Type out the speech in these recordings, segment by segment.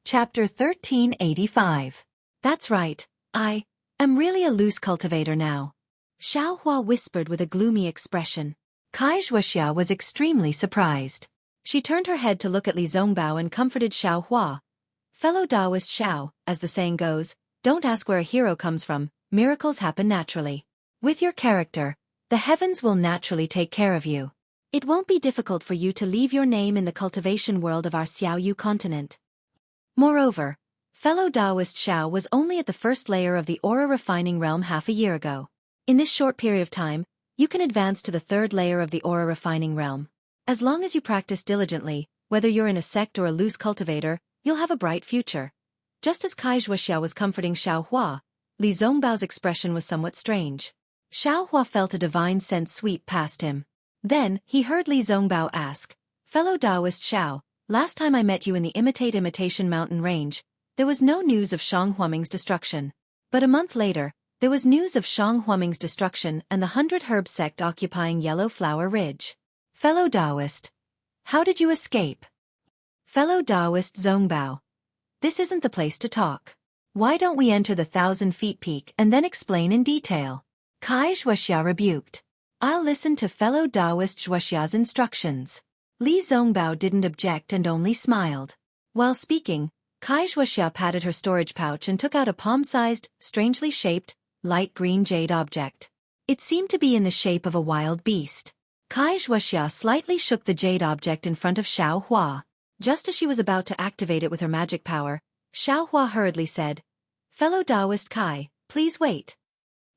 Chapter 1385. That's right, I am really a loose cultivator now. Xiaohua whispered with a gloomy expression. Xueqi was extremely surprised. She turned her head to look at Li Zongbao and comforted Xiaohua. Fellow Taoist Xiao, as the saying goes, don't ask where a hero comes from, miracles happen naturally. With your character, the heavens will naturally take care of you. It won't be difficult for you to leave your name in the cultivation world of our Xiaoyu continent. Moreover, fellow Taoist Xiao was only at the first layer of the aura refining realm half a year ago. In this short period of time, you can advance to the third layer of the aura refining realm. As long as you practice diligently, whether you're in a sect or a loose cultivator, you'll have a bright future. Just as Xueqi was comforting Xiaohua, Li Zongbao's expression was somewhat strange. Xiaohua felt a divine sense sweep past him. Then, he heard Li Zongbao ask, "Fellow Taoist Xiao, last time I met you in the Imitation Mountain Range, there was no news of Shang Huaming's destruction. But a month later, there was news of Shang Huaming's destruction and the 100 Herb sect occupying Yellow Flower Ridge. Fellow Taoist, how did you escape?" Fellow Taoist Zongbao, this isn't the place to talk. Why don't we enter the 1,000-feet peak and then explain in detail? Xueqi rebuked. I'll listen to fellow Taoist Xueqi's instructions. Li Zongbao didn't object and only smiled. While speaking, Xueqi patted her storage pouch and took out a palm-sized, strangely shaped, light green jade object. It seemed to be in the shape of a wild beast. Xueqi slightly shook the jade object in front of Xiaohua. Just as she was about to activate it with her magic power, Xiaohua hurriedly said, "Fellow Taoist Kai, please wait."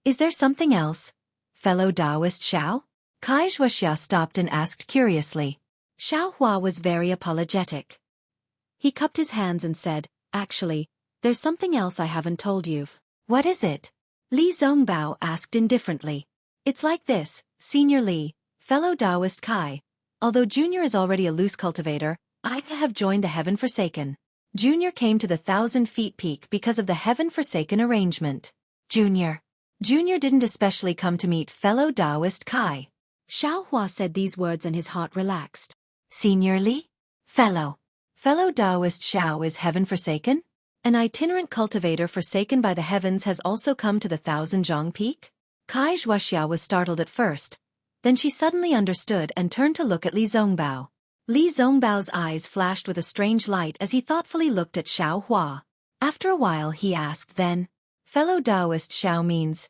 "Is there something else, fellow Taoist Xiao?" Xueqi stopped and asked curiously. Xiaohua was very apologetic. He cupped his hands and said, "Actually, there's something else I haven't told you." "What is it?" Li Zongbao asked indifferently. "It's like this, Senior Li, fellow Taoist Kai. Although Junior is already a loose cultivator, I have joined the Heaven Forsaken. Junior came to the 1,000-feet peak because of the Heaven Forsaken arrangement. Junior didn't especially come to meet fellow Taoist Kai." Xiaohua said these words and his heart relaxed. "Senior Li? Fellow Taoist Xiao is Heaven Forsaken? An itinerant cultivator forsaken by the heavens has also come to the 1,000-jong peak?" Xueqi was startled at first. Then she suddenly understood and turned to look at Li Zongbao. Li Zongbao's eyes flashed with a strange light as he thoughtfully looked at Xiaohua. After a while he asked then, "Fellow Taoist Xiao means,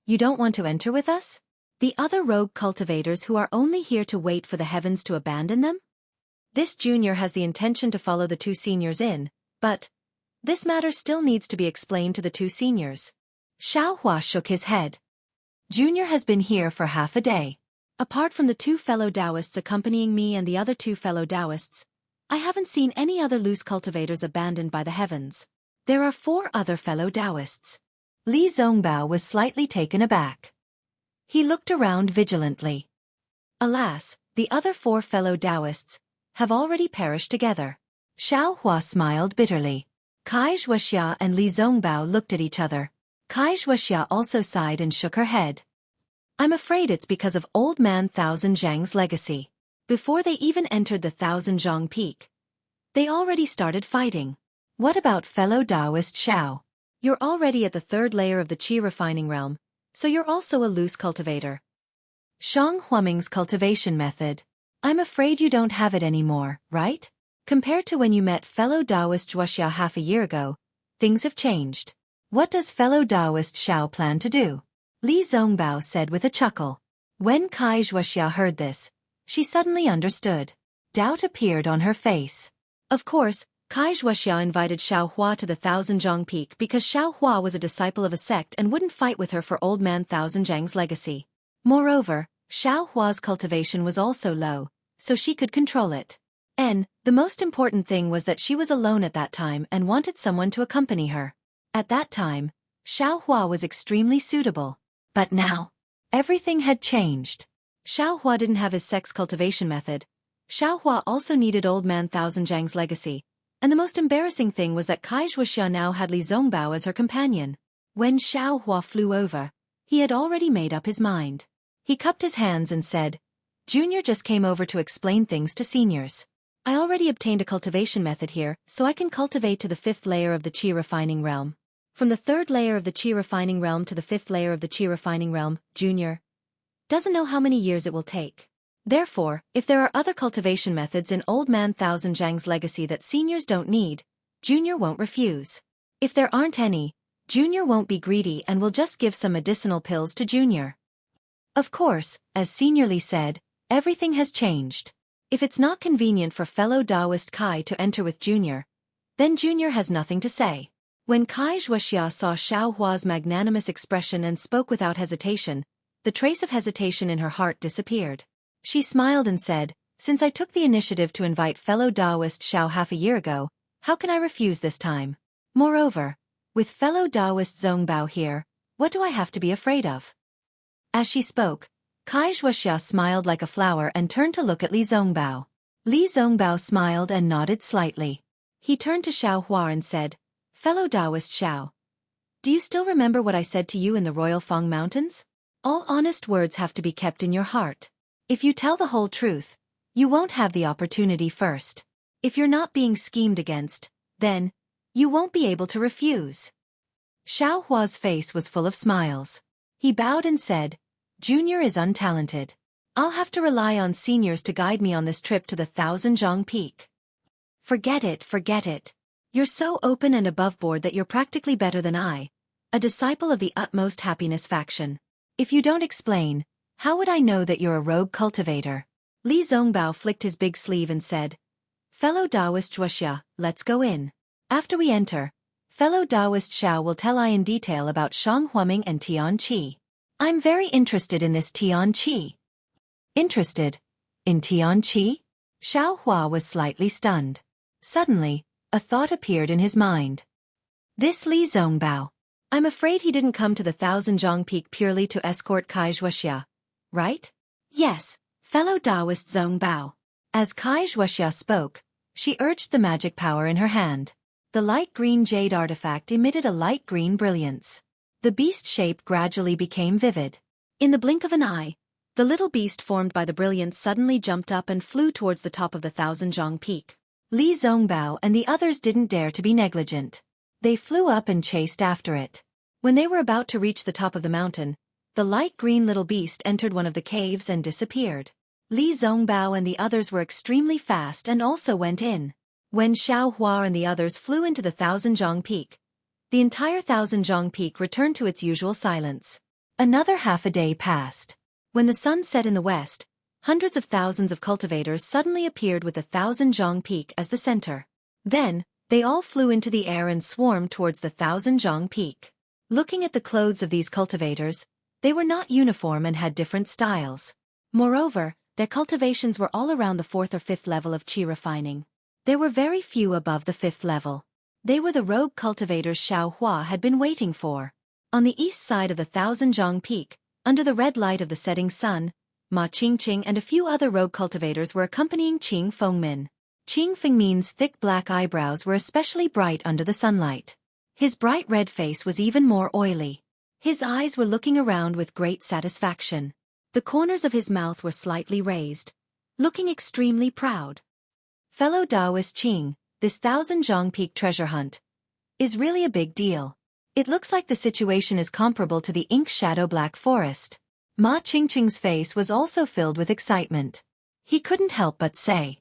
you don't want to enter with us? The other rogue cultivators who are only here to wait for the heavens to abandon them? This junior has the intention to follow the two seniors in, but this matter still needs to be explained to the two seniors." Xiaohua shook his head. "Junior has been here for half a day. Apart from the two fellow Taoists accompanying me and the other two fellow Taoists, I haven't seen any other loose cultivators abandoned by the heavens. There are 4 other fellow Taoists." Li Zongbao was slightly taken aback. He looked around vigilantly. "Alas, the other 4 fellow Taoists have already perished together." Xiaohua smiled bitterly. Xueqi and Li Zongbao looked at each other. Xueqi also sighed and shook her head. "I'm afraid it's because of Old Man 1,000 Zhang's legacy. Before they even entered the 1,000-jong peak, they already started fighting. What about fellow Taoist Xiao? You're already at the 3rd layer of the qi refining realm, so you're also a loose cultivator. Shang Huaming's cultivation method. I'm afraid you don't have it anymore, right? Compared to when you met fellow Taoist Xueqi half a year ago, things have changed. What does fellow Taoist Xiao plan to do?" Li Zongbao said with a chuckle. When Xueqi heard this, she suddenly understood. Doubt appeared on her face. Of course, Xueqi invited Xiaohua to the 1,000-jong peak because Xiaohua was a disciple of a sect and wouldn't fight with her for Old Man 1,000 Zhang's legacy. Moreover, Xiaohua's cultivation was also low, so she could control it. And the most important thing was that she was alone at that time and wanted someone to accompany her. At that time, Xiaohua was extremely suitable. But now, everything had changed. Xiaohua didn't have his sex cultivation method. Xiaohua also needed Old Man 1,000 Zhang's legacy. And the most embarrassing thing was that Xueqi now had Li Zongbao as her companion. When Xiaohua flew over, he had already made up his mind. He cupped his hands and said, "Junior just came over to explain things to seniors. I already obtained a cultivation method here, so I can cultivate to the 5th layer of the Qi refining realm. From the 3rd layer of the Qi refining realm to the 5th layer of the Qi refining realm, Junior doesn't know how many years it will take. Therefore, if there are other cultivation methods in Old Man Thousand Zhang's legacy that seniors don't need, Junior won't refuse. If there aren't any, Junior won't be greedy and will just give some medicinal pills to Junior. Of course, as Senior Li said, everything has changed. If it's not convenient for fellow Taoist Kai to enter with Junior, then Junior has nothing to say. When Kai Xueqi saw Xiao Hua's magnanimous expression and spoke without hesitation, the trace of hesitation in her heart disappeared. She smiled and said, "Since I took the initiative to invite fellow Taoist Xiao half a year ago, how can I refuse this time? Moreover, with fellow Taoist Zongbao here, what do I have to be afraid of?" As she spoke, Kai Xueqi smiled like a flower and turned to look at Li Zongbao. Li Zongbao smiled and nodded slightly. He turned to Xiao Hua and said, "Fellow Taoist Xiao, do you still remember what I said to you in the Royal Fang Mountains? All honest words have to be kept in your heart. If you tell the whole truth, you won't have the opportunity first. If you're not being schemed against, then you won't be able to refuse." Xiao Hua's face was full of smiles. He bowed and said, "Junior is untalented. I'll have to rely on seniors to guide me on this trip to the Thousand Zhang Peak." Forget it, forget it. You're so open and above board that you're practically better than I, a disciple of the utmost happiness faction. If you don't explain, how would I know that you're a rogue cultivator? Li Zongbao flicked his big sleeve and said, "Fellow Taoist Xueqi, let's go in. After we enter, fellow Taoist Xiao will tell I in detail about Shang Huaming and Tian Qi. I'm very interested in this Tian Qi." Interested? In Tian Qi? Xiao Hua was slightly stunned. Suddenly, a thought appeared in his mind. This Li Zongbao. I'm afraid he didn't come to the Thousand Zhang Peak purely to escort Kai Xueqi, right? Yes, fellow Taoist Zongbao. As Kai Xueqi spoke, she urged the magic power in her hand. The light green jade artifact emitted a light green brilliance. The beast shape gradually became vivid. In the blink of an eye, the little beast formed by the brilliance suddenly jumped up and flew towards the top of the Thousand Zhang Peak. Li Zongbao and the others didn't dare to be negligent. They flew up and chased after it. When they were about to reach the top of the mountain, the light green little beast entered one of the caves and disappeared. Li Zongbao and the others were extremely fast and also went in. When Xiao Hua and the others flew into the Thousand Zhang Peak, the entire Thousand Zhang Peak returned to its usual silence. Another half a day passed. When the sun set in the west, hundreds of thousands of cultivators suddenly appeared with the Thousand Zhang Peak as the center. Then, they all flew into the air and swarmed towards the Thousand Zhang Peak. Looking at the clothes of these cultivators, they were not uniform and had different styles. Moreover, their cultivations were all around the 4th or 5th level of Qi refining. There were very few above the 5th level. They were the rogue cultivators Xiao Hua had been waiting for. On the east side of the Thousand Zhang Peak, under the red light of the setting sun, Ma Qingqing and a few other rogue cultivators were accompanying Qing Fengmin. Qing Fengmin's thick black eyebrows were especially bright under the sunlight. His bright red face was even more oily. His eyes were looking around with great satisfaction. The corners of his mouth were slightly raised, looking extremely proud. Fellow Taoist Qing, this Thousand Zhang Peak treasure hunt is really a big deal. It looks like the situation is comparable to the Ink Shadow Black Forest. Ma Qingqing's face was also filled with excitement. He couldn't help but say.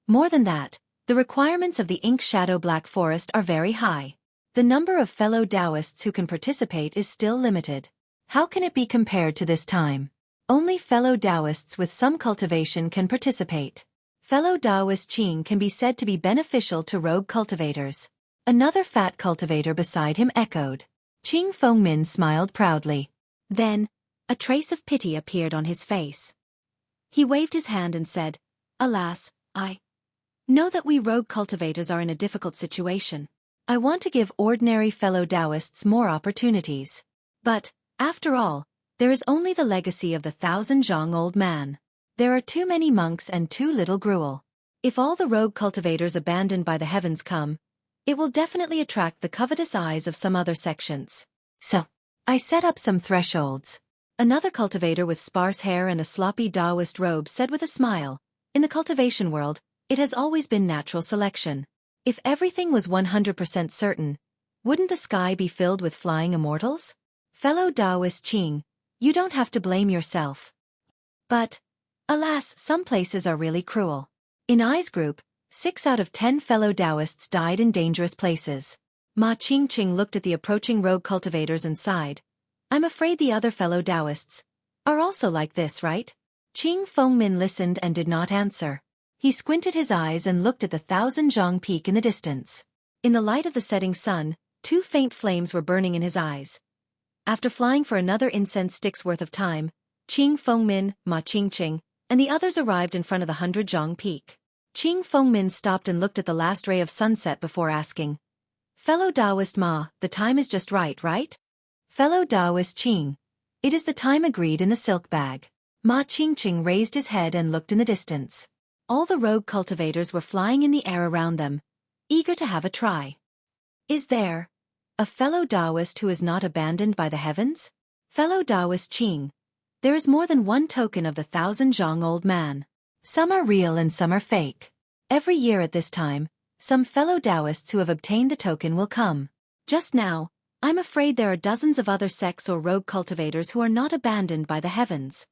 More than that, the requirements of the Ink Shadow Black Forest are very high. The number of fellow Taoists who can participate is still limited. How can it be compared to this time? Only fellow Taoists with some cultivation can participate. Fellow Taoist Qing can be said to be beneficial to rogue cultivators. Another fat cultivator beside him echoed. Qing Fengmin smiled proudly. Then, a trace of pity appeared on his face. He waved his hand and said, "Alas, I know that we rogue cultivators are in a difficult situation. I want to give ordinary fellow Taoists more opportunities. But, after all, there is only the legacy of the Thousand Zhang old man. There are too many monks and too little gruel. If all the rogue cultivators abandoned by the heavens come, it will definitely attract the covetous eyes of some other sections. So, I set up some thresholds." Another cultivator with sparse hair and a sloppy Taoist robe said with a smile, "In the cultivation world, It has always been natural selection. If everything was 100% certain, wouldn't the sky be filled with flying immortals? Fellow Taoist Qing, you don't have to blame yourself. But, alas, some places are really cruel. In I's group, 6 out of 10 fellow Taoists died in dangerous places. Ma Qingqing looked at the approaching rogue cultivators and sighed. I'm afraid the other fellow Taoists are also like this, right? Qing Fengmin listened and did not answer. He squinted his eyes and looked at the Thousand-Zhang Peak in the distance. In the light of the setting sun, 2 faint flames were burning in his eyes. After flying for another incense stick's worth of time, Qing Fengmin, Ma Qingqing, and the others arrived in front of the 100-Zhang Peak. Qing Fengmin stopped and looked at the last ray of sunset before asking, Fellow Taoist Ma, the time is just right? Fellow Taoist Qing, it is the time agreed in the silk bag. Ma Qingqing raised his head and looked in the distance. All the rogue cultivators were flying in the air around them, eager to have a try. Is there a fellow Taoist who is not abandoned by the heavens? Fellow Taoist Qing, there is more than one token of the Thousand-Zhang Old Man. Some are real and some are fake. Every year at this time, some fellow Taoists who have obtained the token will come. Just now, I'm afraid there are dozens of other sects or rogue cultivators who are not abandoned by the heavens.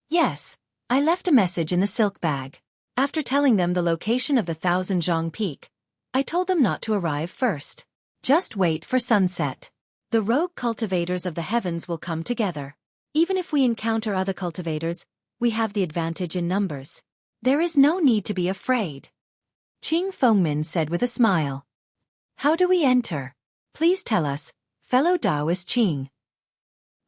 Yes, I left a message in the silk bag. After telling them the location of the Thousand-Zhang Peak, I told them not to arrive first. Just wait for sunset. The rogue cultivators of the heavens will come together. Even if we encounter other cultivators, we have the advantage in numbers. There is no need to be afraid. Qing Fengmin said with a smile. How do we enter? Please tell us, fellow Taoist Qing.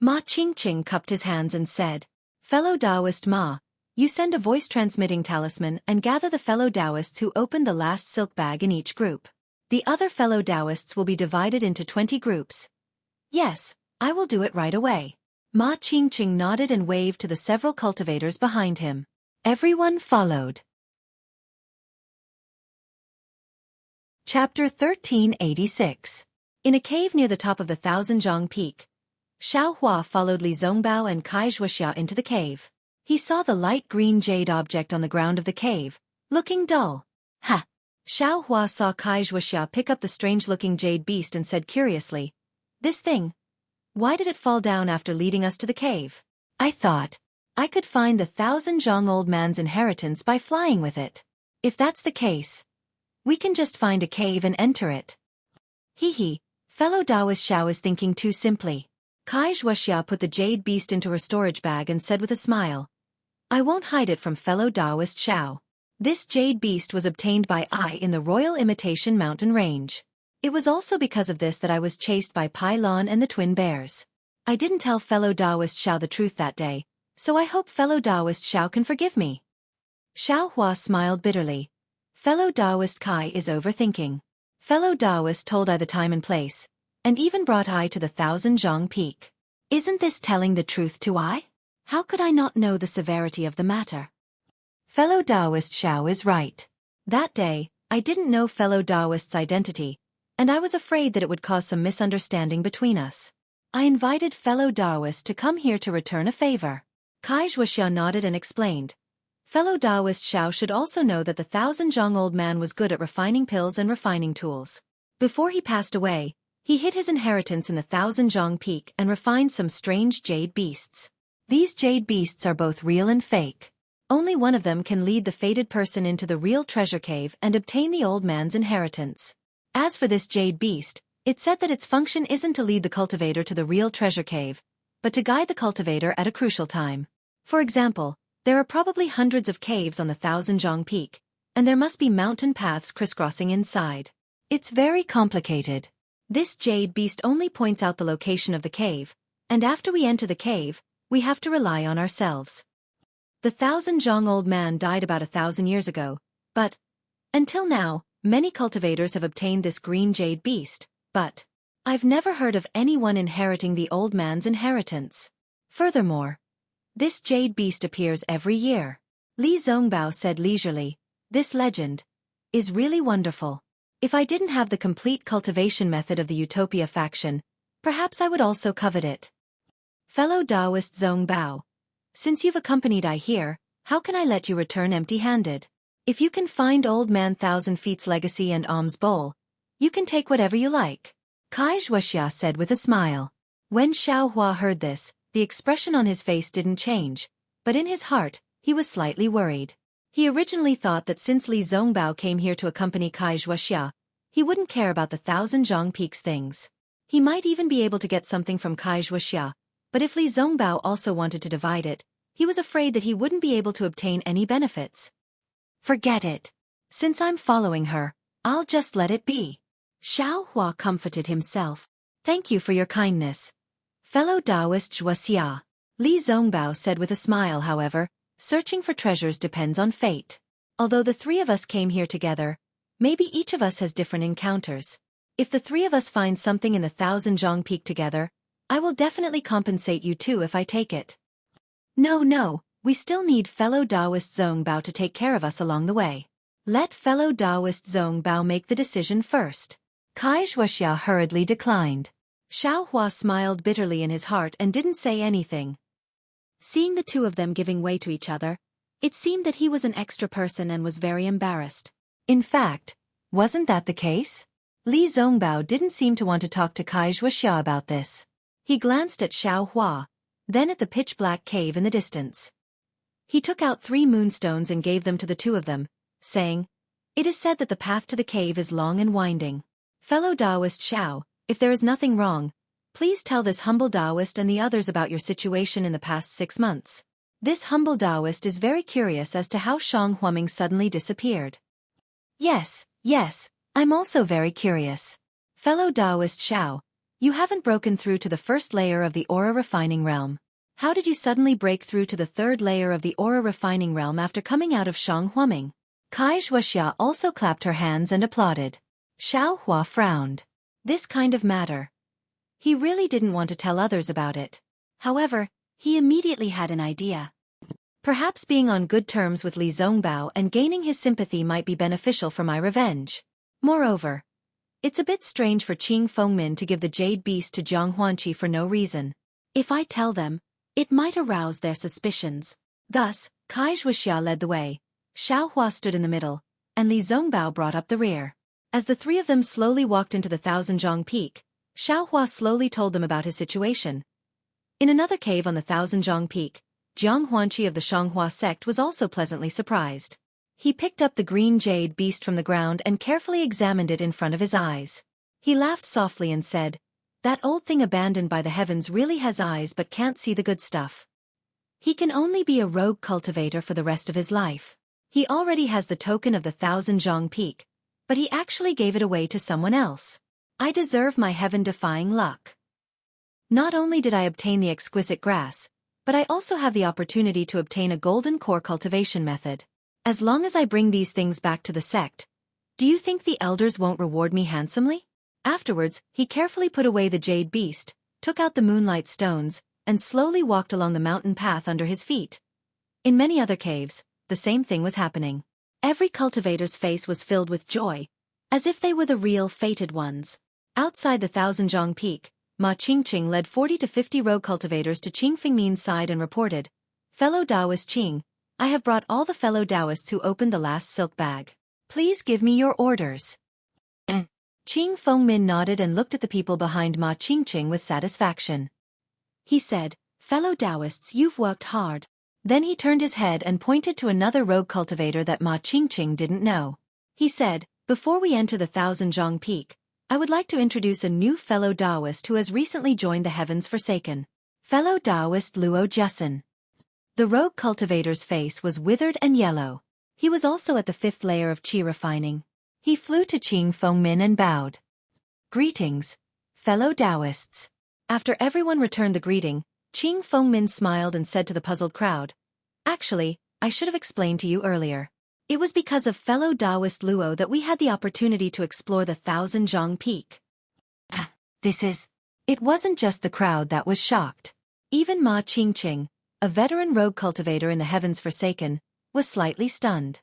Ma Qingqing cupped his hands and said, Fellow Taoist Ma, you send a voice-transmitting talisman and gather the fellow Taoists who opened the last silk bag in each group. The other fellow Taoists will be divided into 20 groups. Yes, I will do it right away. Ma Qingqing nodded and waved to the several cultivators behind him. Everyone followed. Chapter 1386. In a cave near the top of the Thousand-Zhang Peak, Xiaohua followed Li Zongbao and Kai Xueqi into the cave. He saw the light green jade object on the ground of the cave, looking dull. Ha! Xiaohua saw Kai Xueqi pick up the strange-looking jade beast and said curiously, This thing, why did it fall down after leading us to the cave? I thought I could find the Thousand-Zhang Old Man's inheritance by flying with it. If that's the case, we can just find a cave and enter it. Hee, fellow Taoist Xiao is thinking too simply. Kai Xueqi put the jade beast into her storage bag and said with a smile, I won't hide it from fellow Taoist Xiao. This jade beast was obtained by I in the Royal Imitation Mountain Range. It was also because of this that I was chased by Pai Lon and the twin bears. I didn't tell fellow Taoist Xiao the truth that day, so I hope fellow Taoist Xiao can forgive me. Xiaohua smiled bitterly. Fellow Taoist Kai is overthinking. Fellow Taoist told I the time and place, and even brought I to the Thousand-Zhang Peak. Isn't this telling the truth to I? How could I not know the severity of the matter? Fellow Taoist Xiao is right. That day, I didn't know fellow Taoist's identity, and I was afraid that it would cause some misunderstanding between us. I invited fellow Taoist to come here to return a favor. Kai Xueqi nodded and explained. Fellow Taoist Xiao should also know that the Thousand-Zhang Old Man was good at refining pills and refining tools. Before he passed away, he hid his inheritance in the Thousand-Zhang Peak and refined some strange jade beasts. These jade beasts are both real and fake. Only one of them can lead the fated person into the real treasure cave and obtain the old man's inheritance. As for this jade beast, it said that its function isn't to lead the cultivator to the real treasure cave, but to guide the cultivator at a crucial time. For example, there are probably hundreds of caves on the Thousand-Zhang Peak, and there must be mountain paths crisscrossing inside. It's very complicated. This jade beast only points out the location of the cave, and after we enter the cave, we have to rely on ourselves. The Thousand-Zhang Old Man died about 1,000 years ago, but, until now, many cultivators have obtained this green jade beast, but I've never heard of anyone inheriting the old man's inheritance. Furthermore, this jade beast appears every year. Li Zongbao said leisurely, This legend is really wonderful. If I didn't have the complete cultivation method of the Utopia faction, perhaps I would also covet it. Fellow Taoist Zongbao, since you've accompanied I here, how can I let you return empty-handed? If you can find Old Man Thousand Feet's legacy and alms bowl, you can take whatever you like, Kai Xueqi said with a smile. When Xiaohua heard this, the expression on his face didn't change, but in his heart, he was slightly worried. He originally thought that since Li Zongbao came here to accompany Kai Xueqi, he wouldn't care about the Thousand Zhang Peaks things. He might even be able to get something from Kai Xueqi, but if Li Zongbao also wanted to divide it, he was afraid that he wouldn't be able to obtain any benefits. Forget it. Since I'm following her, I'll just let it be. Xiaohua comforted himself. Thank you for your kindness, fellow Taoist Xueqi. Li Zongbao said with a smile. However, searching for treasures depends on fate. Although the three of us came here together, maybe each of us has different encounters. If the three of us find something in the Thousand Zhang Peak together, I will definitely compensate you too if I take it. No, we still need fellow Taoist Zongbao to take care of us along the way. Let fellow Taoist Zongbao make the decision first. Kai Xueqi hurriedly declined. Xiaohua smiled bitterly in his heart and didn't say anything. Seeing the two of them giving way to each other, it seemed that he was an extra person and was very embarrassed. In fact, wasn't that the case? Li Zongbao didn't seem to want to talk to Kai Xueqi about this. He glanced at Xiaohua, then at the pitch-black cave in the distance. He took out 3 moonstones and gave them to the two of them, saying, "It is said that the path to the cave is long and winding. Fellow Taoist Xiao, if there is nothing wrong, please tell this humble Taoist and the others about your situation in the past 6 months." This humble Taoist is very curious as to how Shang Huaming suddenly disappeared. Yes, I'm also very curious. Fellow Taoist Xiao, you haven't broken through to the first layer of the aura refining realm. How did you suddenly break through to the 3rd layer of the aura refining realm after coming out of Shang Huaming? Kai Xueqi also clapped her hands and applauded. Xiaohua frowned. This kind of matter. He really didn't want to tell others about it. However, he immediately had an idea. Perhaps being on good terms with Li Zongbao and gaining his sympathy might be beneficial for my revenge. Moreover, it's a bit strange for Qing Fengmin to give the jade beast to Jiang Huanqi for no reason. If I tell them, it might arouse their suspicions. Thus, Kai Xueqi led the way, Xiaohua stood in the middle, and Li Zongbao brought up the rear. As the three of them slowly walked into the Thousand Zhang Peak, Xiaohua slowly told them about his situation. In another cave on the Thousand Zhang Peak, Jiang Huanqi of the Shanghua sect was also pleasantly surprised. He picked up the green jade beast from the ground and carefully examined it in front of his eyes. He laughed softly and said, "That old thing abandoned by the heavens really has eyes but can't see the good stuff. He can only be a rogue cultivator for the rest of his life. He already has the token of the Thousand Zhang Peak, but he actually gave it away to someone else. I deserve my heaven-defying luck. Not only did I obtain the exquisite grass, but I also have the opportunity to obtain a golden core cultivation method. As long as I bring these things back to the sect, do you think the elders won't reward me handsomely?" Afterwards, he carefully put away the jade beast, took out the moonlight stones, and slowly walked along the mountain path under his feet. In many other caves, the same thing was happening. Every cultivator's face was filled with joy, as if they were the real fated ones. Outside the Thousand Zhang Peak, Ma Qingqing led 40 to 50 rogue cultivators to Qing Fengmin's side and reported, "Fellow Taoist Qing, I have brought all the fellow Taoists who opened the last silk bag. Please give me your orders." Qing Fengmin nodded and looked at the people behind Ma Qingqing with satisfaction. He said, "Fellow Taoists, you've worked hard." Then he turned his head and pointed to another rogue cultivator that Ma Qingqing didn't know. He said, "Before we enter the Thousand Zhang Peak, I would like to introduce a new fellow Taoist who has recently joined the Heavens Forsaken. Fellow Taoist Luo Jussin." The rogue cultivator's face was withered and yellow. He was also at the 5th layer of qi refining. He flew to Qing Fengmin and bowed. "Greetings, fellow Taoists." After everyone returned the greeting, Qing Fengmin smiled and said to the puzzled crowd, "Actually, I should have explained to you earlier. It was because of fellow Taoist Luo that we had the opportunity to explore the Thousand Zhang Peak." It wasn't just the crowd that was shocked. Even Ma Qingqing, a veteran rogue cultivator in the Heavens Forsaken, was slightly stunned.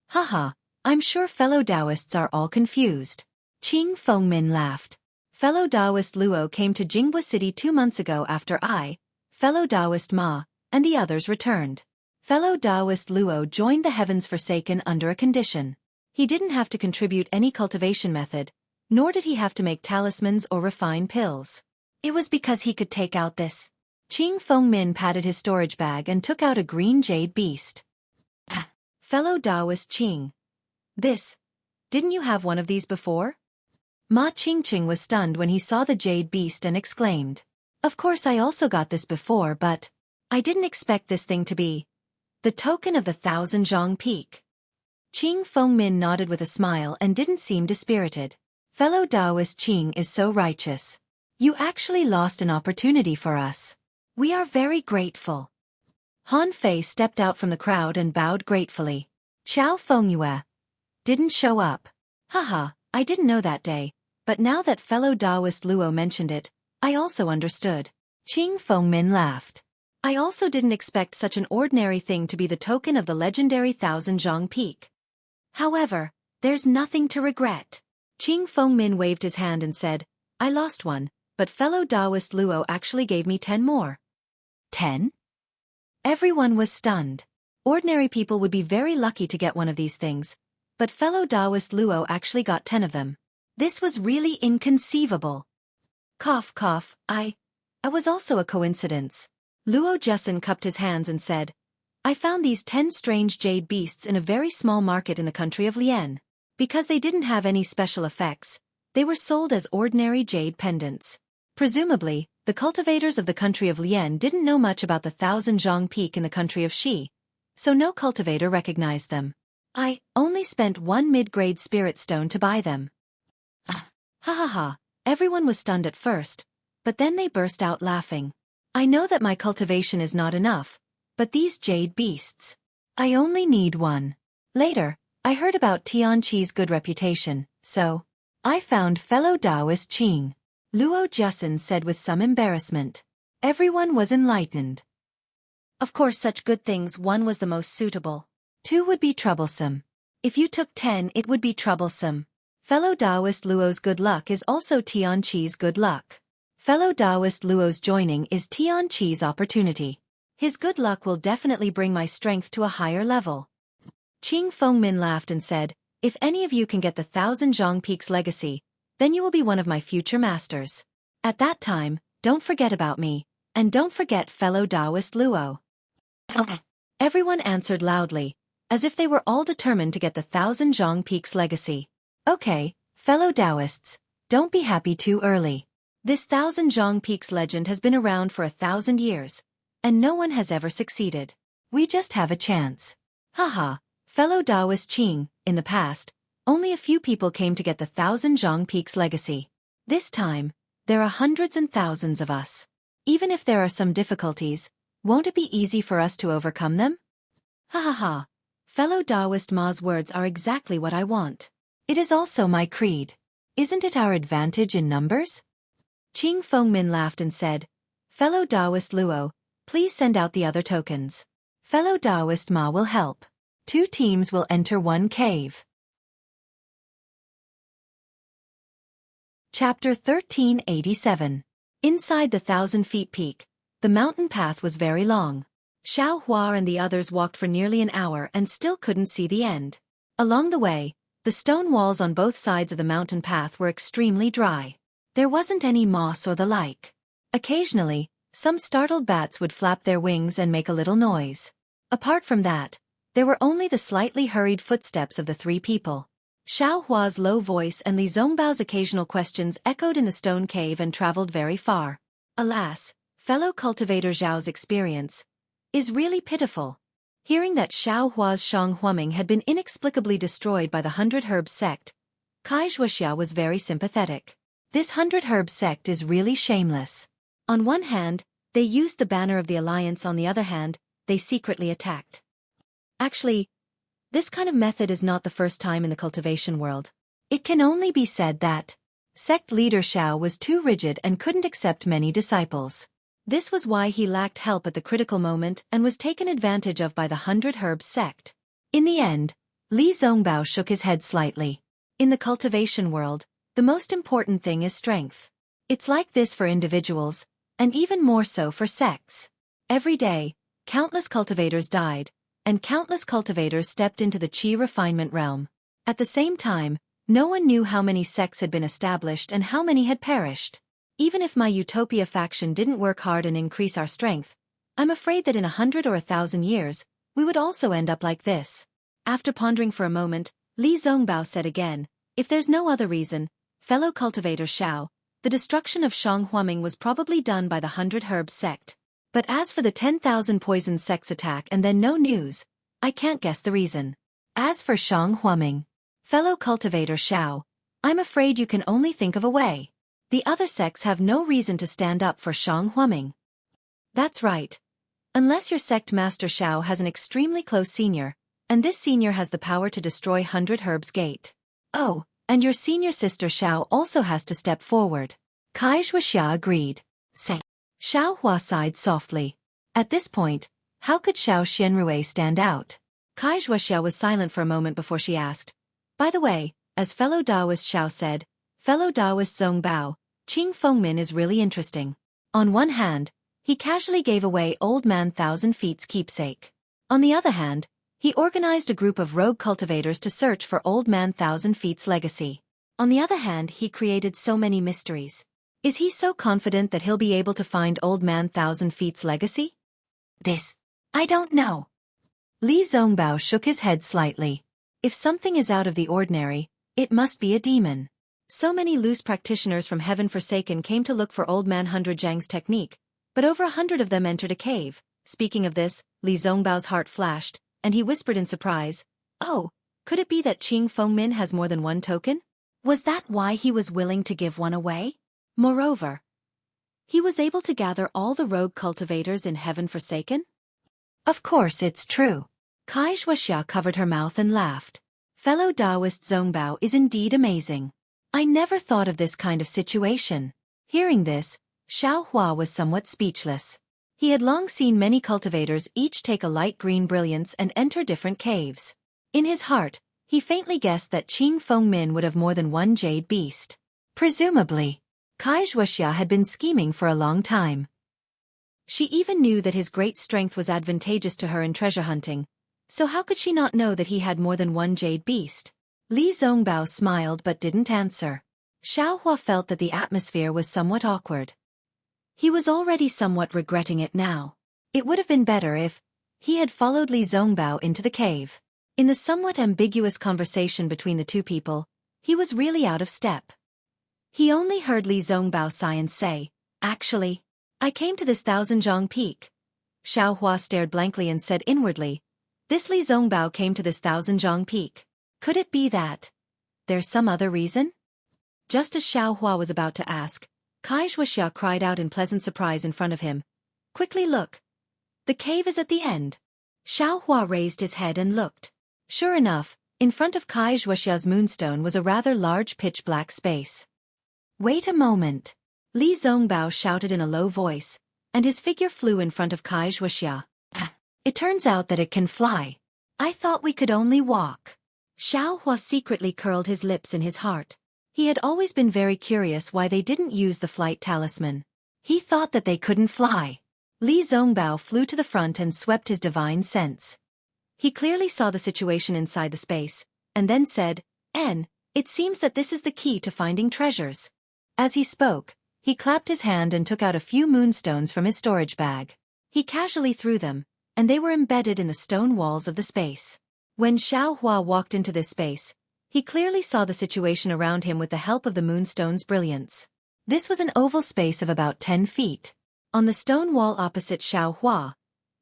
"Haha, I'm sure fellow Taoists are all confused." Qing Fengmin laughed. "Fellow Taoist Luo came to Jinghua City 2 months ago after I, fellow Taoist Ma, and the others returned. Fellow Taoist Luo joined the Heavens Forsaken under a condition. He didn't have to contribute any cultivation method, nor did he have to make talismans or refine pills. It was because he could take out this. Qing Fengmin patted his storage bag and took out a green jade beast. Fellow Taoist Qing. This. Didn't you have one of these before? Ma Qingqing was stunned when he saw the jade beast and exclaimed. Of course I also got this before, but I didn't expect this thing to be the token of the Thousand Zhang Peak. Qing Fengmin nodded with a smile and didn't seem dispirited. Fellow Taoist Qing is so righteous. You actually lost an opportunity for us. We are very grateful. Han Fei stepped out from the crowd and bowed gratefully. Qiao Fengyue didn't show up. Haha, I didn't know that day, but now that fellow Taoist Luo mentioned it, I also understood. Qing Fengmin laughed. I also didn't expect such an ordinary thing to be the token of the legendary Thousand Zhang Peak. However, there's nothing to regret. Qing Fengmin waved his hand and said, I lost one, but fellow Taoist Luo actually gave me 10 more. 10? Everyone was stunned. Ordinary people would be very lucky to get one of these things, but fellow Taoist Luo actually got 10 of them. This was really inconceivable. Cough cough, I was also a coincidence. Luo Jusin cupped his hands and said, I found these 10 strange jade beasts in a very small market in the country of Lian. Because they didn't have any special effects, they were sold as ordinary jade pendants. Presumably, the cultivators of the country of Lian didn't know much about the Thousand Zhang Peak in the country of Xi, so no cultivator recognized them. I only spent 1 mid-grade spirit stone to buy them. Ha ha ha, everyone was stunned at first, but then they burst out laughing. I know that my cultivation is not enough, but these jade beasts. I only need 1. Later, I heard about Tianqi's good reputation, so I found fellow Taoist Qing. Luo Jusin said with some embarrassment. Everyone was enlightened. Of course such good things 1 was the most suitable. 2 would be troublesome. If you took 10 it would be troublesome. Fellow Taoist Luo's good luck is also Tianqi's good luck. Fellow Taoist Luo's joining is Tianqi's opportunity. His good luck will definitely bring my strength to a higher level. Qing Fengmin laughed and said, if any of you can get the Thousand Zhang Peak's legacy, then you will be one of my future masters. At that time, don't forget about me, and don't forget fellow Taoist Luo. Okay. Everyone answered loudly, as if they were all determined to get the Thousand Zhang Peak's legacy. Okay, fellow Taoists, don't be happy too early. This Thousand Zhang Peak's legend has been around for 1,000 years, and no one has ever succeeded. We just have a chance. Haha, fellow Taoist Qing, in the past, only a few people came to get the Thousand Zhang Peak's legacy. This time, there are hundreds and thousands of us. Even if there are some difficulties, won't it be easy for us to overcome them? Ha ha ha. Fellow Taoist Ma's words are exactly what I want. It is also my creed. Isn't it our advantage in numbers? Qing Fengmin laughed and said, fellow Taoist Luo, please send out the other tokens. Fellow Taoist Ma will help. 2 teams will enter 1 cave. Chapter 1387. Inside the 1,000 feet peak, the mountain path was very long. Xiao Hua and the others walked for nearly an hour and still couldn't see the end. Along the way, the stone walls on both sides of the mountain path were extremely dry. There wasn't any moss or the like. Occasionally, some startled bats would flap their wings and make a little noise. Apart from that, there were only the slightly hurried footsteps of the 3 people. Xiao Hua's low voice and Li Zongbao's occasional questions echoed in the stone cave and traveled very far. Alas, fellow cultivator Zhao's experience is really pitiful. Hearing that Xiao Hua's Shang Huaming had been inexplicably destroyed by the 100 Herbs sect, Xueqi was very sympathetic. This 100 Herbs sect is really shameless. On one hand, they used the banner of the alliance, on the other hand, they secretly attacked. Actually, this kind of method is not the first time in the cultivation world. It can only be said that sect leader Xiao was too rigid and couldn't accept many disciples. This was why he lacked help at the critical moment and was taken advantage of by the 100 Herbs sect. In the end, Li Zongbao shook his head slightly. In the cultivation world, the most important thing is strength. It's like this for individuals, and even more so for sects. Every day, countless cultivators died, and countless cultivators stepped into the Qi refinement realm. At the same time, no one knew how many sects had been established and how many had perished. Even if my Utopia faction didn't work hard and increase our strength, I'm afraid that in 100 or 1,000 years, we would also end up like this. After pondering for a moment, Li Zongbao said again, if there's no other reason, fellow cultivator Xiao, the destruction of Shang Huaming was probably done by the 100 Herbs sect. But as for the 10,000 poison sects attack and then no news, I can't guess the reason. As for Shang Huaming, fellow cultivator Xiao, I'm afraid you can only think of a way. The other sects have no reason to stand up for Shang Huaming. That's right. Unless your sect master Xiao has an extremely close senior, and this senior has the power to destroy 100 Herbs Gate. Oh, and your senior sister Xiao also has to step forward. Kai Xueqi agreed. Say. Xiao Hua sighed softly. At this point, how could Xiao Xianrui stand out? Kai Xueqi was silent for a moment before she asked. By the way, as fellow Taoist Xiao said, fellow Taoist Zongbao, Qing Fengmin is really interesting. On one hand, he casually gave away Old Man Thousand Feet's keepsake. On the other hand, he organized a group of rogue cultivators to search for Old Man Thousand Feet's legacy. On the other hand, he created so many mysteries. Is he so confident that he'll be able to find Old Man Thousand Feet's legacy? This, I don't know. Li Zongbao shook his head slightly. If something is out of the ordinary, it must be a demon. So many loose practitioners from Heaven Forsaken came to look for Old Man Hundred Zhang's technique, but over 100 of them entered a cave. Speaking of this, Li Zongbao's heart flashed, and he whispered in surprise, oh, could it be that Qing Fengmin has more than one token? Was that why he was willing to give one away? Moreover, he was able to gather all the rogue cultivators in Heaven Forsaken? Of course it's true. Kai Xueqi covered her mouth and laughed. Fellow Taoist Zongbao is indeed amazing. I never thought of this kind of situation. Hearing this, Xiao Hua was somewhat speechless. He had long seen many cultivators each take a light green brilliance and enter different caves. In his heart, he faintly guessed that Qing Fengmin would have more than one jade beast. Presumably, Kai Xueqi had been scheming for a long time. She even knew that his great strength was advantageous to her in treasure hunting, so how could she not know that he had more than one jade beast? Li Zongbao smiled but didn't answer. Xiao Hua felt that the atmosphere was somewhat awkward. He was already somewhat regretting it now. It would have been better if he had followed Li Zongbao into the cave. In the somewhat ambiguous conversation between the two people, he was really out of step. He only heard Li Zongbao sigh and say, actually, I came to this Thousand-Zhang Peak. Xiao Hua stared blankly and said inwardly, this Li Zongbao came to this Thousand-Zhang Peak. Could it be that there's some other reason? Just as Xiao Hua was about to ask, Kai Xueqi cried out in pleasant surprise in front of him. Quickly look. The cave is at the end. Xiao Hua raised his head and looked. Sure enough, in front of Kai Xueqi's moonstone was a rather large pitch-black space. Wait a moment. Li Zongbao shouted in a low voice, and his figure flew in front of Kai Xueqi. It turns out that it can fly. I thought we could only walk. Xiao Hua secretly curled his lips in his heart. He had always been very curious why they didn't use the flight talisman. He thought that they couldn't fly. Li Zongbao flew to the front and swept his divine sense. He clearly saw the situation inside the space, and then said, it seems that this is the key to finding treasures. As he spoke, he clapped his hand and took out a few moonstones from his storage bag. He casually threw them, and they were embedded in the stone walls of the space. When Xiao Hua walked into this space, he clearly saw the situation around him with the help of the moonstone's brilliance. This was an oval space of about 10 feet. On the stone wall opposite Xiao Hua,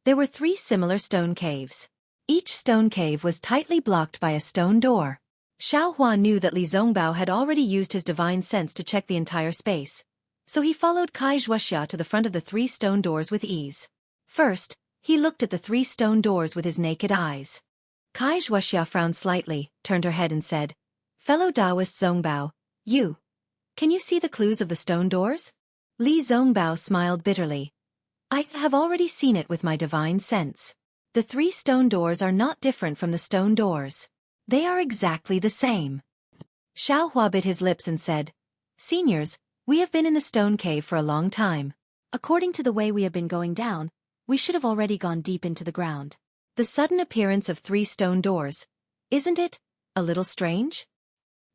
there were 3 similar stone caves. Each stone cave was tightly blocked by a stone door. Xiao Hua knew that Li Zongbao had already used his divine sense to check the entire space, so he followed Kai Xueqi to the front of the 3 stone doors with ease. First, he looked at the 3 stone doors with his naked eyes. Kai Xueqi frowned slightly, turned her head and said, fellow Taoist Zongbao, can you see the clues of the stone doors? Li Zongbao smiled bitterly. I have already seen it with my divine sense. The 3 stone doors are not different from the stone doors. They are exactly the same. Xiao Hua bit his lips and said, seniors, we have been in the stone cave for a long time. According to the way we have been going down, we should have already gone deep into the ground. The sudden appearance of 3 stone doors. Isn't it a little strange?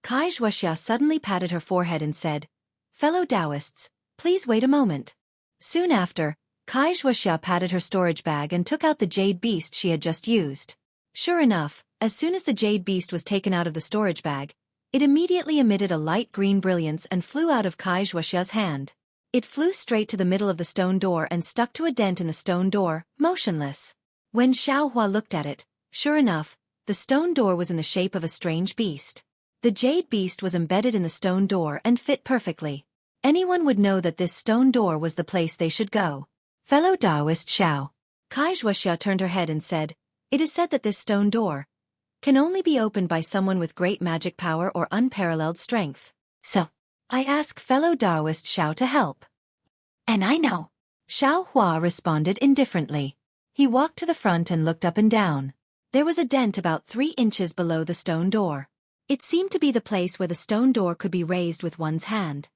Xueqi suddenly patted her forehead and said, "Fellow Taoists, please wait a moment." Soon after, Xueqi patted her storage bag and took out the jade beast she had just used. Sure enough, as soon as the jade beast was taken out of the storage bag, it immediately emitted a light green brilliance and flew out of Xueqi's hand. It flew straight to the middle of the stone door and stuck to a dent in the stone door, motionless. When Xueqi looked at it, sure enough, the stone door was in the shape of a strange beast. The jade beast was embedded in the stone door and fit perfectly. Anyone would know that this stone door was the place they should go. Fellow Taoist Xiao. Xueqi turned her head and said, "It is said that this stone door can only be opened by someone with great magic power or unparalleled strength. So, I ask fellow Taoist Xiao to help." "And I know," Xiaohua responded indifferently. He walked to the front and looked up and down. There was a dent about 3 inches below the stone door. It seemed to be the place where the stone door could be raised with one's hand.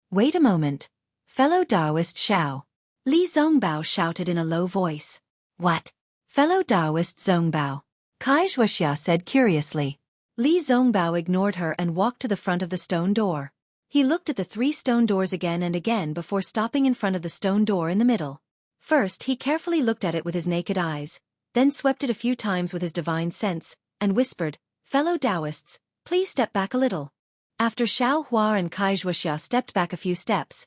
"Wait a moment, fellow Taoist Xiao," Li Zongbao shouted in a low voice. "What?" "Fellow Taoist Zongbao," Xueqi said curiously. Li Zongbao ignored her and walked to the front of the stone door. He looked at the 3 stone doors again and again before stopping in front of the stone door in the middle. First he carefully looked at it with his naked eyes, then swept it a few times with his divine sense, and whispered, "Fellow Taoists, please step back a little." After Xiaohua and Xueqi stepped back a few steps,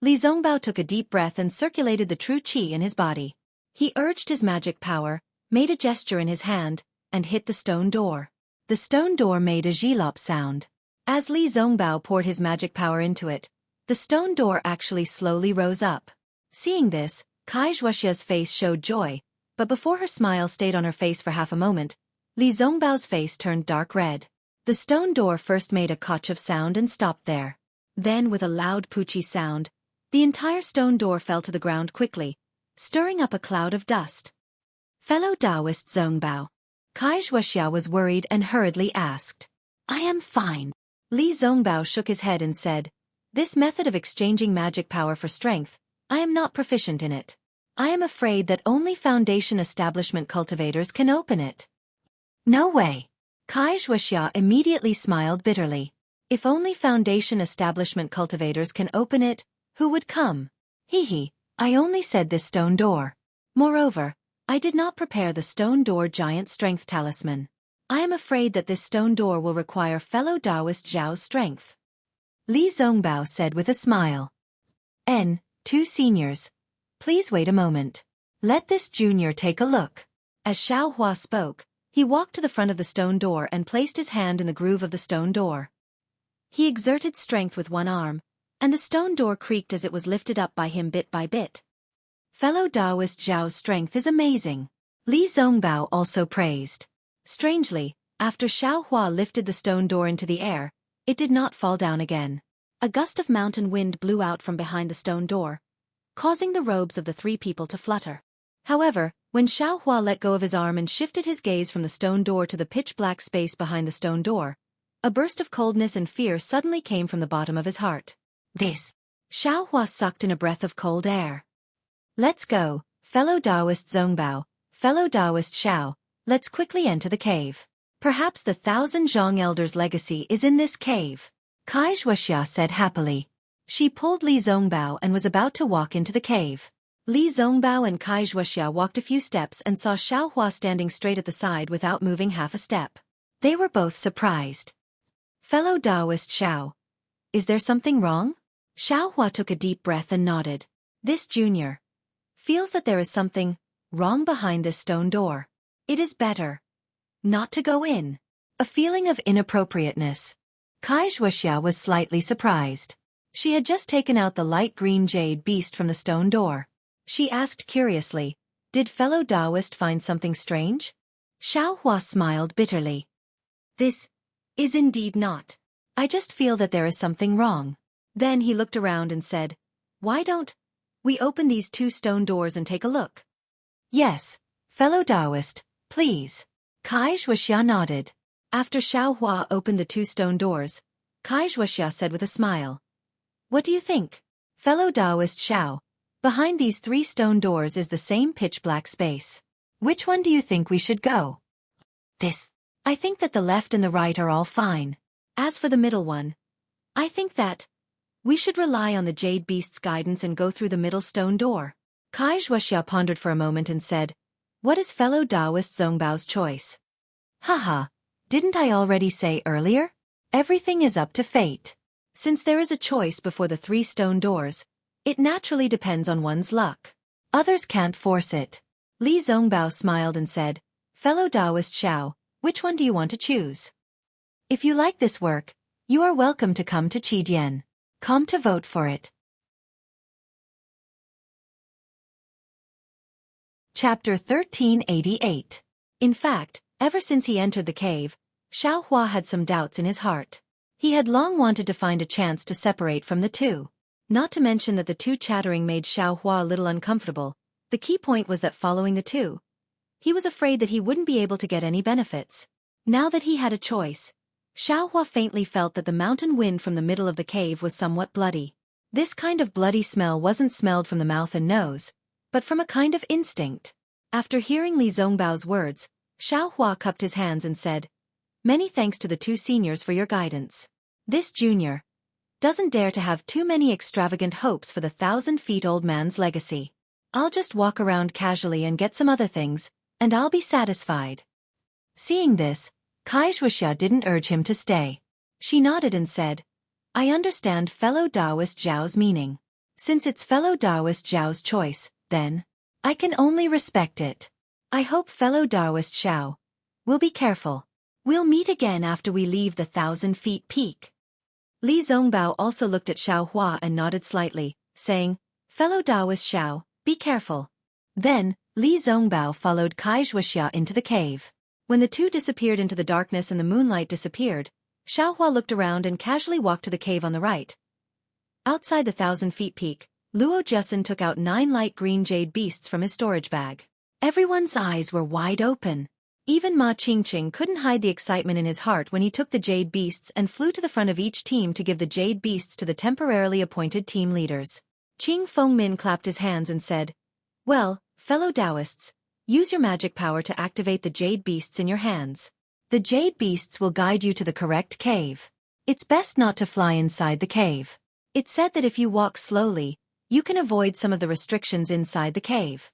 Li Zongbao took a deep breath and circulated the true qi in his body. He urged his magic power, made a gesture in his hand, and hit the stone door. The stone door made a zhilop sound. As Li Zongbao poured his magic power into it, the stone door actually slowly rose up. Seeing this, Xueqi's face showed joy, but before her smile stayed on her face for half a moment, Li Zongbao's face turned dark red. The stone door first made a koch sound and stopped there. Then with a loud poochie sound, the entire stone door fell to the ground quickly, stirring up a cloud of dust. "Fellow Taoist Zongbao." Xueqi was worried and hurriedly asked. "I am fine." Li Zongbao shook his head and said, "This method of exchanging magic power for strength, I am not proficient in it. I am afraid that only foundation establishment cultivators can open it." "No way." Xueqi immediately smiled bitterly. "If only foundation establishment cultivators can open it, who would come? Hee, I only said this stone door. Moreover, I did not prepare the stone door giant strength talisman. I am afraid that this stone door will require fellow Taoist Zhao's strength." Li Zongbao said with a smile. "2 seniors. Please wait a moment. Let this junior take a look." As Xiaohua spoke, he walked to the front of the stone door and placed his hand in the groove of the stone door. He exerted strength with one arm, and the stone door creaked as it was lifted up by him bit by bit. "Fellow Taoist Zhao's strength is amazing," Li Zongbao also praised. Strangely, after Xiaohua lifted the stone door into the air, it did not fall down again. A gust of mountain wind blew out from behind the stone door, causing the robes of the 3 people to flutter. However, when Xiaohua let go of his arm and shifted his gaze from the stone door to the pitch-black space behind the stone door, a burst of coldness and fear suddenly came from the bottom of his heart. "This." Xiaohua sucked in a breath of cold air. "Let's go, fellow Taoist Zongbao, fellow Taoist Xiao, let's quickly enter the cave. Perhaps the 1,000 Zhang elders' legacy is in this cave," Xueqi said happily. She pulled Li Zongbao and was about to walk into the cave. Li Zongbao and Xueqi walked a few steps and saw Xiaohua standing straight at the side without moving half a step. They were both surprised. "Fellow Taoist Xiao, is there something wrong?" Xiaohua took a deep breath and nodded. "This junior feels that there is something wrong behind this stone door. It is better not to go in." A feeling of inappropriateness. Xueqi was slightly surprised. She had just taken out the light green jade beast from the stone door. She asked curiously, "Did fellow Taoist find something strange?" Xiaohua smiled bitterly. "This is indeed not. I just feel that there is something wrong." Then he looked around and said, "Why don't we open these 2 stone doors and take a look?" "Yes, fellow Taoist, please." Xueqi nodded. After Xiaohua opened the 2 stone doors, Xueqi said with a smile, "What do you think, fellow Taoist Xiao? Behind these 3 stone doors is the same pitch-black space. Which one do you think we should go? This. I think that the left and the right are all fine. As for the middle one, I think that we should rely on the Jade Beast's guidance and go through the middle stone door. Xueqi pondered for a moment and said, "What is fellow Taoist Zhongbao's choice?" Haha, didn't I already say earlier? Everything is up to fate. Since there is a choice before the 3 stone doors, it naturally depends on one's luck. Others can't force it. Li Zhongbao smiled and said, "Fellow Taoist Xiao, which one do you want to choose? If you like this work, you are welcome to come to Qidian. Come to vote for it." Chapter 1388. In fact, ever since he entered the cave, Xiaohua had some doubts in his heart. He had long wanted to find a chance to separate from the two. Not to mention that the two chattering made Xiaohua a little uncomfortable. The key point was that following the two, he was afraid that he wouldn't be able to get any benefits. Now that he had a choice, Xiaohua faintly felt that the mountain wind from the middle of the cave was somewhat bloody. This kind of bloody smell wasn't smelled from the mouth and nose, but from a kind of instinct. After hearing Li Zhongbao's words, Xiaohua cupped his hands and said, "Many thanks to the 2 seniors for your guidance. This junior doesn't dare to have too many extravagant hopes for the 1,000-feet-old man's legacy. I'll just walk around casually and get some other things, and I'll be satisfied." Seeing this, Xueqi didn't urge him to stay. She nodded and said, "I understand fellow Taoist Zhao's meaning. Since it's fellow Taoist Zhao's choice, then I can only respect it. I hope fellow Taoist Xiao will be careful. We'll meet again after we leave the 1,000-feet peak." Li Zhongbao also looked at Xiaohua and nodded slightly, saying, "Fellow Taoist Xiao, be careful." Then, Li Zhongbao followed Xueqi into the cave. When the two disappeared into the darkness and the moonlight disappeared, Xiaohua looked around and casually walked to the cave on the right. Outside the 1,000-feet peak, Luo Jusin took out 9 light green jade beasts from his storage bag. Everyone's eyes were wide open. Even Ma Qingqing couldn't hide the excitement in his heart when he took the jade beasts and flew to the front of each team to give the jade beasts to the temporarily appointed team leaders. Qing Fengmin clapped his hands and said, "Well, fellow Taoists, use your magic power to activate the jade beasts in your hands. The jade beasts will guide you to the correct cave. It's best not to fly inside the cave. It's said that if you walk slowly, you can avoid some of the restrictions inside the cave."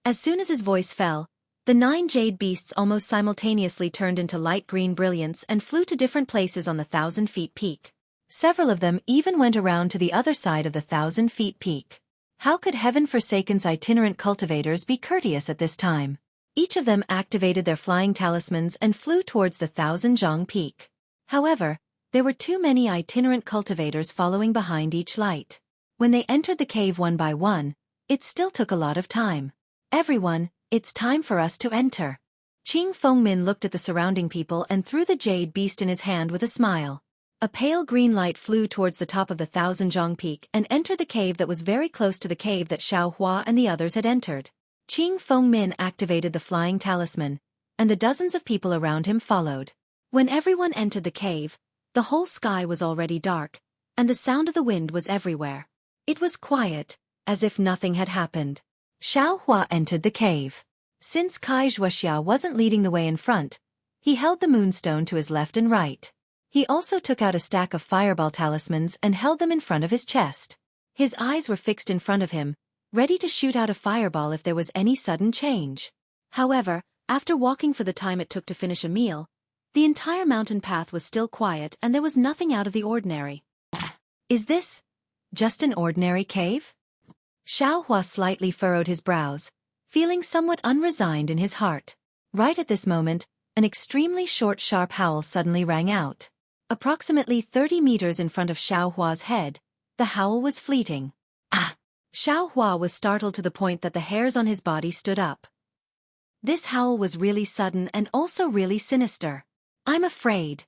As soon as his voice fell, the 9 jade beasts almost simultaneously turned into light green brilliance and flew to different places on the 1,000-feet peak. Several of them even went around to the other side of the 1,000-feet peak. How could Heaven-Forsaken's itinerant cultivators be courteous at this time? Each of them activated their flying talismans and flew towards the 1,000-zhang peak. However, there were too many itinerant cultivators following behind each light. When they entered the cave one by one, it still took a lot of time. "Everyone, it's time for us to enter." Qing Fengmin looked at the surrounding people and threw the jade beast in his hand with a smile. A pale green light flew towards the top of the 1,000-zhang peak and entered the cave that was very close to the cave that Xiaohua and the others had entered. Qing Fengmin activated the flying talisman, and the dozens of people around him followed. When everyone entered the cave, the whole sky was already dark, and the sound of the wind was everywhere. It was quiet, as if nothing had happened. Xiaohua entered the cave. Since Xueqi wasn't leading the way in front, he held the moonstone to his left and right. He also took out a stack of fireball talismans and held them in front of his chest. His eyes were fixed in front of him, ready to shoot out a fireball if there was any sudden change. However, after walking for the time it took to finish a meal, the entire mountain path was still quiet and there was nothing out of the ordinary. Is this just an ordinary cave? Xiaohua slightly furrowed his brows, feeling somewhat unresigned in his heart. Right at this moment, an extremely short sharp howl suddenly rang out. Approximately 30 meters in front of Xiaohua's head, the howl was fleeting. Ah! Xiaohua was startled to the point that the hairs on his body stood up. This howl was really sudden and also really sinister. "I'm afraid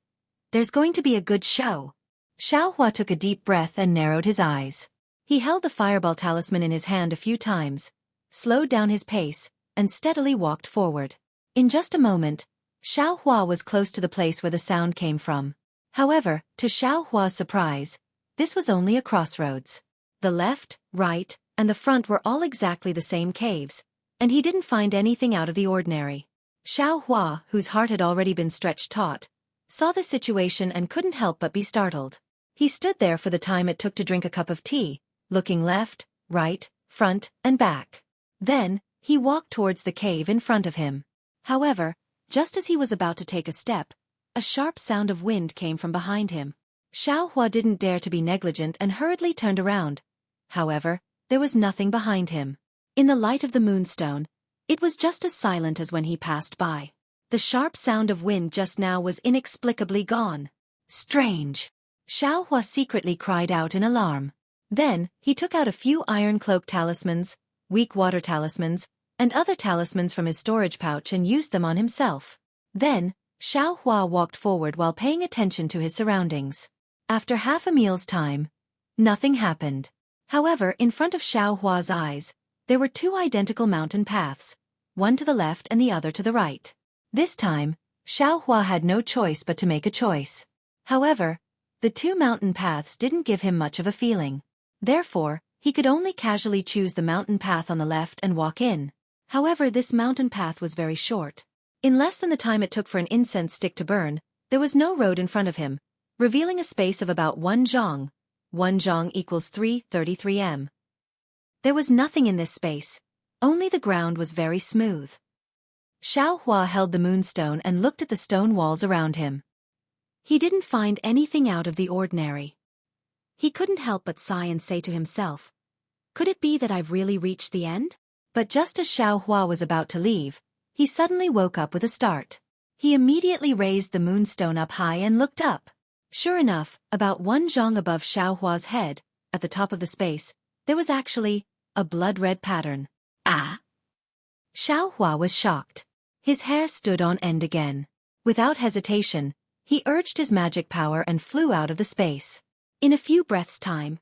there's going to be a good show." Xiaohua took a deep breath and narrowed his eyes. He held the fireball talisman in his hand a few times, slowed down his pace, and steadily walked forward. In just a moment, Xiaohua was close to the place where the sound came from. However, to Xiaohua's surprise, this was only a crossroads. The left, right, and the front were all exactly the same caves, and he didn't find anything out of the ordinary. Xiao Hua, whose heart had already been stretched taut, saw the situation and couldn't help but be startled. He stood there for the time it took to drink a cup of tea, looking left, right, front, and back. Then, he walked towards the cave in front of him. However, just as he was about to take a step, a sharp sound of wind came from behind him. Xiao Hua didn't dare to be negligent and hurriedly turned around. However, there was nothing behind him. In the light of the moonstone, it was just as silent as when he passed by. The sharp sound of wind just now was inexplicably gone. Strange! Xiao Hua secretly cried out in alarm. Then, he took out a few iron cloak talismans, weak water talismans, and other talismans from his storage pouch and used them on himself. Then, Xiao Hua walked forward while paying attention to his surroundings. After half a meal's time, nothing happened. However, in front of Xiao Hua's eyes, there were two identical mountain paths, one to the left and the other to the right. This time, Xiao Hua had no choice but to make a choice. However, the two mountain paths didn't give him much of a feeling. Therefore, he could only casually choose the mountain path on the left and walk in. However, this mountain path was very short. In less than the time it took for an incense stick to burn, there was no road in front of him, revealing a space of about 1 zhang. 1 zhang equals 333 m. There was nothing in this space. Only the ground was very smooth. Xiao Hua held the moonstone and looked at the stone walls around him. He didn't find anything out of the ordinary. He couldn't help but sigh and say to himself, "Could it be that I've really reached the end?" But just as Xiao Hua was about to leave, he suddenly woke up with a start. He immediately raised the moonstone up high and looked up. Sure enough, about 1 zhang above Xiao Hua's head, at the top of the space, there was actually a blood-red pattern. Ah! Xiao Hua was shocked. His hair stood on end again. Without hesitation, he urged his magic power and flew out of the space. In a few breaths' time,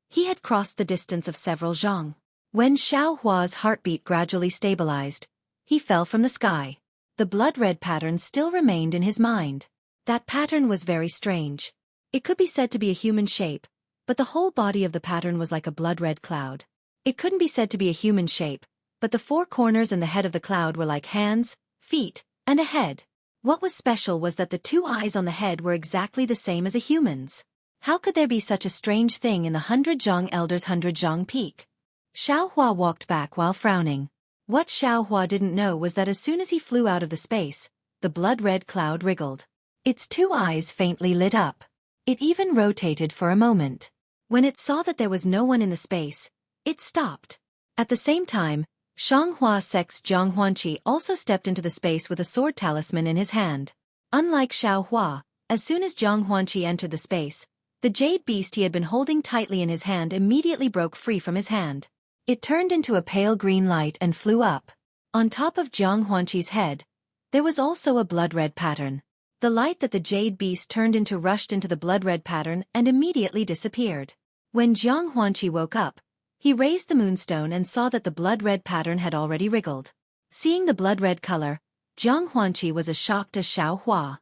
he had crossed the distance of several zhang. When Xiao Hua's heartbeat gradually stabilized, he fell from the sky. The blood-red pattern still remained in his mind. That pattern was very strange. It could be said to be a human shape, but the whole body of the pattern was like a blood-red cloud. It couldn't be said to be a human shape, but the four corners and the head of the cloud were like hands, feet, and a head. What was special was that the two eyes on the head were exactly the same as a human's. How could there be such a strange thing in the 100 zhang elder's 100 zhang peak? Xiao Hua walked back while frowning. What Xiao Hua didn't know was that as soon as he flew out of the space, the blood-red cloud wriggled. Its two eyes faintly lit up. It even rotated for a moment. When it saw that there was no one in the space, it stopped. At the same time, Shanghua Sec's Jiang Huanqi also stepped into the space with a sword talisman in his hand. Unlike Xiao Hua, as soon as Jiang Huanqi entered the space, the jade beast he had been holding tightly in his hand immediately broke free from his hand. It turned into a pale green light and flew up. On top of Jiang Huanqi's head, there was also a blood-red pattern. The light that the jade beast turned into rushed into the blood-red pattern and immediately disappeared. When Jiang Huanqi woke up, he raised the moonstone and saw that the blood-red pattern had already wriggled. Seeing the blood-red color, Jiang Huanqi was as shocked as Xiao Hua.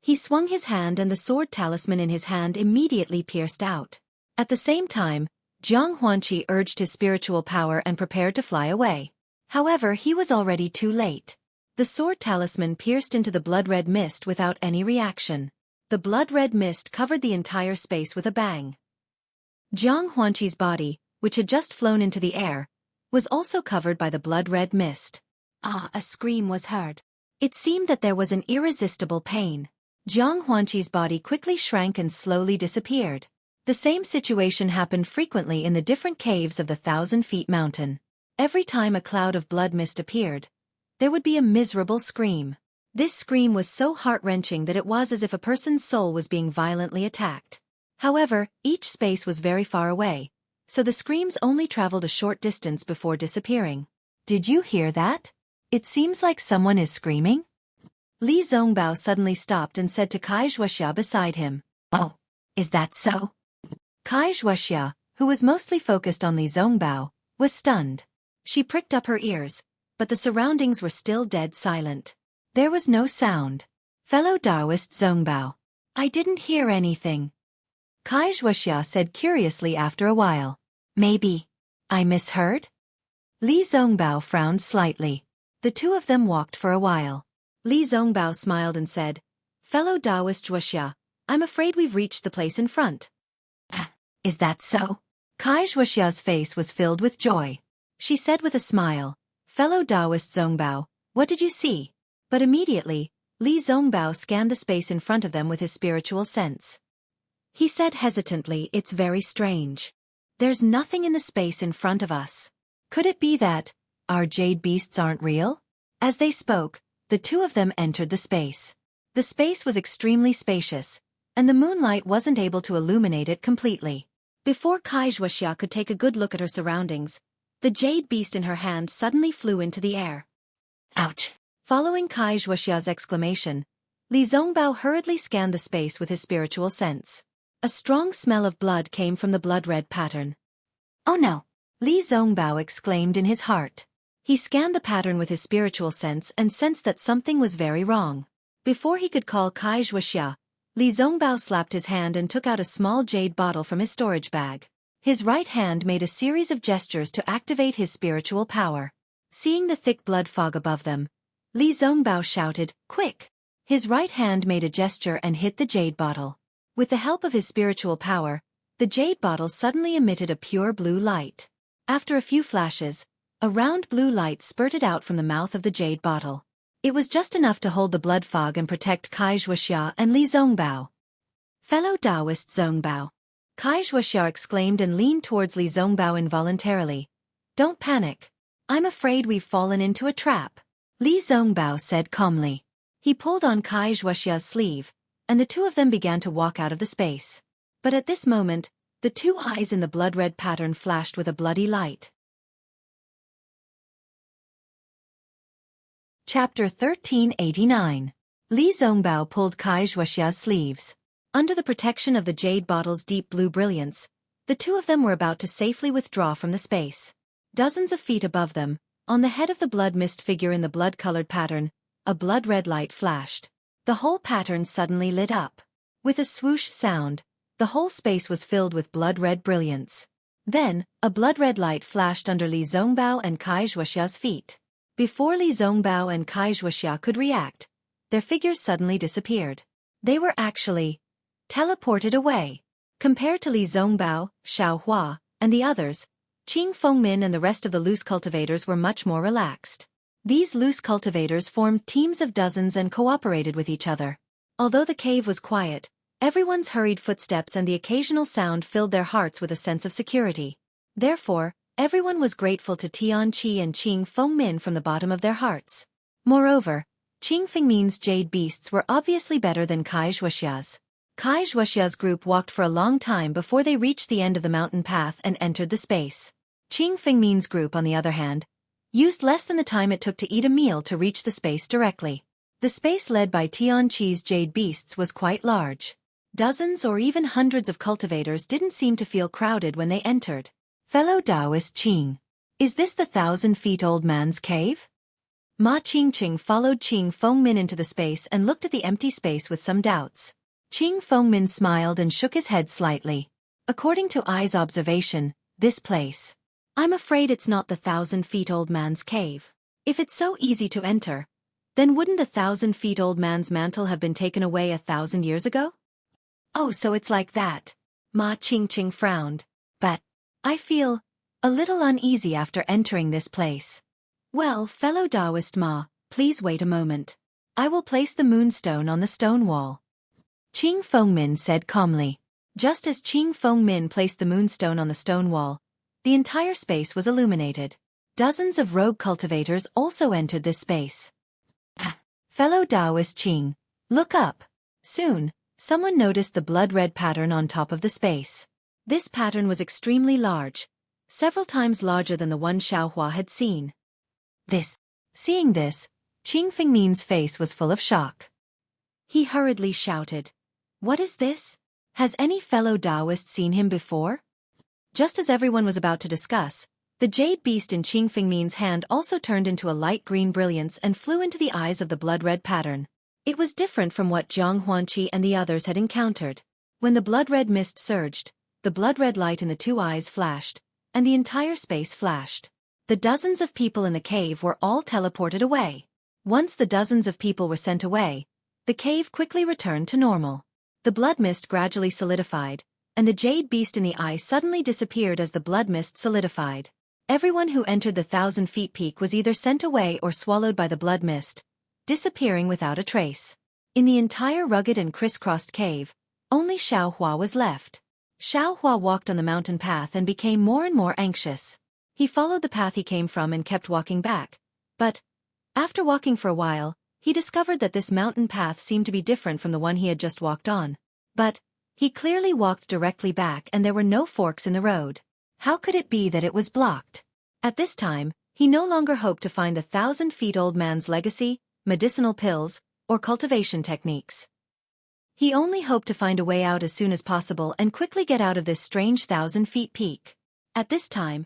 He swung his hand and the sword talisman in his hand immediately pierced out. At the same time, Jiang Huanqi urged his spiritual power and prepared to fly away. However, he was already too late. The sword talisman pierced into the blood-red mist without any reaction. The blood-red mist covered the entire space with a bang. Jiang Huanqi's body, which had just flown into the air, was also covered by the blood-red mist. Ah! A scream was heard. It seemed that there was an irresistible pain. Jiang Huanqi's body quickly shrank and slowly disappeared. The same situation happened frequently in the different caves of the 1,000-feet mountain. Every time a cloud of blood mist appeared, there would be a miserable scream. This scream was so heart-wrenching that it was as if a person's soul was being violently attacked. However, each space was very far away, so the screams only traveled a short distance before disappearing. Did you hear that? It seems like someone is screaming. Li Zongbao suddenly stopped and said to Kai Xueqi beside him, "Oh, is that so?" Kai Xueqi, who was mostly focused on Li Zongbao, was stunned. She pricked up her ears, but the surroundings were still dead silent. There was no sound. Fellow Taoist Zongbao, "I didn't hear anything," Kai Xueqi said curiously after a while. "Maybe I misheard?" Li Zongbao frowned slightly. The two of them walked for a while. Li Zongbao smiled and said, "Fellow Taoist Xueqi, I'm afraid we've reached the place in front." "Is that so?" Kai Xueqi's face was filled with joy. She said with a smile, "Fellow Taoist Zongbao, what did you see?" But immediately, Li Zongbao scanned the space in front of them with his spiritual sense. He said hesitantly, "It's very strange. There's nothing in the space in front of us. Could it be that our jade beasts aren't real?" As they spoke, the two of them entered the space. The space was extremely spacious, and the moonlight wasn't able to illuminate it completely. Before Kai Xueqi could take a good look at her surroundings, the jade beast in her hand suddenly flew into the air. "Ouch!" Following Kai Xueqi's exclamation, Li Zongbao hurriedly scanned the space with his spiritual sense. A strong smell of blood came from the blood-red pattern. "Oh no!" Li Zongbao exclaimed in his heart. He scanned the pattern with his spiritual sense and sensed that something was very wrong. Before he could call Kai Xueqi, Li Zongbao slapped his hand and took out a small jade bottle from his storage bag. His right hand made a series of gestures to activate his spiritual power. Seeing the thick blood fog above them, Li Zongbao shouted, "Quick!" His right hand made a gesture and hit the jade bottle. With the help of his spiritual power, the jade bottle suddenly emitted a pure blue light. After a few flashes, a round blue light spurted out from the mouth of the jade bottle. It was just enough to hold the blood fog and protect Kai Xueqi and Li Zongbao. "Fellow Taoist Zongbao," Kai Xueqi exclaimed and leaned towards Li Zongbao involuntarily. "Don't panic. I'm afraid we've fallen into a trap," Li Zongbao said calmly. He pulled on Kai Xueqi's sleeve, and the two of them began to walk out of the space. But at this moment, the two eyes in the blood-red pattern flashed with a bloody light. Chapter 1389. Li Zongbao pulled Kai Xueqi's sleeves. Under the protection of the jade bottle's deep blue brilliance, the two of them were about to safely withdraw from the space. Dozens of feet above them, on the head of the blood mist figure in the blood-colored pattern, a blood-red light flashed. The whole pattern suddenly lit up. With a swoosh sound, the whole space was filled with blood-red brilliance. Then, a blood-red light flashed under Li Zongbao and Kai Xueqi's feet. Before Li Zongbao and Kai Xueqi could react, their figures suddenly disappeared. They were actually teleported away. Compared to Li Zongbao, Xiaohua, and the others, Qing Fengmin and the rest of the loose cultivators were much more relaxed. These loose cultivators formed teams of dozens and cooperated with each other. Although the cave was quiet, everyone's hurried footsteps and the occasional sound filled their hearts with a sense of security. Therefore, everyone was grateful to Tianqi and Qing Fengmin from the bottom of their hearts. Moreover, Qing Fengmin's jade beasts were obviously better than Kai Xueqi's. Kai Xueqi's group walked for a long time before they reached the end of the mountain path and entered the space. Qing Fengmin's group, on the other hand, used less than the time it took to eat a meal to reach the space directly. The space led by Tianqi's jade beasts was quite large. Dozens or even hundreds of cultivators didn't seem to feel crowded when they entered. "Fellow Taoist Qing, is this the 1,000-feet-old man's cave?" Ma Qingqing followed Qing Fengmin into the space and looked at the empty space with some doubts. Qing Fengmin smiled and shook his head slightly. "According to Ai's observation, this place. I'm afraid it's not the 1,000-feet-old man's cave. If it's so easy to enter, then wouldn't the 1,000-feet-old man's mantle have been taken away 1,000 years ago?" "Oh, so it's like that." Ma Qingqing frowned. "But I feel a little uneasy after entering this place." "Well, fellow Taoist Ma, please wait a moment. I will place the moonstone on the stone wall," Qing Fengmin said calmly. Just as Qing Fengmin placed the moonstone on the stone wall, the entire space was illuminated. Dozens of rogue cultivators also entered this space. "Fellow Taoist Qing, look up." Soon, someone noticed the blood-red pattern on top of the space. This pattern was extremely large, several times larger than the one Xiaohua had seen. Seeing this, Qing Fengmin's face was full of shock. He hurriedly shouted, "What is this? Has any fellow Taoist seen him before?" Just as everyone was about to discuss, the jade beast in Qing Fengmin's hand also turned into a light green brilliance and flew into the eyes of the blood-red pattern. It was different from what Jiang Huanqi and the others had encountered. When the blood-red mist surged, the blood-red light in the two eyes flashed, and the entire space flashed. The dozens of people in the cave were all teleported away. Once the dozens of people were sent away, the cave quickly returned to normal. The blood mist gradually solidified, and the jade beast in the eye suddenly disappeared as the blood mist solidified. Everyone who entered the 1,000-feet peak was either sent away or swallowed by the blood mist, disappearing without a trace. In the entire rugged and crisscrossed cave, only Xueqi was left. Xueqi walked on the mountain path and became more and more anxious. He followed the path he came from and kept walking back, but, after walking for a while, he discovered that this mountain path seemed to be different from the one he had just walked on. But, he clearly walked directly back and there were no forks in the road. How could it be that it was blocked? At this time, he no longer hoped to find the 1,000-feet-old man's legacy, medicinal pills, or cultivation techniques. He only hoped to find a way out as soon as possible and quickly get out of this strange 1,000-feet peak. At this time,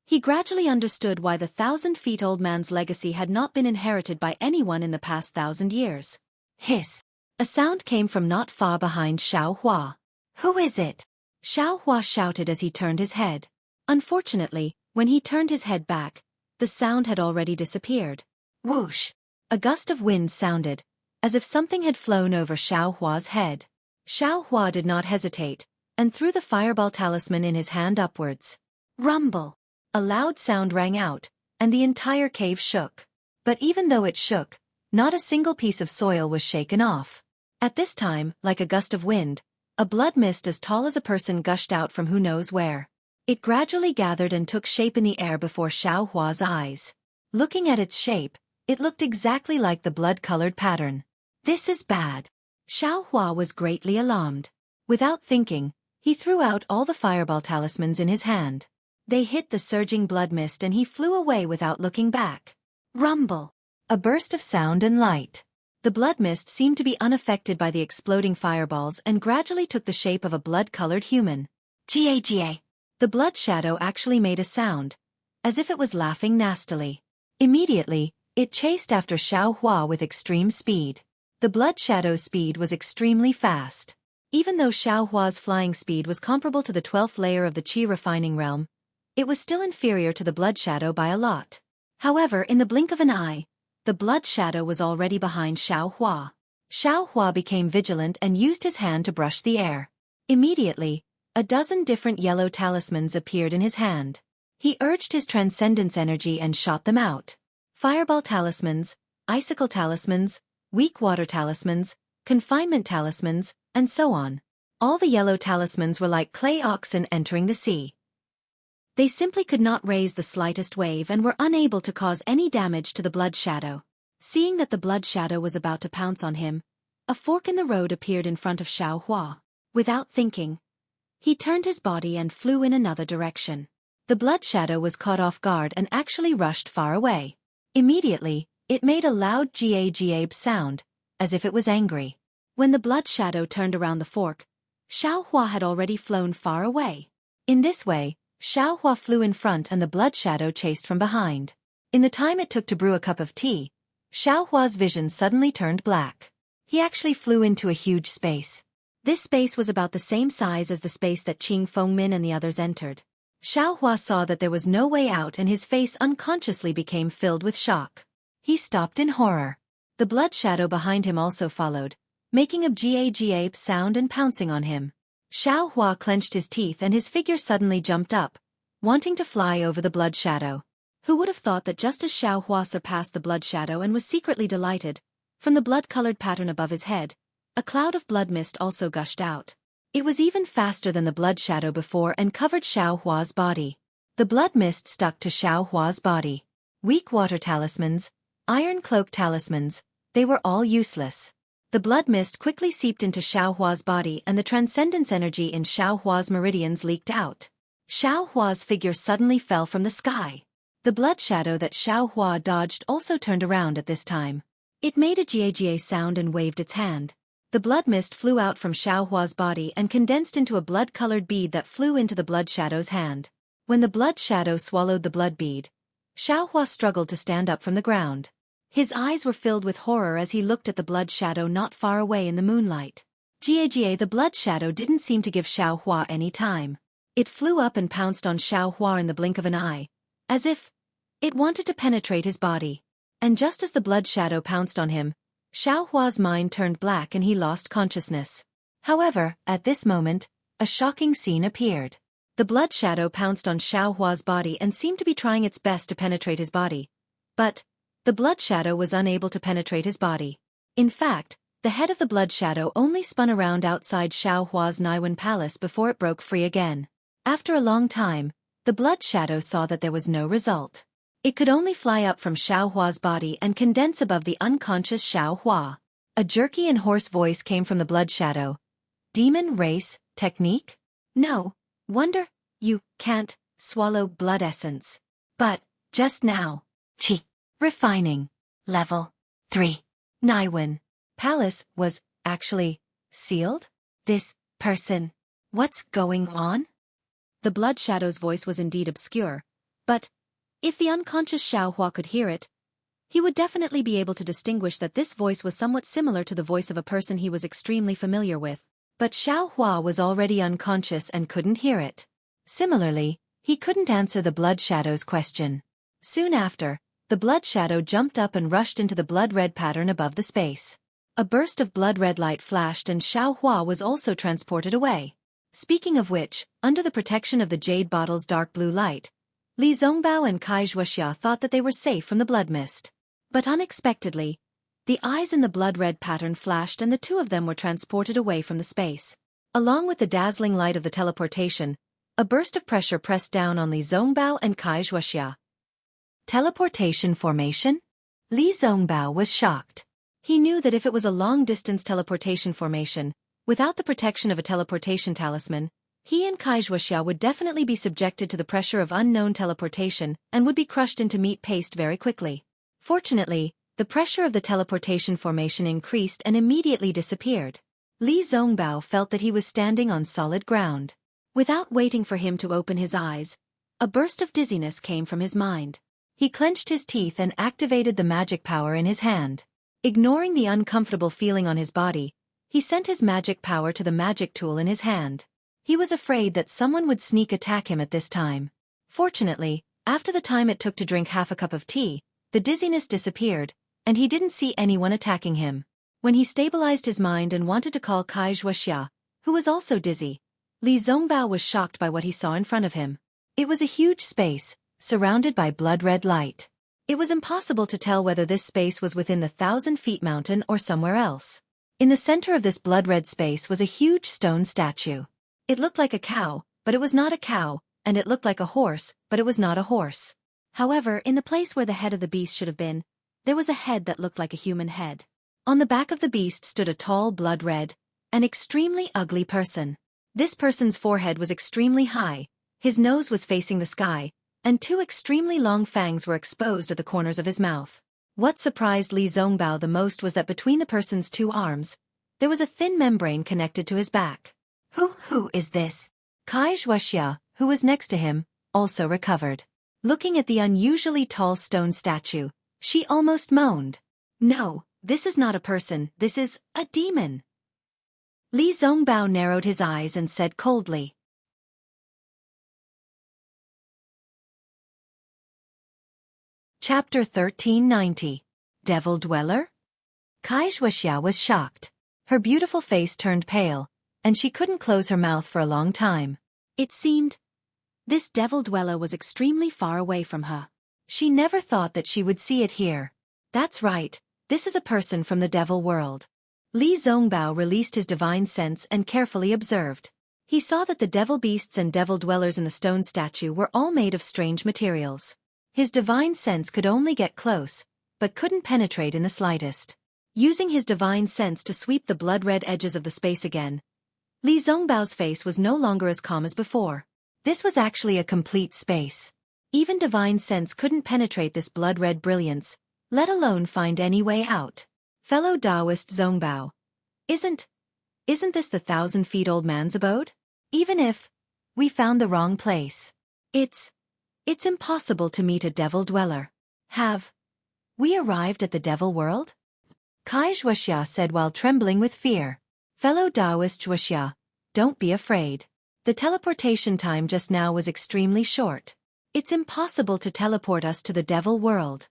he gradually understood why the 1,000-feet-old man's legacy had not been inherited by anyone in the past 1,000 years. Hiss! A sound came from not far behind Xueqi. Who is it? Xueqi shouted as he turned his head. Unfortunately, when he turned his head back, the sound had already disappeared. Whoosh! A gust of wind sounded, as if something had flown over Xueqi's head. Xueqi did not hesitate, and threw the fireball talisman in his hand upwards. Rumble! A loud sound rang out, and the entire cave shook. But even though it shook, not a single piece of soil was shaken off. At this time, like a gust of wind, a blood mist as tall as a person gushed out from who knows where. It gradually gathered and took shape in the air before Xueqi's eyes. Looking at its shape, it looked exactly like the blood-colored pattern. This is bad. Xueqi was greatly alarmed. Without thinking, he threw out all the fireball talismans in his hand. They hit the surging blood mist and he flew away without looking back. Rumble! A burst of sound and light. The blood mist seemed to be unaffected by the exploding fireballs and gradually took the shape of a blood-colored human. Ga. The blood shadow actually made a sound, as if it was laughing nastily. Immediately, it chased after Xueqi with extreme speed. The blood shadow's speed was extremely fast. Even though Xueqi's flying speed was comparable to the 12th layer of the Qi refining realm, it was still inferior to the blood shadow by a lot. However, in the blink of an eye, the blood shadow was already behind Xueqi. Xueqi became vigilant and used his hand to brush the air. Immediately, a dozen different yellow talismans appeared in his hand. He urged his transcendence energy and shot them out. Fireball talismans, icicle talismans, weak water talismans, confinement talismans, and so on. All the yellow talismans were like clay oxen entering the sea. They simply could not raise the slightest wave and were unable to cause any damage to the blood shadow. Seeing that the blood shadow was about to pounce on him, a fork in the road appeared in front of Xueqi. Without thinking, he turned his body and flew in another direction. The blood shadow was caught off guard and actually rushed far away. Immediately, it made a loud gaab sound, as if it was angry. When the blood shadow turned around the fork, Xueqi had already flown far away. In this way, Xueqi flew in front and the blood shadow chased from behind. In the time it took to brew a cup of tea, Xueqi's vision suddenly turned black. He actually flew into a huge space. This space was about the same size as the space that Qing Fengmin and the others entered. Xueqi saw that there was no way out and his face unconsciously became filled with shock. He stopped in horror. The blood shadow behind him also followed, making a gaab sound and pouncing on him. Xueqi clenched his teeth and his figure suddenly jumped up, wanting to fly over the blood shadow. Who would have thought that just as Xueqi surpassed the blood shadow and was secretly delighted, from the blood-colored pattern above his head, a cloud of blood mist also gushed out. It was even faster than the blood shadow before and covered Xueqi's body. The blood mist stuck to Xueqi's body. Weak water talismans, iron cloak talismans, they were all useless. The blood mist quickly seeped into Xueqi's body and the transcendence energy in Xueqi's meridians leaked out. Xueqi's figure suddenly fell from the sky. The blood shadow that Xueqi dodged also turned around at this time. It made a ga sound and waved its hand. The blood mist flew out from Xueqi's body and condensed into a blood-colored bead that flew into the blood shadow's hand. When the blood shadow swallowed the blood bead, Xueqi struggled to stand up from the ground. His eyes were filled with horror as he looked at the blood shadow not far away in the moonlight. The blood shadow didn't seem to give Xueqi any time. It flew up and pounced on Xueqi in the blink of an eye, as if, It wanted to penetrate his body. And just as the blood shadow pounced on him, Xiaohua's mind turned black and he lost consciousness. However, at this moment, a shocking scene appeared. The blood shadow pounced on Xiaohua's body and seemed to be trying its best to penetrate his body. But the blood shadow was unable to penetrate his body. In fact, the head of the blood shadow only spun around outside Xiaohua's Naiwen palace before it broke free again. After a long time, the blood shadow saw that there was no result. It could only fly up from Xiaohua's body and condense above the unconscious Xiaohua. A jerky and hoarse voice came from the blood shadow. Demon race, technique? No wonder you can't swallow blood essence. But, just now, Qi. Refining. Level 3. Naiwen. Palace was, actually, sealed? This person. What's going on? The blood shadow's voice was indeed obscure, but if the unconscious Xiaohua could hear it, he would definitely be able to distinguish that this voice was somewhat similar to the voice of a person he was extremely familiar with. But Xiaohua was already unconscious and couldn't hear it. Similarly, he couldn't answer the blood shadow's question. Soon after, the blood shadow jumped up and rushed into the blood-red pattern above the space. A burst of blood-red light flashed and Xiaohua was also transported away. Speaking of which, under the protection of the jade bottle's dark blue light, Li Zongbao and Kai Xueqi thought that they were safe from the blood mist. But unexpectedly, the eyes in the blood-red pattern flashed and the two of them were transported away from the space. Along with the dazzling light of the teleportation, a burst of pressure pressed down on Li Zongbao and Kai Xueqi. Teleportation formation? Li Zongbao was shocked. He knew that if it was a long-distance teleportation formation, without the protection of a teleportation talisman, he and Kai Xueqi would definitely be subjected to the pressure of unknown teleportation and would be crushed into meat paste very quickly. Fortunately, the pressure of the teleportation formation increased and immediately disappeared. Li Zongbao felt that he was standing on solid ground. Without waiting for him to open his eyes, a burst of dizziness came from his mind. He clenched his teeth and activated the magic power in his hand. Ignoring the uncomfortable feeling on his body, he sent his magic power to the magic tool in his hand. He was afraid that someone would sneak attack him at this time. Fortunately, after the time it took to drink half a cup of tea, the dizziness disappeared, and he didn't see anyone attacking him. When he stabilized his mind and wanted to call Kai Xueqi, who was also dizzy, Li Zongbao was shocked by what he saw in front of him. It was a huge space, surrounded by blood-red light. It was impossible to tell whether this space was within the 1,000-feet mountain or somewhere else. In the center of this blood-red space was a huge stone statue. It looked like a cow, but it was not a cow, and it looked like a horse, but it was not a horse. However, in the place where the head of the beast should have been, there was a head that looked like a human head. On the back of the beast stood a tall blood-red, an extremely ugly person. This person's forehead was extremely high, his nose was facing the sky, and two extremely long fangs were exposed at the corners of his mouth. What surprised Li Zongbao the most was that between the person's two arms, there was a thin membrane connected to his back. Who is this? Kai Xueqi, who was next to him, also recovered. Looking at the unusually tall stone statue, she almost moaned. No, this is not a person, this is a demon. Li Zongbao narrowed his eyes and said coldly. Chapter 1390. Devil Dweller? Kai Xueqi was shocked. Her beautiful face turned pale, and she couldn't close her mouth for a long time. It seemed this devil dweller was extremely far away from her. She never thought that she would see it here. That's right, this is a person from the devil world. Li Zongbao released his divine sense and carefully observed. He saw that the devil beasts and devil dwellers in the stone statue were all made of strange materials. His divine sense could only get close, but couldn't penetrate in the slightest. Using his divine sense to sweep the blood-red edges of the space again, Li Zongbao's face was no longer as calm as before. This was actually a complete space. Even divine sense couldn't penetrate this blood-red brilliance, let alone find any way out. Fellow Taoist Zongbao. Isn't this the 1,000-feet-old man's abode? Even if we found the wrong place, it's impossible to meet a devil dweller. Have we arrived at the devil world? Kai Xueqi said while trembling with fear. Fellow Taoist Xueqi, don't be afraid. The teleportation time just now was extremely short. It's impossible to teleport us to the devil world.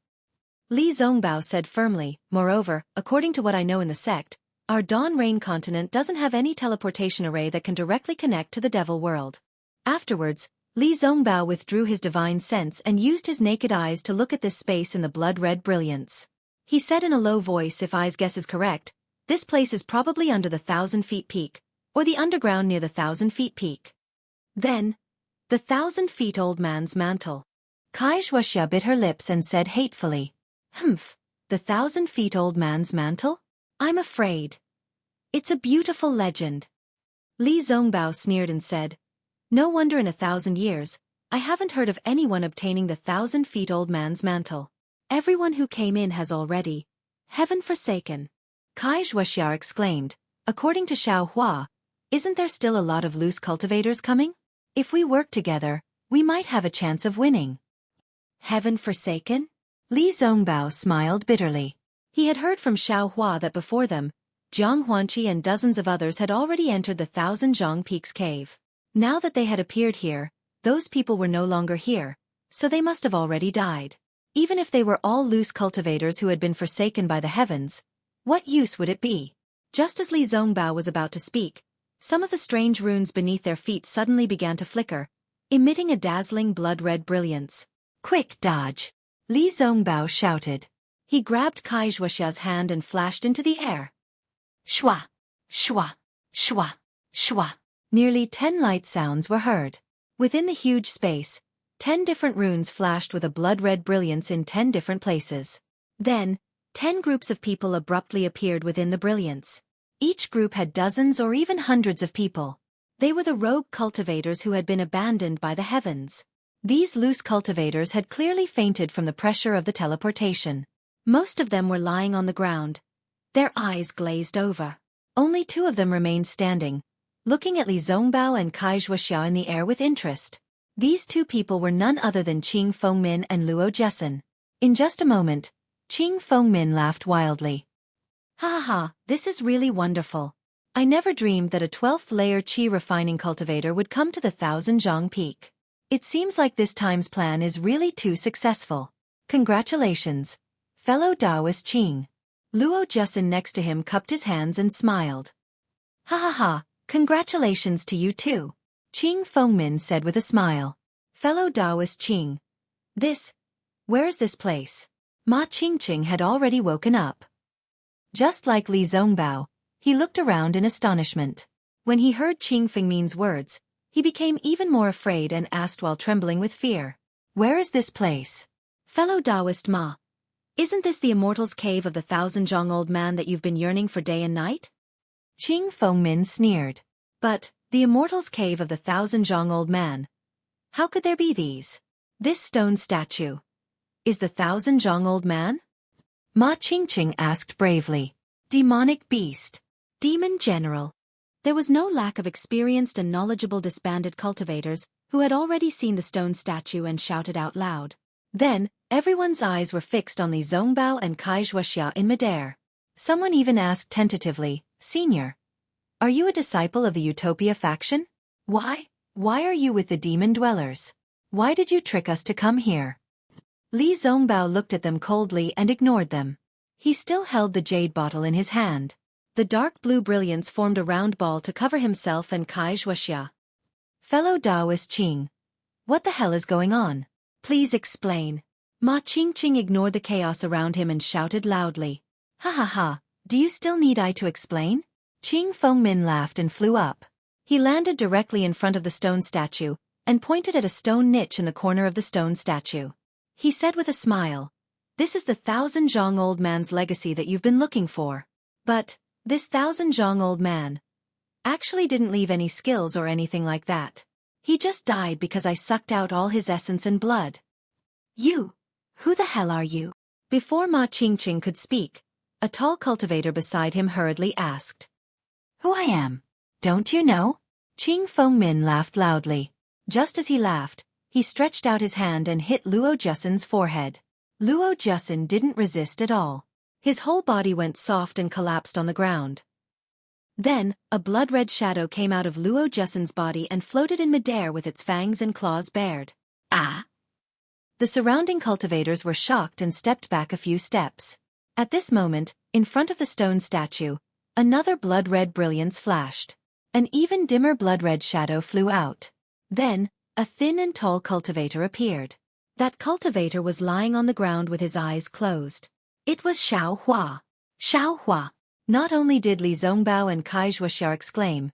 Li Zongbao said firmly, moreover, according to what I know in the sect, our Dawn Rain continent doesn't have any teleportation array that can directly connect to the devil world. Afterwards, Li Zongbao withdrew his divine sense and used his naked eyes to look at this space in the blood-red brilliance. He said in a low voice, if I's guess is correct, this place is probably under the 1,000-feet peak, or the underground near the 1,000-feet peak. Then, the 1,000-feet-old man's mantle. Kai Xueqi bit her lips and said hatefully, "Humph, the 1,000-feet-old man's mantle? I'm afraid. It's a beautiful legend." Li Zongbao sneered and said, "No wonder in 1,000 years, I haven't heard of anyone obtaining the 1,000-feet-old man's mantle. Everyone who came in has already. Heaven forsaken." Kai Xueqi exclaimed, "According to Xiaohua, isn't there still a lot of loose cultivators coming? If we work together, we might have a chance of winning." Heaven forsaken? Li Zongbao smiled bitterly. He had heard from Xiaohua that before them, Jiang Huanqi and dozens of others had already entered the 1,000 Peaks cave. Now that they had appeared here, those people were no longer here, so they must have already died. Even if they were all loose cultivators who had been forsaken by the heavens, what use would it be? Just as Li Zongbao was about to speak, some of the strange runes beneath their feet suddenly began to flicker, emitting a dazzling blood-red brilliance. "Quick, dodge!" Li Zongbao shouted. He grabbed Kai Xueqi's hand and flashed into the air. Shwa! Shwa! Shwa! Shwa! Nearly 10 light sounds were heard. Within the huge space, 10 different runes flashed with a blood-red brilliance in 10 different places. Then, 10 groups of people abruptly appeared within the brilliance. Each group had dozens or even hundreds of people. They were the rogue cultivators who had been abandoned by the heavens. These loose cultivators had clearly fainted from the pressure of the teleportation. Most of them were lying on the ground, their eyes glazed over. Only 2 of them remained standing, looking at Li Zongbao and Kai Xueqi in the air with interest. These 2 people were none other than Qing Fengmin and Luo Jessen. In just a moment, Qing Fengmin laughed wildly. "Ha ha ha, this is really wonderful. I never dreamed that a 12th-layer qi refining cultivator would come to the 1,000 Peak. It seems like this time's plan is really too successful. Congratulations, fellow Taoist Qing." Luo Jessen next to him cupped his hands and smiled. "Ha ha ha, congratulations to you too," Qing Fengmin said with a smile. "Fellow Taoist Qing. Where is this place?" Ma Qingqing had already woken up. Just like Li Zongbao, he looked around in astonishment. When he heard Qing Fengmin's words, he became even more afraid and asked while trembling with fear, "Where is this place?" "Fellow Taoist Ma, isn't this the Immortal's Cave of the 1,000 old man that you've been yearning for day and night?" Qing Fengmin sneered. "But, the Immortal's Cave of the 1,000 old man? How could there be these? This stone statue is the 1,000 old man?" Ma Qingqing asked bravely. "Demonic beast. Demon general." There was no lack of experienced and knowledgeable disbanded cultivators who had already seen the stone statue and shouted out loud. Then, everyone's eyes were fixed on Li Zongbao and Kai Xueqi in midair. Someone even asked tentatively, "Senior, are you a disciple of the Utopia faction? Why are you with the demon dwellers? Why did you trick us to come here?" Li Zongbao looked at them coldly and ignored them. He still held the jade bottle in his hand. The dark blue brilliance formed a round ball to cover himself and Kai Xueqi. "Fellow Taoist Qing, what the hell is going on? Please explain." Ma Qingqing ignored the chaos around him and shouted loudly. "Ha ha ha, do you still need I to explain?" Qing Fengmin laughed and flew up. He landed directly in front of the stone statue and pointed at a stone niche in the corner of the stone statue. He said with a smile, "This is the 1,000 old man's legacy that you've been looking for. But, this 1,000 old man actually didn't leave any skills or anything like that. He just died because I sucked out all his essence and blood." Who the hell are you?" Before Ma Qingqing could speak, a tall cultivator beside him hurriedly asked. "Who I am? Don't you know?" Qing Fengmin laughed loudly. Just as he laughed, he stretched out his hand and hit Luo Jessen's forehead. Luo Jessen didn't resist at all. His whole body went soft and collapsed on the ground. Then, a blood-red shadow came out of Luo Jessen's body and floated in midair with its fangs and claws bared. "Ah! The surrounding cultivators were shocked and stepped back a few steps. At this moment, in front of the stone statue, another blood-red brilliance flashed. An even dimmer blood-red shadow flew out. Then, a thin and tall cultivator appeared. That cultivator was lying on the ground with his eyes closed. It was Xueqi. Xueqi. Not only did Li Zongbao and Kai Xueqi exclaim,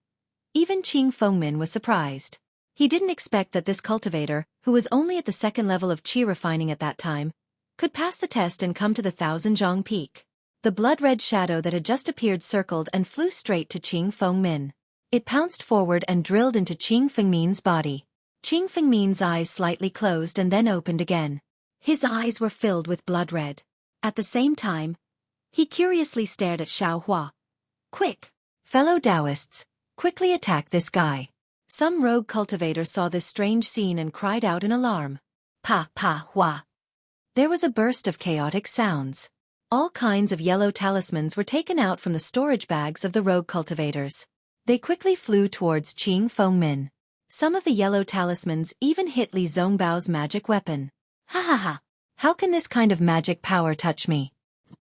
even Qing Fengmin was surprised. He didn't expect that this cultivator, who was only at the second level of qi refining at that time, could pass the test and come to the Thousand Zhang Peak. The blood-red shadow that had just appeared circled and flew straight to Qing Fengmin. It pounced forward and drilled into Qing Fengmin's body. Qing Fengmin's eyes slightly closed and then opened again. His eyes were filled with blood red. At the same time, he curiously stared at Xueqi. Quick! Fellow Taoists, quickly attack this guy. Some rogue cultivator saw this strange scene and cried out in alarm. Pa pa hua. There was a burst of chaotic sounds. All kinds of yellow talismans were taken out from the storage bags of the rogue cultivators. They quickly flew towards Qing Fengmin. Some of the yellow talismans even hit Li Zongbao's magic weapon. Ha ha ha! How can this kind of magic power touch me?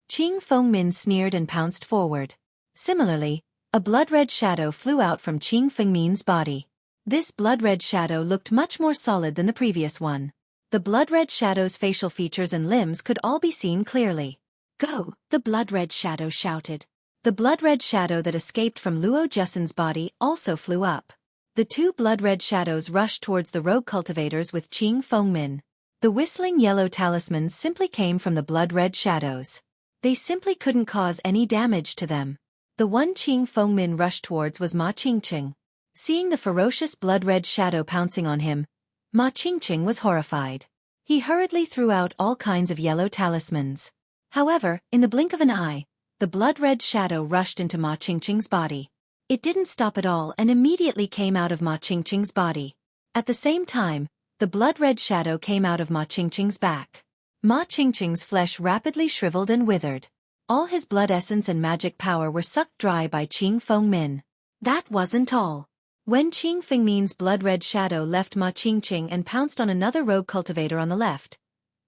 Qing Fengmin sneered and pounced forward. Similarly, a blood-red shadow flew out from Qing Fengmin's body. This blood-red shadow looked much more solid than the previous one. The blood-red shadow's facial features and limbs could all be seen clearly. Go! The blood-red shadow shouted. The blood-red shadow that escaped from Luo Jussin's body also flew up. The two blood-red shadows rushed towards the rogue cultivators with Qing Fengmin. The whistling yellow talismans simply came from the blood-red shadows. They simply couldn't cause any damage to them. The one Qing Fengmin rushed towards was Ma Qingqing. Seeing the ferocious blood-red shadow pouncing on him, Ma Qingqing was horrified. He hurriedly threw out all kinds of yellow talismans. However, in the blink of an eye, the blood-red shadow rushed into Ma Qingqing's body. It didn't stop at all and immediately came out of Ma Qingqing's body. At the same time, the blood-red shadow came out of Ma Qingqing's back. Ma Qingqing's flesh rapidly shriveled and withered. All his blood essence and magic power were sucked dry by Qing Fengmin. That wasn't all. When Qing Fengmin's blood-red shadow left Ma Qingqing and pounced on another rogue cultivator on the left,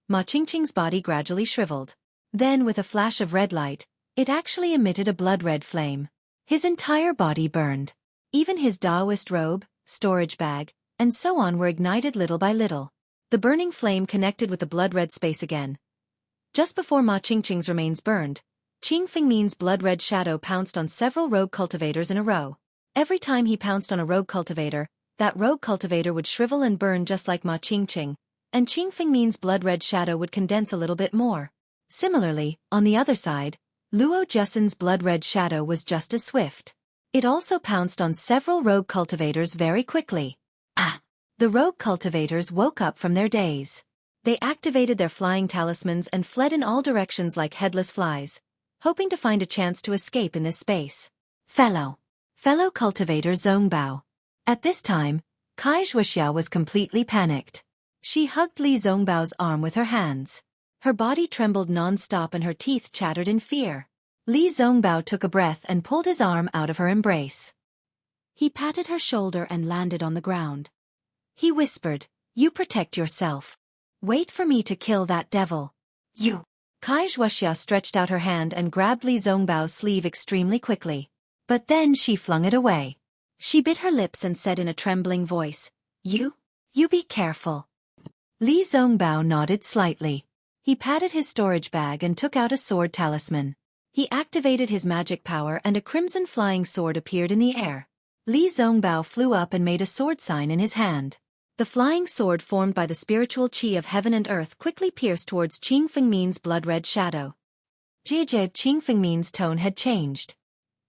Ma Qingqing's body gradually shriveled. Then with a flash of red light, it actually emitted a blood-red flame. His entire body burned. Even his Taoist robe, storage bag, and so on were ignited little by little. The burning flame connected with the blood-red space again. Just before Ma Qingqing's remains burned, Qing Fengmin's blood-red shadow pounced on several rogue cultivators in a row. Every time he pounced on a rogue cultivator, that rogue cultivator would shrivel and burn just like Ma Qingqing, and Qing Fengmin's blood-red shadow would condense a little bit more. Similarly, on the other side, Luo Jussin's blood-red shadow was just as swift. It also pounced on several rogue cultivators very quickly. Ah! The rogue cultivators woke up from their daze. They activated their flying talismans and fled in all directions like headless flies, hoping to find a chance to escape in this space. Fellow cultivator Zongbao. At this time, Kai Xueqi was completely panicked. She hugged Li Zongbao's arm with her hands. Her body trembled non-stop and her teeth chattered in fear. Li Zongbao took a breath and pulled his arm out of her embrace. He patted her shoulder and landed on the ground. He whispered, "You protect yourself. Wait for me to kill that devil." You. Kai Xueqi stretched out her hand and grabbed Li Zongbao's sleeve extremely quickly. But then she flung it away. She bit her lips and said in a trembling voice, You be careful." Li Zongbao nodded slightly. He patted his storage bag and took out a sword talisman. He activated his magic power and a crimson flying sword appeared in the air. Li Zongbao flew up and made a sword sign in his hand. The flying sword formed by the spiritual qi of heaven and earth quickly pierced towards Qing Fengmin's blood-red shadow. Qing Fengmin's tone had changed.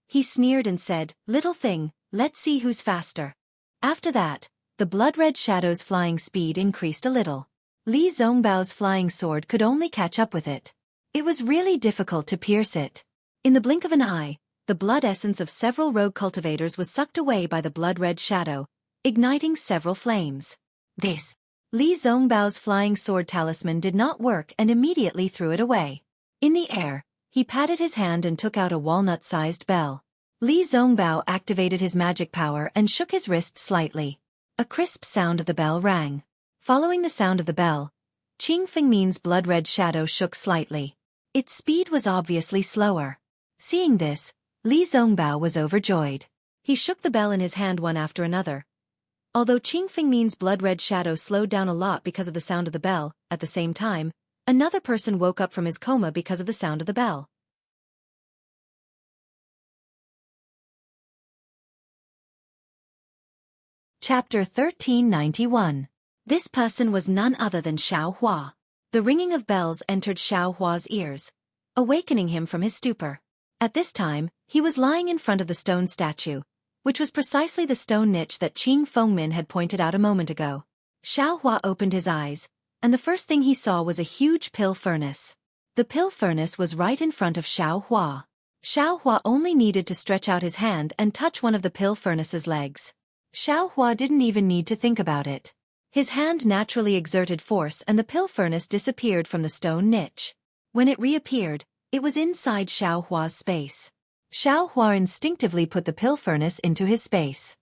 He sneered and said, "Little thing, let's see who's faster." After that, the blood-red shadow's flying speed increased a little. Li Zongbao's flying sword could only catch up with it. It was really difficult to pierce it. In the blink of an eye, the blood essence of several rogue cultivators was sucked away by the blood-red shadow, igniting several flames. Li Zongbao's flying sword talisman did not work and immediately threw it away. In the air, he patted his hand and took out a walnut-sized bell. Li Zongbao activated his magic power and shook his wrist slightly. A crisp sound of the bell rang. Following the sound of the bell, Qing Fengmin's blood-red shadow shook slightly. Its speed was obviously slower. Seeing this, Li Zongbao was overjoyed. He shook the bell in his hand one after another. Although Qing Fengmin's blood-red shadow slowed down a lot because of the sound of the bell, at the same time, another person woke up from his coma because of the sound of the bell. Chapter 1391. This person was none other than Xiao Hua. The ringing of bells entered Xiao Hua's ears, awakening him from his stupor. At this time, he was lying in front of the stone statue, which was precisely the stone niche that Qing Fengmin had pointed out a moment ago. Xiao Hua opened his eyes, and the first thing he saw was a huge pill furnace. The pill furnace was right in front of Xiao Hua. Xiao Hua only needed to stretch out his hand and touch one of the pill furnace's legs. Xiao Hua didn't even need to think about it. His hand naturally exerted force and the pill furnace disappeared from the stone niche. When it reappeared, it was inside Xiao Hua's space. Xiao Hua instinctively put the pill furnace into his space.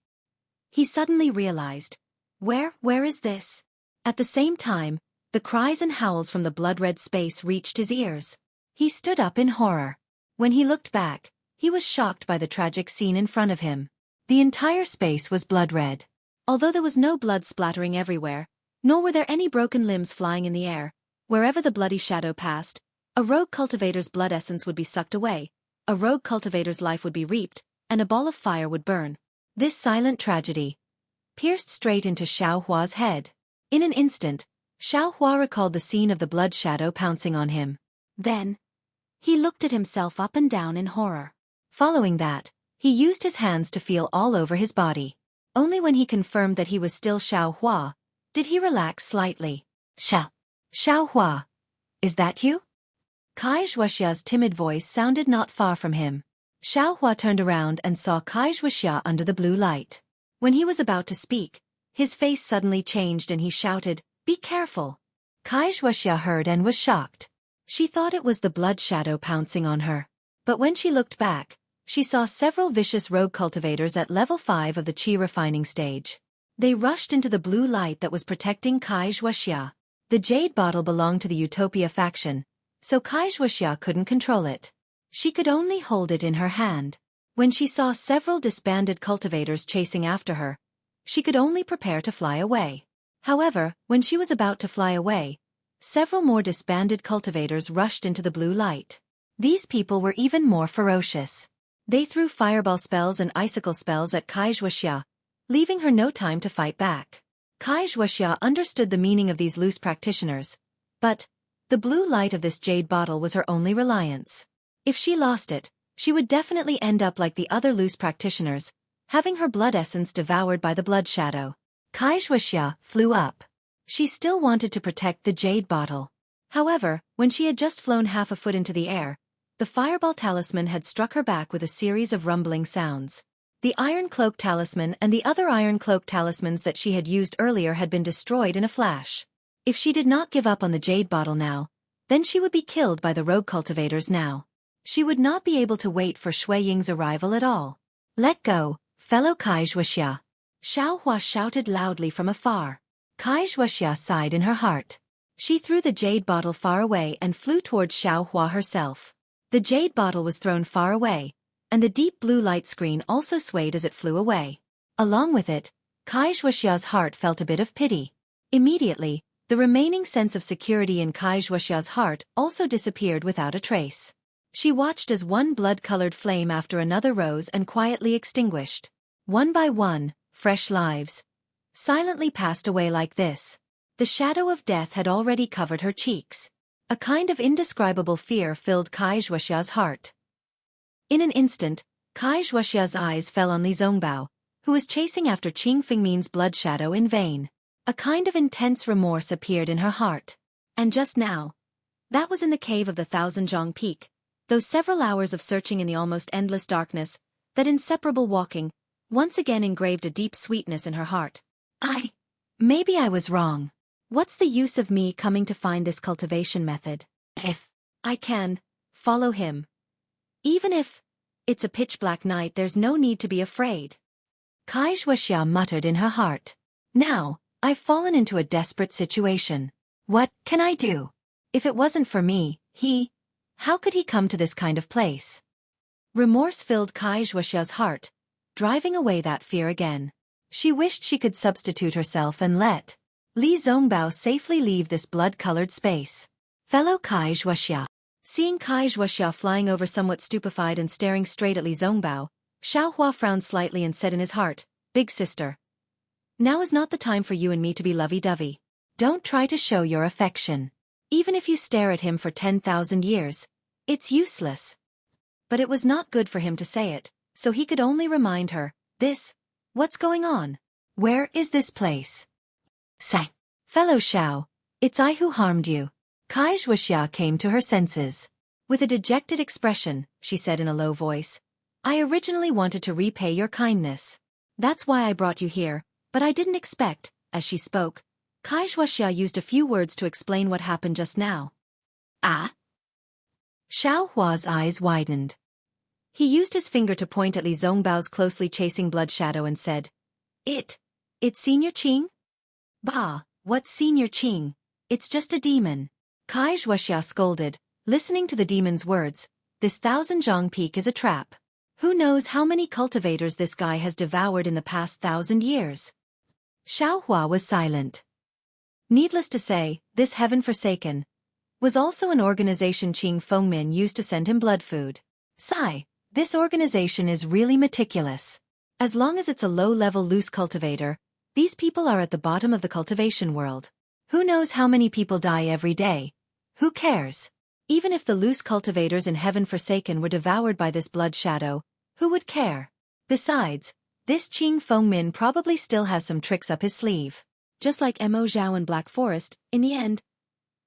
He suddenly realized, where is this? At the same time, the cries and howls from the blood-red space reached his ears. He stood up in horror. When he looked back, he was shocked by the tragic scene in front of him. The entire space was blood-red. Although there was no blood splattering everywhere, nor were there any broken limbs flying in the air, wherever the bloody shadow passed, a rogue cultivator's blood essence would be sucked away, a rogue cultivator's life would be reaped, and a ball of fire would burn. This silent tragedy pierced straight into Xiao Hua's head. In an instant, Xiao Hua recalled the scene of the blood shadow pouncing on him. Then, he looked at himself up and down in horror. Following that, he used his hands to feel all over his body. Only when he confirmed that he was still Xiao Hua, did he relax slightly. Xiao Hua, is that you? Kai Xueqi's timid voice sounded not far from him. Xiao Hua turned around and saw Kai Xueqi under the blue light. When he was about to speak, his face suddenly changed and he shouted, "Be careful!" Kai Xueqi heard and was shocked. She thought it was the blood shadow pouncing on her. But when she looked back, she saw several vicious rogue cultivators at level 5 of the Qi refining stage. They rushed into the blue light that was protecting Kai Xueqi. The jade bottle belonged to the Utopia faction, so Kai Xueqi couldn't control it. She could only hold it in her hand. When she saw several disbanded cultivators chasing after her, she could only prepare to fly away. However, when she was about to fly away, several more disbanded cultivators rushed into the blue light. These people were even more ferocious. They threw fireball spells and icicle spells at Kai Xueqi, leaving her no time to fight back. Kai Xueqi understood the meaning of these loose practitioners, but the blue light of this jade bottle was her only reliance. If she lost it, she would definitely end up like the other loose practitioners, having her blood essence devoured by the blood shadow. Kai Xueqi flew up. She still wanted to protect the jade bottle. However, when she had just flown half a foot into the air, the fireball talisman had struck her back with a series of rumbling sounds. The iron cloak talisman and the other iron cloak talismans that she had used earlier had been destroyed in a flash. If she did not give up on the jade bottle now, then she would be killed by the rogue cultivators now. She would not be able to wait for Xueying's arrival at all. "Let go, fellow Kai Xueqi!" Xiao Hua shouted loudly from afar. Kai Xueqi sighed in her heart. She threw the jade bottle far away and flew towards Xiao Hua herself. The jade bottle was thrown far away, and the deep blue light screen also swayed as it flew away. Along with it, Kai Xueqi's heart felt a bit of pity. Immediately, the remaining sense of security in Kai Xueqi's heart also disappeared without a trace. She watched as one blood-colored flame after another rose and quietly extinguished. One by one, fresh lives silently passed away like this. The shadow of death had already covered her cheeks. A kind of indescribable fear filled Kai Xueqi's heart. In an instant, Kai Xueqi's eyes fell on Li Zongbao, who was chasing after Qing Fengmin's blood shadow in vain. A kind of intense remorse appeared in her heart. And just now, that was in the cave of the Thousand Zhang Peak, those several hours of searching in the almost endless darkness, that inseparable walking, once again engraved a deep sweetness in her heart. Maybe I was wrong. What's the use of me coming to find this cultivation method? If I can follow him, even if it's a pitch-black night, there's no need to be afraid. Kai Xueqi muttered in her heart. Now, I've fallen into a desperate situation. What can I do? If it wasn't for me, how could he come to this kind of place? Remorse filled Kai Xuexia's heart, driving away that fear again. She wished she could substitute herself and let Li Zongbao safely leave this blood-colored space. Fellow Kai Xuexia. Seeing Kai Xuexia flying over somewhat stupefied and staring straight at Li Zongbao, Xiaohua frowned slightly and said in his heart, "Big sister. Now is not the time for you and me to be lovey-dovey. Don't try to show your affection. Even if you stare at him for 10,000 years, it's useless." But it was not good for him to say it, so he could only remind her, "What's going on? Where is this place?" "Say, fellow Xiao, it's I who harmed you." Kai Xuexia came to her senses. With a dejected expression, she said in a low voice, "I originally wanted to repay your kindness. That's why I brought you here, but I didn't expect." As she spoke, Kai Xuexia used a few words to explain what happened just now. "Ah?" Xiao Hua's eyes widened. He used his finger to point at Li Zongbao's closely chasing blood shadow and said, It's Senior Qing?" "Bah, what's Senior Qing? It's just a demon." Kai Xuexia scolded, listening to the demon's words. "This 1,000-zhang peak is a trap. Who knows how many cultivators this guy has devoured in the past 1,000 years?" Xiao Hua was silent. Needless to say, this heaven-forsaken was also an organization Qing Fengmin used to send him blood food. Sigh, this organization is really meticulous. As long as it's a low-level loose cultivator, these people are at the bottom of the cultivation world. Who knows how many people die every day? Who cares? Even if the loose cultivators in Heaven Forsaken were devoured by this blood shadow, who would care? Besides, this Qing Fengmin probably still has some tricks up his sleeve. Just like Mo Zhao in Black Forest, in the end,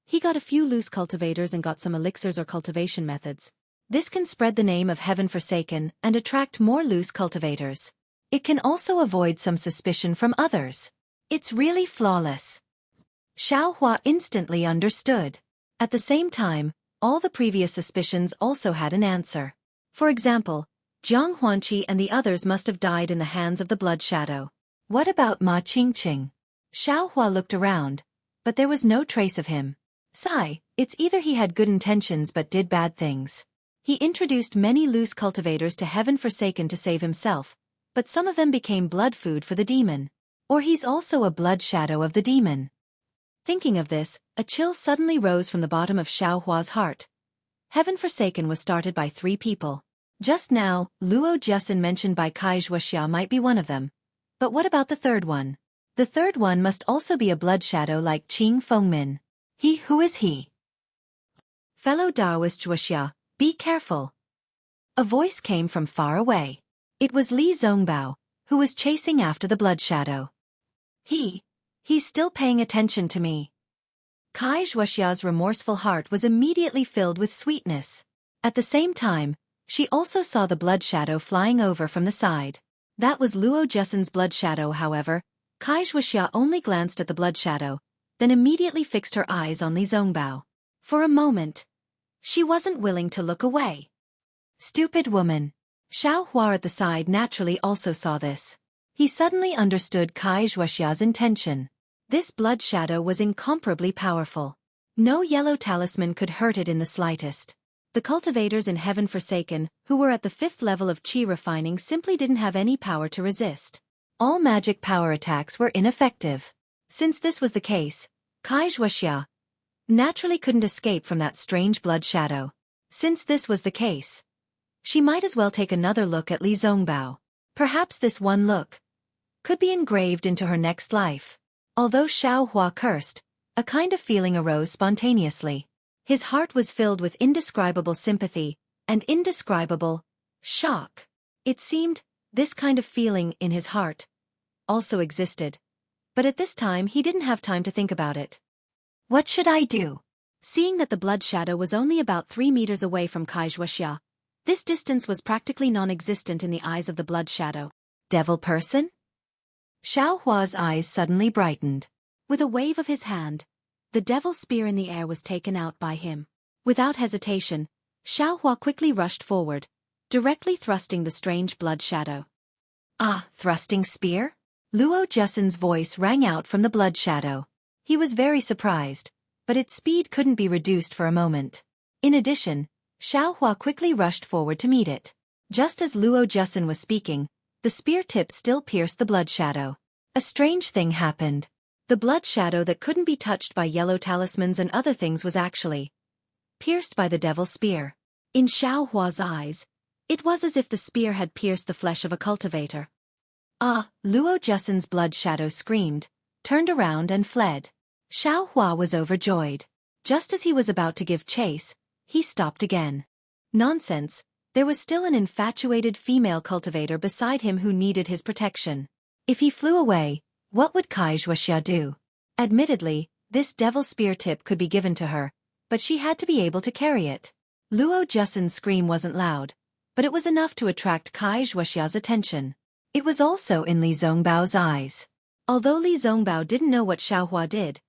he got a few loose cultivators and got some elixirs or cultivation methods. This can spread the name of Heaven Forsaken and attract more loose cultivators. It can also avoid some suspicion from others. It's really flawless. Xiao Hua instantly understood. At the same time, all the previous suspicions also had an answer. For example, Jiang Huanqi and the others must have died in the hands of the blood shadow. What about Ma Qingqing? Xiao Hua looked around, but there was no trace of him. Sigh, it's either he had good intentions but did bad things. He introduced many loose cultivators to Heaven Forsaken to save himself, but some of them became blood food for the demon. Or he's also a blood shadow of the demon. Thinking of this, a chill suddenly rose from the bottom of Xiao Hua's heart. Heaven Forsaken was started by 3 people. Just now, Luo Jiasin mentioned by Kai Xuexia might be one of them. But what about the third one? The third one must also be a blood shadow like Qing Fengmin. Who is he? Fellow Taoist Xuexia, be careful. A voice came from far away. It was Li Zongbao, who was chasing after the blood shadow. He's still paying attention to me. Kai Xuexia's remorseful heart was immediately filled with sweetness. At the same time, she also saw the blood shadow flying over from the side. That was Luo Jiasin's blood shadow, however. Kai Xuexia only glanced at the blood shadow, then immediately fixed her eyes on Li Zongbao. For a moment, she wasn't willing to look away. Stupid woman. Xiao Hua at the side naturally also saw this. He suddenly understood Kai Xuexia's intention. This blood shadow was incomparably powerful. No yellow talisman could hurt it in the slightest. The cultivators in Heaven Forsaken, who were at the 5th level of qi refining, simply didn't have any power to resist. All magic power attacks were ineffective. Since this was the case, Kai Xuexia naturally couldn't escape from that strange blood shadow. Since this was the case, she might as well take another look at Li Zongbao. Perhaps this one look could be engraved into her next life. Although Xiao Hua cursed, a kind of feeling arose spontaneously. His heart was filled with indescribable sympathy and indescribable shock. It seemed this kind of feeling in his heart also existed. But at this time he didn't have time to think about it. What should I do? Seeing that the blood shadow was only about 3 meters away from Kai Xuexia, this distance was practically non-existent in the eyes of the blood shadow. Devil person? Xiao Hua's eyes suddenly brightened. With a wave of his hand, the devil spear in the air was taken out by him. Without hesitation, Xiao Hua quickly rushed forward, directly thrusting the strange blood shadow. Ah, thrusting spear? Luo Jiasin's voice rang out from the blood shadow. He was very surprised, but its speed couldn't be reduced for a moment. In addition, Xiaohua quickly rushed forward to meet it. Just as Luo Jusin was speaking, the spear tip still pierced the blood shadow. A strange thing happened. The blood shadow that couldn't be touched by yellow talismans and other things was actually pierced by the devil's spear. In Xiaohua's eyes, it was as if the spear had pierced the flesh of a cultivator. Ah! Luo Jusin's blood shadow screamed, turned around and fled. Xiaohua was overjoyed. Just as he was about to give chase, he stopped again. Nonsense, there was still an infatuated female cultivator beside him who needed his protection. If he flew away, what would Xueqi do? Admittedly, this devil spear tip could be given to her, but she had to be able to carry it. Luo Jusin's scream wasn't loud, but it was enough to attract Xueqi's attention. It was also in Li Zongbao's eyes. Although Li Zongbao didn't know what Xiaohua did,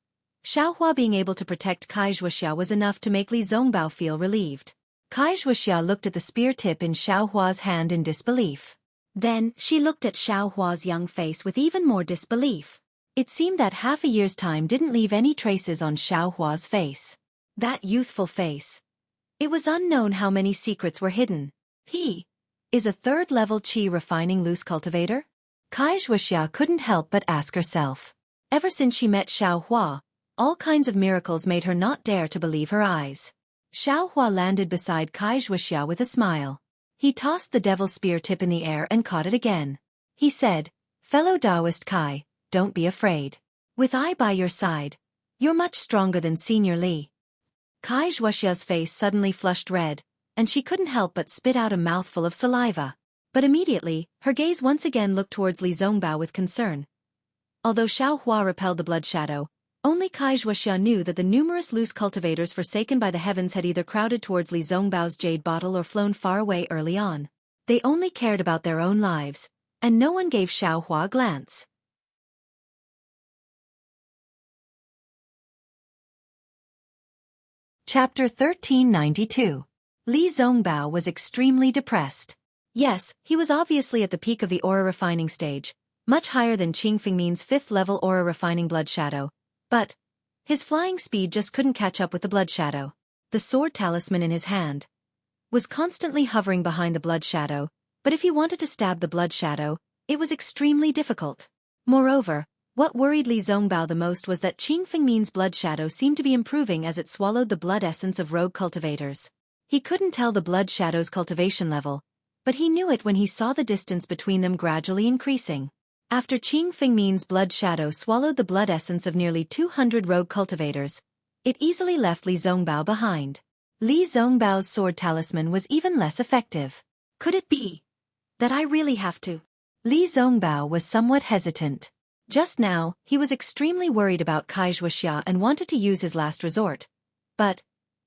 Xiaohua being able to protect Xueqi was enough to make Li Zongbao feel relieved. Xueqi looked at the spear tip in Xiaohua's hand in disbelief. Then, she looked at Xiaohua's young face with even more disbelief. It seemed that half a year's time didn't leave any traces on Xiaohua's face. That youthful face. It was unknown how many secrets were hidden. He is a third-level qi refining loose cultivator? Xueqi couldn't help but ask herself. Ever since she met Xiaohua, all kinds of miracles made her not dare to believe her eyes. Xiaohua landed beside Xueqi with a smile. He tossed the devil spear tip in the air and caught it again. He said, "Fellow Taoist Kai, don't be afraid. With I by your side, you're much stronger than Senior Li." Xueqi's face suddenly flushed red, and she couldn't help but spit out a mouthful of saliva. But immediately, her gaze once again looked towards Li Zongbao with concern. Although Xiaohua repelled the blood shadow, only Xueqi knew that the numerous loose cultivators forsaken by the heavens had either crowded towards Li Zongbao's jade bottle or flown far away early on. They only cared about their own lives, and no one gave Xiaohua a glance. Chapter 1392. Li Zongbao was extremely depressed. Yes, he was obviously at the peak of the aura refining stage, much higher than Qing Fengmin's 5th-level aura refining blood shadow. But his flying speed just couldn't catch up with the blood shadow. The sword talisman in his hand was constantly hovering behind the blood shadow, but if he wanted to stab the blood shadow, it was extremely difficult. Moreover, what worried Li Zongbao the most was that Qing Fengmin's blood shadow seemed to be improving as it swallowed the blood essence of rogue cultivators. He couldn't tell the blood shadow's cultivation level, but he knew it when he saw the distance between them gradually increasing. After Qing Fengmin's blood shadow swallowed the blood essence of nearly 200 rogue cultivators, it easily left Li Zongbao behind. Li Zongbao's sword talisman was even less effective. Could it be that I really have to? Li Zongbao was somewhat hesitant. Just now, he was extremely worried about Xueqi and wanted to use his last resort. But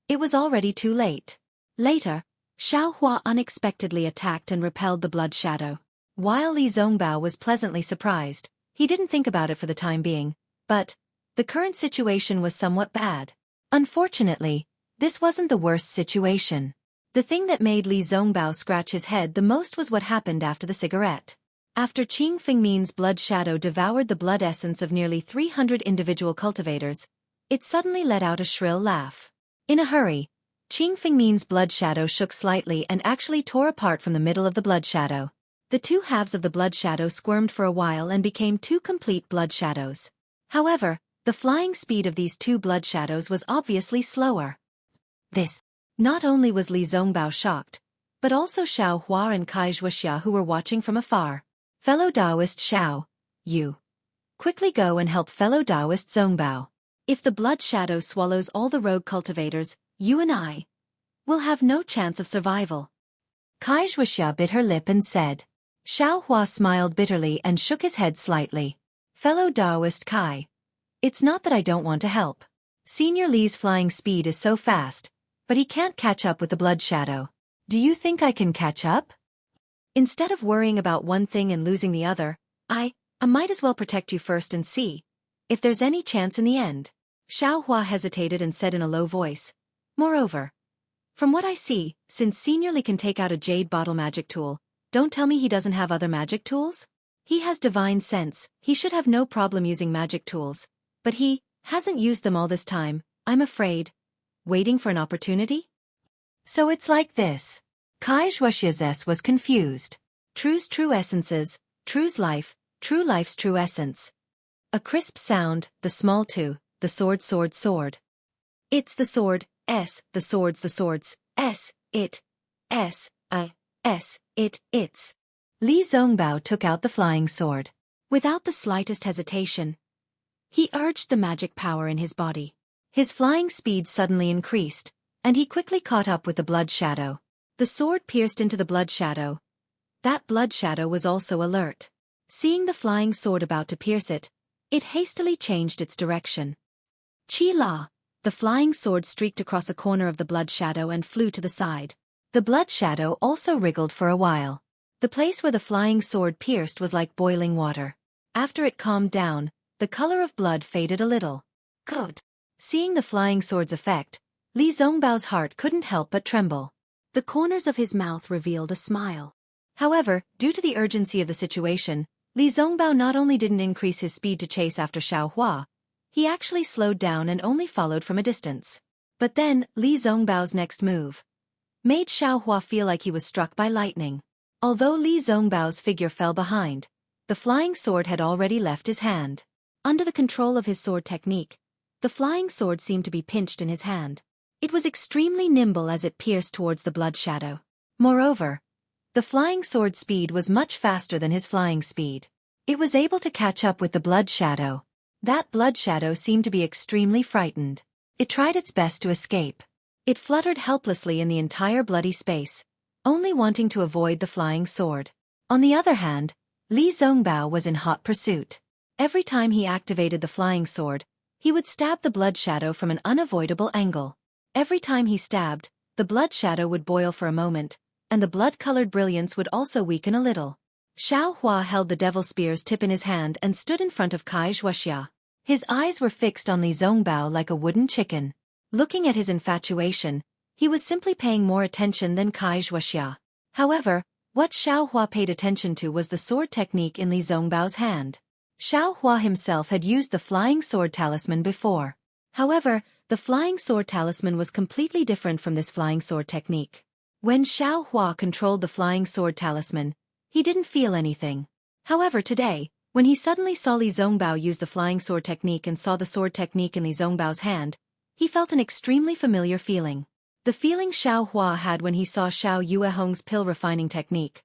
it was already too late. Later, Xiaohua unexpectedly attacked and repelled the blood shadow. While Li Zongbao was pleasantly surprised, he didn't think about it for the time being, but the current situation was somewhat bad. Unfortunately, this wasn't the worst situation. The thing that made Li Zongbao scratch his head the most was what happened after the cigarette. After Qing Fengmin's blood shadow devoured the blood essence of nearly 300 individual cultivators, it suddenly let out a shrill laugh. In a hurry, Qing Fengmin's blood shadow shook slightly and actually tore apart from the middle of the blood shadow. The two halves of the blood shadow squirmed for a while and became two complete blood shadows. However, the flying speed of these two blood shadows was obviously slower. This. Not only was Li Zongbao shocked, but also Xiaohua and Xueqi who were watching from afar. Fellow Taoist Xiao, you quickly go and help fellow Taoist Zongbao. If the blood shadow swallows all the rogue cultivators, you and I will have no chance of survival. Xueqi bit her lip and said. Xiaohua smiled bitterly and shook his head slightly. Fellow Taoist Kai, it's not that I don't want to help. Senior Li's flying speed is so fast, but he can't catch up with the blood shadow. Do you think I can catch up? Instead of worrying about one thing and losing the other, I might as well protect you first and see if there's any chance in the end. Xiaohua hesitated and said in a low voice. Moreover, from what I see, since Senior Li can take out a jade bottle magic tool, don't tell me he doesn't have other magic tools? He has divine sense, he should have no problem using magic tools, but he hasn't used them all this time, I'm afraid. Waiting for an opportunity? So it's like this. Xueqi's was confused. True's true essences, True's life, true life's true essence. A crisp sound, the small two, the sword sword sword. It's the sword, S, the swords, S, it, S, S, it's. Li Zongbao took out the flying sword. Without the slightest hesitation, he urged the magic power in his body. His flying speed suddenly increased, and he quickly caught up with the blood shadow. The sword pierced into the blood shadow. That blood shadow was also alert. Seeing the flying sword about to pierce it, it hastily changed its direction. Chi La! The flying sword streaked across a corner of the blood shadow and flew to the side. The blood shadow also wriggled for a while. The place where the flying sword pierced was like boiling water. After it calmed down, the color of blood faded a little. Good. Seeing the flying sword's effect, Li Zongbao's heart couldn't help but tremble. The corners of his mouth revealed a smile. However, due to the urgency of the situation, Li Zongbao not only didn't increase his speed to chase after Xiaohua, he actually slowed down and only followed from a distance. But then, Li Zongbao's next move made Xiaohua feel like he was struck by lightning. Although Li Zongbao's figure fell behind, the flying sword had already left his hand. Under the control of his sword technique, the flying sword seemed to be pinched in his hand. It was extremely nimble as it pierced towards the blood shadow. Moreover, the flying sword's speed was much faster than his flying speed. It was able to catch up with the blood shadow. That blood shadow seemed to be extremely frightened. It tried its best to escape. It fluttered helplessly in the entire bloody space, only wanting to avoid the flying sword. On the other hand, Li Zongbao was in hot pursuit. Every time he activated the flying sword, he would stab the blood shadow from an unavoidable angle. Every time he stabbed, the blood shadow would boil for a moment, and the blood-colored brilliance would also weaken a little. Xiaohua held the devil spear's tip in his hand and stood in front of Xueqi. His eyes were fixed on Li Zongbao like a wooden chicken. Looking at his infatuation, he was simply paying more attention than Xueqi. However, what Xiaohua paid attention to was the sword technique in Li Zongbao's hand. Xiaohua himself had used the flying sword talisman before. However, the flying sword talisman was completely different from this flying sword technique. When Xiaohua controlled the flying sword talisman, he didn't feel anything. However, today, when he suddenly saw Li Zongbao use the flying sword technique and saw the sword technique in Li Zongbao's hand, he felt an extremely familiar feeling. The feeling Xiaohua had when he saw Xiao Yuehong's pill refining technique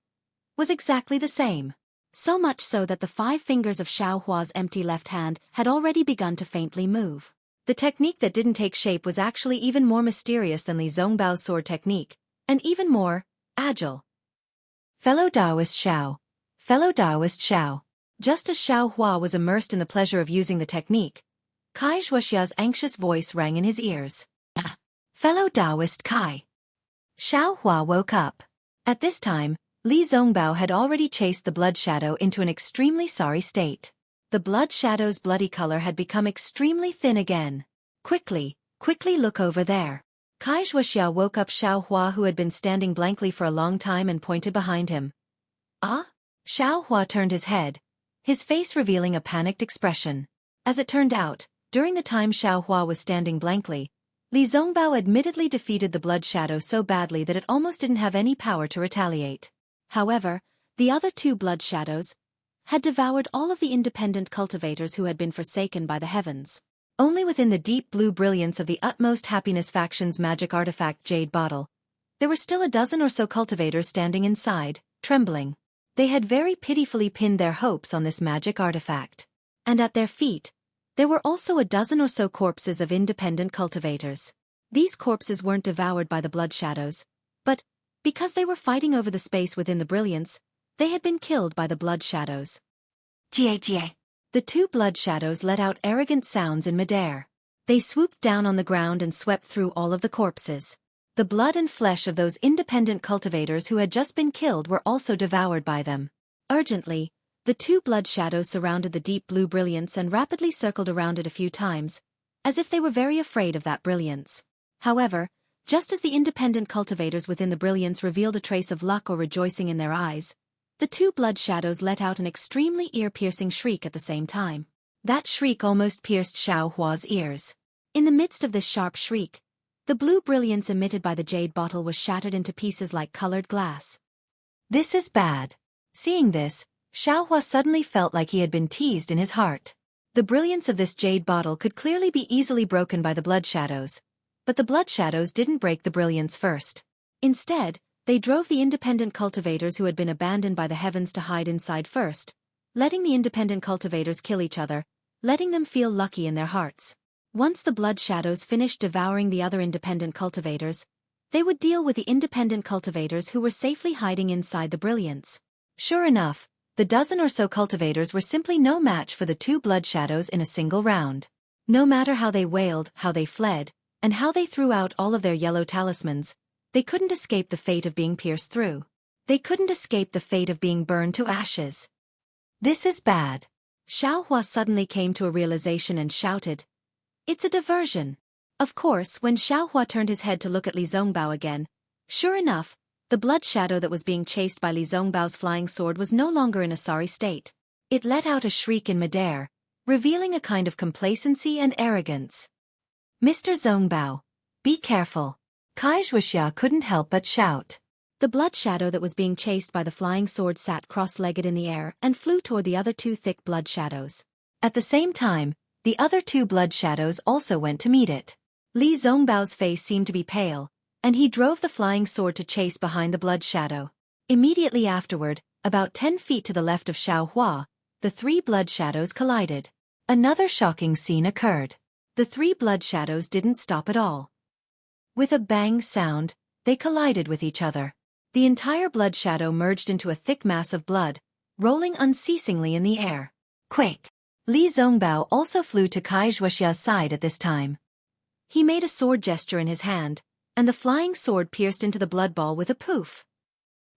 was exactly the same. So much so that the 5 fingers of Xiaohua's empty left hand had already begun to faintly move. The technique that didn't take shape was actually even more mysterious than Li Zongbao's sword technique, and even more agile. Fellow Taoist Xiao. Fellow Taoist Xiao. Just as Xiaohua was immersed in the pleasure of using the technique, Xueqi's anxious voice rang in his ears. Fellow Taoist Kai. Xiaohua woke up. At this time, Li Zongbao had already chased the blood shadow into an extremely sorry state. The blood shadow's bloody color had become extremely thin again. Quickly look over there. Xueqi woke up Xiaohua, who had been standing blankly for a long time, and pointed behind him. Ah? Xiaohua turned his head, his face revealing a panicked expression. As it turned out, during the time Xiaohua was standing blankly, Li Zongbao admittedly defeated the blood shadow so badly that it almost didn't have any power to retaliate. However, the other 2 blood shadows had devoured all of the independent cultivators who had been forsaken by the heavens. Only within the deep blue brilliance of the utmost happiness faction's magic artifact Jade Bottle, there were still a dozen or so cultivators standing inside, trembling. They had very pitifully pinned their hopes on this magic artifact. And at their feet, there were also a dozen or so corpses of independent cultivators. These corpses weren't devoured by the blood shadows, but, because they were fighting over the space within the brilliance, they had been killed by the blood shadows. Jie. The 2 blood shadows let out arrogant sounds in midair. They swooped down on the ground and swept through all of the corpses. The blood and flesh of those independent cultivators who had just been killed were also devoured by them. Urgently, the 2 blood shadows surrounded the deep blue brilliance and rapidly circled around it a few times, as if they were very afraid of that brilliance. However, just as the independent cultivators within the brilliance revealed a trace of luck or rejoicing in their eyes, the 2 blood shadows let out an extremely ear-piercing shriek at the same time. That shriek almost pierced Xiaohua's ears. In the midst of this sharp shriek, the blue brilliance emitted by the jade bottle was shattered into pieces like colored glass. This is bad. Seeing this, Xiaohua suddenly felt like he had been teased in his heart. The brilliance of this jade bottle could clearly be easily broken by the blood shadows, but the blood shadows didn't break the brilliance first. Instead, they drove the independent cultivators who had been abandoned by the heavens to hide inside first, letting the independent cultivators kill each other, letting them feel lucky in their hearts. Once the blood shadows finished devouring the other independent cultivators, they would deal with the independent cultivators who were safely hiding inside the brilliance. Sure enough, the dozen or so cultivators were simply no match for the two blood shadows in a single round. No matter how they wailed, how they fled, and how they threw out all of their yellow talismans, they couldn't escape the fate of being pierced through. They couldn't escape the fate of being burned to ashes. This is bad. Xiaohua suddenly came to a realization and shouted, "It's a diversion." Of course, when Xiaohua turned his head to look at Li Zongbao again, sure enough, the blood shadow that was being chased by Li Zongbao's flying sword was no longer in a sorry state. It let out a shriek in midair, revealing a kind of complacency and arrogance. "Mr. Zongbao, be careful." Xueqi couldn't help but shout. The blood shadow that was being chased by the flying sword sat cross-legged in the air and flew toward the other two thick blood shadows. At the same time, the other two blood shadows also went to meet it. Li Zongbao's face seemed to be pale, and he drove the flying sword to chase behind the blood shadow. Immediately afterward, about 10 feet to the left of Xiaohua, the three blood shadows collided. Another shocking scene occurred. The three blood shadows didn't stop at all. With a bang sound, they collided with each other. The entire blood shadow merged into a thick mass of blood, rolling unceasingly in the air. Quick! Li Zongbao also flew to Xueqi's side at this time. He made a sword gesture in his hand, and the flying sword pierced into the blood ball with a poof.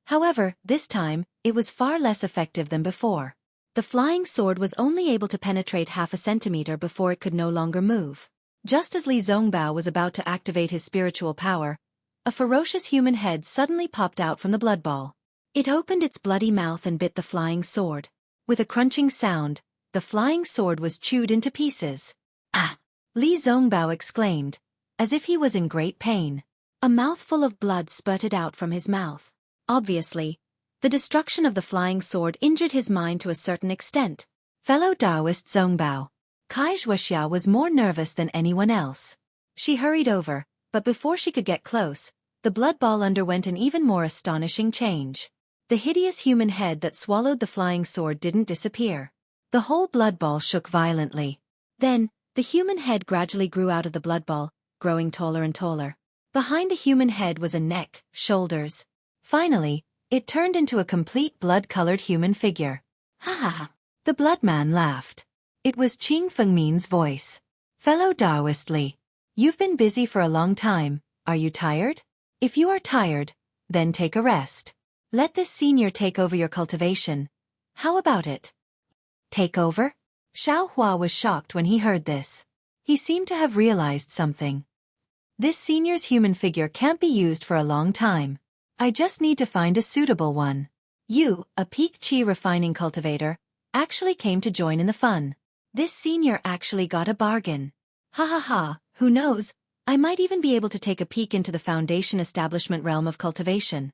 However, this time, it was far less effective than before. The flying sword was only able to penetrate half a centimeter before it could no longer move. Just as Li Zongbao was about to activate his spiritual power, a ferocious human head suddenly popped out from the blood ball. It opened its bloody mouth and bit the flying sword. With a crunching sound, the flying sword was chewed into pieces. "Ah!" Li Zongbao exclaimed, as if he was in great pain. A mouthful of blood spurted out from his mouth. Obviously, the destruction of the flying sword injured his mind to a certain extent. Fellow Taoist Zongbao, Xueqi was more nervous than anyone else. She hurried over, but before she could get close, the blood ball underwent an even more astonishing change. The hideous human head that swallowed the flying sword didn't disappear. The whole blood ball shook violently. Then, the human head gradually grew out of the blood ball, growing taller and taller. Behind the human head was a neck, shoulders. Finally, it turned into a complete blood-colored human figure. "Ha ha ha!" The blood man laughed. It was Qing Fengmin's voice. "Fellow Taoist Li, you've been busy for a long time. Are you tired? If you are tired, then take a rest. Let this senior take over your cultivation. How about it?" "Take over?" Xiaohua was shocked when he heard this. He seemed to have realized something. "This senior's human figure can't be used for a long time. I just need to find a suitable one. You, a peak qi refining cultivator, actually came to join in the fun. This senior actually got a bargain. Ha ha ha, who knows, I might even be able to take a peek into the foundation establishment realm of cultivation."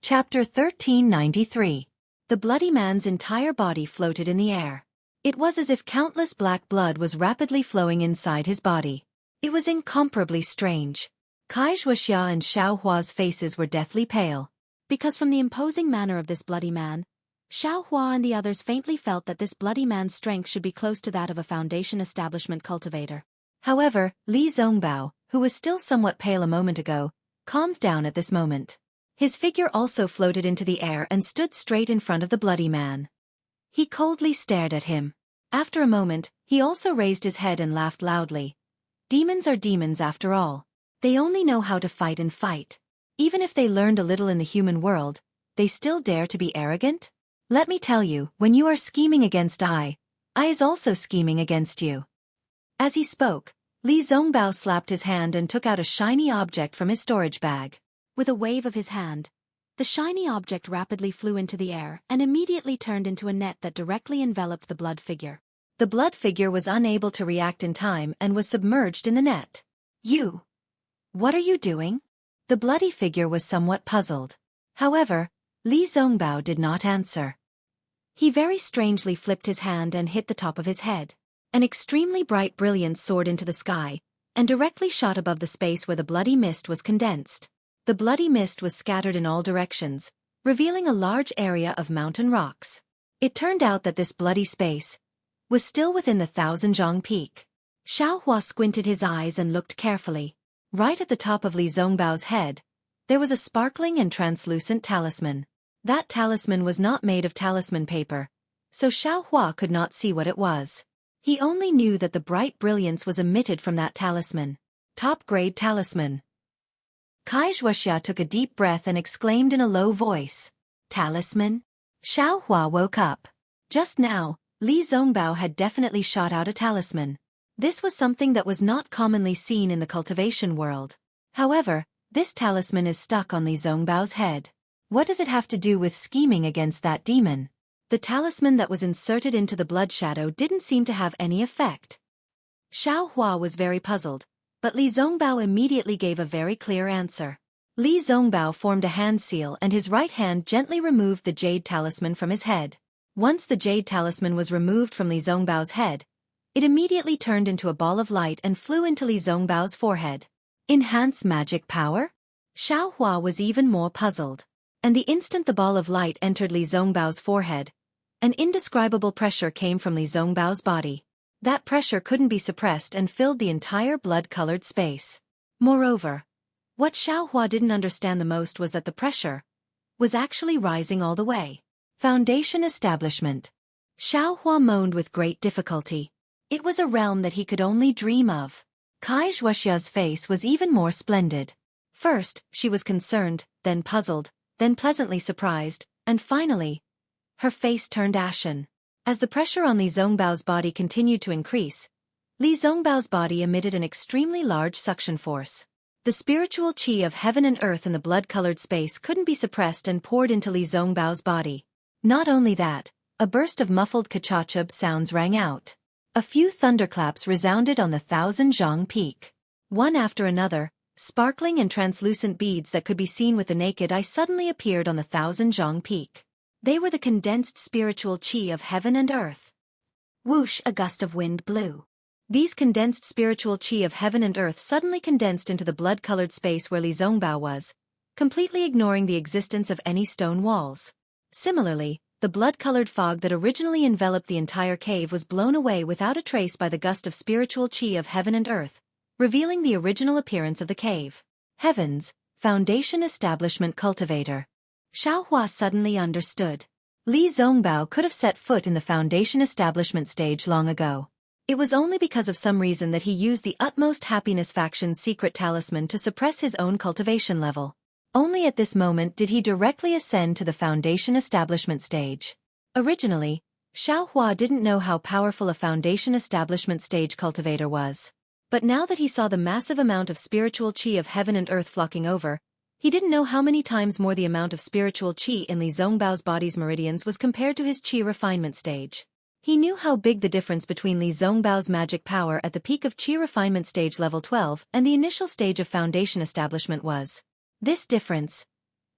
Chapter 1393. The bloody man's entire body floated in the air. It was as if countless black blood was rapidly flowing inside his body. It was incomparably strange. Xueqi and Xiaohua's faces were deathly pale. Because from the imposing manner of this bloody man, Xiaohua and the others faintly felt that this bloody man's strength should be close to that of a foundation establishment cultivator. However, Li Zongbao, who was still somewhat pale a moment ago, calmed down at this moment. His figure also floated into the air and stood straight in front of the bloody man. He coldly stared at him. After a moment, he also raised his head and laughed loudly. Demons are demons after all. They only know how to fight and fight. Even if they learned a little in the human world, they still dare to be arrogant? Let me tell you, when you are scheming against I is also scheming against you. As he spoke, Li Zongbao slapped his hand and took out a shiny object from his storage bag. With a wave of his hand, The shiny object rapidly flew into the air and immediately turned into a net that directly enveloped the blood figure. The blood figure was unable to react in time and was submerged in the net. "You! What are you doing?" The bloody figure was somewhat puzzled. However, Li Zongbao did not answer. He very strangely flipped his hand and hit the top of his head. An extremely bright brilliance soared into the sky, and directly shot above the space where the bloody mist was condensed. The bloody mist was scattered in all directions, revealing a large area of mountain rocks. It turned out that this bloody space was still within the Thousand-Zhang Peak. Xiaohua squinted his eyes and looked carefully. Right at the top of Li Zongbao's head, there was a sparkling and translucent talisman. That talisman was not made of talisman paper, so Xiaohua could not see what it was. He only knew that the bright brilliance was emitted from that talisman. Top-grade talisman. Xueqi took a deep breath and exclaimed in a low voice, "Talisman?" Xiaohua woke up. Just now, Li Zongbao had definitely shot out a talisman. This was something that was not commonly seen in the cultivation world. However, this talisman is stuck on Li Zongbao's head. What does it have to do with scheming against that demon? The talisman that was inserted into the blood shadow didn't seem to have any effect. Xiaohua was very puzzled, but Li Zongbao immediately gave a very clear answer. Li Zongbao formed a hand seal and his right hand gently removed the jade talisman from his head. Once the jade talisman was removed from Li Zongbao's head, it immediately turned into a ball of light and flew into Li Zongbao's forehead. Enhance magic power? Xiaohua was even more puzzled. And the instant the ball of light entered Li Zongbao's forehead, an indescribable pressure came from Li Zongbao's body. That pressure couldn't be suppressed and filled the entire blood-colored space. Moreover, what Xiaohua didn't understand the most was that the pressure was actually rising all the way. Foundation establishment. Xiaohua moaned with great difficulty. It was a realm that he could only dream of. Xueqi's face was even more splendid. First, she was concerned, then puzzled, then pleasantly surprised, and finally, her face turned ashen. As the pressure on Li Zongbao's body continued to increase, Li Zongbao's body emitted an extremely large suction force. The spiritual qi of heaven and earth in the blood-colored space couldn't be suppressed and poured into Li Zongbao's body. Not only that, a burst of muffled kachachub sounds rang out. A few thunderclaps resounded on the Thousand-Zhang Peak. One after another, sparkling and translucent beads that could be seen with the naked eye suddenly appeared on the Thousand-Zhang Peak. They were the condensed spiritual qi of heaven and earth. Whoosh, a gust of wind blew. These condensed spiritual qi of heaven and earth suddenly condensed into the blood-colored space where Li Zongbao was, completely ignoring the existence of any stone walls. Similarly, the blood-colored fog that originally enveloped the entire cave was blown away without a trace by the gust of spiritual qi of heaven and earth, revealing the original appearance of the cave. Heavens, Foundation Establishment Cultivator. Xiaohua suddenly understood. Li Zongbao could have set foot in the Foundation Establishment stage long ago. It was only because of some reason that he used the Utmost Happiness faction's secret talisman to suppress his own cultivation level. Only at this moment did he directly ascend to the Foundation Establishment stage. Originally, Xiaohua didn't know how powerful a Foundation Establishment stage cultivator was. But now that he saw the massive amount of spiritual qi of heaven and earth flocking over, he didn't know how many times more the amount of spiritual qi in Li Zongbao's body's meridians was compared to his qi refinement stage. He knew how big the difference between Li Zongbao's magic power at the peak of qi refinement stage level 12 and the initial stage of Foundation Establishment was. This difference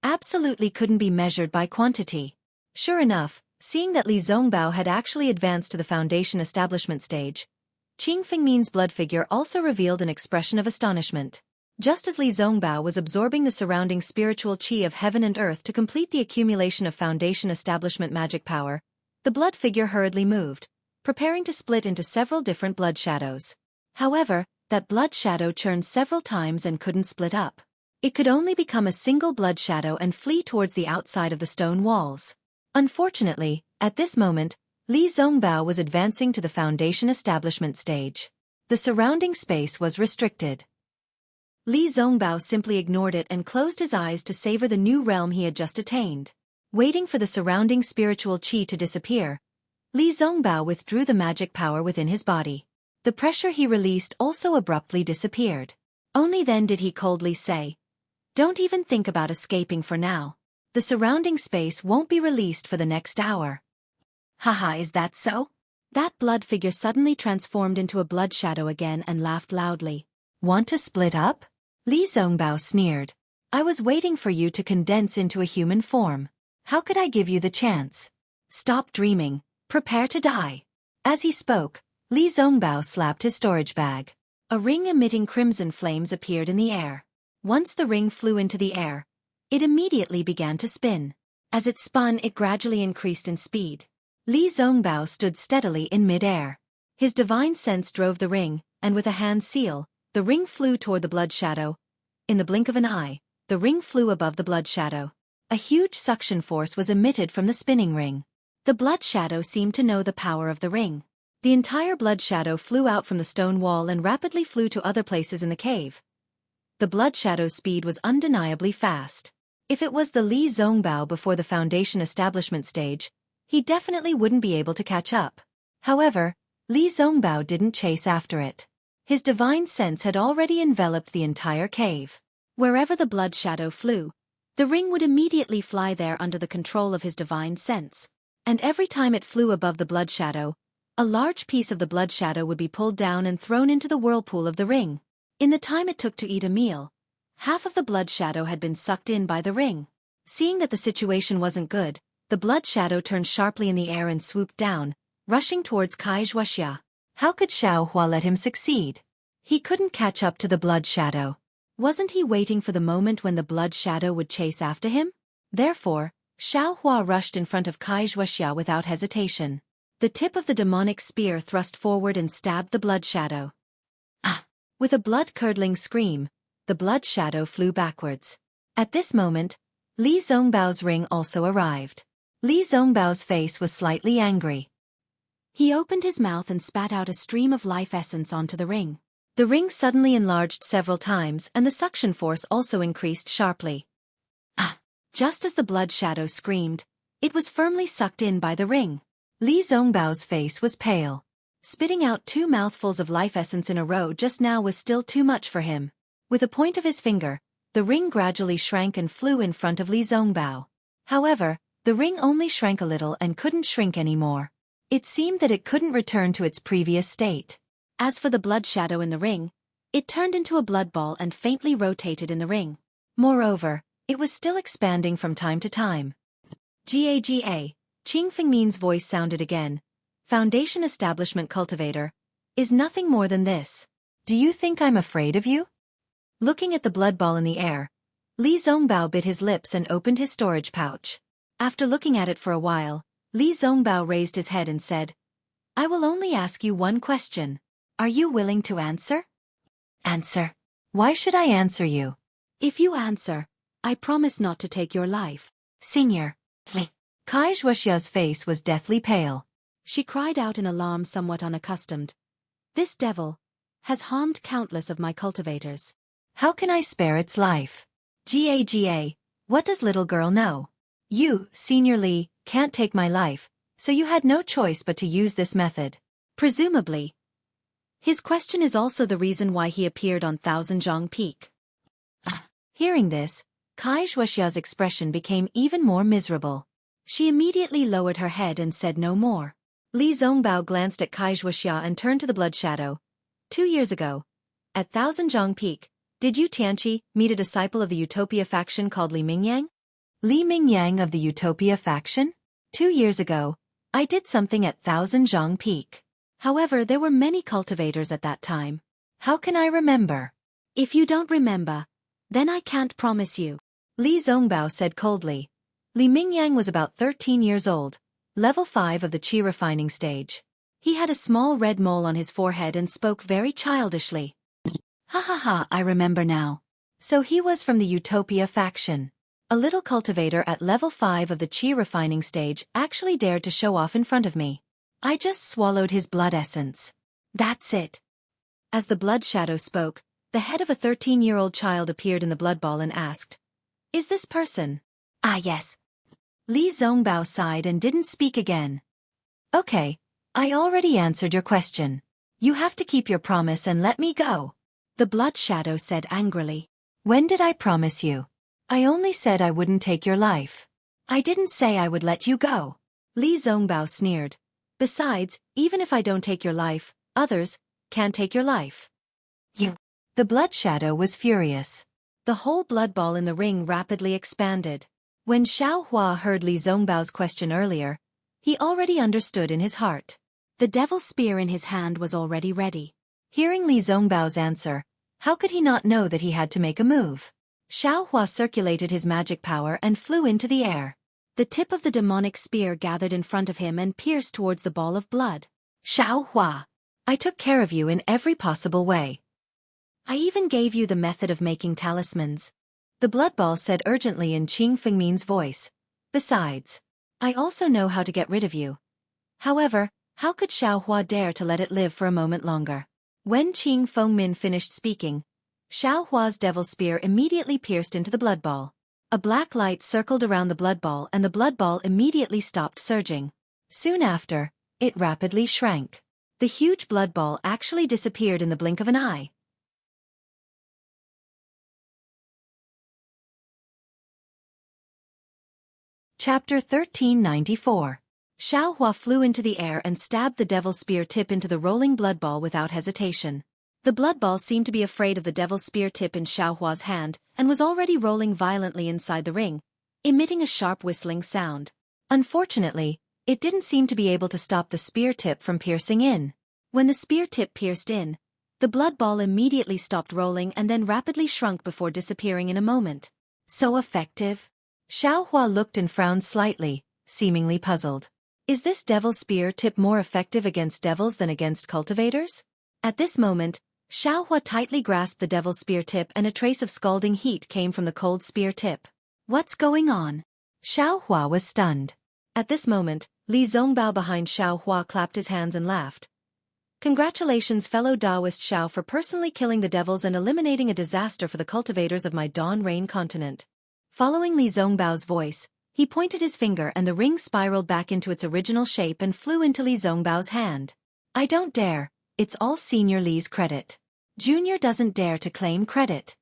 absolutely couldn't be measured by quantity. Sure enough, seeing that Li Zongbao had actually advanced to the Foundation Establishment stage, Qing Fengmin's blood figure also revealed an expression of astonishment. Just as Li Zongbao was absorbing the surrounding spiritual qi of heaven and earth to complete the accumulation of Foundation Establishment magic power, the blood figure hurriedly moved, preparing to split into several different blood shadows. However, that blood shadow churned several times and couldn't split up. It could only become a single blood shadow and flee towards the outside of the stone walls. Unfortunately, at this moment, Li Zongbao was advancing to the Foundation Establishment stage. The surrounding space was restricted. Li Zongbao simply ignored it and closed his eyes to savor the new realm he had just attained. Waiting for the surrounding spiritual qi to disappear, Li Zongbao withdrew the magic power within his body. The pressure he released also abruptly disappeared. Only then did he coldly say, "Don't even think about escaping for now." The surrounding space won't be released for the next hour. Haha, is that so? That blood figure suddenly transformed into a blood shadow again and laughed loudly. Want to split up? Li Zongbao sneered. I was waiting for you to condense into a human form. How could I give you the chance? Stop dreaming. Prepare to die. As he spoke, Li Zongbao slapped his storage bag. A ring emitting crimson flames appeared in the air. Once the ring flew into the air, it immediately began to spin. As it spun, it gradually increased in speed. Li Zongbao stood steadily in mid-air. His divine sense drove the ring, and with a hand seal, the ring flew toward the blood shadow. In the blink of an eye, the ring flew above the blood shadow. A huge suction force was emitted from the spinning ring. The blood shadow seemed to know the power of the ring. The entire blood shadow flew out from the stone wall and rapidly flew to other places in the cave. The blood shadow's speed was undeniably fast. If it was the Li Zongbao before the foundation establishment stage, he definitely wouldn't be able to catch up. However, Li Zongbao didn't chase after it. His divine sense had already enveloped the entire cave. Wherever the blood shadow flew, the ring would immediately fly there under the control of his divine sense. And every time it flew above the blood shadow, a large piece of the blood shadow would be pulled down and thrown into the whirlpool of the ring. In the time it took to eat a meal, half of the blood shadow had been sucked in by the ring. Seeing that the situation wasn't good, the blood shadow turned sharply in the air and swooped down, rushing towards Xueqi. How could Xiaohua let him succeed? He couldn't catch up to the blood shadow. Wasn't he waiting for the moment when the blood shadow would chase after him? Therefore, Xiaohua rushed in front of Xueqi without hesitation. The tip of the demonic spear thrust forward and stabbed the blood shadow. Ah! With a blood-curdling scream, the blood shadow flew backwards. At this moment, Li Zongbao's ring also arrived. Li Zongbao's face was slightly angry. He opened his mouth and spat out a stream of life essence onto the ring. The ring suddenly enlarged several times and the suction force also increased sharply. Ah! Just as the blood shadow screamed, it was firmly sucked in by the ring. Li Zongbao's face was pale. Spitting out 2 mouthfuls of life essence in a row just now was still too much for him. With a point of his finger, the ring gradually shrank and flew in front of Li Zongbao. However, the ring only shrank a little and couldn't shrink anymore. It seemed that it couldn't return to its previous state. As for the blood shadow in the ring, it turned into a blood ball and faintly rotated in the ring. Moreover, it was still expanding from time to time. Gaga, Qing Fengmin's voice sounded again. Foundation Establishment Cultivator is nothing more than this. Do you think I'm afraid of you? Looking at the blood ball in the air, Li Zongbao bit his lips and opened his storage pouch. After looking at it for a while, Li Zongbao raised his head and said, I will only ask you one question. Are you willing to answer? Answer? Why should I answer you? If you answer, I promise not to take your life. Senior. Li. Xueqi's face was deathly pale. She cried out in alarm, somewhat unaccustomed. This devil has harmed countless of my cultivators. How can I spare its life? Gaga, what does little girl know? You, Senior Li, can't take my life, so you had no choice but to use this method. Presumably. His question is also the reason why he appeared on Thousandjiang Peak. Hearing this, Xueqi's expression became even more miserable. She immediately lowered her head and said no more. Li Zongbao glanced at Xueqi and turned to the blood shadow. 2 years ago, at Thousandjiang Peak, did you, Tianqi, meet a disciple of the Utopia faction called Li Mingyang? Li Mingyang of the Utopia faction? 2 years ago, I did something at Thousandjiang Peak. However, there were many cultivators at that time. How can I remember? If you don't remember, then I can't promise you. Li Zongbao said coldly. Li Mingyang was about 13 years old, level 5 of the qi refining stage. He had a small red mole on his forehead and spoke very childishly. Ha ha ha, I remember now. So he was from the Utopia faction. A little cultivator at level 5 of the qi refining stage actually dared to show off in front of me. I just swallowed his blood essence. That's it. As the blood shadow spoke, the head of a 13-year-old child appeared in the blood ball and asked, Is this person? Ah yes. Li Zongbao sighed and didn't speak again. Okay, I already answered your question. You have to keep your promise and let me go. The blood shadow said angrily. When did I promise you? I only said I wouldn't take your life. I didn't say I would let you go. Li Zongbao sneered. Besides, even if I don't take your life, others can't take your life. You. The blood shadow was furious. The whole blood ball in the ring rapidly expanded. When Xiao Hua heard Li Zongbao's question earlier, he already understood in his heart. The devil's spear in his hand was already ready. Hearing Li Zongbao's answer, how could he not know that he had to make a move? Xiao Hua circulated his magic power and flew into the air. The tip of the demonic spear gathered in front of him and pierced towards the ball of blood. Xiao Hua, I took care of you in every possible way. I even gave you the method of making talismans. The blood ball said urgently in Qing Fengmin's voice. Besides, I also know how to get rid of you. However, how could Xiao Hua dare to let it live for a moment longer? When Qing Fengmin finished speaking, Xiao Hua's devil spear immediately pierced into the blood ball. A black light circled around the blood ball and the blood ball immediately stopped surging. Soon after, it rapidly shrank. The huge blood ball actually disappeared in the blink of an eye. Chapter 1394. Xiao Hua flew into the air and stabbed the devil spear tip into the rolling blood ball without hesitation. The blood ball seemed to be afraid of the devil spear tip in Xiao Hua's hand and was already rolling violently inside the ring, emitting a sharp whistling sound. Unfortunately, it didn't seem to be able to stop the spear tip from piercing in. When the spear tip pierced in, the blood ball immediately stopped rolling and then rapidly shrunk before disappearing in a moment. So effective? Xiao Hua looked and frowned slightly, seemingly puzzled. Is this devil spear tip more effective against devils than against cultivators? At this moment, Xiao Hua tightly grasped the devil spear tip and a trace of scalding heat came from the cold spear tip. What's going on? Xiao Hua was stunned. At this moment, Li Zongbao behind Xiao Hua clapped his hands and laughed. Congratulations, fellow Taoist Xiao, for personally killing the devils and eliminating a disaster for the cultivators of my Dawn Rain continent. Following Li Zongbao's voice, he pointed his finger and the ring spiraled back into its original shape and flew into Li Zongbao's hand. I don't dare, it's all Senior Li's credit. Junior doesn't dare to claim credit.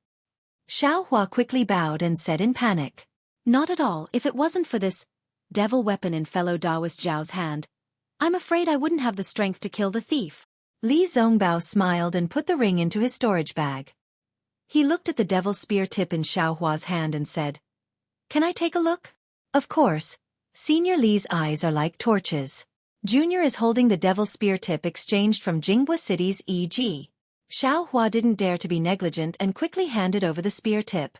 Xiao Hua quickly bowed and said in panic. Not at all. If it wasn't for this devil weapon in fellow Taoist Zhao's hand, I'm afraid I wouldn't have the strength to kill the thief. Li Zongbao smiled and put the ring into his storage bag. He looked at the devil spear tip in Xiao Hua's hand and said, Can I take a look? Of course. Senior Li's eyes are like torches. Junior is holding the devil spear tip exchanged from Jinghua City's E.G. Xiao Hua didn't dare to be negligent and quickly handed over the spear tip.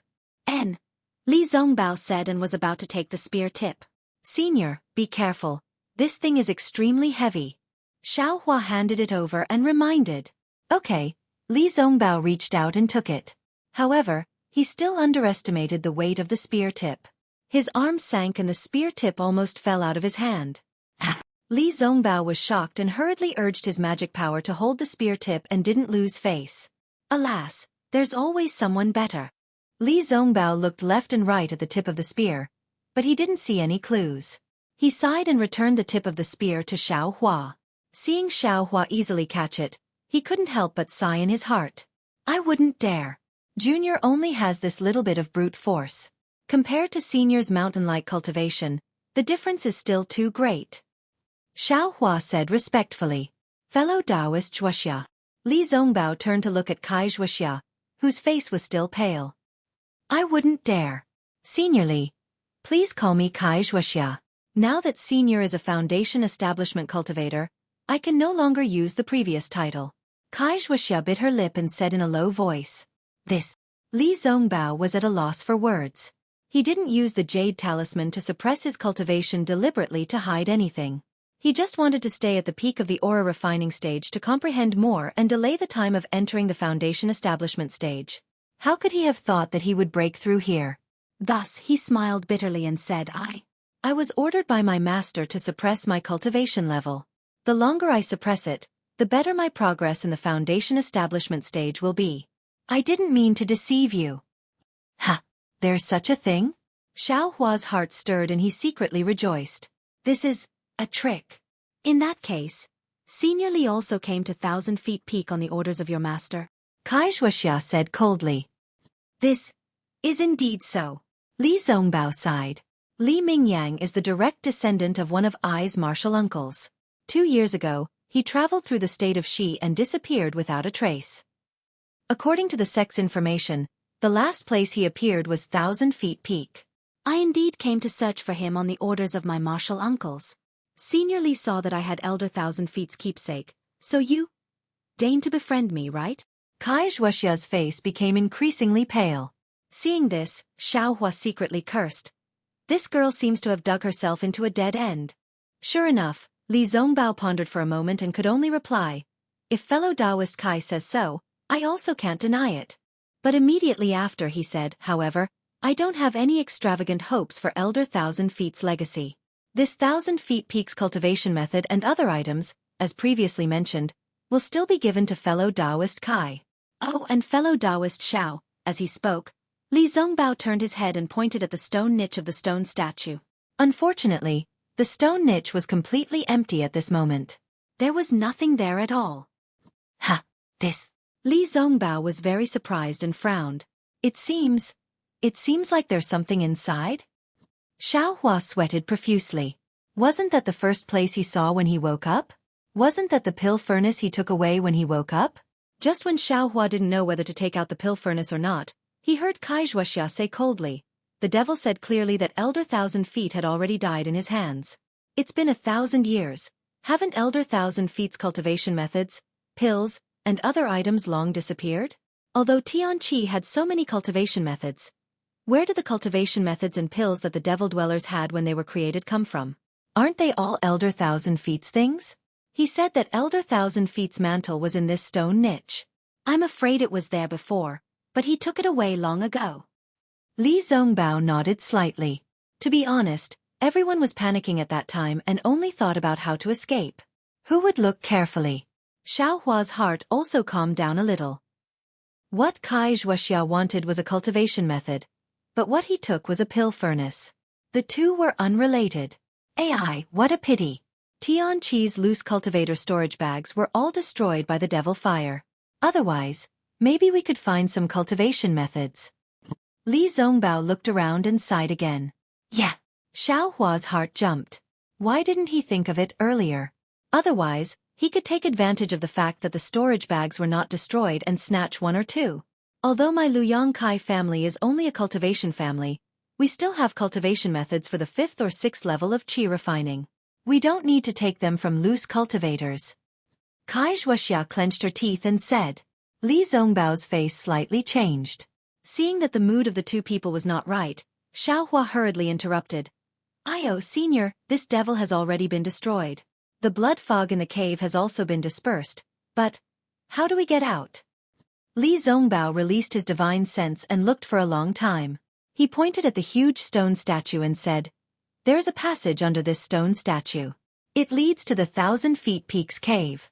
Li Zongbao said and was about to take the spear tip. Senior, be careful. This thing is extremely heavy. Xiao Hua handed it over and reminded. Okay. Li Zongbao reached out and took it. However, he still underestimated the weight of the spear tip. His arm sank and the spear tip almost fell out of his hand. Li Zongbao was shocked and hurriedly urged his magic power to hold the spear tip and didn't lose face. Alas, there's always someone better. Li Zongbao looked left and right at the tip of the spear, but he didn't see any clues. He sighed and returned the tip of the spear to Xiao Hua. Seeing Xiao Hua easily catch it, he couldn't help but sigh in his heart. I wouldn't dare. Junior only has this little bit of brute force. Compared to Senior's mountain-like cultivation, the difference is still too great. Xiao Hua said respectfully. Fellow Taoist Xueqi. Li Zongbao turned to look at Kai Xueqi, whose face was still pale. I wouldn't dare. Senior Li. Please call me Kai Xueqi. Now that Senior is a foundation establishment cultivator, I can no longer use the previous title. Kai Xueqi bit her lip and said in a low voice. This. Li Zongbao was at a loss for words. He didn't use the jade talisman to suppress his cultivation deliberately to hide anything. He just wanted to stay at the peak of the aura refining stage to comprehend more and delay the time of entering the foundation establishment stage. How could he have thought that he would break through here? Thus he smiled bitterly and said, I was ordered by my master to suppress my cultivation level. The longer I suppress it, the better my progress in the foundation establishment stage will be. I didn't mean to deceive you. Ha! There's such a thing? Xiao Hua's heart stirred and he secretly rejoiced. This is a trick. In that case, Senior Li also came to 1,000 feet peak on the orders of your master. Kai Xueqi said coldly. This is indeed so. Li Zongbao sighed. Li Mingyang is the direct descendant of one of Ai's martial uncles. 2 years ago, he traveled through the state of Xi and disappeared without a trace. According to the sex information, the last place he appeared was 1,000 Feet Peak. I indeed came to search for him on the orders of my martial uncles. Senior Li saw that I had Elder 1,000 Feet's keepsake, so you deigned to befriend me, right? Kai Xueqi's face became increasingly pale. Seeing this, Xiaohua secretly cursed. This girl seems to have dug herself into a dead end. Sure enough, Li Zongbao pondered for a moment and could only reply, if fellow Taoist Kai says so, I also can't deny it. But immediately after he said, however, I don't have any extravagant hopes for Elder 1,000 Feet's legacy. This 1,000 Feet Peak's cultivation method and other items, as previously mentioned, will still be given to fellow Taoist Kai. Oh, and fellow Taoist Xiao. As he spoke, Li Zongbao turned his head and pointed at the stone niche of the stone statue. Unfortunately, the stone niche was completely empty at this moment. There was nothing there at all. Ha! This. Li Zongbao was very surprised and frowned. It seems like there's something inside? Xiaohua sweated profusely. Wasn't that the first place he saw when he woke up? Wasn't that the pill furnace he took away when he woke up? Just when Xiaohua didn't know whether to take out the pill furnace or not, he heard Kai Xueqi say coldly. The devil said clearly that Elder 1,000 Feet had already died in his hands. It's been 1,000 years. Haven't Elder 1,000 Feet's cultivation methods, pills, and other items long disappeared? Although Tianqi had so many cultivation methods, where do the cultivation methods and pills that the devil dwellers had when they were created come from? Aren't they all Elder 1,000 Feet's things? He said that Elder 1,000 Feet's mantle was in this stone niche. I'm afraid it was there before, but he took it away long ago. Li Zongbao nodded slightly. To be honest, everyone was panicking at that time and only thought about how to escape. Who would look carefully? Xiaohua's heart also calmed down a little. What Kai Xueqi wanted was a cultivation method, but what he took was a pill furnace. The two were unrelated. Ai, what a pity. Tianqi's loose cultivator storage bags were all destroyed by the devil fire. Otherwise, maybe we could find some cultivation methods. Li Zongbao looked around and sighed again. Yeah. Xiaohua's heart jumped. Why didn't he think of it earlier? Otherwise, he could take advantage of the fact that the storage bags were not destroyed and snatch one or two. Although my Luyang Kai family is only a cultivation family, we still have cultivation methods for the 5th or 6th level of qi refining. We don't need to take them from loose cultivators. Kai Xueqi clenched her teeth and said. Li Zongbao's face slightly changed. Seeing that the mood of the two people was not right, Xiaohua hurriedly interrupted. Senior, this devil has already been destroyed. The blood fog in the cave has also been dispersed, but how do we get out? Li Zongbao released his divine sense and looked for a long time. He pointed at the huge stone statue and said, There's a passage under this stone statue. It leads to the 1,000 Feet Peak's cave.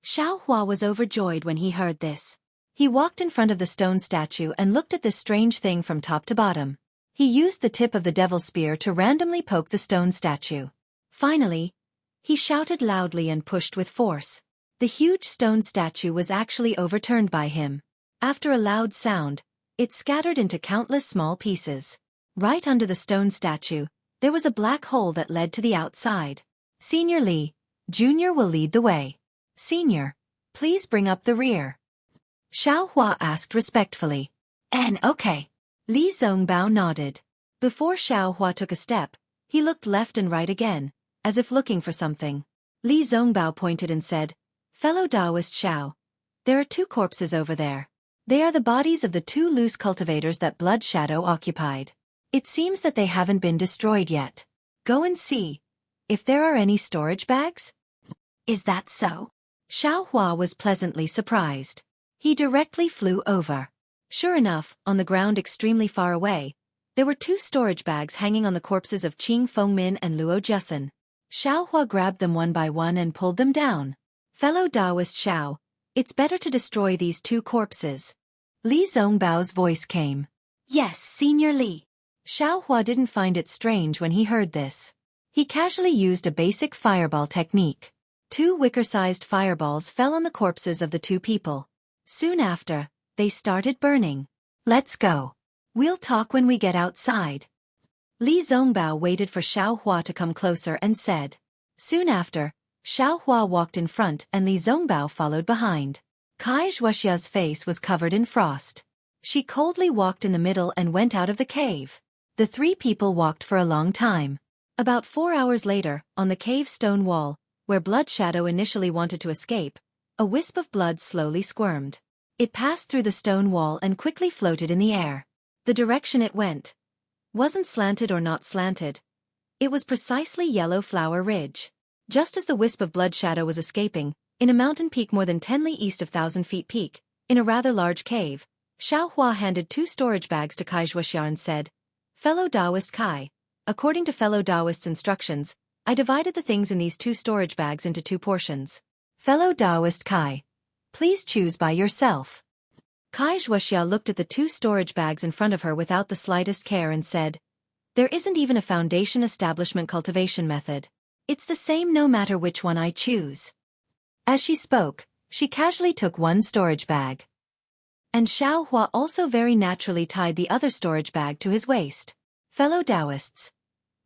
Xiaohua was overjoyed when he heard this. He walked in front of the stone statue and looked at this strange thing from top to bottom. He used the tip of the devil's spear to randomly poke the stone statue. Finally, he shouted loudly and pushed with force. The huge stone statue was actually overturned by him. After a loud sound, it scattered into countless small pieces. Right under the stone statue, there was a black hole that led to the outside. Senior Li, Junior will lead the way. Senior, please bring up the rear. Xiaohua asked respectfully. Okay. Li Zongbao nodded. Before Xiaohua took a step, he looked left and right again, as if looking for something. Li Zongbao pointed and said, Fellow Taoist Xiao, there are 2 corpses over there. They are the bodies of the 2 loose cultivators that Blood Shadow occupied. It seems that they haven't been destroyed yet. Go and see if there are any storage bags. Is that so? Xiaohua was pleasantly surprised. He directly flew over. Sure enough, on the ground extremely far away, there were 2 storage bags hanging on the corpses of Qing Fengmin and Luo Jusen. Xiaohua grabbed them one by one and pulled them down. Fellow Taoist Xiao, it's better to destroy these 2 corpses. Li Zongbao's voice came. Yes, Senior Li. Xiaohua didn't find it strange when he heard this. He casually used a basic fireball technique. 2 wicker-sized fireballs fell on the corpses of the 2 people. Soon after, they started burning. Let's go. We'll talk when we get outside. Li Zongbao waited for Xiao Hua to come closer and said. Soon after, Xiao Hua walked in front and Li Zongbao followed behind. Kai Xueqi's face was covered in frost. She coldly walked in the middle and went out of the cave. The three people walked for a long time. About 4 hours later, on the cave stone wall, where Blood Shadow initially wanted to escape, a wisp of blood slowly squirmed. It passed through the stone wall and quickly floated in the air. The direction it went wasn't slanted or not slanted. It was precisely Yellow Flower Ridge. Just as the wisp of Blood Shadow was escaping, in a mountain peak more than 10 li east of 1,000 Feet Peak, in a rather large cave, Xiao Hua handed 2 storage bags to Kai Xueqi and said, Fellow Taoist Kai, according to fellow Taoist's instructions, I divided the things in these 2 storage bags into 2 portions. Fellow Taoist Kai, please choose by yourself. Kai Xueqi looked at the 2 storage bags in front of her without the slightest care and said, There isn't even a foundation establishment cultivation method. It's the same no matter which one I choose. As she spoke, she casually took 1 storage bag. And Xiao Hua also very naturally tied the other storage bag to his waist. Fellow Taoists,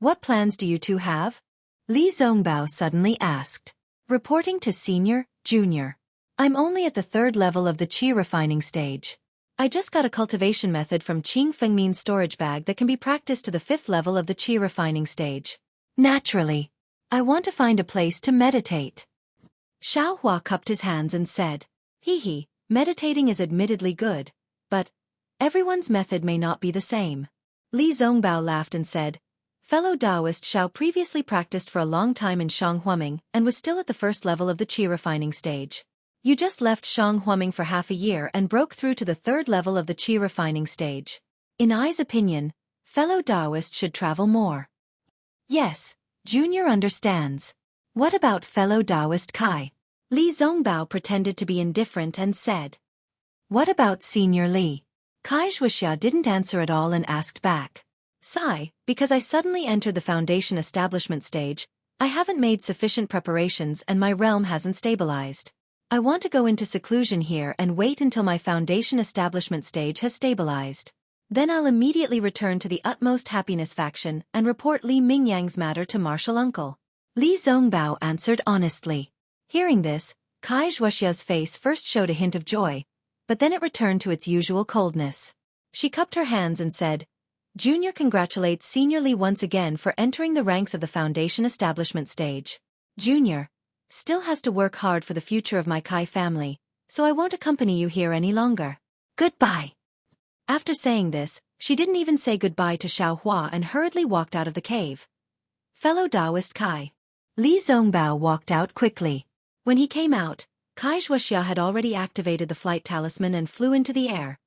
what plans do you 2 have? Li Zongbao suddenly asked. Reporting to Senior, Junior. I'm only at the 3rd level of the qi refining stage. I just got a cultivation method from Qing Fengmin's storage bag that can be practiced to the 5th level of the qi refining stage. Naturally, I want to find a place to meditate. Xiao Hua cupped his hands and said, Hee, meditating is admittedly good, but everyone's method may not be the same. Li Zongbao laughed and said, Fellow Taoist Xiao previously practiced for a long time in Shanghuaming and was still at the 1st level of the qi refining stage. You just left Shanghuaming for half a year and broke through to the 3rd level of the qi refining stage. In I's opinion, fellow Taoist should travel more. Yes, Junior understands. What about fellow Taoist Kai? Li Zongbao pretended to be indifferent and said. What about Senior Li? Kai Xueqi didn't answer at all and asked back. Sigh, because I suddenly entered the foundation establishment stage, I haven't made sufficient preparations and my realm hasn't stabilized. I want to go into seclusion here and wait until my foundation establishment stage has stabilized. Then I'll immediately return to the utmost happiness faction and report Li Mingyang's matter to Martial Uncle. Li Zongbao answered honestly. Hearing this, Kai Xueqi's face first showed a hint of joy, but then it returned to its usual coldness. She cupped her hands and said, Junior congratulates Senior Li once again for entering the ranks of the foundation establishment stage. Junior still has to work hard for the future of my Kai family, so I won't accompany you here any longer. Goodbye. After saying this, she didn't even say goodbye to Xiao Hua and hurriedly walked out of the cave. Fellow Taoist Kai. Li Zongbao walked out quickly. When he came out, Kai Xueqi had already activated the flight talisman and flew into the air.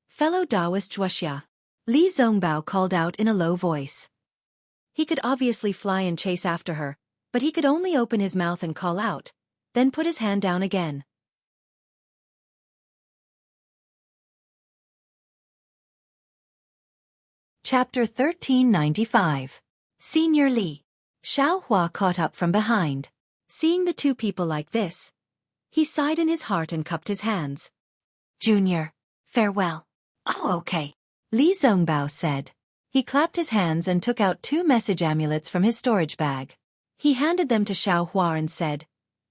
Fellow Taoist Xueqi. Li Zongbao called out in a low voice. He could obviously fly and chase after her, but he could only open his mouth and call out, then put his hand down again. Chapter 1395. Senior Li. Xiao Hua caught up from behind. Seeing the 2 people like this, he sighed in his heart and cupped his hands. Junior, farewell. Oh, okay. Li Zongbao said. He clapped his hands and took out 2 message amulets from his storage bag. He handed them to Xiao Hua and said,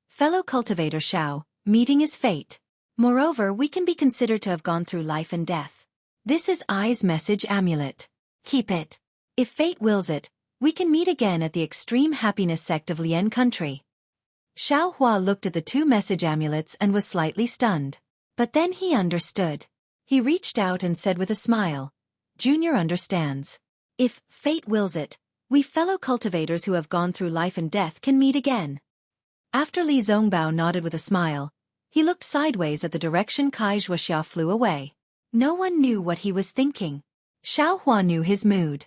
Fellow cultivator Xiao, meeting is fate. Moreover, we can be considered to have gone through life and death. This is I's message amulet. Keep it. If fate wills it, we can meet again at the extreme happiness sect of Lian country. Xiao Hua looked at the 2 message amulets and was slightly stunned. But then he understood. He reached out and said with a smile, Junior understands. If fate wills it, we fellow cultivators who have gone through life and death can meet again. After Li Zongbao nodded with a smile, he looked sideways at the direction Kai Xueqi flew away. No one knew what he was thinking. Xiao Hua knew his mood.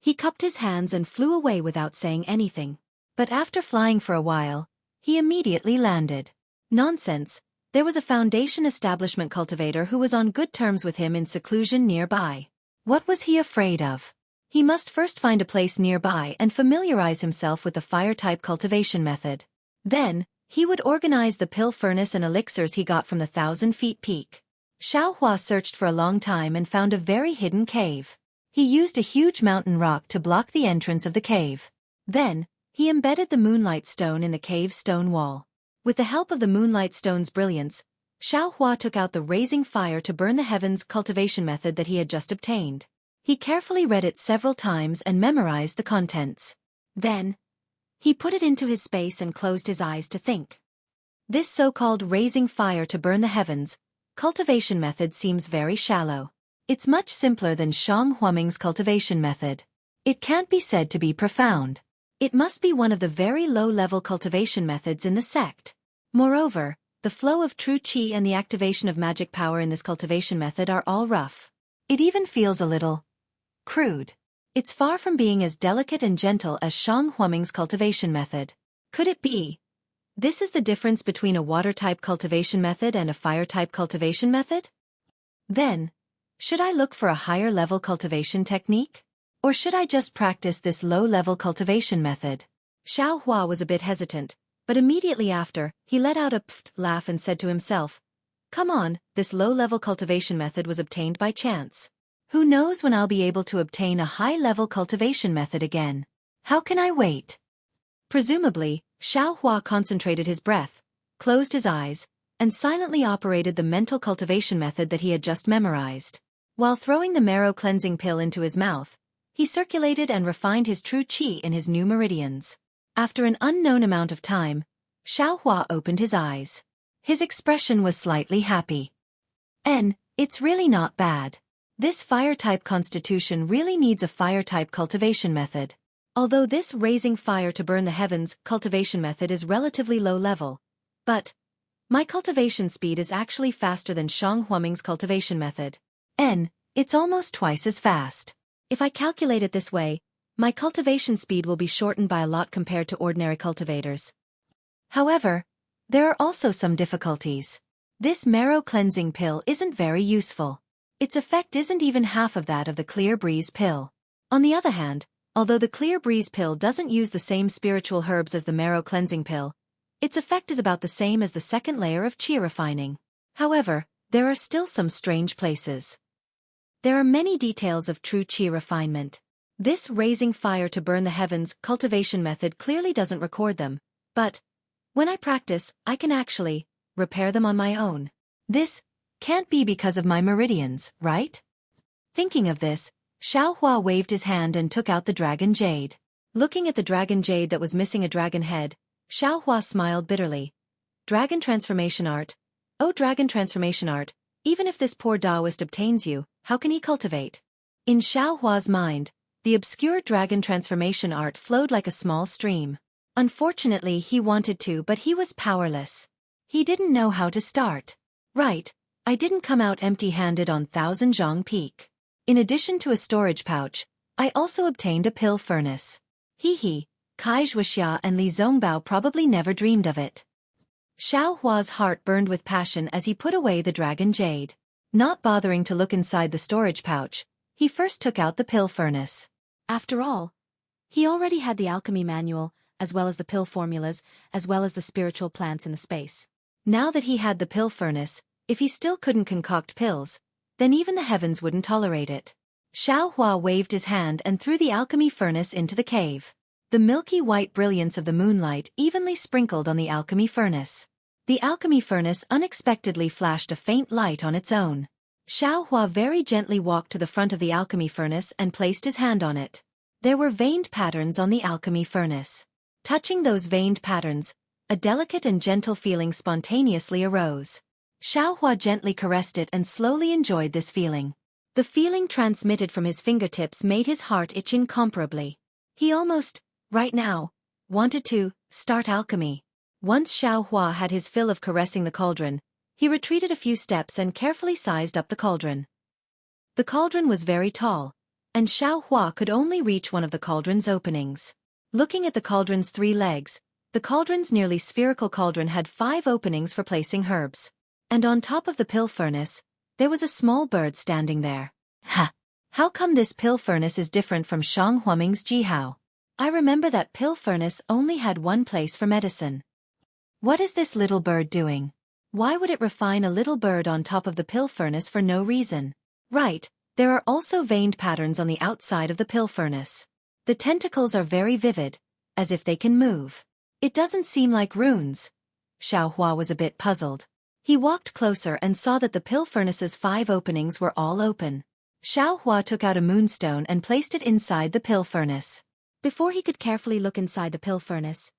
He cupped his hands and flew away without saying anything. But after flying for a while, he immediately landed. Nonsense, there was a foundation establishment cultivator who was on good terms with him in seclusion nearby. What was he afraid of? He must first find a place nearby and familiarize himself with the fire-type cultivation method. Then, he would organize the pill furnace and elixirs he got from the 1,000 Feet Peak. Xiaohua searched for a long time and found a very hidden cave. He used a huge mountain rock to block the entrance of the cave. Then, he embedded the moonlight stone in the cave's stone wall. With the help of the moonlight stone's brilliance, Xiaohua took out the raising fire to burn the heavens cultivation method that he had just obtained. He carefully read it several times and memorized the contents. Then, he put it into his space and closed his eyes to think. This so-called raising fire to burn the heavens cultivation method seems very shallow. It's much simpler than Shang Huaming's cultivation method. It can't be said to be profound. It must be one of the very low-level cultivation methods in the sect. Moreover, the flow of true qi and the activation of magic power in this cultivation method are all rough. It even feels a little crude. It's far from being as delicate and gentle as Shang Huaming's cultivation method. Could it be? This is the difference between a water-type cultivation method and a fire-type cultivation method? Then, should I look for a higher-level cultivation technique? Or should I just practice this low-level cultivation method? Xiaohua was a bit hesitant, but immediately after, he let out a pfft laugh and said to himself, "Come on, this low-level cultivation method was obtained by chance. Who knows when I'll be able to obtain a high-level cultivation method again? How can I wait?" Presumably, Xiaohua concentrated his breath, closed his eyes, and silently operated the mental cultivation method that he had just memorized. While throwing the marrow cleansing pill into his mouth, he circulated and refined his true qi in his new meridians. After an unknown amount of time, Xiaohua opened his eyes. His expression was slightly happy. It's really not bad. This fire-type constitution really needs a fire-type cultivation method. Although this raising fire to burn the heavens cultivation method is relatively low level, but my cultivation speed is actually faster than Shang Huaming's cultivation method. It's almost twice as fast. If I calculate it this way, my cultivation speed will be shortened by a lot compared to ordinary cultivators. However, there are also some difficulties. This marrow cleansing pill isn't very useful. Its effect isn't even half of that of the clear breeze pill. On the other hand, although the clear breeze pill doesn't use the same spiritual herbs as the marrow cleansing pill, its effect is about the same as the second layer of qi refining. However, there are still some strange places. There are many details of true qi refinement. This raising fire to burn the heavens cultivation method clearly doesn't record them, but when I practice, I can actually repair them on my own. This can't be because of my meridians, right? Thinking of this, Xiaohua waved his hand and took out the dragon jade. Looking at the dragon jade that was missing a dragon head, Xiaohua smiled bitterly. Dragon transformation art. Oh, dragon transformation art, even if this poor Taoist obtains you, how can he cultivate? In Xiaohua's mind, the obscure dragon transformation art flowed like a small stream. Unfortunately, he wanted to, but he was powerless. He didn't know how to start. Right, I didn't come out empty-handed on Thousand Zhang Peak. In addition to a storage pouch, I also obtained a pill furnace. Hee, Xueqi and Li Zongbao probably never dreamed of it. Xiaohua's heart burned with passion as he put away the dragon jade. Not bothering to look inside the storage pouch, he first took out the pill furnace. After all, he already had the alchemy manual, as well as the pill formulas, as well as the spiritual plants in the space. Now that he had the pill furnace, if he still couldn't concoct pills, then even the heavens wouldn't tolerate it. Xiaohua waved his hand and threw the alchemy furnace into the cave. The milky white brilliance of the moonlight evenly sprinkled on the alchemy furnace. The alchemy furnace unexpectedly flashed a faint light on its own. Xiaohua very gently walked to the front of the alchemy furnace and placed his hand on it. There were veined patterns on the alchemy furnace. Touching those veined patterns, a delicate and gentle feeling spontaneously arose. Xiaohua gently caressed it and slowly enjoyed this feeling. The feeling transmitted from his fingertips made his heart itch incomparably. He almost, right now, wanted to start alchemy. Once Xiaohua had his fill of caressing the cauldron, he retreated a few steps and carefully sized up the cauldron. The cauldron was very tall, and Xiaohua could only reach one of the cauldron's openings. Looking at the cauldron's 3 legs, the cauldron's nearly spherical cauldron had 5 openings for placing herbs. And on top of the pill furnace, there was a small bird standing there. Ha! How come this pill furnace is different from Shang Huaming's Jihao? I remember that pill furnace only had one place for medicine. What is this little bird doing? Why would it refine a little bird on top of the pill furnace for no reason? Right, there are also veined patterns on the outside of the pill furnace. The tentacles are very vivid, as if they can move. It doesn't seem like runes. Xiaohua was a bit puzzled. He walked closer and saw that the pill furnace's 5 openings were all open. Xiaohua took out a moonstone and placed it inside the pill furnace. Before he could carefully look inside the pill furnace,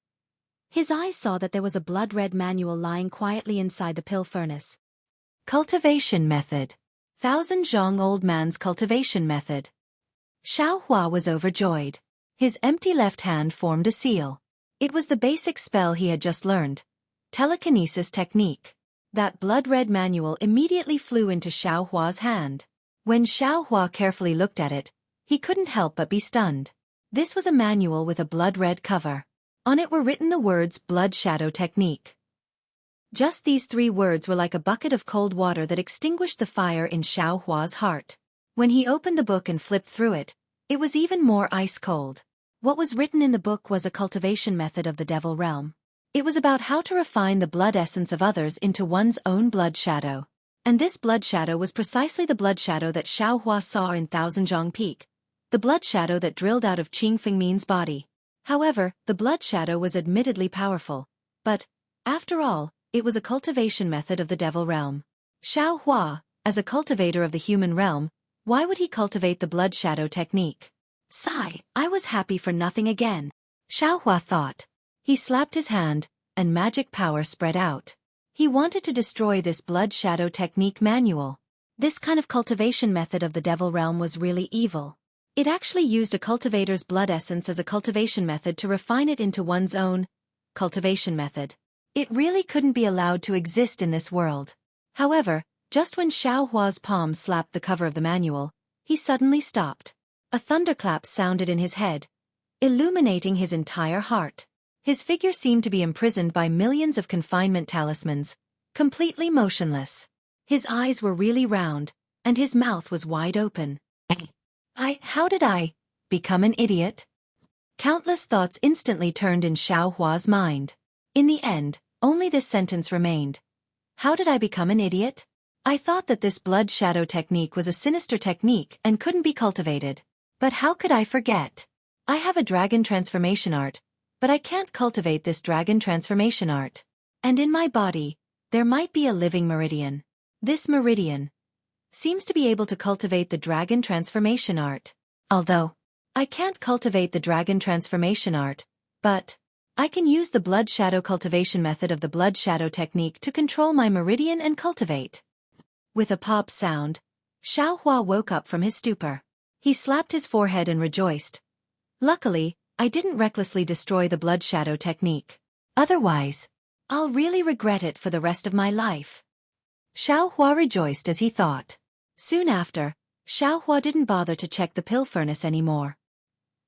his eyes saw that there was a blood-red manual lying quietly inside the pill furnace. Cultivation method. Thousand Zhong Old Man's cultivation method. Xiaohua was overjoyed. His empty left hand formed a seal. It was the basic spell he had just learned. Telekinesis technique. That blood-red manual immediately flew into Xiaohua's hand. When Xiaohua carefully looked at it, he couldn't help but be stunned. This was a manual with a blood-red cover. On it were written the words Blood Shadow Technique. Just these 3 words were like a bucket of cold water that extinguished the fire in Xiaohua's heart. When he opened the book and flipped through it, it was even more ice-cold. What was written in the book was a cultivation method of the Devil Realm. It was about how to refine the blood essence of others into one's own blood shadow. And this blood shadow was precisely the blood shadow that Xiaohua saw in Thousandjiang Peak. The blood shadow that drilled out of Qing Fengmin's body. However, the blood shadow was admittedly powerful. But, after all, it was a cultivation method of the Devil Realm. Xiaohua, as a cultivator of the human realm, why would he cultivate the blood shadow technique? Sigh, I was happy for nothing again. Xiaohua thought. He slapped his hand, and magic power spread out. He wanted to destroy this blood shadow technique manual. This kind of cultivation method of the Devil Realm was really evil. It actually used a cultivator's blood essence as a cultivation method to refine it into one's own cultivation method. It really couldn't be allowed to exist in this world. However, just when Xiaohua's palm slapped the cover of the manual, he suddenly stopped. A thunderclap sounded in his head, illuminating his entire heart. His figure seemed to be imprisoned by millions of confinement talismans, completely motionless. His eyes were really round, and his mouth was wide open. How did I become an idiot? Countless thoughts instantly turned in Xiaohua's mind. In the end, only this sentence remained. How did I become an idiot? I thought that this blood shadow technique was a sinister technique and couldn't be cultivated. But how could I forget? I have a dragon transformation art, but I can't cultivate this dragon transformation art. And in my body, there might be a living meridian. This meridian seems to be able to cultivate the dragon transformation art. Although, I can't cultivate the dragon transformation art, but I can use the blood shadow cultivation method of the blood shadow technique to control my meridian and cultivate. With a pop sound, Xiaohua woke up from his stupor. He slapped his forehead and rejoiced. Luckily, I didn't recklessly destroy the blood shadow technique. Otherwise, I'll really regret it for the rest of my life. Xiaohua rejoiced as he thought. Soon after, Xiaohua didn't bother to check the pill furnace anymore.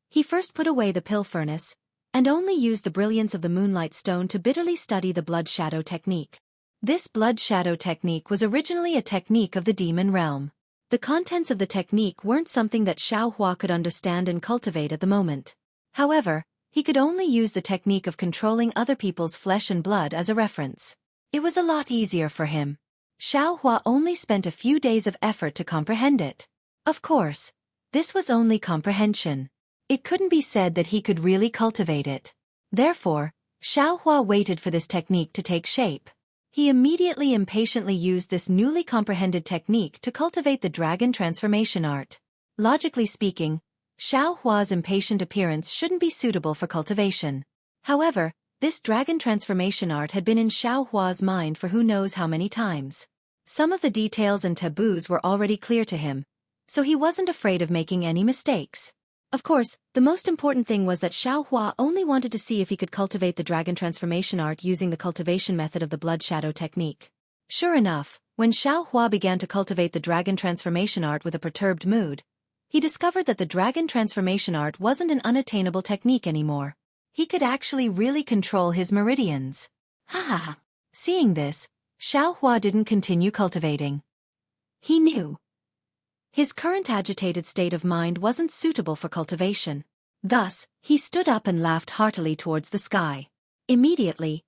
He first put away the pill furnace, and only used the brilliance of the moonlight stone to bitterly study the blood shadow technique. This blood shadow technique was originally a technique of the demon realm. The contents of the technique weren't something that Xiaohua could understand and cultivate at the moment. However, he could only use the technique of controlling other people's flesh and blood as a reference. It was a lot easier for him. Xiaohua only spent a few days of effort to comprehend it. Of course, this was only comprehension. It couldn't be said that he could really cultivate it. Therefore, Xiaohua waited for this technique to take shape. He immediately impatiently used this newly comprehended technique to cultivate the dragon transformation art. Logically speaking, Xiaohua's impatient appearance shouldn't be suitable for cultivation. However, this dragon transformation art had been in Xiaohua's mind for who knows how many times. Some of the details and taboos were already clear to him, so he wasn't afraid of making any mistakes. Of course, the most important thing was that Xiaohua only wanted to see if he could cultivate the dragon transformation art using the cultivation method of the blood shadow technique. Sure enough, when Xiaohua began to cultivate the dragon transformation art with a perturbed mood, he discovered that the dragon transformation art wasn't an unattainable technique anymore. He could actually really control his meridians. Ha ha ha. Seeing this, Xiaohua didn't continue cultivating. He knew his current agitated state of mind wasn't suitable for cultivation. Thus, he stood up and laughed heartily towards the sky. Immediately,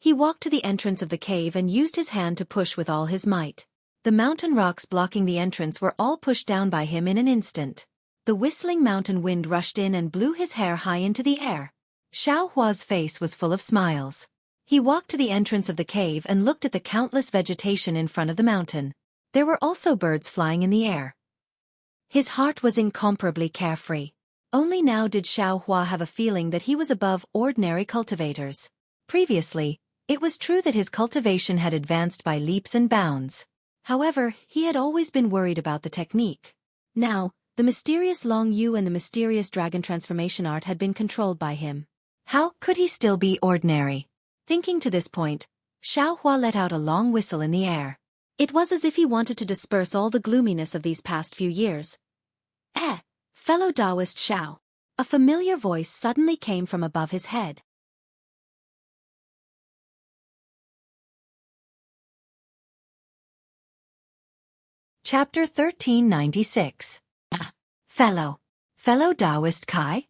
He walked to the entrance of the cave and used his hand to push with all his might. The mountain rocks blocking the entrance were all pushed down by him in an instant. The whistling mountain wind rushed in and blew his hair high into the air. Xiaohua's face was full of smiles. He walked to the entrance of the cave and looked at the countless vegetation in front of the mountain. There were also birds flying in the air. His heart was incomparably carefree. Only now did Xiaohua have a feeling that he was above ordinary cultivators. Previously, it was true that his cultivation had advanced by leaps and bounds. However, he had always been worried about the technique. Now, the mysterious Long Yu and the mysterious dragon transformation art had been controlled by him. How could he still be ordinary? Thinking to this point, Xiaohua let out a long whistle in the air. It was as if he wanted to disperse all the gloominess of these past few years. Fellow Taoist Xiao. A familiar voice suddenly came from above his head. Chapter 1396. Fellow Taoist Kai?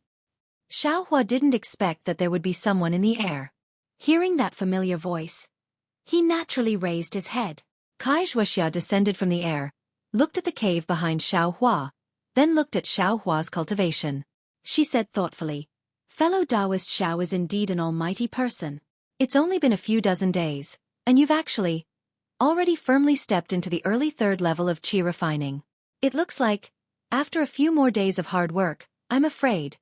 Xiaohua didn't expect that there would be someone in the air. Hearing that familiar voice, he naturally raised his head. Xueqi descended from the air, looked at the cave behind Xiaohua, then looked at Xiaohua's cultivation. She said thoughtfully, "Fellow Taoist Xiao is indeed an almighty person. It's only been a few dozen days, and you've already firmly stepped into the early third level of qi refining. It looks like, after a few more days of hard work, I'm afraid,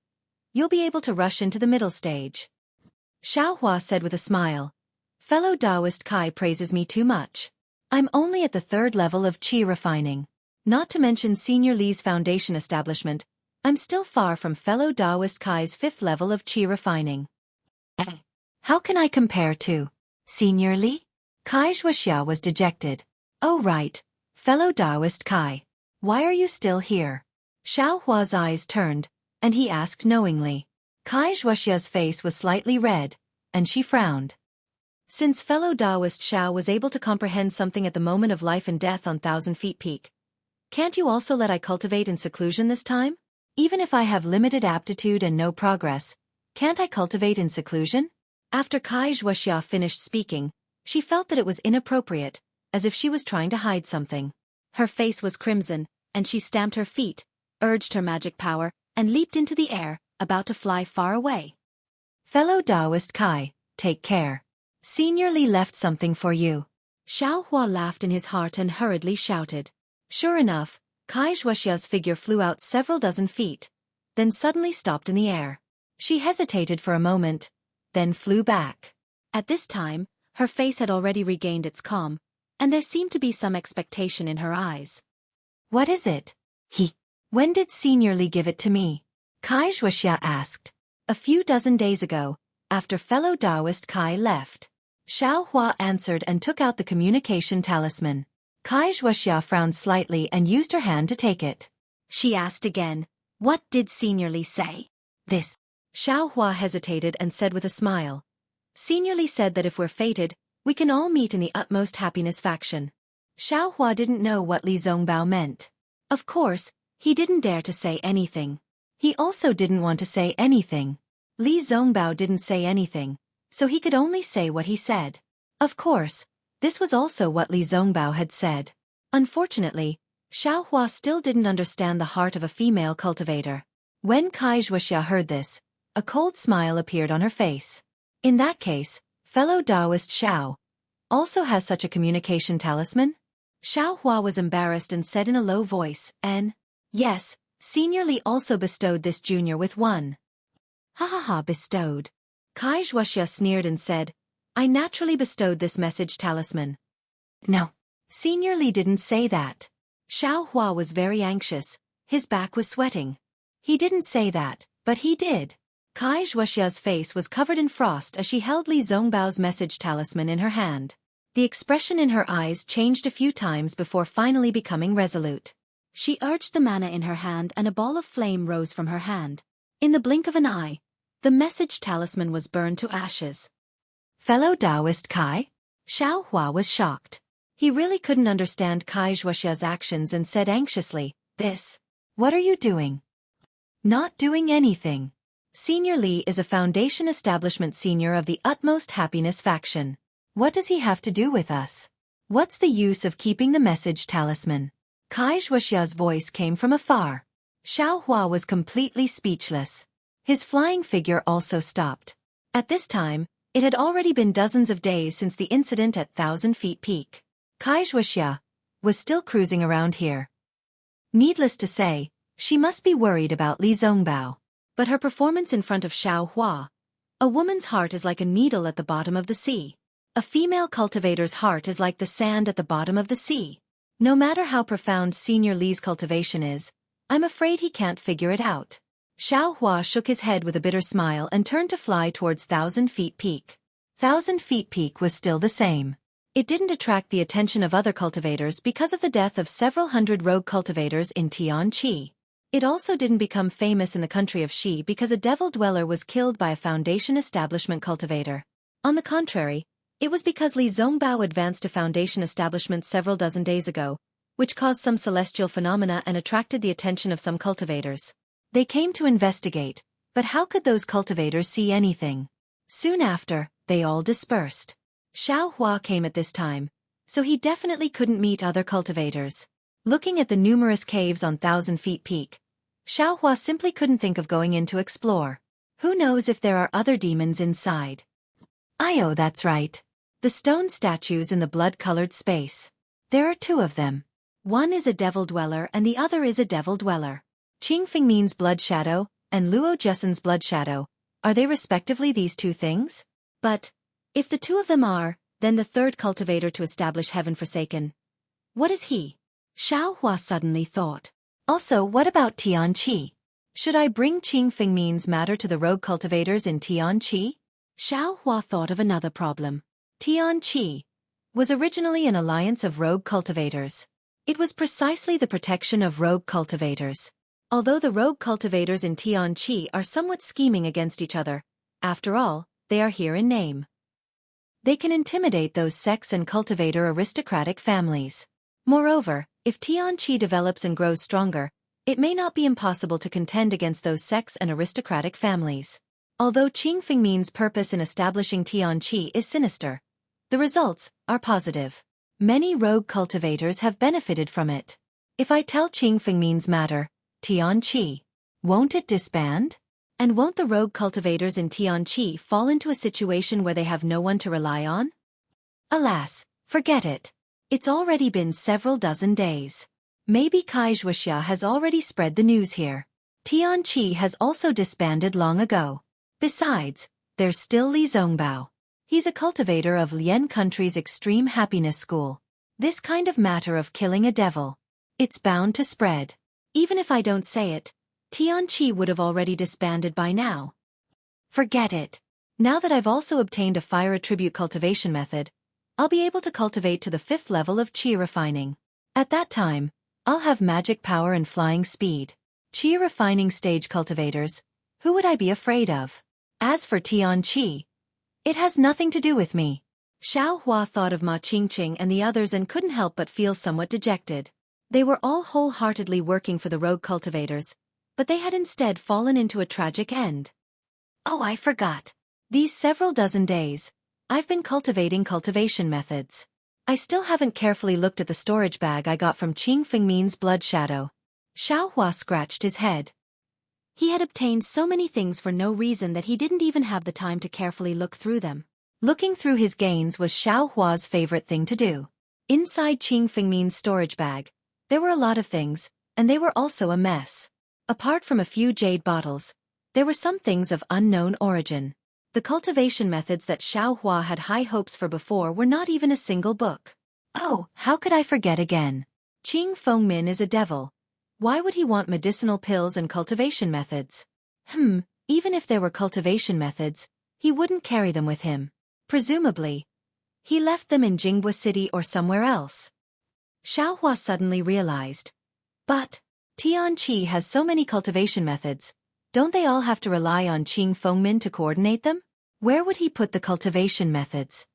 you'll be able to rush into the middle stage." Xiaohua said with a smile, "Fellow Taoist Kai praises me too much. I'm only at the third level of qi refining. Not to mention Senior Li's foundation establishment, I'm still far from fellow Taoist Kai's fifth level of qi refining. How can I compare to Senior Li?" Xueqi was dejected. "Oh right, fellow Taoist Kai. Why are you still here?" Xiaohua's eyes turned, and he asked knowingly. Xueqi's face was slightly red, and she frowned. Since fellow Taoist Xiao was able to comprehend something at the moment of life and death on 1,000 Feet Peak, can't you also let I cultivate in seclusion this time? Even if I have limited aptitude and no progress, can't I cultivate in seclusion? After Xueqi finished speaking, she felt that it was inappropriate, as if she was trying to hide something. Her face was crimson, and she stamped her feet, urged her magic power, and leaped into the air, about to fly far away. "Fellow Taoist Kai, take care. Senior Li left something for you." Xiaohua laughed in his heart and hurriedly shouted. Sure enough, Xueqi's figure flew out several dozen feet, then suddenly stopped in the air. She hesitated for a moment, then flew back. At this time, her face had already regained its calm, and there seemed to be some expectation in her eyes. "What is it?" "When did Senior Li give it to me?" Xueqi asked. "A few dozen days ago, after fellow Taoist Kai left." Xiaohua answered and took out the communication talisman. Xueqi frowned slightly and used her hand to take it. She asked again, "What did Senior Li say?" "This." Xiaohua hesitated and said with a smile. "Senior Li said that if we're fated, we can all meet in the utmost happiness faction." Xiaohua didn't know what Li Zongbao meant. Of course, he didn't dare to say anything. He also didn't want to say anything. Li Zongbao didn't say anything, so he could only say what he said. Of course, this was also what Li Zongbao had said. Unfortunately, Xiaohua still didn't understand the heart of a female cultivator. When Xueqi heard this, a cold smile appeared on her face. In that case, fellow Taoist Xiao also has such a communication talisman? Xiaohua was embarrassed and said in a low voice, "Yes, Senior Li also bestowed this junior with one." "Ha, bestowed." Xueqi sneered and said, "I naturally bestowed this message talisman." "No, Senior Li didn't say that." Xiaohua was very anxious, his back was sweating. "He didn't say that, but he did." Xueqi's face was covered in frost as she held Li Zongbao's message talisman in her hand. The expression in her eyes changed a few times before finally becoming resolute. She urged the mana in her hand and a ball of flame rose from her hand. In the blink of an eye, the message talisman was burned to ashes. "Fellow Taoist Kai?" Xiaohua was shocked. He really couldn't understand Xueqi's actions and said anxiously, "What are you doing?" "Not doing anything." Senior Li is a Foundation establishment senior of the utmost happiness faction. What does he have to do with us? What's the use of keeping the message talisman? Kai Xueqi's voice came from afar. Xiao Hua was completely speechless. His flying figure also stopped. At this time, it had already been dozens of days since the incident at 1,000 Feet Peak. Kai Xueqi was still cruising around here. Needless to say, she must be worried about Li Zongbao. But her performance in front of Xiao Hua, a woman's heart is like a needle at the bottom of the sea. A female cultivator's heart is like the sand at the bottom of the sea. No matter how profound Senior Li's cultivation is, I'm afraid he can't figure it out. Xiao Hua shook his head with a bitter smile and turned to fly towards 1,000 Feet Peak. 1,000 Feet Peak was still the same. It didn't attract the attention of other cultivators because of the death of several hundred rogue cultivators in Tianqi. It also didn't become famous in the country of Xi because a devil dweller was killed by a Foundation establishment cultivator. On the contrary, it was because Li Zongbao advanced to Foundation establishment several dozen days ago, which caused some celestial phenomena and attracted the attention of some cultivators. They came to investigate, but how could those cultivators see anything? Soon after, they all dispersed. Xiao Hua came at this time, so he definitely couldn't meet other cultivators. Looking at the numerous caves on 1,000 Feet Peak, Xiao Hua simply couldn't think of going in to explore. Who knows if there are other demons inside? Oh, that's right. The stone statues in the blood-colored space. There are two of them. One is a devil dweller and the other is a devil dweller. Qing Fengmin's blood shadow and Luo Jussen's blood shadow, are they respectively these two things? But, if the two of them are, then the third cultivator to establish Heaven Forsaken. What is he? Xiao Hua suddenly thought. Also, what about Tianqi? Should I bring Qing Fengmin's matter to the rogue cultivators in Tianqi? Xiao Hua thought of another problem. Tianqi was originally an alliance of rogue cultivators. It was precisely the protection of rogue cultivators. Although the rogue cultivators in Tianqi are somewhat scheming against each other, after all, they are here in name. They can intimidate those sects and cultivator aristocratic families. Moreover, if Tianqi develops and grows stronger, it may not be impossible to contend against those sects and aristocratic families. Although Qing Fengmin's purpose in establishing Tianqi is sinister, the results are positive. Many rogue cultivators have benefited from it. If I tell Qing Fengmin's matter, Tianqi, won't it disband? And won't the rogue cultivators in Tianqi fall into a situation where they have no one to rely on? Alas, forget it. It's already been several dozen days. Maybe Kai Xueqi has already spread the news here. Tianqi has also disbanded long ago. Besides, there's still Li Zongbao. He's a cultivator of Lian country's extreme happiness school. This kind of matter of killing a devil, it's bound to spread. Even if I don't say it, Tianqi would have already disbanded by now. Forget it. Now that I've also obtained a fire attribute cultivation method, I'll be able to cultivate to the 5th level of qi refining. At that time, I'll have magic power and flying speed. Qi refining stage cultivators, who would I be afraid of? As for Tianqi, it has nothing to do with me. Xiao Hua thought of Ma Qingqing and the others and couldn't help but feel somewhat dejected. They were all wholeheartedly working for the rogue cultivators, but they had instead fallen into a tragic end. Oh, I forgot. These several dozen days, I've been cultivating cultivation methods. I still haven't carefully looked at the storage bag I got from Qing Fengmin's blood shadow. Xiao Hua scratched his head. He had obtained so many things for no reason that he didn't even have the time to carefully look through them. Looking through his gains was Xiao Hua's favorite thing to do. Inside Qing Fengmin's storage bag, there were a lot of things, and they were also a mess. Apart from a few jade bottles, there were some things of unknown origin. The cultivation methods that Xiao Hua had high hopes for before were not even a single book. Oh, how could I forget again? Qing Fengmin is a devil. Why would he want medicinal pills and cultivation methods? Even if there were cultivation methods, he wouldn't carry them with him. Presumably, he left them in Jinghua City or somewhere else. Xiao Hua suddenly realized. But Tianqi has so many cultivation methods, don't they all have to rely on Qing Fengmin to coordinate them? Where would he put the cultivation methods?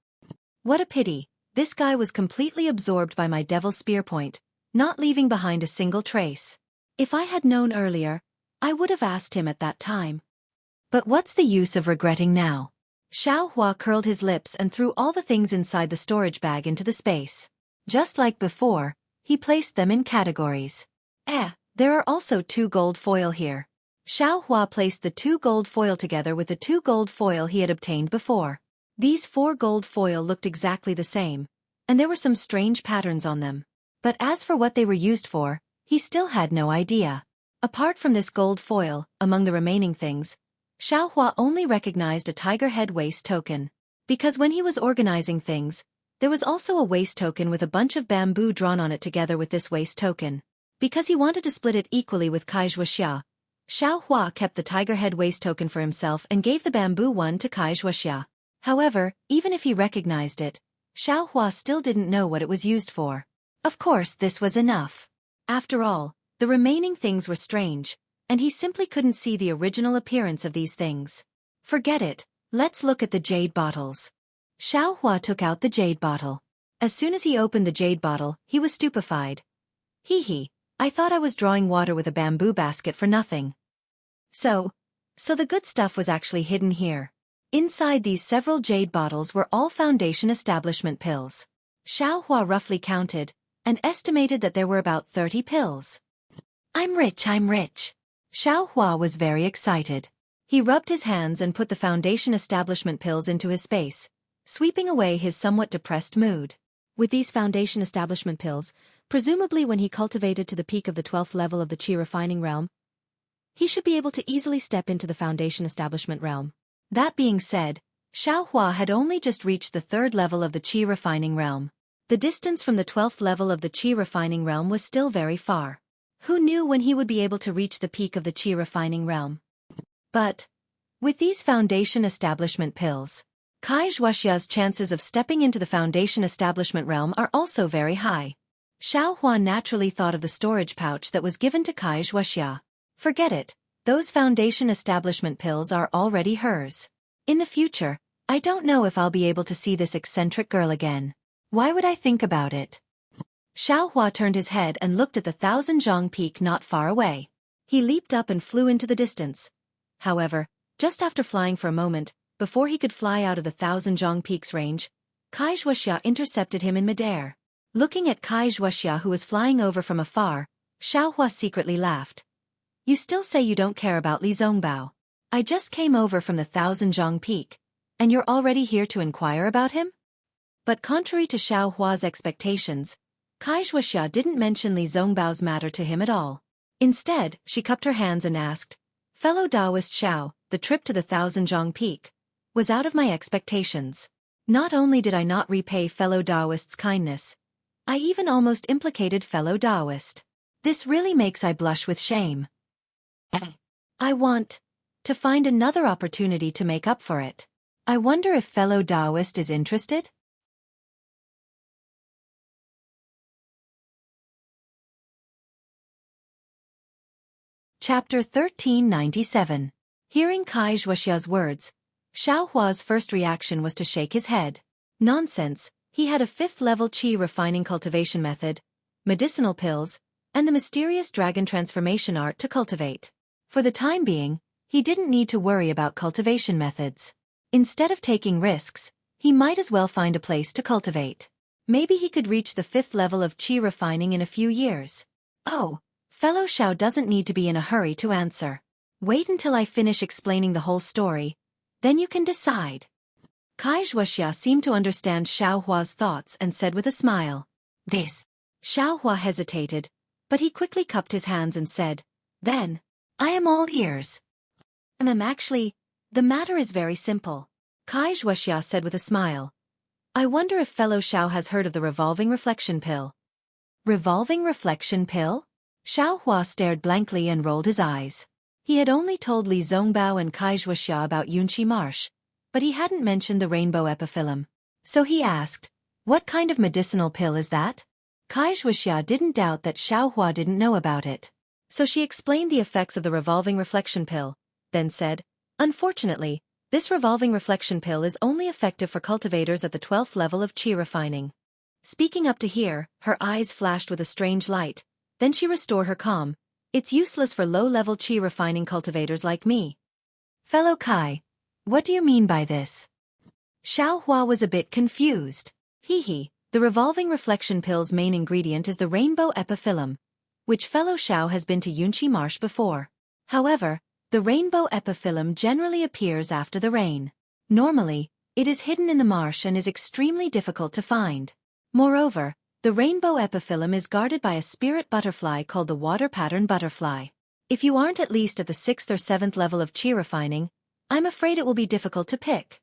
What a pity, this guy was completely absorbed by my devil spear point, not leaving behind a single trace. If I had known earlier, I would have asked him at that time. But what's the use of regretting now? Xiaohua curled his lips and threw all the things inside the storage bag into the space. Just like before, he placed them in categories. There are also 2 gold foil here. Xiaohua placed the 2 gold foil together with the 2 gold foil he had obtained before. These 4 gold foil looked exactly the same, and there were some strange patterns on them. But as for what they were used for, he still had no idea. Apart from this gold foil, among the remaining things, Xiaohua only recognized a tiger head waist token. Because when he was organizing things, there was also a waist token with a bunch of bamboo drawn on it together with this waist token. Because he wanted to split it equally with Xueqi, Xiaohua kept the tiger head waist token for himself and gave the bamboo one to Xueqi. However, even if he recognized it, Xiaohua still didn't know what it was used for. Of course, this was enough. After all, the remaining things were strange, and he simply couldn't see the original appearance of these things. Forget it, let's look at the jade bottles. Xiaohua took out the jade bottle. As soon as he opened the jade bottle, he was stupefied. Hee, I thought I was drawing water with a bamboo basket for nothing. So the good stuff was actually hidden here. Inside these several jade bottles were all foundation establishment pills. Xiaohua roughly counted, and estimated that there were about 30 pills. I'm rich. Xiaohua was very excited. He rubbed his hands and put the foundation establishment pills into his space, sweeping away his somewhat depressed mood. With these foundation establishment pills, presumably when he cultivated to the peak of the 12th level of the Qi refining realm, he should be able to easily step into the foundation establishment realm. That being said, Xiaohua had only just reached the 3rd level of the Qi refining realm. The distance from the 12th level of the Qi refining realm was still very far. Who knew when he would be able to reach the peak of the Qi refining realm? But with these foundation establishment pills, Xueqi's chances of stepping into the foundation establishment realm are also very high. Xiaohua naturally thought of the storage pouch that was given to Xueqi. Forget it, those foundation establishment pills are already hers. In the future, I don't know if I'll be able to see this eccentric girl again. Why would I think about it? Xiaohua turned his head and looked at the 1000-zhang peak not far away. He leaped up and flew into the distance. However, just after flying for a moment, before he could fly out of the 1000-zhang peak's range, Xueqi intercepted him in midair. Looking at Xueqi who was flying over from afar, Xiaohua secretly laughed. You still say you don't care about Li Zongbao. I just came over from the 1000-zhang peak, and you're already here to inquire about him? But contrary to Xiaohua's expectations, Xueqi didn't mention Li Zongbao's matter to him at all. Instead, she cupped her hands and asked, Fellow Taoist Xiao, the trip to the 1000-zhang peak was out of my expectations. Not only did I not repay fellow Taoist's kindness, I even almost implicated fellow Taoist. This really makes I blush with shame. I want to find another opportunity to make up for it. I wonder if fellow Taoist is interested? Chapter 1397. Hearing Xueqi's words, Xiaohua's first reaction was to shake his head. Nonsense, he had a 5th-level Qi refining cultivation method, medicinal pills, and the mysterious dragon transformation art to cultivate. For the time being, he didn't need to worry about cultivation methods. Instead of taking risks, he might as well find a place to cultivate. Maybe he could reach the 5th level of Qi refining in a few years. Oh, fellow Xiao doesn't need to be in a hurry to answer. Wait until I finish explaining the whole story, then you can decide. Xueqi seemed to understand Xiaohua's thoughts and said with a smile, This. Xiaohua hesitated, but he quickly cupped his hands and said, Then, I am all ears. Actually, the matter is very simple. Xueqi said with a smile. I wonder if fellow Xiao has heard of the revolving reflection pill. Revolving reflection pill? Xiaohua stared blankly and rolled his eyes. He had only told Li Zongbao and Xueqi about Yunqi Marsh, but he hadn't mentioned the rainbow epiphyllum. So he asked, What kind of medicinal pill is that? Xueqi didn't doubt that Xiaohua didn't know about it. So she explained the effects of the revolving reflection pill, then said, Unfortunately, this revolving reflection pill is only effective for cultivators at the 12th level of Qi refining. Speaking up to here, her eyes flashed with a strange light, then she restored her calm. It's useless for low-level Qi refining cultivators like me. Fellow Kai, what do you mean by this? Xiao Hua was a bit confused. The revolving reflection pill's main ingredient is the rainbow epiphyllum, which fellow Xiao has been to Yunqi Marsh before. However, the rainbow epiphyllum generally appears after the rain. Normally, it is hidden in the marsh and is extremely difficult to find. Moreover, the rainbow epiphyllum is guarded by a spirit butterfly called the water pattern butterfly. If you aren't at least at the 6th or 7th level of chi refining, I'm afraid it will be difficult to pick.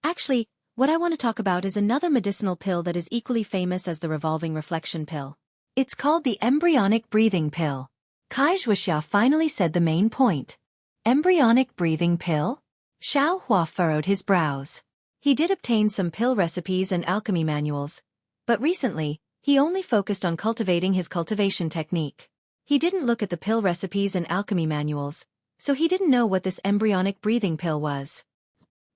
Actually, what I want to talk about is another medicinal pill that is equally famous as the revolving reflection pill. It's called the embryonic breathing pill. Xueqi finally said the main point. Embryonic breathing pill? Xiao Hua furrowed his brows. He did obtain some pill recipes and alchemy manuals, but recently, he only focused on cultivating his cultivation technique. He didn't look at the pill recipes and alchemy manuals, so he didn't know what this embryonic breathing pill was.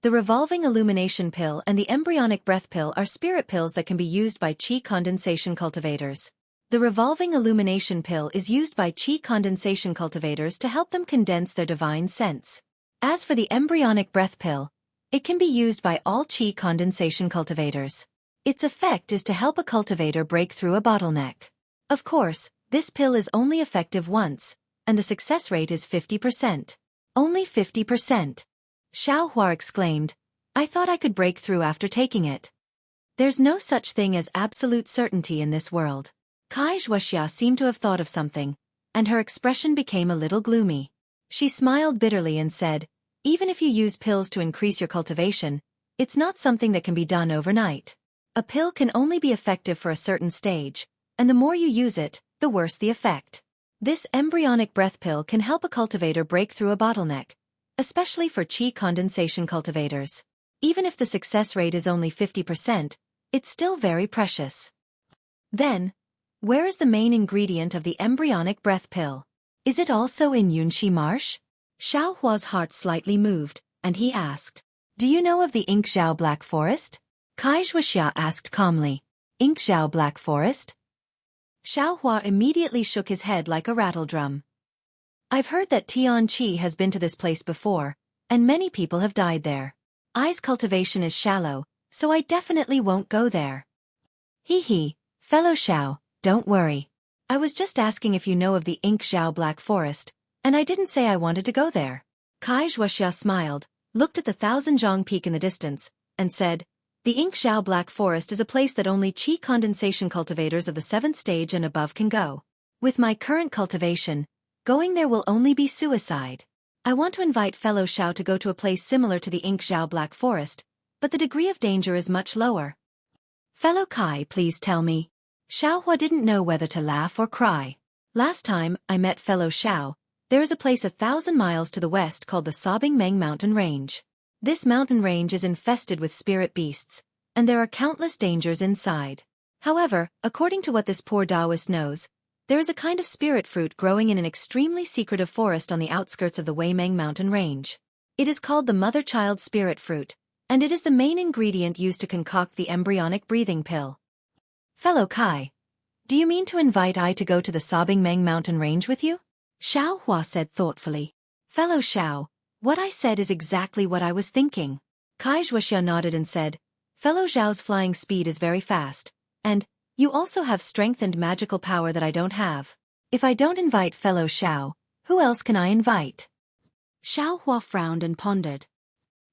The revolving illumination pill and the embryonic breath pill are spirit pills that can be used by qi condensation cultivators. The revolving illumination pill is used by qi condensation cultivators to help them condense their divine sense. As for the embryonic breath pill, it can be used by all qi condensation cultivators. Its effect is to help a cultivator break through a bottleneck. Of course, this pill is only effective once, and the success rate is 50%. Only 50%. Xiao Hua exclaimed, I thought I could break through after taking it. There's no such thing as absolute certainty in this world. Xueqi seemed to have thought of something, and her expression became a little gloomy. She smiled bitterly and said, even if you use pills to increase your cultivation, it's not something that can be done overnight. A pill can only be effective for a certain stage, and the more you use it, the worse the effect. This embryonic breath pill can help a cultivator break through a bottleneck, especially for qi condensation cultivators. Even if the success rate is only 50%, it's still very precious. Then, where is the main ingredient of the embryonic breath pill? Is it also in Yunqi Marsh? Xiao Hua's heart slightly moved, and he asked, do you know of the Inkzhao Black Forest? Xueqi asked calmly, Inkzhao Black Forest? Xiao Hua immediately shook his head like a rattledrum. I've heard that Tianqi has been to this place before, and many people have died there. I's cultivation is shallow, so I definitely won't go there. Fellow Xiao, don't worry. I was just asking if you know of the Inkzhao Black Forest, and I didn't say I wanted to go there. Xueqi smiled, looked at the Thousand-Zhang Peak in the distance, and said, the Inkzhao Black Forest is a place that only qi condensation cultivators of the 7th stage and above can go. With my current cultivation, going there will only be suicide. I want to invite fellow Xiao to go to a place similar to the Inkzhao Black Forest, but the degree of danger is much lower. Fellow Kai, please tell me. Xiao Hua didn't know whether to laugh or cry. Last time I met fellow Xiao, there is a place 1,000 miles to the west called the Sobbing Meng Mountain Range. This mountain range is infested with spirit beasts, and there are countless dangers inside. However, according to what this poor Taoist knows, there is a kind of spirit fruit growing in an extremely secretive forest on the outskirts of the Weimeng mountain range. It is called the mother-child spirit fruit, and it is the main ingredient used to concoct the embryonic breathing pill. Fellow Kai, do you mean to invite I to go to the Sobbing Meng mountain range with you? Xiao Hua said thoughtfully. Fellow Xiao, what I said is exactly what I was thinking. Xueqi nodded and said, fellow Zhao's flying speed is very fast, and you also have strength and magical power that I don't have. If I don't invite fellow Xiao, who else can I invite? Xiao Hua frowned and pondered.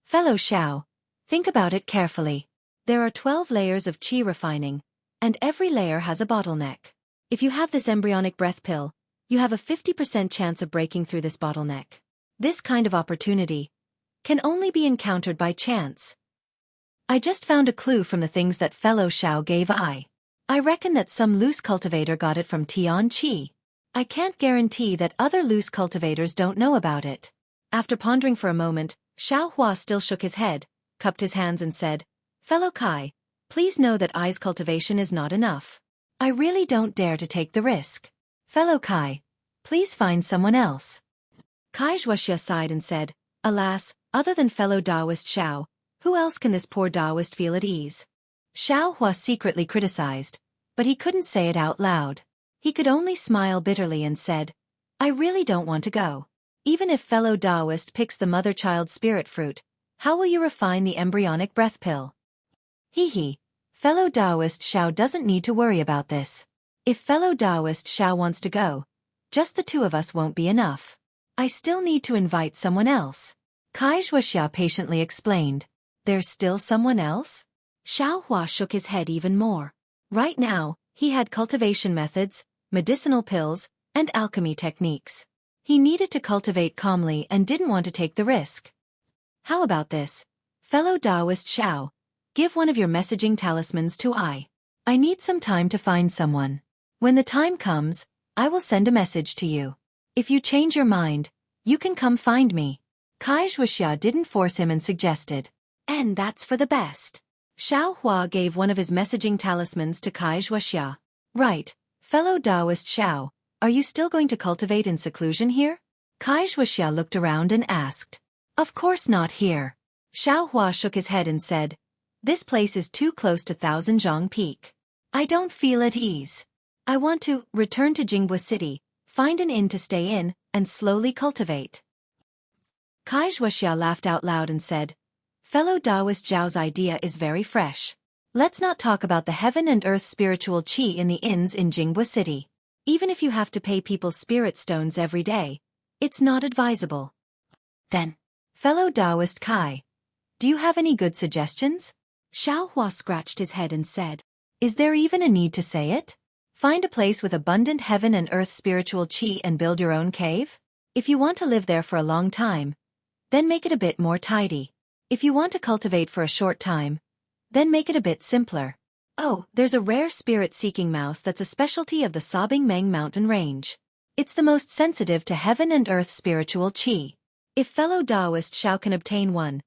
Fellow Xiao, think about it carefully. There are 12 layers of qi refining, and every layer has a bottleneck. If you have this embryonic breath pill, you have a 50% chance of breaking through this bottleneck. This kind of opportunity can only be encountered by chance. I just found a clue from the things that fellow Xiao gave I reckon that some loose cultivator got it from Tianqi. I can't guarantee that other loose cultivators don't know about it. After pondering for a moment, Xiao Hua still shook his head, cupped his hands and said, fellow Kai, please know that I's cultivation is not enough. I really don't dare to take the risk. Fellow Kai, please find someone else. Xueqi sighed and said, alas, other than fellow Taoist Xiao, who else can this poor Taoist feel at ease? Xiao Hua secretly criticized, but he couldn't say it out loud. He could only smile bitterly and said, I really don't want to go. Even if fellow Taoist picks the mother-child spirit fruit, how will you refine the embryonic breath pill? Hee hee. Fellow Taoist Xiao doesn't need to worry about this. If fellow Taoist Xiao wants to go, just the two of us won't be enough. I still need to invite someone else. Xueqi patiently explained. There's still someone else? Xiaohua shook his head even more. Right now, he had cultivation methods, medicinal pills, and alchemy techniques. He needed to cultivate calmly and didn't want to take the risk. How about this? Fellow Taoist Xiao, give one of your messaging talismans to I. I need some time to find someone. When the time comes, I will send a message to you. If you change your mind, you can come find me. Xueqi didn't force him and suggested. And that's for the best. Xiaohua gave one of his messaging talismans to Xueqi. Right, fellow Taoist Xiao, are you still going to cultivate in seclusion here? Xueqi looked around and asked. Of course not here. Xiaohua shook his head and said, this place is too close to Thousand-Zhang Peak. I don't feel at ease. I want to return to Jingbo City, find an inn to stay in, and slowly cultivate. Xueqi laughed out loud and said, fellow Taoist Zhao's idea is very fresh. Let's not talk about the heaven and earth spiritual qi in the inns in Jingbo City. Even if you have to pay people spirit stones every day, it's not advisable. Then, fellow Taoist Kai, do you have any good suggestions? Xiaohua scratched his head and said, is there even a need to say it? Find a place with abundant heaven and earth spiritual qi and build your own cave? If you want to live there for a long time, then make it a bit more tidy. If you want to cultivate for a short time, then make it a bit simpler. Oh, there's a rare spirit-seeking mouse that's a specialty of the Sobbing Meng mountain range. It's the most sensitive to heaven and earth spiritual qi. If fellow Taoist Xiao can obtain one,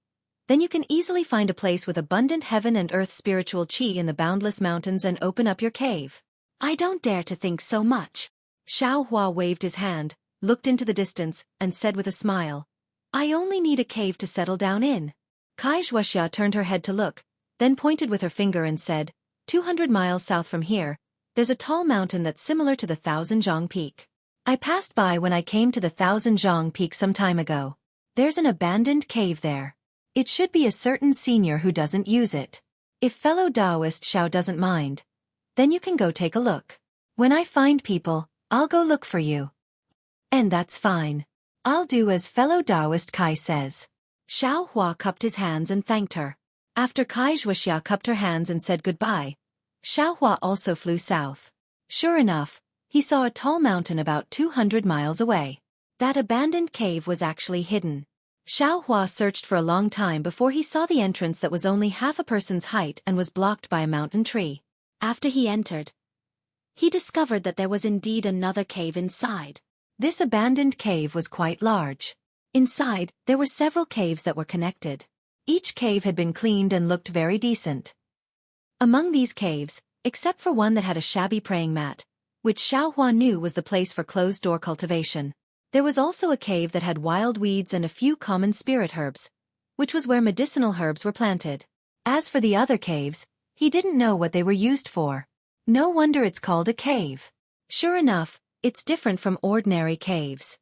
then you can easily find a place with abundant heaven and earth spiritual qi in the boundless mountains and open up your cave. I don't dare to think so much. Xiaohua waved his hand, looked into the distance, and said with a smile, I only need a cave to settle down in. Xueqi turned her head to look, then pointed with her finger and said, 200 miles south from here, there's a tall mountain that's similar to the Thousand-Zhang Peak. I passed by when I came to the Thousand-Zhang Peak some time ago. There's an abandoned cave there. It should be a certain senior who doesn't use it. If fellow Taoist Xiao doesn't mind, then you can go take a look. When I find people, I'll go look for you. And that's fine. I'll do as fellow Taoist Kai says. Xiaohua cupped his hands and thanked her. After Xueqi cupped her hands and said goodbye, Xiaohua also flew south. Sure enough, he saw a tall mountain about 200 miles away. That abandoned cave was actually hidden. Xiaohua searched for a long time before he saw the entrance that was only half a person's height and was blocked by a mountain tree. After he entered, he discovered that there was indeed another cave inside. This abandoned cave was quite large. Inside, there were several caves that were connected. Each cave had been cleaned and looked very decent. Among these caves, except for one that had a shabby praying mat, which Xiaohua knew was the place for closed-door cultivation, there was also a cave that had wild weeds and a few common spirit herbs, which was where medicinal herbs were planted. As for the other caves, he didn't know what they were used for. No wonder it's called a cave. Sure enough, it's different from ordinary caves.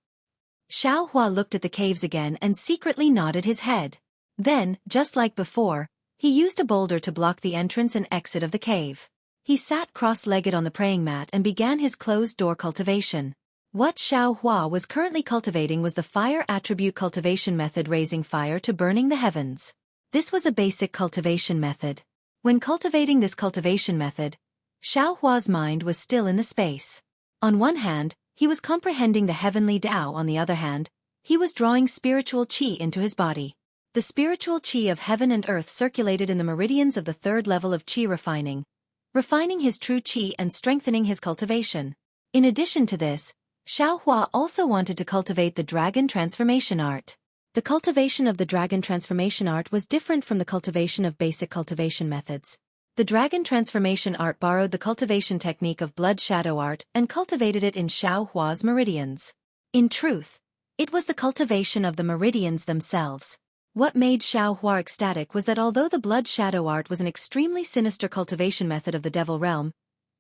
Xiaohua looked at the caves again and secretly nodded his head. Then, just like before, he used a boulder to block the entrance and exit of the cave. He sat cross-legged on the praying mat and began his closed-door cultivation. What Xiaohua was currently cultivating was the fire attribute cultivation method, raising fire to burning the heavens. This was a basic cultivation method. When cultivating this cultivation method, Xiaohua's mind was still in the space. On one hand, he was comprehending the heavenly Tao. On the other hand, he was drawing spiritual qi into his body. The spiritual qi of heaven and earth circulated in the meridians of the third level of qi, refining his true qi and strengthening his cultivation. In addition to this, Xiaohua also wanted to cultivate the dragon transformation art. The cultivation of the dragon transformation art was different from the cultivation of basic cultivation methods. The dragon transformation art borrowed the cultivation technique of blood shadow art and cultivated it in Xiaohua's meridians. In truth, it was the cultivation of the meridians themselves. What made Xiaohua ecstatic was that although the blood shadow art was an extremely sinister cultivation method of the devil realm,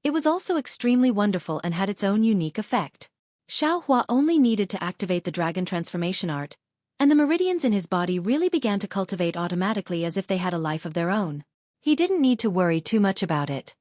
it was also extremely wonderful and had its own unique effect. Xiaohua only needed to activate the dragon transformation art, and the meridians in his body really began to cultivate automatically as if they had a life of their own. He didn't need to worry too much about it.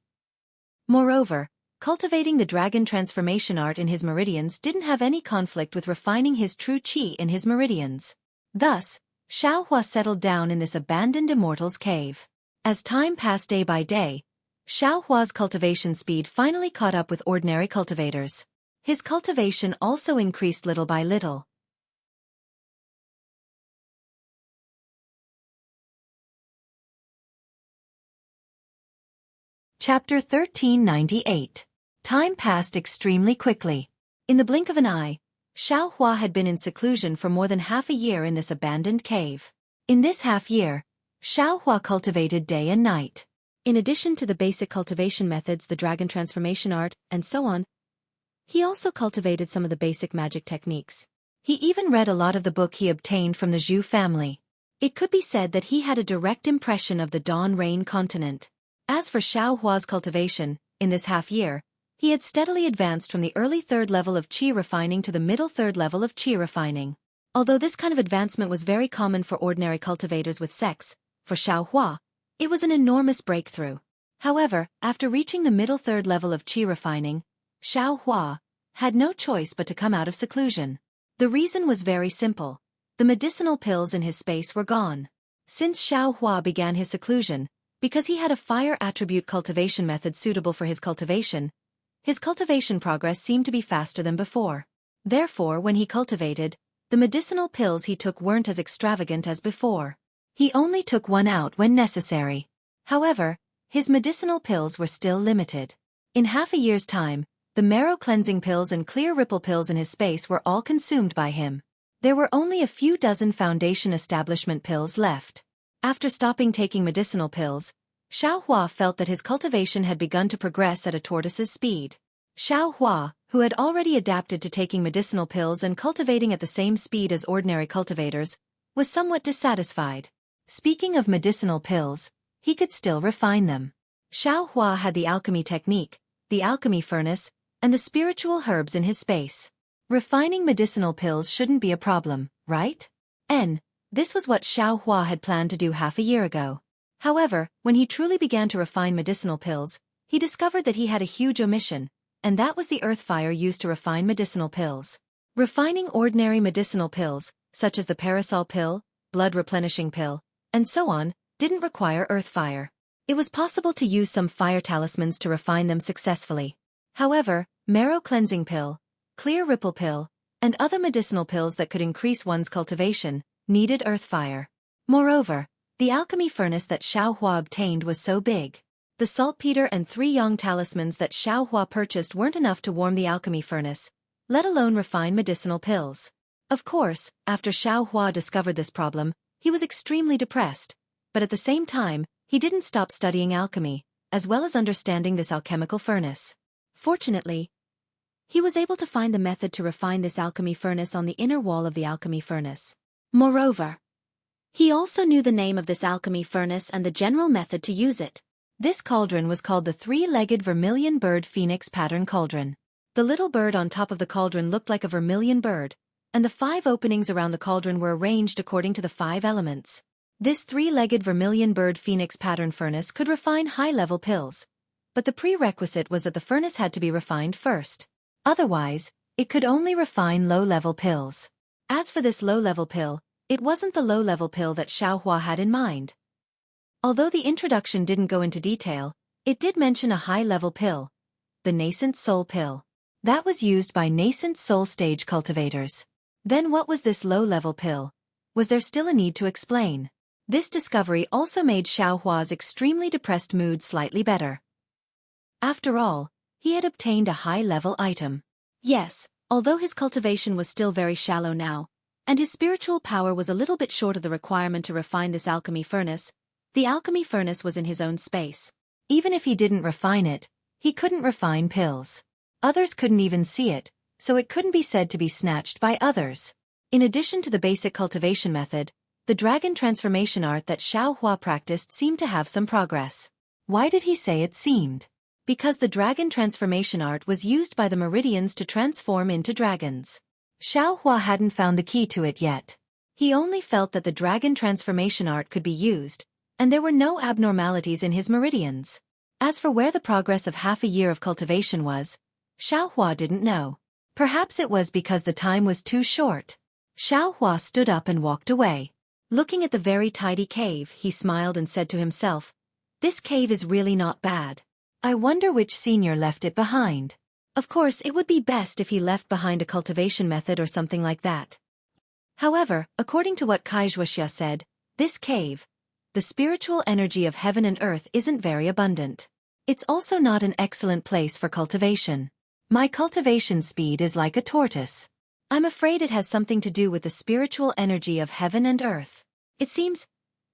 Moreover, cultivating the dragon transformation art in his meridians didn't have any conflict with refining his true qi in his meridians. Thus, Xiaohua settled down in this abandoned immortal's cave. As time passed day by day, Xiaohua's cultivation speed finally caught up with ordinary cultivators. His cultivation also increased little by little. Chapter 1398. Time passed extremely quickly. In the blink of an eye, Xiaohua had been in seclusion for more than half a year in this abandoned cave. In this half year, Xiaohua cultivated day and night. In addition to the basic cultivation methods, the dragon transformation art, and so on, he also cultivated some of the basic magic techniques. He even read a lot of the book he obtained from the Zhu family. It could be said that he had a direct impression of the Dawn Rain continent. As for Xiaohua's cultivation, in this half year, he had steadily advanced from the early third level of qi refining to the middle third level of qi refining. Although this kind of advancement was very common for ordinary cultivators with sex, for Xiaohua, it was an enormous breakthrough. However, after reaching the middle third level of qi refining, Xiaohua had no choice but to come out of seclusion. The reason was very simple. The medicinal pills in his space were gone. Since Xiaohua began his seclusion, because he had a fire attribute cultivation method suitable for his cultivation progress seemed to be faster than before. Therefore, when he cultivated, the medicinal pills he took weren't as extravagant as before. He only took one out when necessary. However, his medicinal pills were still limited. In half a year's time, the marrow cleansing pills and clear ripple pills in his space were all consumed by him. There were only a few dozen foundation establishment pills left. After stopping taking medicinal pills, Xiaohua felt that his cultivation had begun to progress at a tortoise's speed. Xiaohua, who had already adapted to taking medicinal pills and cultivating at the same speed as ordinary cultivators, was somewhat dissatisfied. Speaking of medicinal pills, he could still refine them. Xiaohua had the alchemy technique, the alchemy furnace, and the spiritual herbs in his space. Refining medicinal pills shouldn't be a problem, right? This was what Xiaohua had planned to do half a year ago. However, when he truly began to refine medicinal pills, he discovered that he had a huge omission, and that was the earth fire used to refine medicinal pills. Refining ordinary medicinal pills, such as the parasol pill, blood replenishing pill, and so on, didn't require earth fire. It was possible to use some fire talismans to refine them successfully. However, marrow cleansing pill, clear ripple pill, and other medicinal pills that could increase one's cultivation needed earth fire. Moreover, the alchemy furnace that Xiaohua obtained was so big. The saltpeter and 3 yang talismans that Xiaohua purchased weren't enough to warm the alchemy furnace, let alone refine medicinal pills. Of course, after Xiaohua discovered this problem, he was extremely depressed, but at the same time, he didn't stop studying alchemy, as well as understanding this alchemical furnace. Fortunately, he was able to find the method to refine this alchemy furnace on the inner wall of the alchemy furnace. Moreover, he also knew the name of this alchemy furnace and the general method to use it. This cauldron was called the 3-legged vermilion bird phoenix pattern cauldron. The little bird on top of the cauldron looked like a vermilion bird, and the 5 openings around the cauldron were arranged according to the 5 elements. This 3-legged vermilion bird phoenix pattern furnace could refine high-level pills, but the prerequisite was that the furnace had to be refined first. Otherwise, it could only refine low-level pills. As for this low-level pill, it wasn't the low-level pill that Xiaohua had in mind. Although the introduction didn't go into detail, it did mention a high-level pill, the nascent soul pill. That was used by nascent soul stage cultivators. Then what was this low-level pill? Was there still a need to explain? This discovery also made Xiaohua's extremely depressed mood slightly better. After all, he had obtained a high-level item. Yes, although his cultivation was still very shallow now, and his spiritual power was a little bit short of the requirement to refine this alchemy furnace, the alchemy furnace was in his own space. Even if he didn't refine it, he couldn't refine pills. Others couldn't even see it, so it couldn't be said to be snatched by others. In addition to the basic cultivation method, the dragon transformation art that Xiaohua practiced seemed to have some progress. Why did he say it seemed? because the dragon transformation art was used by the meridians to transform into dragons. Xiaohua hadn't found the key to it yet. He only felt that the dragon transformation art could be used, and there were no abnormalities in his meridians. As for where the progress of half a year of cultivation was, Xiaohua didn't know. Perhaps it was because the time was too short. Xiaohua stood up and walked away. Looking at the very tidy cave, he smiled and said to himself, "This cave is really not bad. I wonder which senior left it behind." Of course, it would be best if he left behind a cultivation method or something like that. However, according to what Xueqi said, this cave, the spiritual energy of heaven and earth isn't very abundant. It's also not an excellent place for cultivation. My cultivation speed is like a tortoise. I'm afraid it has something to do with the spiritual energy of heaven and earth. It seems,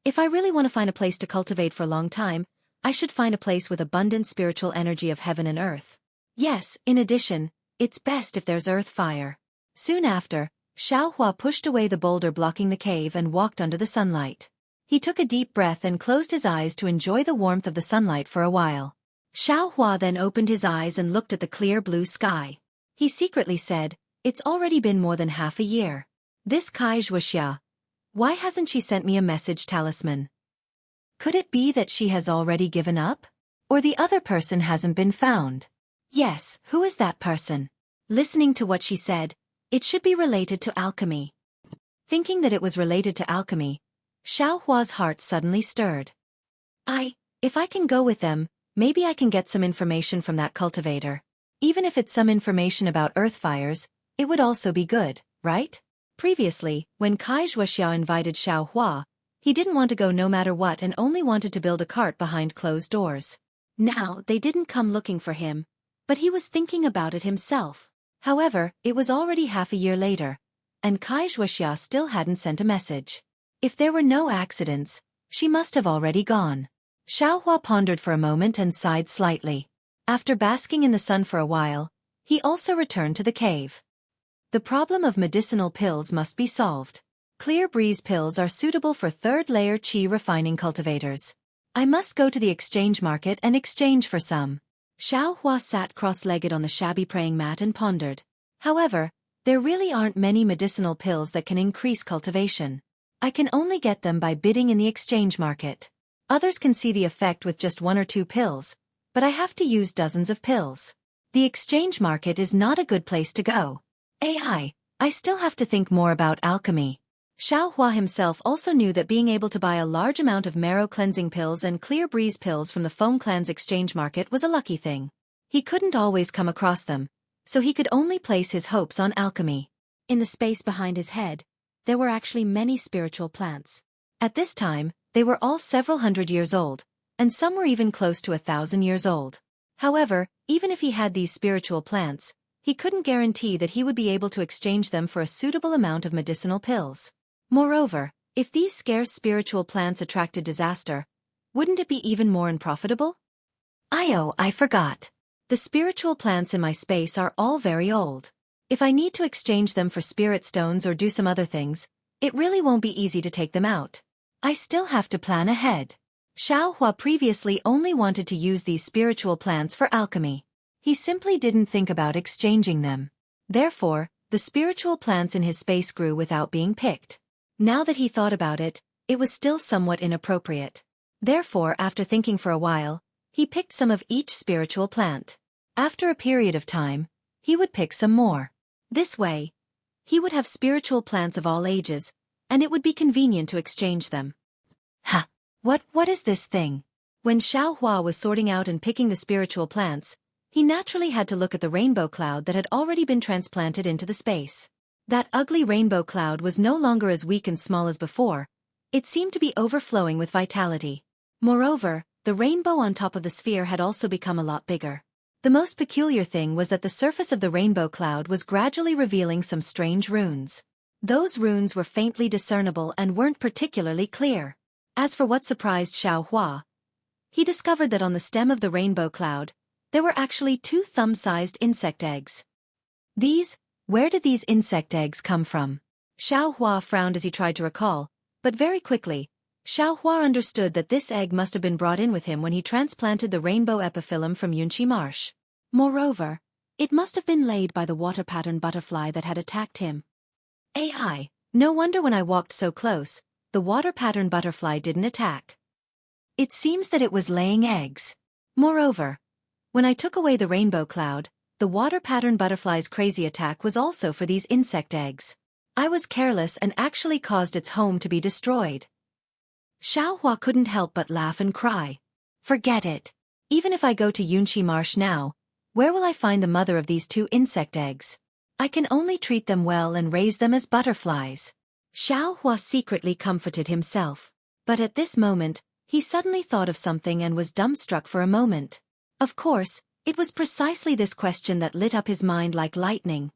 if I really want to find a place to cultivate for a long time, I should find a place with abundant spiritual energy of heaven and earth. Yes, in addition, it's best if there's earth fire. Soon after, Xiaohua pushed away the boulder blocking the cave and walked under the sunlight. He took a deep breath and closed his eyes to enjoy the warmth of the sunlight for a while. Xiaohua then opened his eyes and looked at the clear blue sky. He secretly said, "It's already been more than half a year. This Xueqi, why hasn't she sent me a message talisman? Could it be that she has already given up? Or the other person hasn't been found? Yes, who is that person?" Listening to what she said, it should be related to alchemy. Thinking that it was related to alchemy, Xiaohua's heart suddenly stirred. If I can go with them, maybe I can get some information from that cultivator. Even if it's some information about earth fires, it would also be good, right? Previously, when Xueqi invited Xiaohua, he didn't want to go no matter what and only wanted to build a cart behind closed doors. Now, they didn't come looking for him, but he was thinking about it himself. However, it was already half a year later, and Xueqi still hadn't sent a message. If there were no accidents, she must have already gone. Xiaohua pondered for a moment and sighed slightly. After basking in the sun for a while, he also returned to the cave. The problem of medicinal pills must be solved. Clear breeze pills are suitable for third-layer qi refining cultivators. I must go to the exchange market and exchange for some. Xiaohua sat cross-legged on the shabby praying mat and pondered. However, there really aren't many medicinal pills that can increase cultivation. I can only get them by bidding in the exchange market. Others can see the effect with just 1 or 2 pills, but I have to use dozens of pills. The exchange market is not a good place to go. I still have to think more about alchemy. Xiaohua himself also knew that being able to buy a large amount of marrow cleansing pills and clear breeze pills from the Foam Clan's exchange market was a lucky thing. He couldn't always come across them, so he could only place his hopes on alchemy. In the space behind his head, there were actually many spiritual plants. At this time, they were all several hundred years old, and some were even close to 1,000 years old. However, even if he had these spiritual plants, he couldn't guarantee that he would be able to exchange them for a suitable amount of medicinal pills. Moreover, if these scarce spiritual plants attracted disaster, wouldn't it be even more unprofitable? I forgot. The spiritual plants in my space are all very old. If I need to exchange them for spirit stones or do some other things, it really won't be easy to take them out. I still have to plan ahead. Xiaohua previously only wanted to use these spiritual plants for alchemy. He simply didn't think about exchanging them. Therefore, the spiritual plants in his space grew without being picked. Now that he thought about it, it was still somewhat inappropriate. Therefore, after thinking for a while, he picked some of each spiritual plant. After a period of time, he would pick some more. This way, he would have spiritual plants of all ages, and it would be convenient to exchange them. What is this thing? When Xiaohua was sorting out and picking the spiritual plants, he naturally had to look at the rainbow cloud that had already been transplanted into the space. That ugly rainbow cloud was no longer as weak and small as before. It seemed to be overflowing with vitality. Moreover, the rainbow on top of the sphere had also become a lot bigger. The most peculiar thing was that the surface of the rainbow cloud was gradually revealing some strange runes. Those runes were faintly discernible and weren't particularly clear. As for what surprised Xiaohua, he discovered that on the stem of the rainbow cloud, there were actually 2 thumb-sized insect eggs. Where did these insect eggs come from? Xiaohua frowned as he tried to recall, but very quickly, Xiaohua understood that this egg must have been brought in with him when he transplanted the rainbow epiphyllum from Yunqi Marsh. Moreover, it must have been laid by the water-pattern butterfly that had attacked him. AI. No wonder when I walked so close, the water-pattern butterfly didn't attack. It seems that it was laying eggs. Moreover, when I took away the rainbow cloud, the water-pattern butterfly's crazy attack was also for these insect eggs. I was careless and actually caused its home to be destroyed. Xiaohua couldn't help but laugh and cry. Forget it. Even if I go to Yunqi Marsh now, where will I find the mother of these 2 insect eggs? I can only treat them well and raise them as butterflies. Xiaohua secretly comforted himself. But at this moment, he suddenly thought of something and was dumbstruck for a moment. Of course, it was precisely this question that lit up his mind like lightning.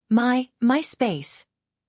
My space.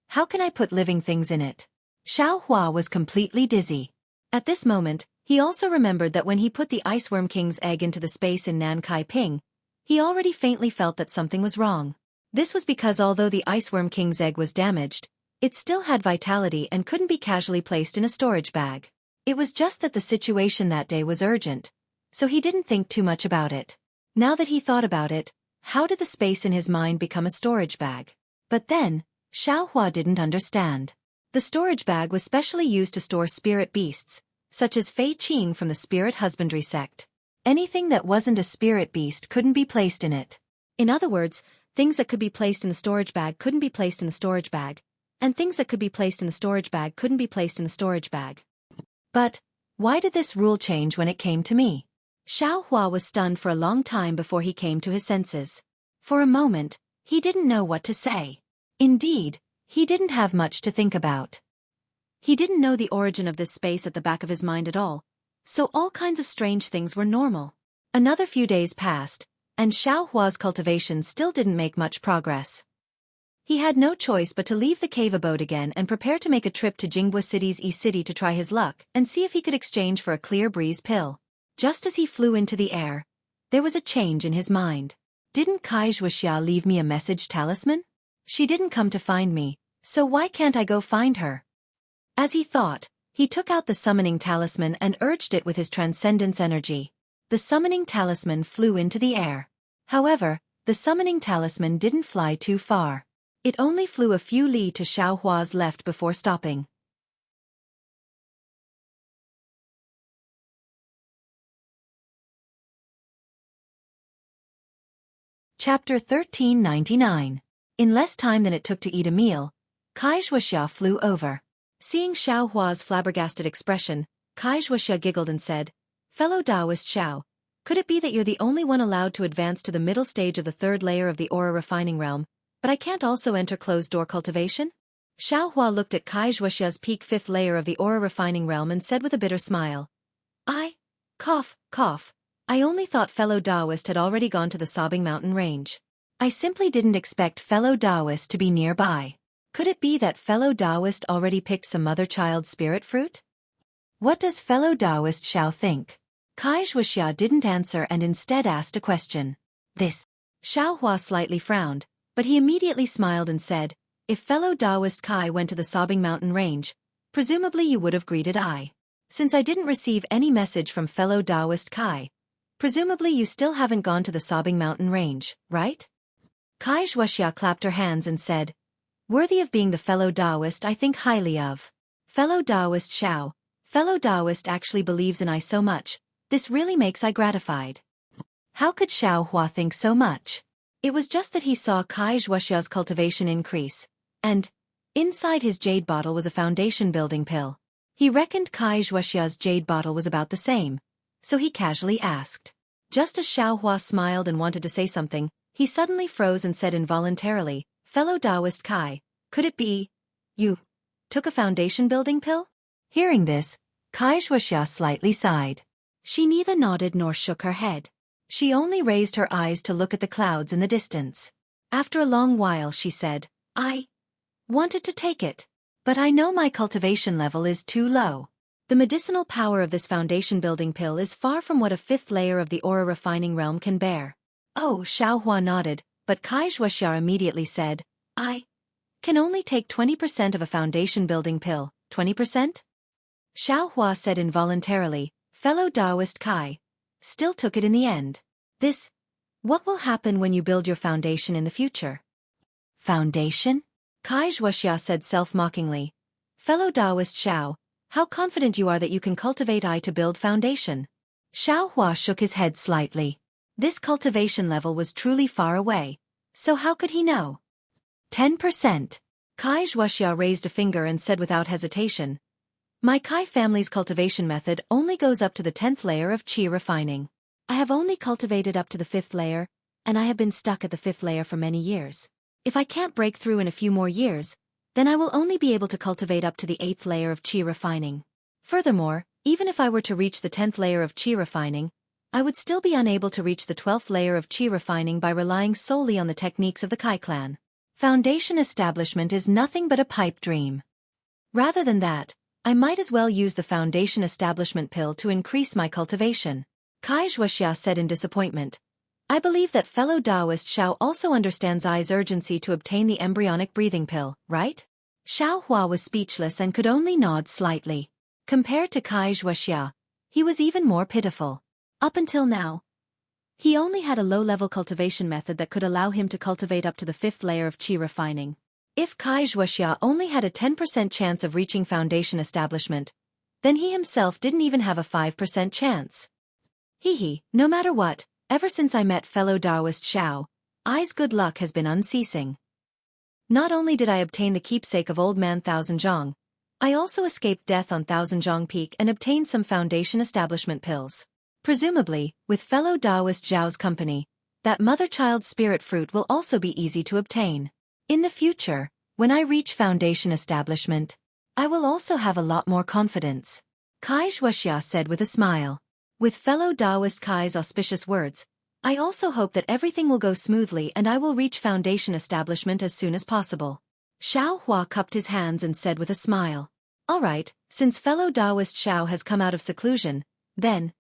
How can I put living things in it? Xiaohua was completely dizzy. At this moment, he also remembered that when he put the Iceworm King's egg into the space in Nankai Ping, he already faintly felt that something was wrong. This was because although the Iceworm King's egg was damaged, it still had vitality and couldn't be casually placed in a storage bag. It was just that the situation that day was urgent, so he didn't think too much about it. Now that he thought about it, how did the space in his mind become a storage bag? But then, Xiaohua didn't understand. The storage bag was specially used to store spirit beasts, such as Fei Qing from the spirit husbandry sect. Anything that wasn't a spirit beast couldn't be placed in it. In other words, things that could be placed in the storage bag couldn't be placed in the storage bag, and things that could be placed in the storage bag couldn't be placed in the storage bag. But, why did this rule change when it came to me? Xiaohua was stunned for a long time before he came to his senses. For a moment, he didn't know what to say. Indeed, he didn't have much to think about. He didn't know the origin of this space at the back of his mind at all, so all kinds of strange things were normal. Another few days passed, and Xiaohua's cultivation still didn't make much progress. He had no choice but to leave the cave abode again and prepare to make a trip to Jinghua City's East City to try his luck and see if he could exchange for a clear breeze pill. Just as he flew into the air, there was a change in his mind. Didn't Xueqi leave me a message talisman? She didn't come to find me, so why can't I go find her? As he thought, he took out the summoning talisman and urged it with his transcendence energy. The summoning talisman flew into the air. However, the summoning talisman didn't fly too far. It only flew a few li to Xiaohua's left before stopping. Chapter 1399. In less time than it took to eat a meal, Xueqi flew over. Seeing Xiaohua's flabbergasted expression, Xueqi giggled and said, "Fellow Taoist Xiao, could it be that you're the only one allowed to advance to the middle stage of the 3rd layer of the aura refining realm, but I can't also enter closed-door cultivation?" Xiaohua looked at Xueqi's peak 5th layer of the aura refining realm and said with a bitter smile, Cough, I only thought fellow Taoist had already gone to the Sobbing Mountain Range. I simply didn't expect fellow Taoist to be nearby. Could it be that fellow Taoist already picked some mother-child spirit fruit? What does fellow Taoist Xiao think? Xueqi didn't answer and instead asked a question. This. Xiaohua slightly frowned, but he immediately smiled and said, "If fellow Taoist Kai went to the Sobbing Mountain Range, presumably you would have greeted I. Since I didn't receive any message from fellow Taoist Kai, presumably you still haven't gone to the Sobbing Mountain Range, right?" Xueqi clapped her hands and said, "Worthy of being the fellow Taoist I think highly of. Fellow Taoist Xiao, fellow Taoist actually believes in I so much, this really makes I gratified." How could Xiaohua think so much? It was just that he saw Xueqi's cultivation increase, and, inside his jade bottle was a foundation building pill. He reckoned Xueqi's jade bottle was about the same, so he casually asked. Just as Xiaohua smiled and wanted to say something, he suddenly froze and said involuntarily, "Fellow Taoist Kai, could it be you took a foundation building pill?" Hearing this, Xueqi slightly sighed. She neither nodded nor shook her head. She only raised her eyes to look at the clouds in the distance. After a long while she said, "I wanted to take it, but I know my cultivation level is too low. The medicinal power of this foundation building pill is far from what a 5th layer of the aura refining realm can bear." "Oh," Xiaohua nodded, but Xueqi immediately said, "I can only take 20% of a foundation building pill, 20%? Xiao Hua said involuntarily. Fellow Taoist Kai still took it in the end. What will happen when you build your foundation in the future? Foundation? Kai Xueqi said self-mockingly. Fellow Taoist Xiao, how confident you are that you can cultivate I to build foundation. Xiao Hua shook his head slightly. This cultivation level was truly far away, so how could he know? 10%. Kai Xueqi raised a finger and said without hesitation. My Kai family's cultivation method only goes up to the 10th layer of qi refining. I have only cultivated up to the 5th layer, and I have been stuck at the 5th layer for many years. If I can't break through in a few more years, then I will only be able to cultivate up to the 8th layer of qi refining. Furthermore, even if I were to reach the 10th layer of qi refining, I would still be unable to reach the 12th layer of qi refining by relying solely on the techniques of the Kai clan. Foundation establishment is nothing but a pipe dream. Rather than that, I might as well use the foundation establishment pill to increase my cultivation. Kai Xueqi said in disappointment. I believe that fellow Taoist Xiao also understands I's urgency to obtain the embryonic breathing pill, right? Xiao Hua was speechless and could only nod slightly. Compared to Kai Xueqi, he was even more pitiful. Up until now, he only had a low-level cultivation method that could allow him to cultivate up to the 5th layer of qi refining. If Kai Xueqi only had a 10% chance of reaching foundation establishment, then he himself didn't even have a 5% chance. No matter what, ever since I met fellow Taoist Xiao, I's good luck has been unceasing. Not only did I obtain the keepsake of Old Man Thousand Zhong, I also escaped death on Thousand Zhong Peak and obtained some foundation establishment pills. Presumably, with fellow Taoist Zhao's company, that mother-child spirit fruit will also be easy to obtain. In the future, when I reach foundation establishment, I will also have a lot more confidence. Kai Xueqi said with a smile. With fellow Taoist Kai's auspicious words, I also hope that everything will go smoothly and I will reach foundation establishment as soon as possible. Xiao Hua cupped his hands and said with a smile. All right, since fellow Taoist Xiao has come out of seclusion, then,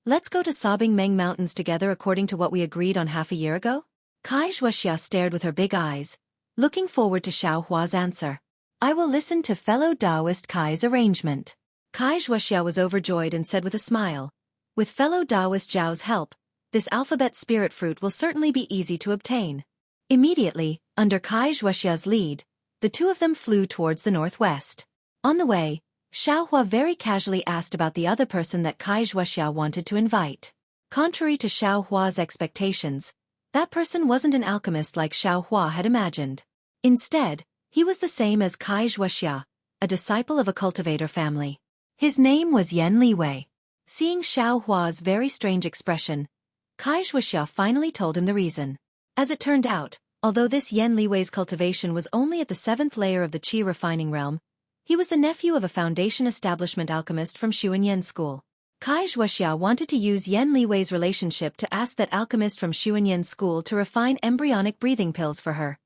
let's go to Sobbing Meng Mountains together according to what we agreed on half a year ago? Kai Xueqi stared with her big eyes, looking forward to Xiao Hua's answer. I will listen to fellow Taoist Kai's arrangement. Kai Xueqi was overjoyed and said with a smile. With fellow Taoist Zhao's help, this alphabet spirit fruit will certainly be easy to obtain. Immediately, under Kai Xueqi's lead, the two of them flew towards the northwest. On the way, Xiao Hua very casually asked about the other person that Kai Xueqi wanted to invite. Contrary to Xiao Hua's expectations, that person wasn't an alchemist like Xiao Hua had imagined. Instead, he was the same as Kai Xueqi, a disciple of a cultivator family. His name was Yan Liwei. Seeing Xiao Hua's very strange expression, Kai Xueqi finally told him the reason. As it turned out, although this Yan Liwei's cultivation was only at the 7th layer of the qi refining realm, he was the nephew of a foundation establishment alchemist from Xuanyan School. Kai Xueqi wanted to use Yan Liwei's relationship to ask that alchemist from Xuanyan School to refine embryonic breathing pills for her.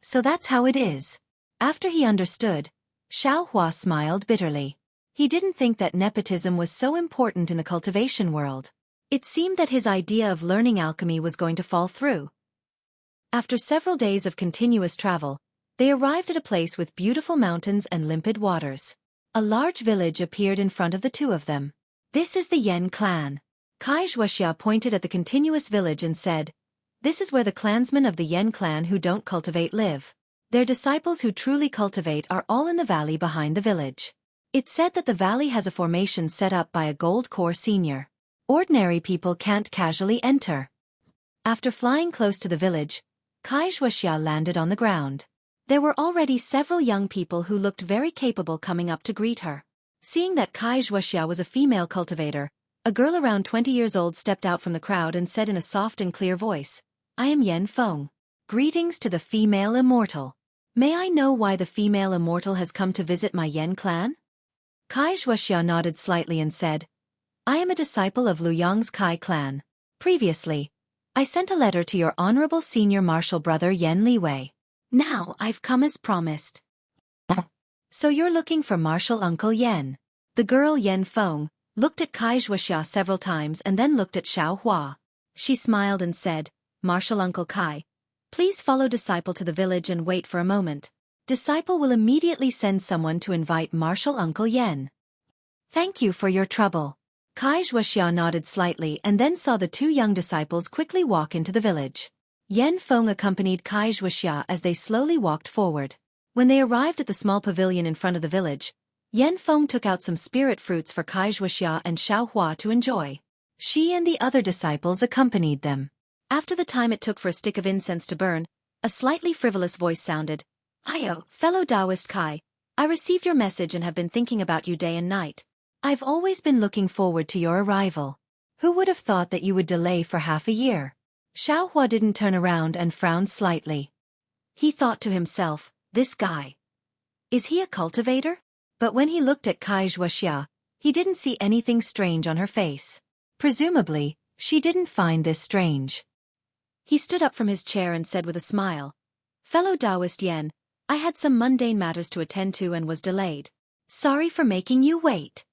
So that's how it is. After he understood, Xiao Hua smiled bitterly. He didn't think that nepotism was so important in the cultivation world. It seemed that his idea of learning alchemy was going to fall through. After several days of continuous travel, they arrived at a place with beautiful mountains and limpid waters. A large village appeared in front of the two of them. This is the Yen clan. Kai Xueqi pointed at the continuous village and said, this is where the clansmen of the Yen clan who don't cultivate live. Their disciples who truly cultivate are all in the valley behind the village. It's said that the valley has a formation set up by a gold core senior. Ordinary people can't casually enter. After flying close to the village, Kai Xueqi landed on the ground. There were already several young people who looked very capable coming up to greet her. Seeing that Kai Xueqi was a female cultivator, a girl around 20 years old stepped out from the crowd and said in a soft and clear voice, I am Yen Feng. Greetings to the female immortal. May I know why the female immortal has come to visit my Yen clan? Kai Xueqi nodded slightly and said, I am a disciple of Luyang's Kai clan. Previously, I sent a letter to your honorable senior martial brother Yan Liwei. Now I've come as promised. So you're looking for martial uncle Yan. The girl Yen Feng looked at Kai Xueqi several times and then looked at Xiao Hua. She smiled and said, Martial uncle Kai, please follow disciple to the village and wait for a moment. Disciple will immediately send someone to invite Martial Uncle Yen. Thank you for your trouble. Xueqi nodded slightly and then saw the two young disciples quickly walk into the village. Yen Feng accompanied Xueqi as they slowly walked forward. When they arrived at the small pavilion in front of the village, Yen Feng took out some spirit fruits for Xueqi and Xiaohua to enjoy. She and the other disciples accompanied them. After the time it took for a stick of incense to burn, a slightly frivolous voice sounded. "Ayo, fellow Taoist Kai, I received your message and have been thinking about you day and night. I've always been looking forward to your arrival. Who would have thought that you would delay for half a year?" Xiaohua didn't turn around and frowned slightly. He thought to himself, this guy. Is he a cultivator? But when he looked at Xueqi, he didn't see anything strange on her face. Presumably, she didn't find this strange. He stood up from his chair and said with a smile, "Fellow Taoist Yen, I had some mundane matters to attend to and was delayed. Sorry for making you wait."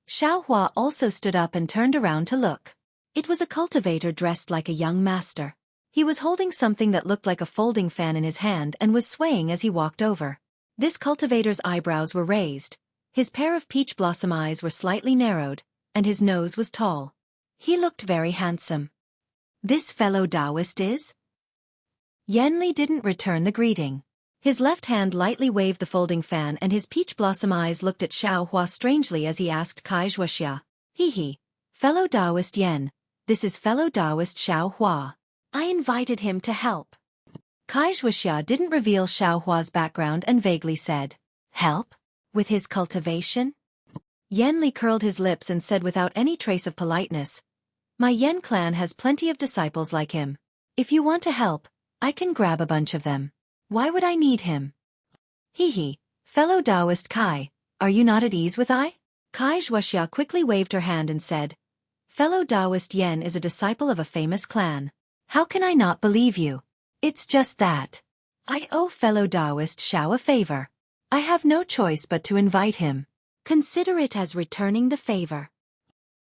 Xiaohua also stood up and turned around to look. It was a cultivator dressed like a young master. He was holding something that looked like a folding fan in his hand and was swaying as he walked over. This cultivator's eyebrows were raised, his pair of peach blossom eyes were slightly narrowed, and his nose was tall. He looked very handsome. This fellow Taoist is? Yanli didn't return the greeting. His left hand lightly waved the folding fan and his peach blossom eyes looked at Xiaohua strangely as he asked Xueqi, "Hee, fellow Taoist Yen, this is fellow Taoist Xiaohua. I invited him to help." Xueqi didn't reveal Xiaohua's background and vaguely said, "Help? With his cultivation?" Yanli curled his lips and said without any trace of politeness, "My Yen clan has plenty of disciples like him. If you want to help, I can grab a bunch of them. Why would I need him?" "Hee, fellow Taoist Kai, are you not at ease with I?" Xueqi quickly waved her hand and said, "Fellow Taoist Yen is a disciple of a famous clan. How can I not believe you? It's just that I owe fellow Taoist Xiao a favor. I have no choice but to invite him. Consider it as returning the favor."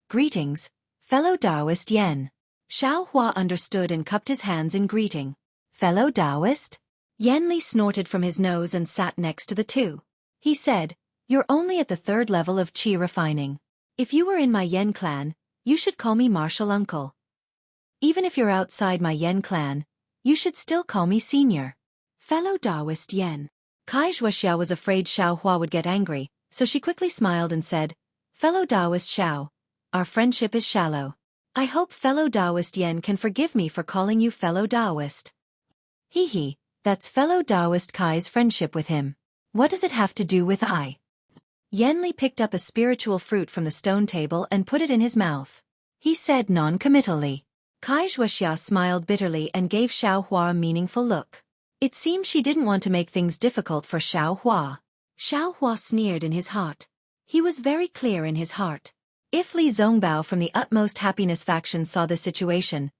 "Greetings, fellow Taoist Yen." Xiaohua understood and cupped his hands in greeting. "Fellow Taoist?" Yanli snorted from his nose and sat next to the two. He said, "You're only at the 3rd level of qi refining. If you were in my Yen clan, you should call me martial uncle. Even if you're outside my Yen clan, you should still call me senior." "Fellow Taoist Yen." Xueqi was afraid Xiaohua would get angry, so she quickly smiled and said, "Fellow Taoist Xiao, our friendship is shallow. I hope fellow Taoist Yen can forgive me for calling you fellow Taoist." "Hee, that's fellow Taoist Kai's friendship with him. What does it have to do with I?" Yanli picked up a spiritual fruit from the stone table and put it in his mouth. He said non-committally. Xueqi smiled bitterly and gave Xiaohua a meaningful look. It seemed she didn't want to make things difficult for Xiaohua. Xiaohua sneered in his heart. He was very clear in his heart. If Li Zongbao from the Utmost Happiness faction saw this situation,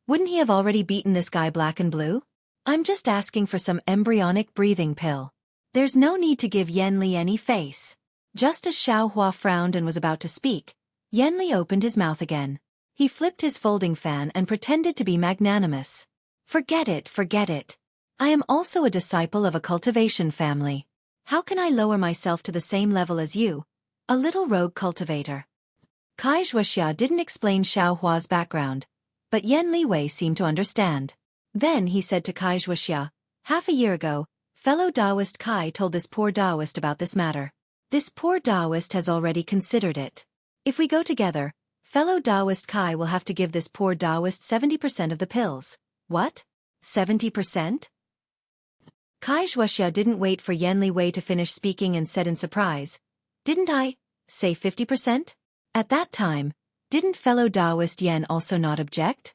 wouldn't he have already beaten this guy black and blue? "I'm just asking for some embryonic breathing pill. There's no need to give Yanli any face." Just as Xiaohua frowned and was about to speak, Yanli opened his mouth again. He flipped his folding fan and pretended to be magnanimous. Forget it. I am also a disciple of a cultivation family. How can I lower myself to the same level as you, a little rogue cultivator?" Xueqi didn't explain Xiaohua's background, but Yanli Wei seemed to understand. Then he said to Xueqi, "Half a year ago, fellow Taoist Kai told this poor Taoist about this matter. This poor Taoist has already considered it. If we go together, fellow Taoist Kai will have to give this poor Taoist 70% of the pills." "What? 70%? Xueqi didn't wait for Yanli Wei to finish speaking and said in surprise, "Didn't I say 50%? At that time, didn't fellow Taoist Yen also not object?"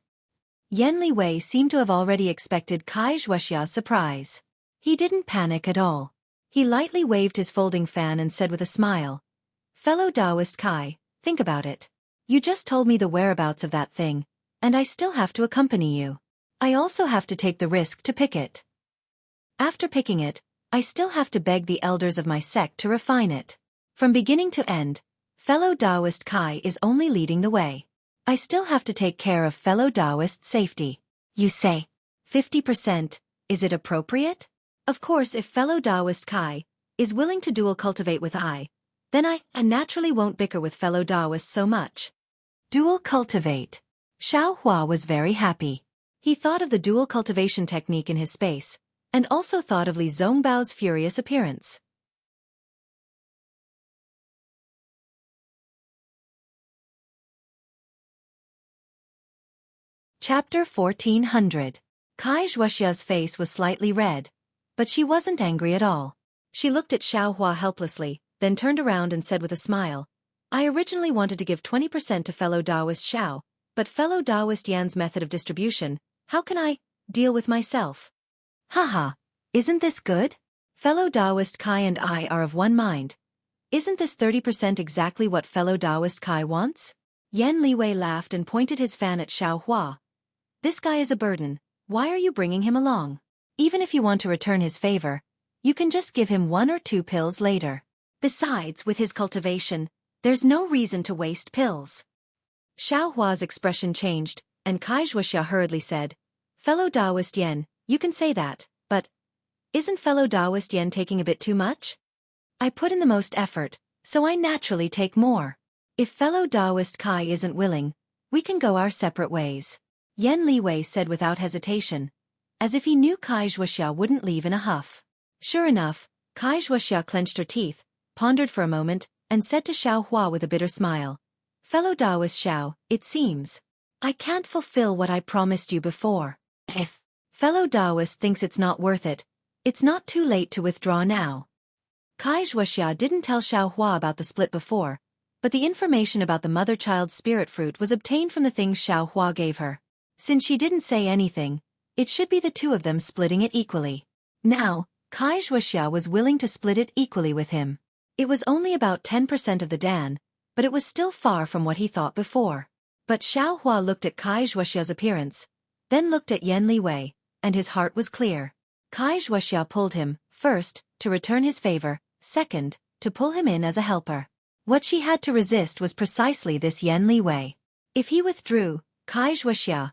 Yanli Wei seemed to have already expected Xueqi's surprise. He didn't panic at all. He lightly waved his folding fan and said with a smile, "Fellow Taoist Kai, think about it. You just told me the whereabouts of that thing, and I still have to accompany you. I also have to take the risk to pick it. After picking it, I still have to beg the elders of my sect to refine it. From beginning to end, fellow Taoist Kai is only leading the way. I still have to take care of fellow Taoist safety. You say 50%, is it appropriate?" Of course, if fellow Taoist Kai is willing to dual cultivate with I, then I naturally won't bicker with fellow Taoists so much. Dual cultivate. Xiao Hua was very happy. He thought of the dual cultivation technique in his space, and also thought of Li Zongbao's furious appearance. Chapter 1400. Kai Xueqi's face was slightly red, but she wasn't angry at all. She looked at Xiao Hua helplessly, then turned around and said with a smile, I originally wanted to give 20% to fellow Taoist Xiao, but fellow Taoist Yan's method of distribution, how can I deal with myself? Haha, isn't this good? Fellow Taoist Kai and I are of one mind. Isn't this 30% exactly what fellow Taoist Kai wants? Yan Liwei laughed and pointed his fan at Xiao Hua. This guy is a burden, why are you bringing him along? Even if you want to return his favor, you can just give him 1 or 2 pills later. Besides, with his cultivation, there's no reason to waste pills. Xiao Hua's expression changed, and Kai Xueqi hurriedly said, Fellow Taoist Yan, you can say that, but isn't fellow Taoist Yan taking a bit too much? I put in the most effort, so I naturally take more. If fellow Taoist Kai isn't willing, we can go our separate ways. Yan Liwei said without hesitation, as if he knew Kai Xueqi wouldn't leave in a huff. Sure enough, Kai Xueqi clenched her teeth, pondered for a moment, and said to Xiao Hua with a bitter smile, Fellow Taoist Xiao, it seems I can't fulfill what I promised you before. If fellow Taoist thinks it's not worth it, it's not too late to withdraw now. Kai Xueqi didn't tell Xiao Hua about the split before, but the information about the mother-child spirit fruit was obtained from the things Xiao Hua gave her. Since she didn't say anything, it should be the two of them splitting it equally. Now, Kai Xueqi was willing to split it equally with him. It was only about 10% of the dan, but it was still far from what he thought before. But Xiao Hua looked at Kai Xueqi's appearance, then looked at Yan Liwei, and his heart was clear. Kai Xueqi pulled him, first, to return his favor, second, to pull him in as a helper. What she had to resist was precisely this Yan Liwei. If he withdrew, Kai Xueqi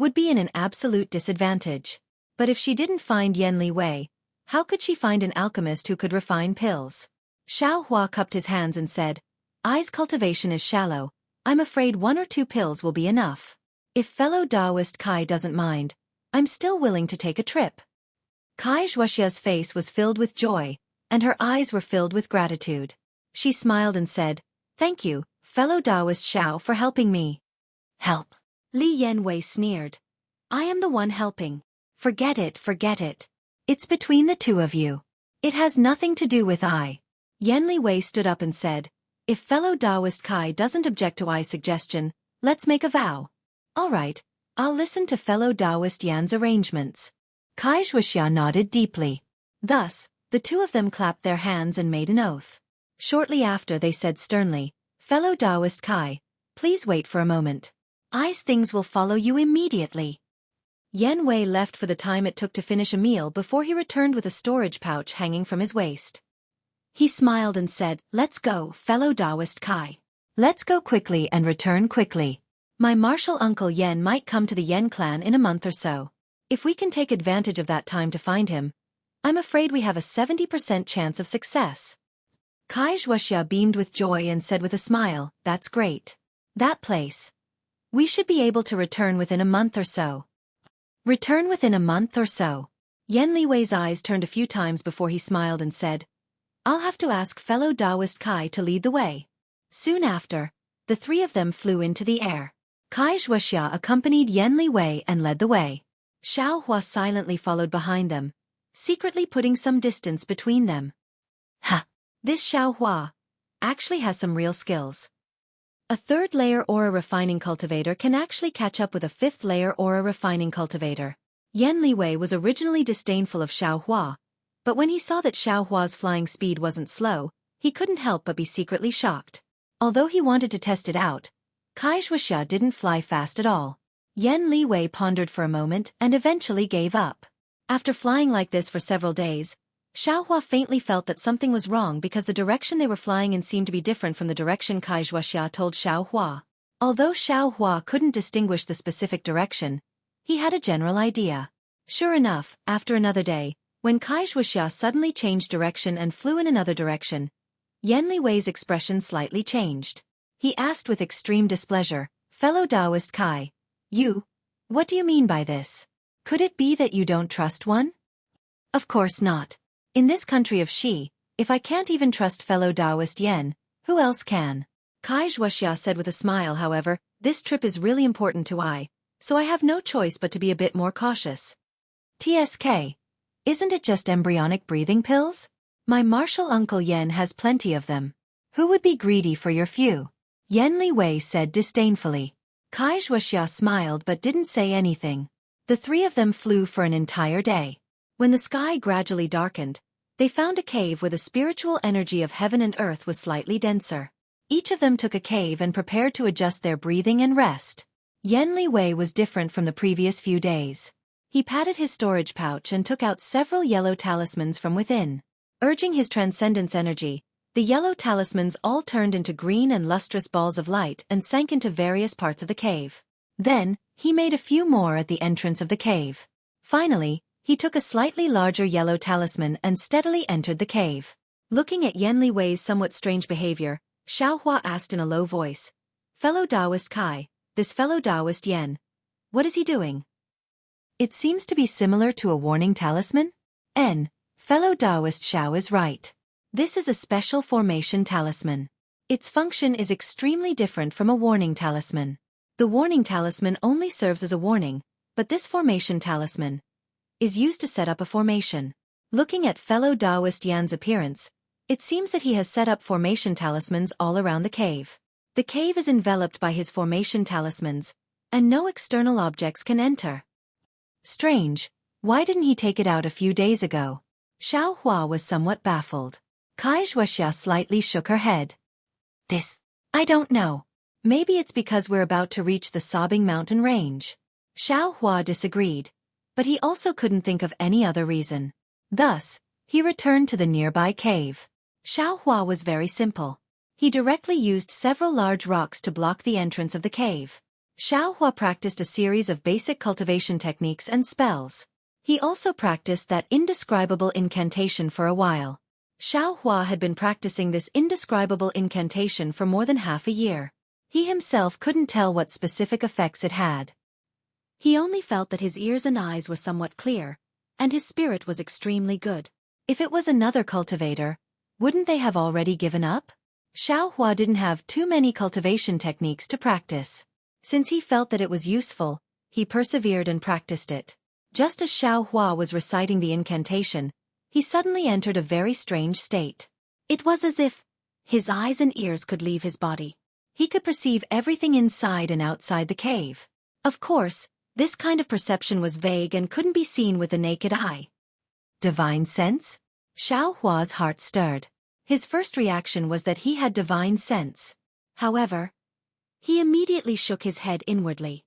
would be in an absolute disadvantage. But if she didn't find Yan Liwei, how could she find an alchemist who could refine pills? Xiao Hua cupped his hands and said, Ai's cultivation is shallow, I'm afraid 1 or 2 pills will be enough. If fellow Taoist Kai doesn't mind, I'm still willing to take a trip. Kai Xueqi's face was filled with joy, and her eyes were filled with gratitude. She smiled and said, Thank you, fellow Taoist Xiao, for helping me. Help? Li Yanwei sneered. I am the one helping. Forget it, forget it. It's between the two of you. It has nothing to do with I. Yan Liwei stood up and said, If fellow Taoist Kai doesn't object to I's suggestion, let's make a vow. All right, I'll listen to fellow Taoist Yan's arrangements. Kai Xueqi nodded deeply. Thus, the two of them clapped their hands and made an oath. Shortly after they said sternly, Fellow Taoist Kai, please wait for a moment. I's things will follow you immediately. Yan Wei left for the time it took to finish a meal before he returned with a storage pouch hanging from his waist. He smiled and said, Let's go, fellow Taoist Kai. Let's go quickly and return quickly. My martial uncle Yan might come to the Yan clan in a month or so. If we can take advantage of that time to find him, I'm afraid we have a 70% chance of success. Kai Xueqi beamed with joy and said with a smile, That's great. That place. We should be able to return within a month or so. Return within a month or so. Yan Liwei's eyes turned a few times before he smiled and said, I'll have to ask fellow Taoist Kai to lead the way. Soon after, the three of them flew into the air. Kai Xueqi accompanied Yan Liwei and led the way. Xiao Hua silently followed behind them, secretly putting some distance between them. Ha! This Xiao Hua actually has some real skills. A 3rd-layer aura refining cultivator can actually catch up with a 5th-layer aura refining cultivator. Yan Liwei was originally disdainful of Xiao Hua, but when he saw that Xiao Hua's flying speed wasn't slow, he couldn't help but be secretly shocked. Although he wanted to test it out, Kai Xueqi didn't fly fast at all. Yan Liwei pondered for a moment and eventually gave up. After flying like this for several days, Xiao Hua faintly felt that something was wrong because the direction they were flying in seemed to be different from the direction Kai Xueqi told Xiao Hua. Although Xiao Hua couldn't distinguish the specific direction, he had a general idea. Sure enough, after another day, When Xueqi suddenly changed direction and flew in another direction, Yan Wei's expression slightly changed. He asked with extreme displeasure, "Fellow Taoist Kai, what do you mean by this? Could it be that you don't trust one?" "Of course not. In this country of Shi, if I can't even trust fellow Taoist Yan, who else can?" Xueqi said with a smile. "However, this trip is really important to I, so I have no choice but to be a bit more cautious." "TSK. Isn't it just embryonic breathing pills? My martial uncle Yan has plenty of them. Who would be greedy for your few?" Yan Wei said disdainfully. Xueqi smiled but didn't say anything. The three of them flew for an entire day. When the sky gradually darkened, they found a cave where the spiritual energy of heaven and earth was slightly denser. Each of them took a cave and prepared to adjust their breathing and rest. Yan Wei was different from the previous few days. He patted his storage pouch and took out several yellow talismans from within. Urging his transcendence energy, the yellow talismans all turned into green and lustrous balls of light and sank into various parts of the cave. Then, he made a few more at the entrance of the cave. Finally, he took a slightly larger yellow talisman and steadily entered the cave. Looking at Yan Wei's somewhat strange behavior, Xiaohua asked in a low voice, "Fellow Taoist Kai, this fellow Taoist Yan, what is he doing? It seems to be similar to a warning talisman?" Fellow Taoist Xiao is right. This is a special formation talisman. Its function is extremely different from a warning talisman. The warning talisman only serves as a warning, but this formation talisman is used to set up a formation. Looking at fellow Taoist Yan's appearance, it seems that he has set up formation talismans all around the cave. The cave is enveloped by his formation talismans, and no external objects can enter. Strange, why didn't he take it out a few days ago? Xiaohua was somewhat baffled. Xueqi slightly shook her head. I don't know. Maybe it's because we're about to reach the Sobbing Mountain Range. Xiaohua disagreed, but he also couldn't think of any other reason. Thus, he returned to the nearby cave. Xiaohua was very simple. He directly used several large rocks to block the entrance of the cave. Xiaohua practiced a series of basic cultivation techniques and spells. He also practiced that indescribable incantation for a while. Xiaohua had been practicing this indescribable incantation for more than half a year. He himself couldn't tell what specific effects it had. He only felt that his ears and eyes were somewhat clear, and his spirit was extremely good. If it was another cultivator, wouldn't they have already given up? Xiaohua didn't have too many cultivation techniques to practice. Since he felt that it was useful, he persevered and practiced it. Just as Xiaohua was reciting the incantation, he suddenly entered a very strange state. It was as if his eyes and ears could leave his body. He could perceive everything inside and outside the cave. Of course, this kind of perception was vague and couldn't be seen with the naked eye. Divine sense? Xiaohua's heart stirred. His first reaction was that he had divine sense. However, he immediately shook his head inwardly.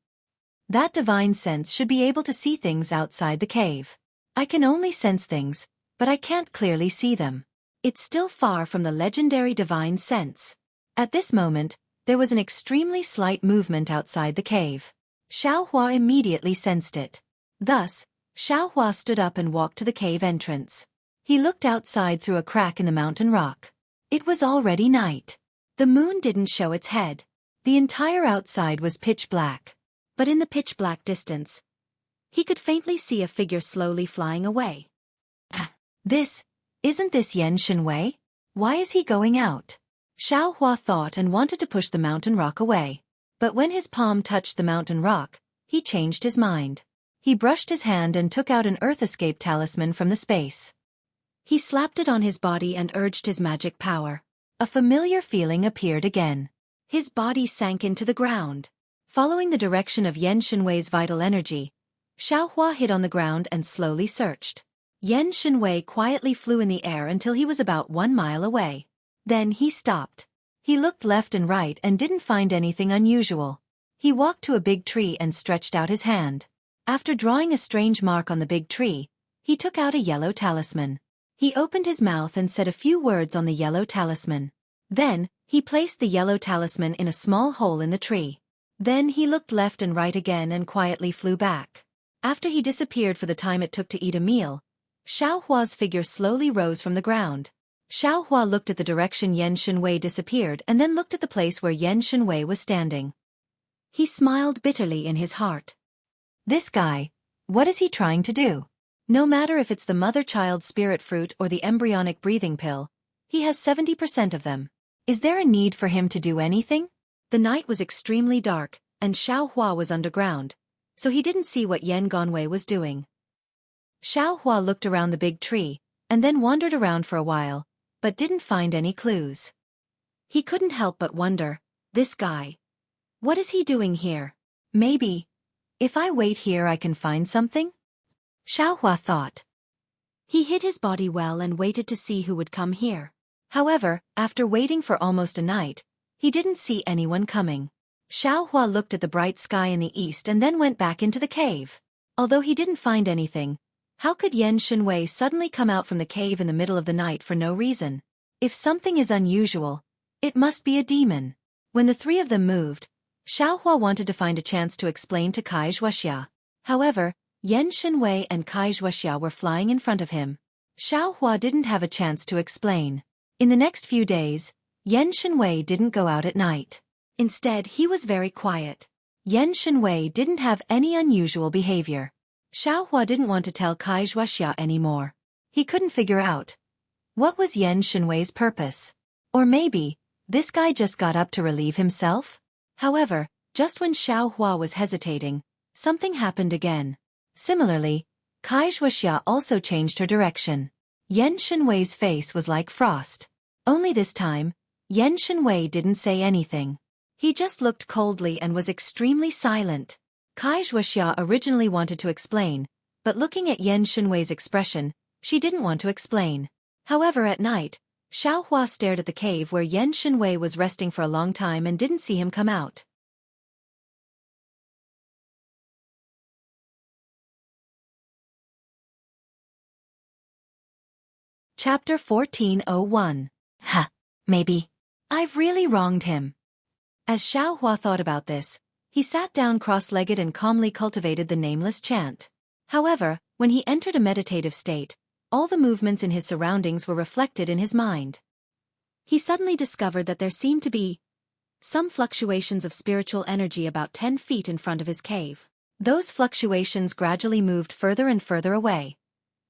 That divine sense should be able to see things outside the cave. I can only sense things, but I can't clearly see them. It's still far from the legendary divine sense. At this moment, there was an extremely slight movement outside the cave. Xiaohua immediately sensed it. Thus, Xiaohua stood up and walked to the cave entrance. He looked outside through a crack in the mountain rock. It was already night. The moon didn't show its head. The entire outside was pitch black. But in the pitch-black distance, he could faintly see a figure slowly flying away. Isn't this Yan Shenwei? Why is he going out? Xiaohua thought and wanted to push the mountain rock away. But when his palm touched the mountain rock, he changed his mind. He brushed his hand and took out an Earth Escape talisman from the space. He slapped it on his body and urged his magic power. A familiar feeling appeared again. His body sank into the ground. Following the direction of Yan Shenwei's vital energy, Xiaohua hid on the ground and slowly searched. Yan Shenwei quietly flew in the air until he was about 1 mile away. Then he stopped. He looked left and right and didn't find anything unusual. He walked to a big tree and stretched out his hand. After drawing a strange mark on the big tree, he took out a yellow talisman. He opened his mouth and said a few words on the yellow talisman. Then, he placed the yellow talisman in a small hole in the tree. Then he looked left and right again and quietly flew back. After he disappeared for the time it took to eat a meal, Xiaohua's figure slowly rose from the ground. Xiaohua looked at the direction Yan Shenwei disappeared and then looked at the place where Yan Shenwei was standing. He smiled bitterly in his heart. This guy, what is he trying to do? No matter if it's the mother-child spirit fruit or the embryonic breathing pill, he has 70% of them. Is there a need for him to do anything? The night was extremely dark, and Xiaohua was underground, so he didn't see what Yan Gongwei was doing. Xiaohua looked around the big tree, and then wandered around for a while, but didn't find any clues. He couldn't help but wonder, this guy. What is he doing here? Maybe, if I wait here I can find something? Xiaohua thought. He hid his body well and waited to see who would come here. However, after waiting for almost a night, he didn't see anyone coming. Xiaohua looked at the bright sky in the east and then went back into the cave. Although he didn't find anything, how could Yan Shenwei suddenly come out from the cave in the middle of the night for no reason? If something is unusual, it must be a demon. When the three of them moved, Xiaohua wanted to find a chance to explain to Kai Xuexia. However, Yan Shenwei and Kai Xuexia were flying in front of him. Xiaohua didn't have a chance to explain. In the next few days, Yan Shenwei didn't go out at night. Instead, he was very quiet. Yan Shenwei didn't have any unusual behavior. Xiaohua didn't want to tell Kai Xuexia anymore. He couldn't figure out, what was Yan Shenwei's purpose? Or maybe, this guy just got up to relieve himself? However, just when Xiaohua was hesitating, something happened again. Similarly, Kai Xuexia also changed her direction. Yan Shenwei's face was like frost. Only this time, Yan Shenwei didn't say anything. He just looked coldly and was extremely silent. Kai Xuexia originally wanted to explain, but looking at Yan Shenwei's expression, she didn't want to explain. However, at night, Xiaohua stared at the cave where Yan Shenwei was resting for a long time and didn't see him come out. Chapter 1401. Ha! Maybe. I've really wronged him. As Xiaohua thought about this, he sat down cross-legged and calmly cultivated the nameless chant. However, when he entered a meditative state, all the movements in his surroundings were reflected in his mind. He suddenly discovered that there seemed to be some fluctuations of spiritual energy about 10 feet in front of his cave. Those fluctuations gradually moved further and further away.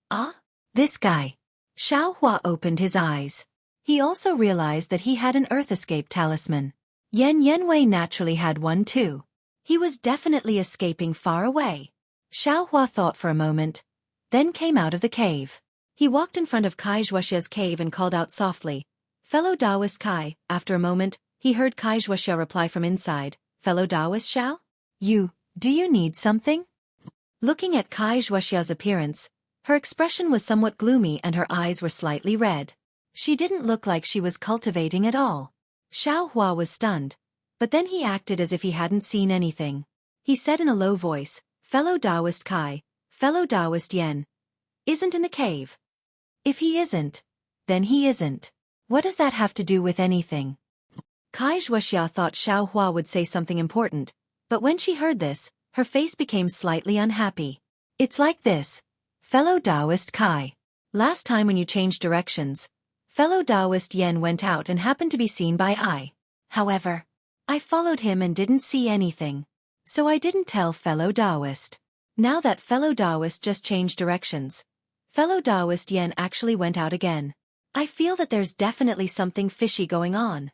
Ah? This guy. Xiaohua opened his eyes. He also realized that he had an Earth Escape talisman. Yan Yenwei naturally had one too. He was definitely escaping far away. Xiaohua thought for a moment, then came out of the cave. He walked in front of Kai Xuexia's cave and called out softly, "Fellow Taoist Kai." After a moment, he heard Kai Xuexia reply from inside, "Fellow Taoist Xiao? Do you need something?" Looking at Kai Xuexia's appearance, her expression was somewhat gloomy and her eyes were slightly red. She didn't look like she was cultivating at all. Xiaohua was stunned, but then he acted as if he hadn't seen anything. He said in a low voice, "Fellow Taoist Kai, fellow Taoist Yan, isn't in the cave. If he isn't, then he isn't. What does that have to do with anything?" Kai Xuexia thought Xiaohua would say something important, but when she heard this, her face became slightly unhappy. "It's like this, fellow Taoist Kai. Last time when you changed directions, fellow Taoist Yan went out and happened to be seen by I. However, I followed him and didn't see anything. So I didn't tell fellow Taoist. Now that fellow Taoist just changed directions, fellow Taoist Yan actually went out again. I feel that there's definitely something fishy going on."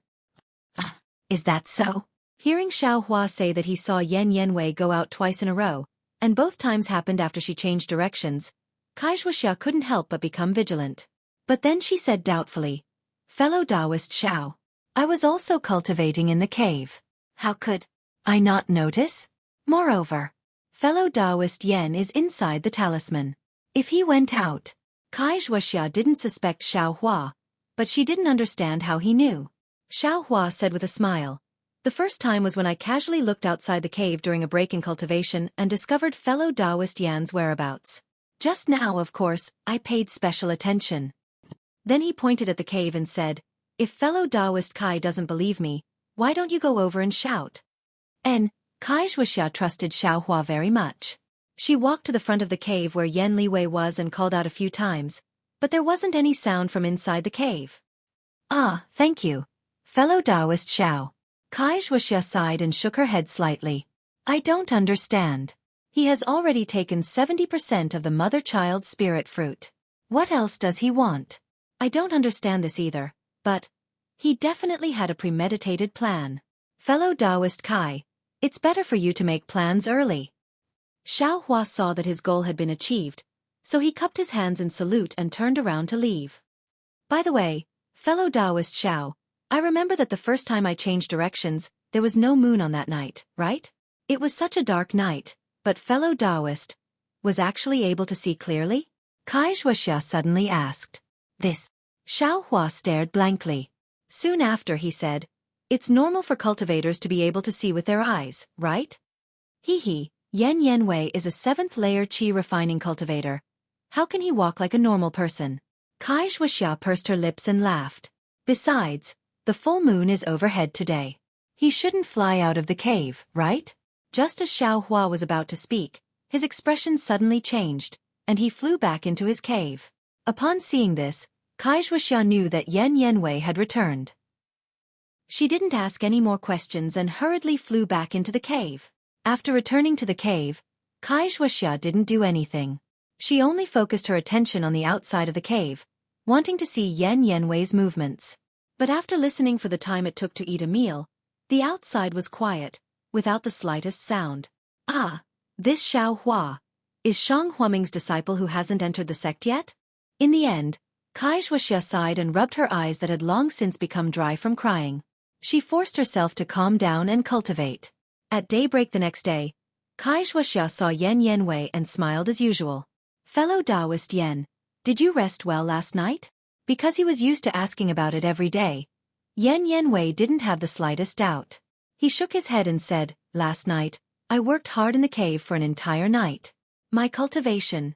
Is that so? Hearing Xiaohua say that he saw Yan Yenwei go out twice in a row, and both times happened after she changed directions, Kai Xuexia couldn't help but become vigilant. But then she said doubtfully, "Fellow Taoist Xiao, I was also cultivating in the cave. How could I not notice? Moreover, fellow Taoist Yan is inside the talisman. If he went out..." Kai Xuexia didn't suspect Xiaohua, but she didn't understand how he knew. Xiaohua said with a smile, "The first time was when I casually looked outside the cave during a break in cultivation and discovered fellow Taoist Yan's whereabouts. Just now, of course, I paid special attention." Then he pointed at the cave and said, "If fellow Taoist Kai doesn't believe me, why don't you go over and shout?" And Kai Xuexia trusted Xiaohua very much. She walked to the front of the cave where Yan Liwei was and called out a few times, but there wasn't any sound from inside the cave. Ah, thank you, fellow Taoist Xiao. Kai Xueqi sighed and shook her head slightly. I don't understand. He has already taken 70% of the mother-child spirit fruit. What else does he want? I don't understand this either, but he definitely had a premeditated plan. Fellow Taoist Kai, it's better for you to make plans early. Xiao Hua saw that his goal had been achieved, so he cupped his hands in salute and turned around to leave. By the way, fellow Taoist Xiao, I remember that the first time I changed directions, there was no moon on that night, right? It was such a dark night, but fellow Taoist was actually able to see clearly? Kai Xueqi suddenly asked. This. Xiao Hua stared blankly. Soon after he said, it's normal for cultivators to be able to see with their eyes, right? Hee. Yan Wei is a 7th-layer qi refining cultivator. How can he walk like a normal person? Kai Xueqi pursed her lips and laughed. Besides, the full moon is overhead today. He shouldn't fly out of the cave, right? Just as Xiao Hua was about to speak, his expression suddenly changed, and he flew back into his cave. Upon seeing this, Kai Xueqi knew that Yan Wei had returned. She didn't ask any more questions and hurriedly flew back into the cave. After returning to the cave, Kai Xueqi didn't do anything. She only focused her attention on the outside of the cave, wanting to see Yan Wei's movements. But after listening for the time it took to eat a meal, the outside was quiet, without the slightest sound. Ah, this Xiao Hua is Shang Huaming's disciple who hasn't entered the sect yet? In the end, Kai Xueqi sighed and rubbed her eyes that had long since become dry from crying. She forced herself to calm down and cultivate. At daybreak the next day, Kai Xueqi saw Yan Wei and smiled as usual. Fellow Taoist Yan, did you rest well last night? Because he was used to asking about it every day, Yan Wei didn't have the slightest doubt. He shook his head and said, last night, I worked hard in the cave for an entire night. My cultivation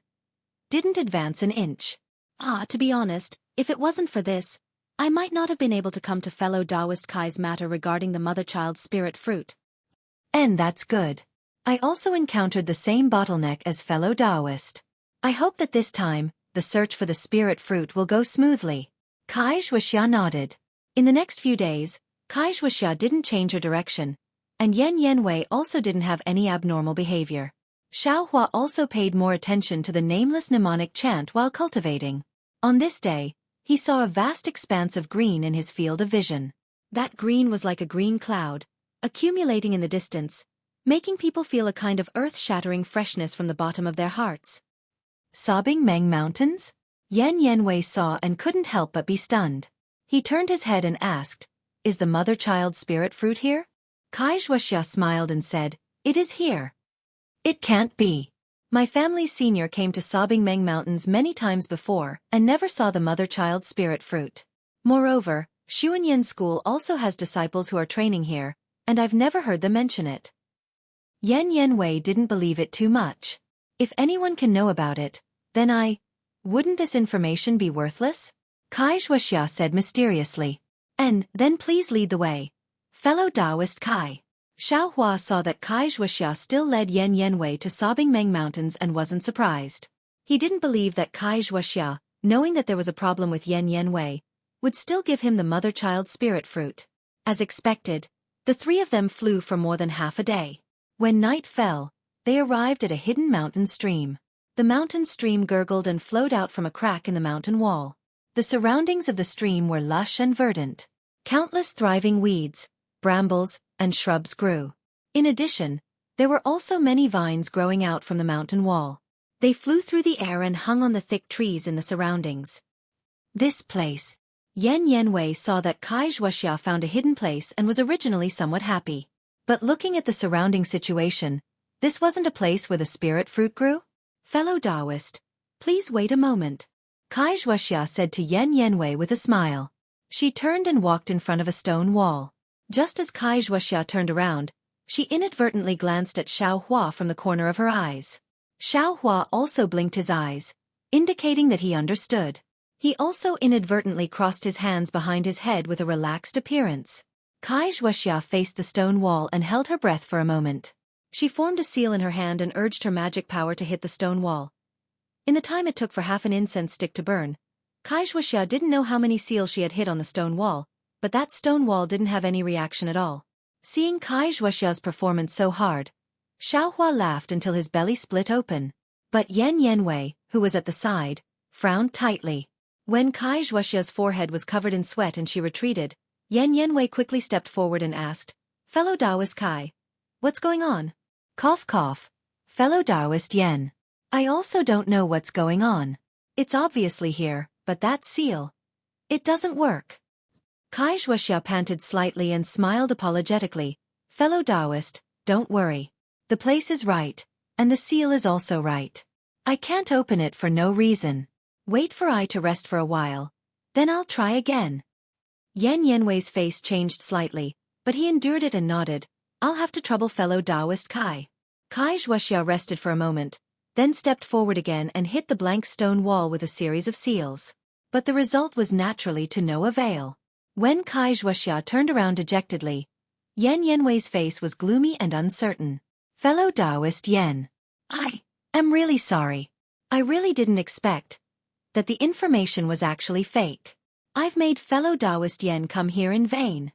didn't advance an inch. To be honest, if it wasn't for this, I might not have been able to come to fellow Taoist Kai's matter regarding the mother-child spirit fruit. And that's good. I also encountered the same bottleneck as fellow Taoist. I hope that this time, the search for the spirit fruit will go smoothly. Kai Xueqi nodded. In the next few days, Kai Xueqi didn't change her direction, and Yan Wei also didn't have any abnormal behavior. Xiao Hua also paid more attention to the nameless mnemonic chant while cultivating. On this day, he saw a vast expanse of green in his field of vision. That green was like a green cloud, accumulating in the distance, making people feel a kind of earth-shattering freshness from the bottom of their hearts. Sobbing Meng Mountains? Yan Wei saw and couldn't help but be stunned. He turned his head and asked, is the mother-child spirit fruit here? Kai Xueqi smiled and said, it is here. It can't be. My family's senior came to Sobbing Meng Mountains many times before and never saw the mother-child spirit fruit. Moreover, Xuanyan School also has disciples who are training here, and I've never heard them mention it. Yan Wei didn't believe it too much. If anyone can know about it, then wouldn't this information be worthless? Kai Xueqi said mysteriously. And then please lead the way. Fellow Taoist Kai. Xiao Hua saw that Kai Xueqi still led Yan Wei to Sobbing Meng Mountains and wasn't surprised. He didn't believe that Kai Xueqi, knowing that there was a problem with Yan Wei, would still give him the mother-child spirit fruit. As expected, the three of them flew for more than half a day. When night fell, they arrived at a hidden mountain stream. The mountain stream gurgled and flowed out from a crack in the mountain wall. The surroundings of the stream were lush and verdant. Countless thriving weeds, brambles, and shrubs grew. In addition, there were also many vines growing out from the mountain wall. They flew through the air and hung on the thick trees in the surroundings. This place. Yan Wei saw that Kai Xueqi found a hidden place and was originally somewhat happy. But looking at the surrounding situation, this wasn't a place where the spirit fruit grew? Fellow Taoist, please wait a moment. Kai Xueqi said to Yan Wei with a smile. She turned and walked in front of a stone wall. Just as Kai Xueqi turned around, she inadvertently glanced at Xiao Hua from the corner of her eyes. Xiao Hua also blinked his eyes, indicating that he understood. He also inadvertently crossed his hands behind his head with a relaxed appearance. Kai Xueqi faced the stone wall and held her breath for a moment. She formed a seal in her hand and urged her magic power to hit the stone wall. In the time it took for half an incense stick to burn, Xueqi didn't know how many seals she had hit on the stone wall, but that stone wall didn't have any reaction at all. Seeing Xueqi's performance so hard, Xiaohua laughed until his belly split open. But Yan Yanwei, who was at the side, frowned tightly. When Xueqi's forehead was covered in sweat and she retreated, Yan Yanwei quickly stepped forward and asked, "Fellow Taoist Kai, what's going on?" Cough cough. Fellow Taoist Yan. I also don't know what's going on. It's obviously here, but that seal. It doesn't work. Xueqi panted slightly and smiled apologetically. Fellow Taoist, don't worry. The place is right, and the seal is also right. I can't open it for no reason. Wait for I to rest for a while. Then I'll try again. Yan Yanwei's face changed slightly, but he endured it and nodded. I'll have to trouble fellow Taoist Kai. Xueqi rested for a moment, then stepped forward again and hit the blank stone wall with a series of seals. But the result was naturally to no avail. When Xueqi turned around dejectedly, Yan Yanwei's face was gloomy and uncertain. Fellow Taoist Yan. I am really sorry. I really didn't expect that the information was actually fake. I've made fellow Taoist Yan come here in vain.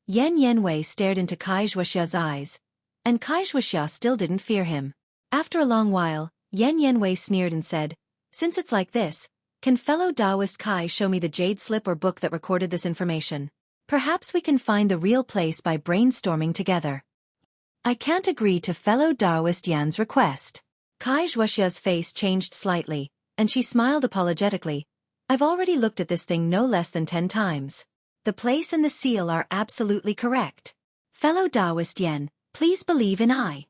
Yan Yanwei stared into Xueqi's eyes, and Xueqi still didn't fear him. After a long while, Yan Yanwei sneered and said, "Since it's like this, can fellow Taoist Kai show me the jade slip or book that recorded this information? Perhaps we can find the real place by brainstorming together." I can't agree to fellow Taoist Yan's request. Xueqi's face changed slightly, and she smiled apologetically. I've already looked at this thing no less than 10 times. The place and the seal are absolutely correct. Fellow Taoist Yan, please believe in I.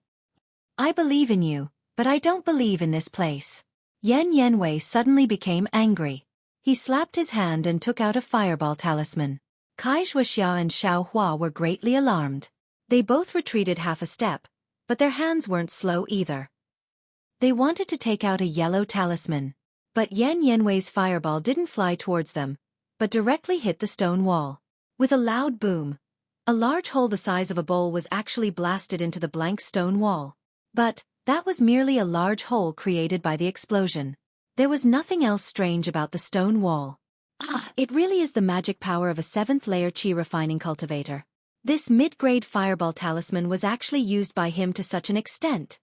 I believe in you, but I don't believe in this place. Yan Yanwei suddenly became angry. He slapped his hand and took out a fireball talisman. Xueqi and Xiaohua were greatly alarmed. They both retreated half a step, but their hands weren't slow either. They wanted to take out a yellow talisman. But Yan Yanwei's fireball didn't fly towards them, but directly hit the stone wall. With a loud boom, a large hole the size of a bowl was actually blasted into the blank stone wall. But that was merely a large hole created by the explosion. There was nothing else strange about the stone wall. It really is the magic power of a 7th-layer Qi refining cultivator. This mid-grade fireball talisman was actually used by him to such an extent.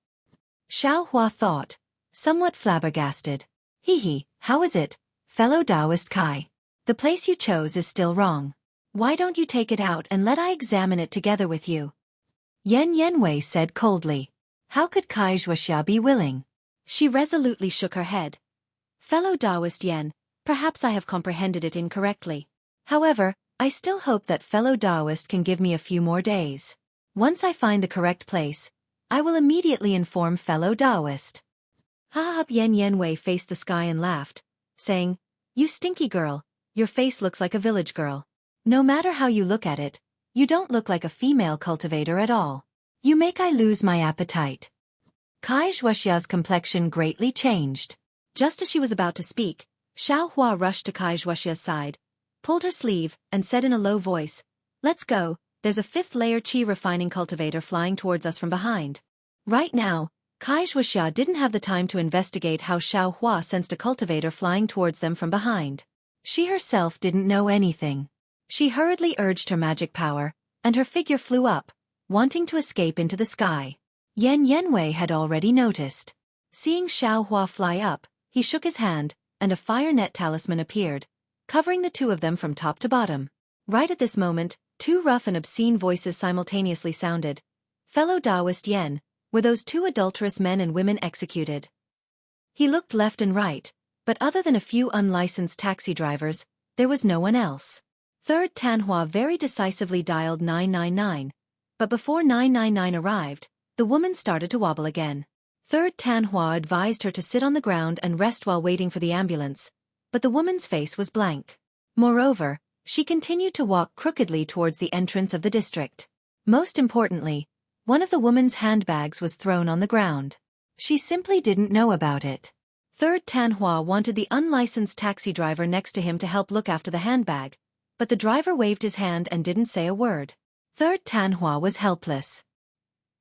Xiaohua thought, somewhat flabbergasted. Hee, how is it, fellow Taoist Kai? The place you chose is still wrong. Why don't you take it out and let I examine it together with you? Yan Yanwei said coldly. How could Xueqi be willing? She resolutely shook her head. Fellow Taoist Yan, perhaps I have comprehended it incorrectly. However, I still hope that fellow Taoist can give me a few more days. Once I find the correct place, I will immediately inform fellow Taoist. Yan Yanwei faced the sky and laughed, saying, You stinky girl, your face looks like a village girl. No matter how you look at it, you don't look like a female cultivator at all. You make I lose my appetite. Xueqi's complexion greatly changed. Just as she was about to speak, Xiaohua rushed to Xueqi's side, pulled her sleeve, and said in a low voice, Let's go, there's a 5th-layer Qi refining cultivator flying towards us from behind. Right now, Xueqi didn't have the time to investigate how Xiaohua sensed a cultivator flying towards them from behind. She herself didn't know anything. She hurriedly urged her magic power, and her figure flew up, wanting to escape into the sky. Yan Yanwei had already noticed. Seeing Xiaohua fly up, he shook his hand, and a fire net talisman appeared, covering the two of them from top to bottom. Right at this moment, 2 rough and obscene voices simultaneously sounded. Fellow Taoist Yan, were those 2 adulterous men and women executed? He looked left and right, but other than a few unlicensed taxi drivers, there was no one else. Third Tanhua very decisively dialed 999, but before 999 arrived, the woman started to wobble again. Third Tanhua advised her to sit on the ground and rest while waiting for the ambulance, but the woman's face was blank. Moreover, she continued to walk crookedly towards the entrance of the district. Most importantly, one of the woman's handbags was thrown on the ground. She simply didn't know about it. Third Tanhua wanted the unlicensed taxi driver next to him to help look after the handbag, but the driver waved his hand and didn't say a word. Third Tanhua was helpless.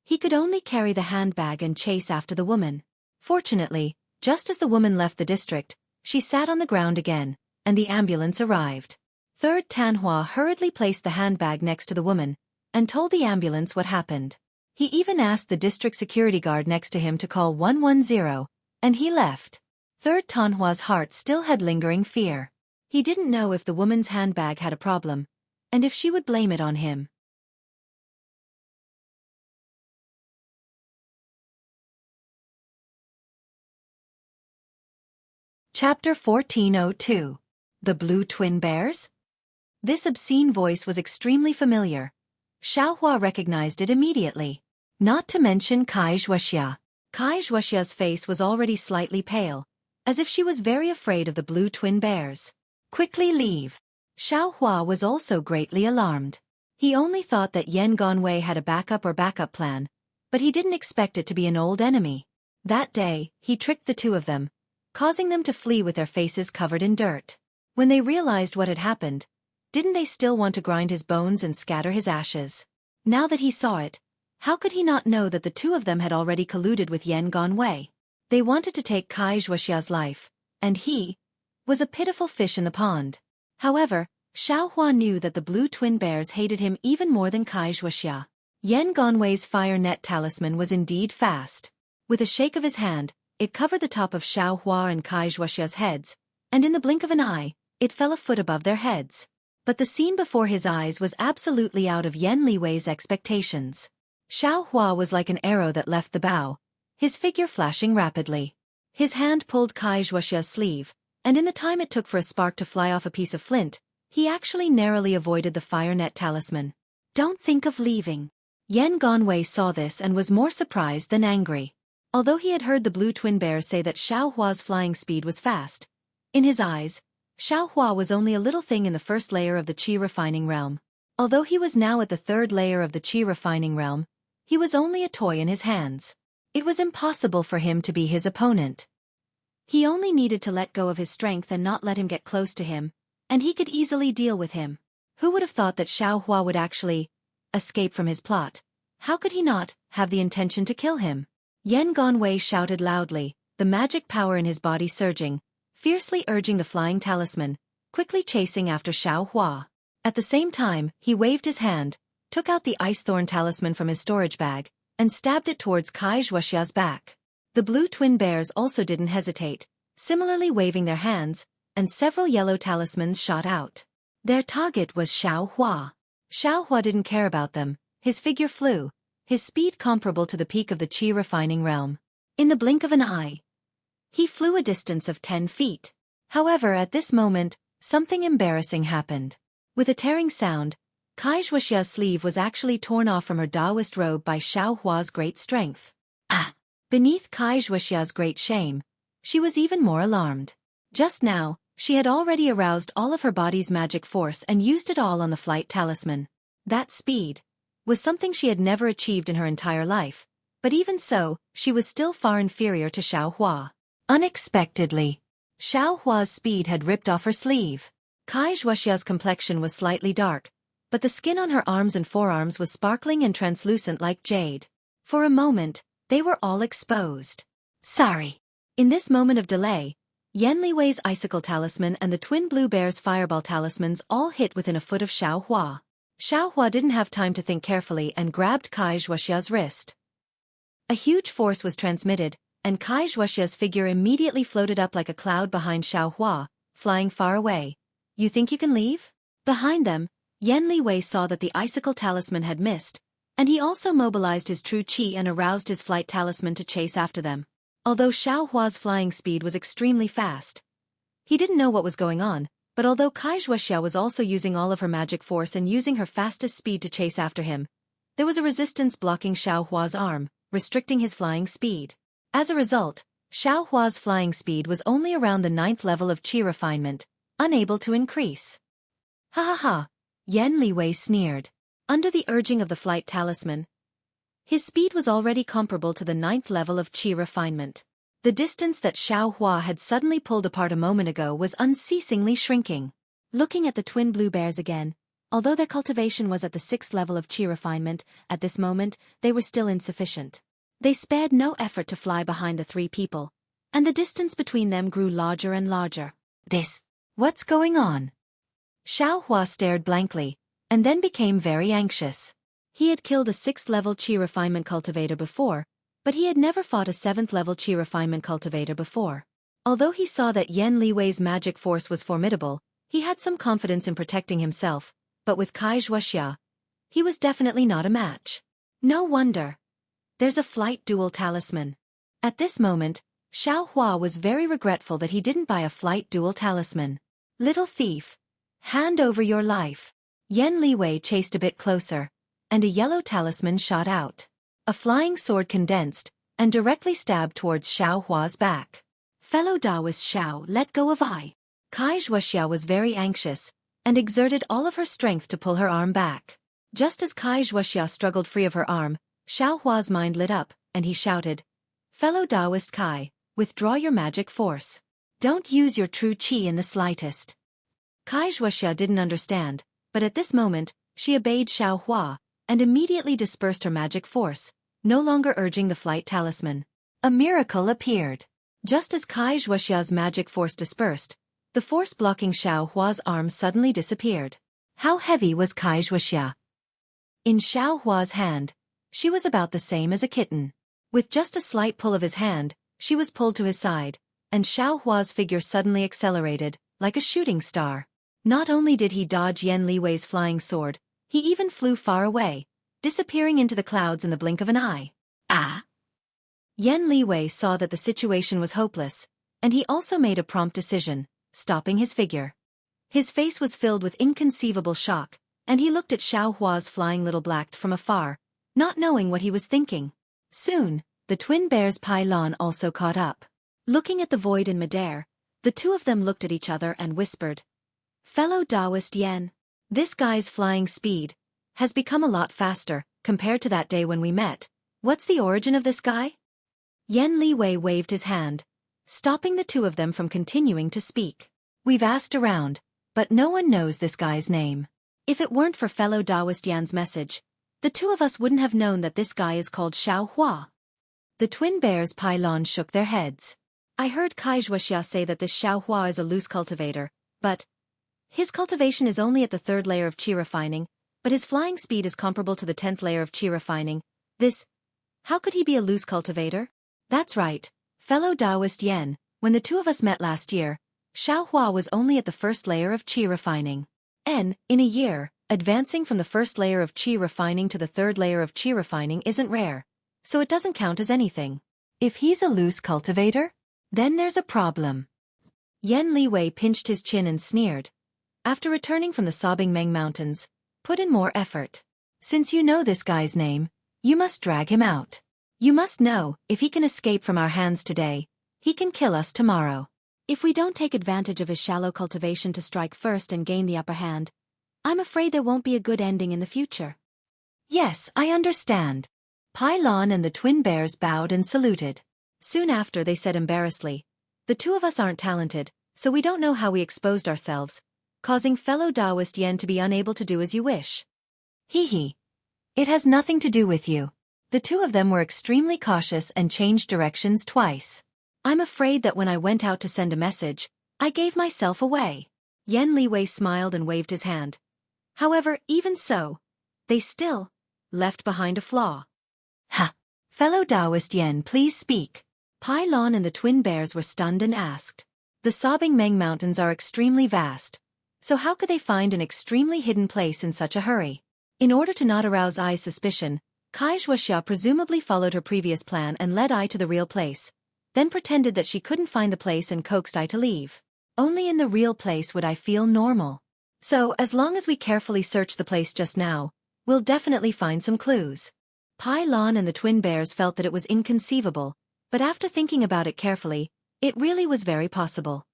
He could only carry the handbag and chase after the woman. Fortunately, just as the woman left the district, she sat on the ground again, and the ambulance arrived. Third Tanhua hurriedly placed the handbag next to the woman, and told the ambulance what happened. He even asked the district security guard next to him to call 110, and he left. Third Tanhua's heart still had lingering fear. He didn't know if the woman's handbag had a problem, and if she would blame it on him. Chapter 1402. The Blue Twin Bears? This obscene voice was extremely familiar. Xiaohua recognized it immediately. Not to mention Kai Xueqi. Kai Xueqi's face was already slightly pale, as if she was very afraid of the blue twin bears. Quickly leave. Xiaohua was also greatly alarmed. He only thought that Yan Gongwei had a backup plan, but he didn't expect it to be an old enemy. That day, he tricked the two of them, causing them to flee with their faces covered in dirt. When they realized what had happened, didn't they still want to grind his bones and scatter his ashes? Now that he saw it, how could he not know that the two of them had already colluded with Yan Gongwei? They wanted to take Kai Xueqi's life, and he was a pitiful fish in the pond. However, Xiaohua knew that the blue twin bears hated him even more than Kai Xueqi. Yan Gongwei's fire net talisman was indeed fast. With a shake of his hand, it covered the top of Xiaohua and Kai Xueqi's heads, and in the blink of an eye, it fell a foot above their heads. But the scene before his eyes was absolutely out of Yan Liwei's expectations. Xiaohua was like an arrow that left the bow, his figure flashing rapidly. His hand pulled Kai Xueqi's sleeve, and in the time it took for a spark to fly off a piece of flint, he actually narrowly avoided the fire net talisman. Don't think of leaving. Yan Gongwei saw this and was more surprised than angry. Although he had heard the blue twin bears say that Xiaohua's flying speed was fast, in his eyes, Xiaohua was only a little thing in the first layer of the qi refining realm. Although he was now at the third layer of the qi refining realm, he was only a toy in his hands. It was impossible for him to be his opponent. He only needed to let go of his strength and not let him get close to him, and he could easily deal with him. Who would have thought that Xiaohua would actually escape from his plot? How could he not have the intention to kill him? Yan Gongwei shouted loudly, the magic power in his body surging, fiercely urging the flying talisman, quickly chasing after Xiaohua. At the same time, he waved his hand, took out the ice thorn talisman from his storage bag, and stabbed it towards Kai Xueqi's back. The blue twin bears also didn't hesitate, similarly waving their hands, and several yellow talismans shot out. Their target was Xiaohua. Xiaohua didn't care about them, his figure flew, his speed comparable to the peak of the qi refining realm. In the blink of an eye, he flew a distance of 10 feet. However, at this moment, something embarrassing happened. With a tearing sound, Kai Xueqi's sleeve was actually torn off from her Taoist robe by Xiaohua's great strength. Ah! Beneath Kai Xueqi's great shame, she was even more alarmed. Just now, she had already aroused all of her body's magic force and used it all on the flight talisman. That speed was something she had never achieved in her entire life, but even so, she was still far inferior to Xiaohua. Unexpectedly, Xiaohua's speed had ripped off her sleeve. Kai Xueqi's complexion was slightly dark, but the skin on her arms and forearms was sparkling and translucent like jade. For a moment, they were all exposed. Sorry. In this moment of delay, Yan Liwei's icicle talisman and the twin blue bear's fireball talismans all hit within a foot of Xiaohua. Xiaohua didn't have time to think carefully and grabbed Kai Xueqi's wrist. A huge force was transmitted, and Kai Xueqi's figure immediately floated up like a cloud behind Xiaohua, flying far away. You think you can leave? Behind them, Yan Liwei saw that the icicle talisman had missed, and he also mobilized his true qi and aroused his flight talisman to chase after them. Although Xiaohua's flying speed was extremely fast, he didn't know what was going on, but although Kai Xueqi was also using all of her magic force and using her fastest speed to chase after him, there was a resistance blocking Xiaohua's arm, restricting his flying speed. As a result, Xiaohua's flying speed was only around the 9th level of qi refinement, unable to increase. Ha ha ha, Yan Liwei sneered. Under the urging of the flight talisman, his speed was already comparable to the 9th level of qi refinement. The distance that Xiaohua had suddenly pulled apart a moment ago was unceasingly shrinking. Looking at the twin blue bears again, Although their cultivation was at the 6th level of chi refinement, at this moment, they were still insufficient. They spared no effort to fly behind the 3 people, and the distance between them grew larger and larger. What's going on? Xiaohua stared blankly, and then became very anxious. He had killed a 6th level chi refinement cultivator before, but he had never fought a 7th level chi refinement cultivator before. Although he saw that Yan Liwei's magic force was formidable, he had some confidence in protecting himself, but with Kai Xueqi, he was definitely not a match. No wonder. There's a flight duel talisman. At this moment, Xiaohua was very regretful that he didn't buy a flight duel talisman. Little thief. Hand over your life. Yan Liwei chased a bit closer, and a yellow talisman shot out. A flying sword condensed, and directly stabbed towards Xiaohua's back. Fellow Taoist Xiao, let go of I. Kai Xueqi was very anxious, and exerted all of her strength to pull her arm back. Just as Kai Xueqi struggled free of her arm, Xiaohua's mind lit up, and he shouted, "Fellow Taoist Kai, withdraw your magic force. Don't use your true qi in the slightest." Kai Xueqi didn't understand, but at this moment, she obeyed Xiaohua, and immediately dispersed her magic force, no longer urging the flight talisman. A miracle appeared. Just as Kai Xueqi's magic force dispersed, the force blocking Xiaohua's arm suddenly disappeared. How heavy was Kai Xueqi? In Xiaohua's hand, she was about the same as a kitten. With just a slight pull of his hand, she was pulled to his side, and Xiaohua's figure suddenly accelerated, like a shooting star. Not only did he dodge Yan Liwei's flying sword, he even flew far away, disappearing into the clouds in the blink of an eye. Ah! Yan Liwei saw that the situation was hopeless, and he also made a prompt decision, stopping his figure. His face was filled with inconceivable shock, and he looked at Xiaohua's flying little black from afar, not knowing what he was thinking. Soon, the twin bears Pai Lan also caught up. Looking at the void in midair, the 2 of them looked at each other and whispered, "Fellow Taoist Yan, this guy's flying speed has become a lot faster compared to that day when we met. What's the origin of this guy?" Yan Liwei waved his hand, stopping the 2 of them from continuing to speak. "We've asked around, but no one knows this guy's name. If it weren't for fellow Taoist Yan's message, the 2 of us wouldn't have known that this guy is called Xiaohua." The twin bears Pai Lan shook their heads. "I heard Kai Xueqi say that this Xiaohua is a loose cultivator, but his cultivation is only at the 3rd layer of qi refining, but his flying speed is comparable to the 10th layer of qi refining. How could he be a loose cultivator?" "That's right, fellow Taoist Yan, when the 2 of us met last year, Xiaohua was only at the 1st layer of qi refining. In a year, advancing from the 1st layer of qi refining to the 3rd layer of qi refining isn't rare, so it doesn't count as anything. If he's a loose cultivator, then there's a problem." Yan Liwei pinched his chin and sneered. After returning from the sobbing Meng Mountains, put in more effort. "Since you know this guy's name, you must drag him out. You must know, if he can escape from our hands today, he can kill us tomorrow. If we don't take advantage of his shallow cultivation to strike first and gain the upper hand, I'm afraid there won't be a good ending in the future." "Yes, I understand." Pai Lan and the twin bears bowed and saluted. Soon after they said embarrassedly, "The 2 of us aren't talented, so we don't know how we exposed ourselves, causing fellow Taoist Yan to be unable to do as you wish." "Hee. It has nothing to do with you." The 2 of them were extremely cautious and changed directions twice. "I'm afraid that when I went out to send a message, I gave myself away." Yan Liwei smiled and waved his hand. However, even so, they still left behind a flaw. "Ha! Fellow Taoist Yan, please speak." Pai Lan and the twin bears were stunned and asked. The sobbing Meng Mountains are extremely vast, so how could they find an extremely hidden place in such a hurry? In order to not arouse Ai's suspicion, Kai Xueqi presumably followed her previous plan and led Ai to the real place, then pretended that she couldn't find the place and coaxed Ai to leave. "Only in the real place would I feel normal. So, as long as we carefully search the place just now, we'll definitely find some clues." Pai Lan and the twin bears felt that it was inconceivable, but after thinking about it carefully, it really was very possible.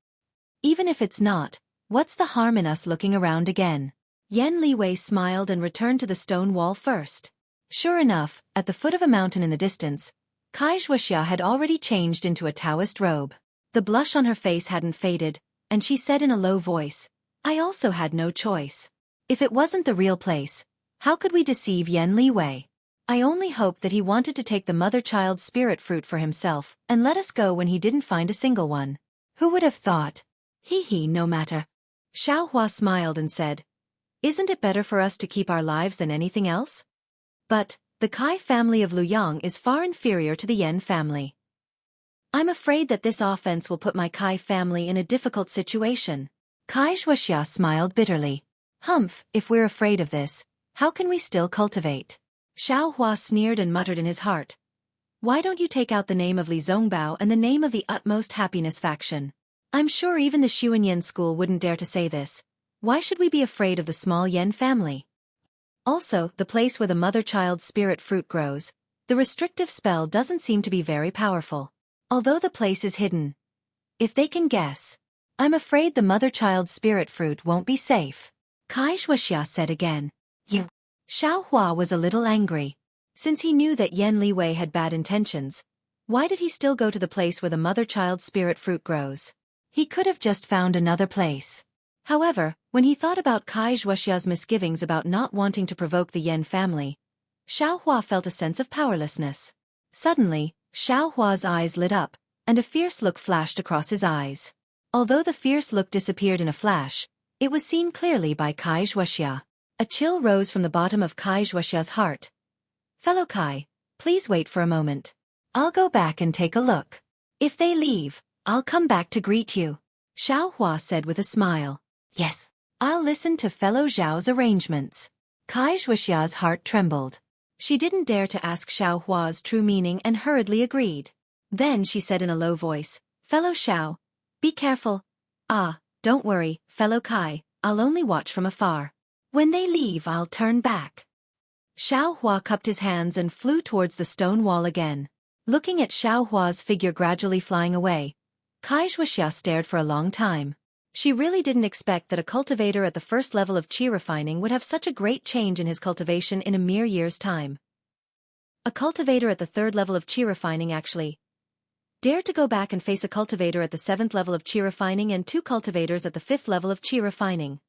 Even if it's not, what's the harm in us looking around again? Yan Liwei smiled and returned to the stone wall first. Sure enough, at the foot of a mountain in the distance, Kai Xueqi had already changed into a Taoist robe. The blush on her face hadn't faded, and she said in a low voice, "I also had no choice. If it wasn't the real place, how could we deceive Yen Li Wei? I only hoped that he wanted to take the mother-child spirit fruit for himself and let us go when he didn't find a single one. Who would have thought? Hee, no matter. Xiao Hua smiled and said, "Isn't it better for us to keep our lives than anything else? But the Kai family of Luyang is far inferior to the Yen family. I'm afraid that this offense will put my Kai family in a difficult situation." Kai Xueqi smiled bitterly. "Humph, if we're afraid of this, how can we still cultivate?" Xiao Hua sneered and muttered in his heart, "Why don't you take out the name of Li Zongbao and the name of the Utmost Happiness faction? I'm sure even the Xuanyan school wouldn't dare to say this. Why should we be afraid of the small Yen family? Also, the place where the mother-child spirit fruit grows, the restrictive spell doesn't seem to be very powerful. Although the place is hidden. If they can guess, I'm afraid the mother-child spirit fruit won't be safe." Kai Xueqi said again. "You." Xiao Hua was a little angry. Since he knew that Yen Li Wei had bad intentions, why did he still go to the place where the mother-child spirit fruit grows? He could have just found another place. However, when he thought about Kai Xueqi's misgivings about not wanting to provoke the Yen family, Xiao Hua felt a sense of powerlessness. Suddenly, Xiao Hua's eyes lit up, and a fierce look flashed across his eyes. Although the fierce look disappeared in a flash, it was seen clearly by Kai Xueqi. A chill rose from the bottom of Kai Xueqi's heart. "Fellow Kai, please wait for a moment. I'll go back and take a look. If they leave, I'll come back to greet you," Xiao Hua said with a smile. "Yes, I'll listen to fellow Zhao's arrangements." Kai Xueqi's heart trembled. She didn't dare to ask Xiao Hua's true meaning and hurriedly agreed. Then she said in a low voice, "Fellow Xiao, be careful. Don't worry, fellow Kai, I'll only watch from afar. When they leave I'll turn back." Xiao Hua cupped his hands and flew towards the stone wall again. Looking at Xiao Hua's figure gradually flying away, Kai Xueqi stared for a long time. She really didn't expect that a cultivator at the first level of qi refining would have such a great change in his cultivation in a mere year's time. A cultivator at the third level of qi refining actually dared to go back and face a cultivator at the 7th level of qi refining and 2 cultivators at the 5th level of qi refining.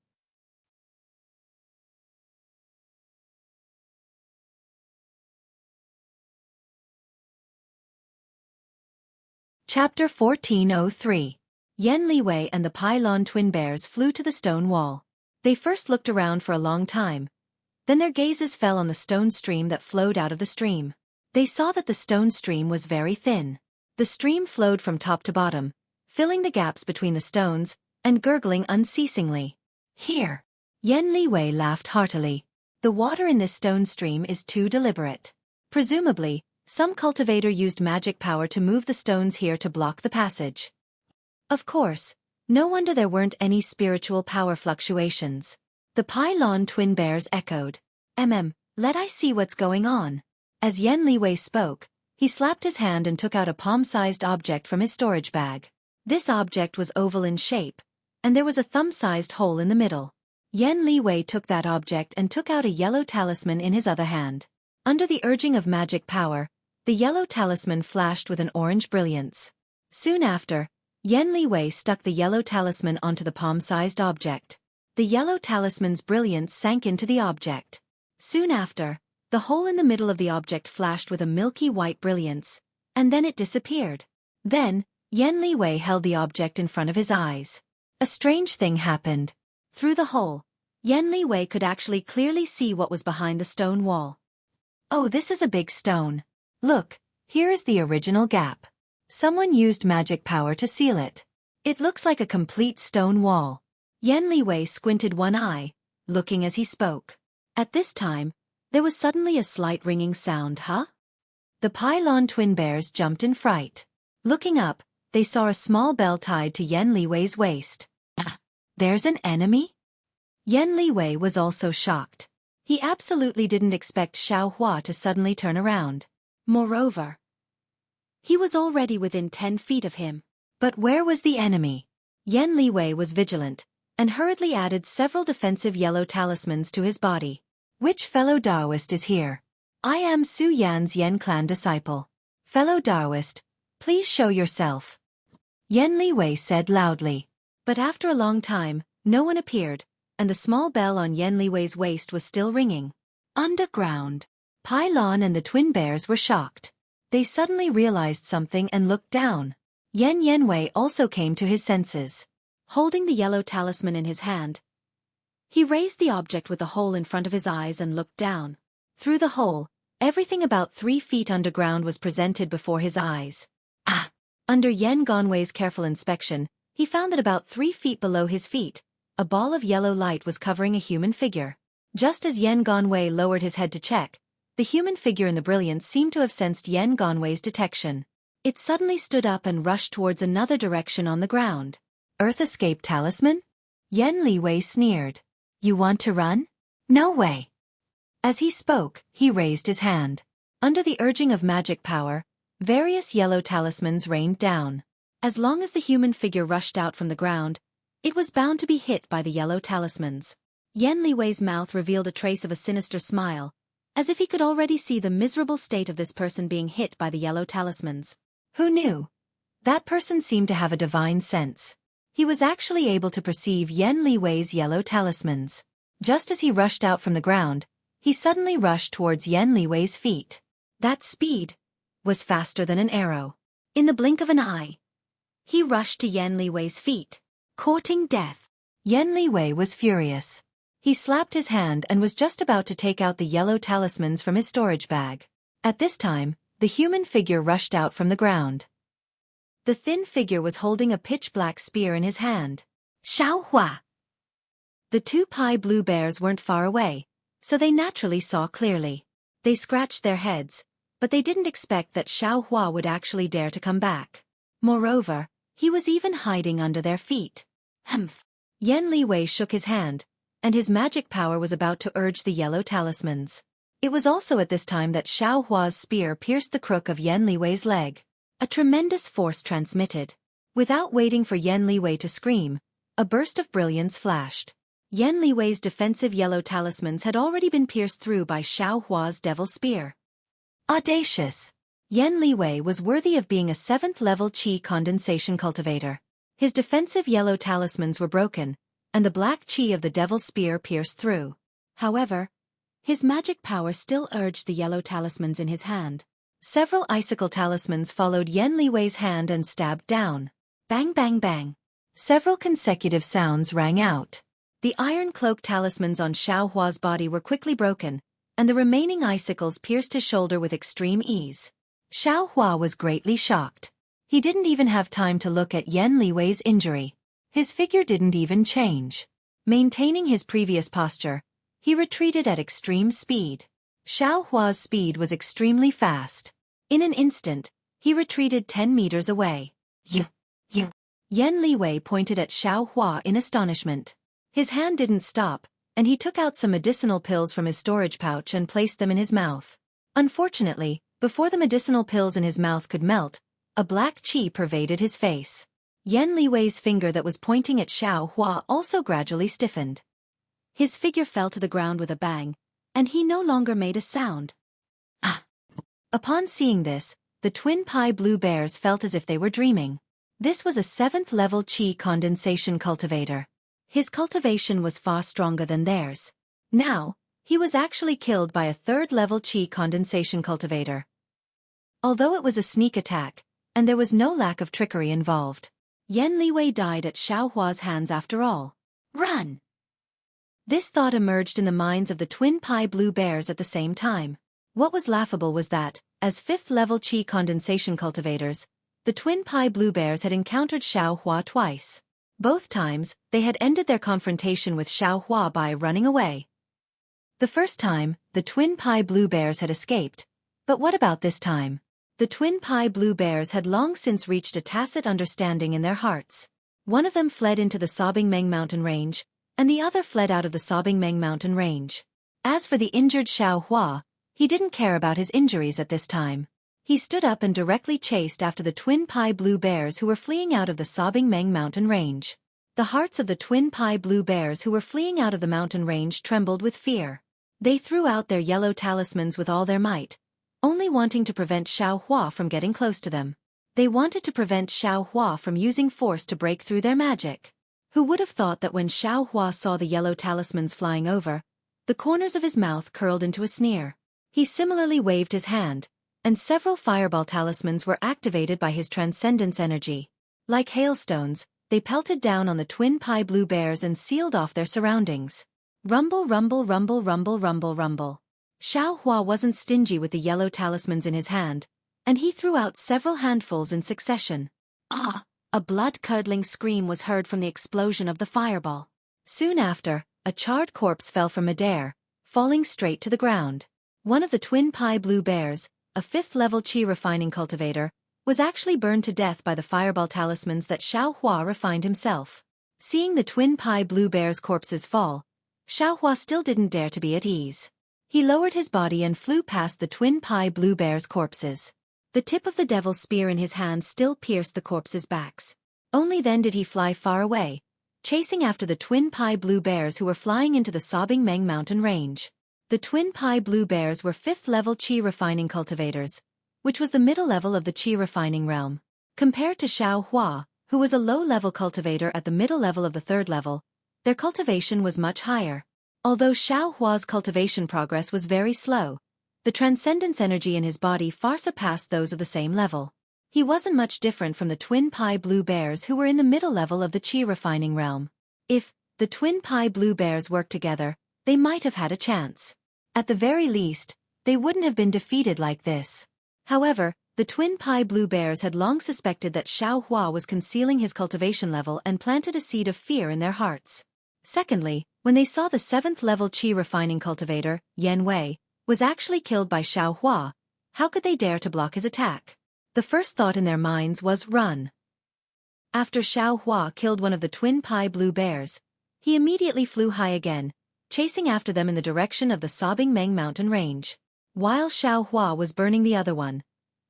Chapter 1403. Yen Li Wei and the Pylon twin bears flew to the stone wall. They first looked around for a long time. Then their gazes fell on the stone stream that flowed out of the stream. They saw that the stone stream was very thin. The stream flowed from top to bottom, filling the gaps between the stones, and gurgling unceasingly. "Here." Yen Li Wei laughed heartily. "The water in this stone stream is too deliberate. Presumably, some cultivator used magic power to move the stones here to block the passage. Of course, no wonder there weren't any spiritual power fluctuations." The Pylon twin bears echoed. Let I see what's going on." As Yen Li Wei spoke, he slapped his hand and took out a palm-sized object from his storage bag. This object was oval in shape, and there was a thumb-sized hole in the middle. Yen Li Wei took that object and took out a yellow talisman in his other hand. Under the urging of magic power, the yellow talisman flashed with an orange brilliance. Soon after, Yen Li Wei stuck the yellow talisman onto the palm-sized object. The yellow talisman's brilliance sank into the object. Soon after, the hole in the middle of the object flashed with a milky white brilliance, and then it disappeared. Then, Yen Li Wei held the object in front of his eyes. A strange thing happened. Through the hole, Yen Li Wei could actually clearly see what was behind the stone wall. "Oh, this is a big stone. Look, here is the original gap. Someone used magic power to seal it. It looks like a complete stone wall." Yen Li Wei squinted one eye, looking as he spoke. At this time, there was suddenly a slight ringing sound. "Huh?" The Pylon twin bears jumped in fright. Looking up, they saw a small bell tied to Yen Li Wei's waist. There's an enemy? Yen Li Wei was also shocked. He absolutely didn't expect Xiao Hua to suddenly turn around. Moreover, he was already within 10 feet of him. But where was the enemy? Yen Li Wei was vigilant, and hurriedly added several defensive yellow talismans to his body. "Which fellow Daoist is here?" "I am Su Yan's Yen clan disciple. Fellow Daoist, please show yourself," Yen Li Wei said loudly. But after a long time, no one appeared, and the small bell on Yen Liwei's waist was still ringing. Underground. Pai Lon and the twin bears were shocked. They suddenly realized something and looked down. Yen Yenwei also came to his senses. Holding the yellow talisman in his hand, he raised the object with the hole in front of his eyes and looked down. Through the hole, everything about 3 feet underground was presented before his eyes. Under Yen Gonwei's careful inspection, he found that about 3 feet below his feet, a ball of yellow light was covering a human figure. Just as Yen Gonwei lowered his head to check, the human figure in the brilliance seemed to have sensed Yen Gonwei's detection. It suddenly stood up and rushed towards another direction on the ground. Earth Escape Talisman? Yen Liwei sneered. You want to run? No way. As he spoke, he raised his hand. Under the urging of magic power, various yellow talismans rained down. As long as the human figure rushed out from the ground, it was bound to be hit by the yellow talismans. Yen Liwei's mouth revealed a trace of a sinister smile, as if he could already see the miserable state of this person being hit by the yellow talismans. Who knew? That person seemed to have a divine sense. He was actually able to perceive Yen Liwei's yellow talismans. Just as he rushed out from the ground, he suddenly rushed towards Yen Liwei's feet. That speed was faster than an arrow. In the blink of an eye, he rushed to Yen Liwei's feet, courting death. Yen Liwei was furious. He slapped his hand and was just about to take out the yellow talismans from his storage bag. At this time, the human figure rushed out from the ground. The thin figure was holding a pitch-black spear in his hand. Xiaohua! The 2 Pai blue bears weren't far away, so they naturally saw clearly. They scratched their heads, but they didn't expect that Xiaohua would actually dare to come back. Moreover, he was even hiding under their feet. Humph! Yen Liwei shook his hand, and his magic power was about to urge the yellow talismans. It was also at this time that Xiaohua's spear pierced the crook of Yen Liwei's leg. A tremendous force transmitted. Without waiting for Yen Liwei to scream, a burst of brilliance flashed. Yen Liwei's defensive yellow talismans had already been pierced through by Xiaohua's devil spear. Audacious! Yen Liwei was worthy of being a 7th-level Qi condensation cultivator. His defensive yellow talismans were broken, and the black Qi of the devil's spear pierced through. However, his magic power still urged the yellow talismans in his hand. Several icicle talismans followed Yen Liwei's hand and stabbed down. Bang bang bang. Several consecutive sounds rang out. The iron cloak talismans on Xiaohua's body were quickly broken, and the remaining icicles pierced his shoulder with extreme ease. Xiaohua was greatly shocked. He didn't even have time to look at Yen Liwei's injury. His figure didn't even change. Maintaining his previous posture, he retreated at extreme speed. Xiaohua's speed was extremely fast. In an instant, he retreated 10 meters away. You. Yen Liwei pointed at Xiaohua in astonishment. His hand didn't stop, and he took out some medicinal pills from his storage pouch and placed them in his mouth. Unfortunately, before the medicinal pills in his mouth could melt, a black qi pervaded his face. Yen Liwei's finger that was pointing at Xiaohua also gradually stiffened. His figure fell to the ground with a bang, and he no longer made a sound. Upon seeing this, the twin Pai blue bears felt as if they were dreaming. This was a 7th-level Qi condensation cultivator. His cultivation was far stronger than theirs. Now, he was actually killed by a 3rd-level Qi condensation cultivator. Although it was a sneak attack, and there was no lack of trickery involved, Yen Liwei died at Xiaohua's hands after all. Run! This thought emerged in the minds of the twin Pai blue bears at the same time. What was laughable was that, as 5th-level Qi condensation cultivators, the twin Pai blue bears had encountered Xiaohua twice. Both times, they had ended their confrontation with Xiaohua by running away. The first time, the twin Pai blue bears had escaped. But what about this time? The twin Pai blue bears had long since reached a tacit understanding in their hearts. One of them fled into the Sobbing Meng mountain range, and the other fled out of the Sobbing Meng mountain range. As for the injured Xiaohua, he didn't care about his injuries at this time. He stood up and directly chased after the twin Pai blue bears who were fleeing out of the Sobbing Meng mountain range. The hearts of the twin Pai blue bears who were fleeing out of the mountain range trembled with fear. They threw out their yellow talismans with all their might, only wanting to prevent Xiaohua from getting close to them. They wanted to prevent Xiaohua from using force to break through their magic. Who would have thought that when Xiaohua saw the yellow talismans flying over, the corners of his mouth curled into a sneer. He similarly waved his hand, and several fireball talismans were activated by his transcendence energy. Like hailstones, they pelted down on the twin pie blue bears and sealed off their surroundings. Rumble, rumble, rumble, rumble, rumble, rumble. Xiaohua wasn't stingy with the yellow talismans in his hand, and he threw out several handfuls in succession. Ah! A blood-curdling scream was heard from the explosion of the fireball. Soon after, a charred corpse fell from midair, falling straight to the ground. One of the twin pie blue bears, a 5th-level qi refining cultivator, was actually burned to death by the fireball talismans that Xiaohua refined himself. Seeing the twin pie blue bears' corpses fall, Xiaohua still didn't dare to be at ease. He lowered his body and flew past the twin pie blue bears' corpses. The tip of the devil's spear in his hand still pierced the corpses' backs. Only then did he fly far away, chasing after the twin pie blue bears who were flying into the sobbing Meng mountain range. The twin pie blue bears were 5th-level qi refining cultivators, which was the middle level of the qi refining realm. Compared to Xiaohua, who was a low-level cultivator at the middle level of the 3rd level, their cultivation was much higher. Although Xiaohua's cultivation progress was very slow, the transcendence energy in his body far surpassed those of the same level. He wasn't much different from the twin pie blue bears who were in the middle level of the qi refining realm. If the twin pie blue bears worked together, they might have had a chance. At the very least, they wouldn't have been defeated like this. However, the twin pie blue bears had long suspected that Xiaohua was concealing his cultivation level and planted a seed of fear in their hearts. Secondly, when they saw the 7th-level qi refining cultivator, Yan Wei, was actually killed by Xiaohua, how could they dare to block his attack? The first thought in their minds was run. After Xiaohua killed one of the twin pie blue bears, he immediately flew high again, chasing after them in the direction of the sobbing Meng mountain range. While Xiaohua was burning the other one,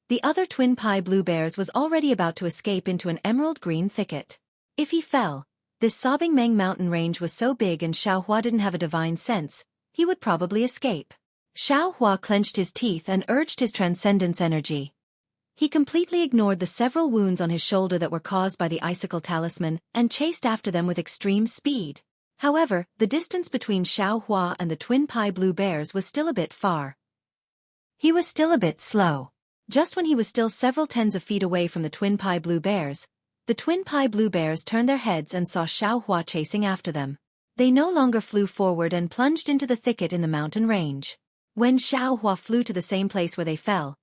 the other twin pie blue bears was already about to escape into an emerald green thicket. If he fell, this sobbing Meng mountain range was so big and Xiaohua didn't have a divine sense, he would probably escape. Xiaohua clenched his teeth and urged his transcendence energy. He completely ignored the several wounds on his shoulder that were caused by the icicle talisman and chased after them with extreme speed. However, the distance between Xiaohua and the twin pie blue bears was still a bit far. He was still a bit slow. Just when he was still several tens of feet away from the twin pie blue bears, the twin pie blue bears turned their heads and saw Xiaohua chasing after them. They no longer flew forward and plunged into the thicket in the mountain range. When Xiaohua flew to the same place where they fell,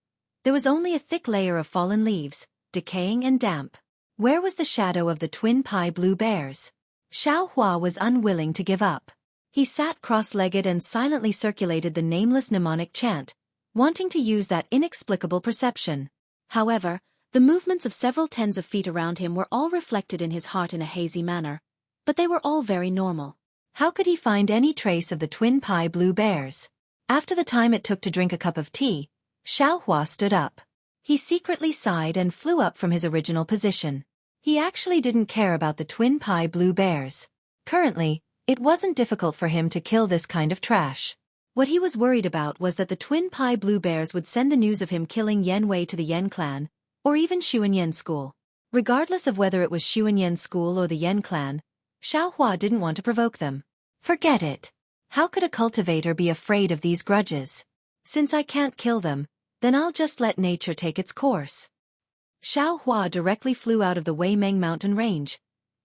there was only a thick layer of fallen leaves, decaying and damp. Where was the shadow of the twin pie blue bears? Xiaohua was unwilling to give up. He sat cross-legged and silently circulated the nameless mnemonic chant, wanting to use that inexplicable perception. However, the movements of several tens of feet around him were all reflected in his heart in a hazy manner, but they were all very normal. How could he find any trace of the twin pie blue bears? After the time it took to drink a cup of tea, Xiaohua stood up. He secretly sighed and flew up from his original position. He actually didn't care about the twin pie blue bears. Currently, it wasn't difficult for him to kill this kind of trash. What he was worried about was that the twin pie blue bears would send the news of him killing Yan Wei to the Yan clan, or even Xueqi school. Regardless of whether it was Xueqi school or the Yan clan, Xiaohua didn't want to provoke them. Forget it. How could a cultivator be afraid of these grudges? Since I can't kill them, then I'll just let nature take its course. Xiaohua directly flew out of the Weimeng mountain range.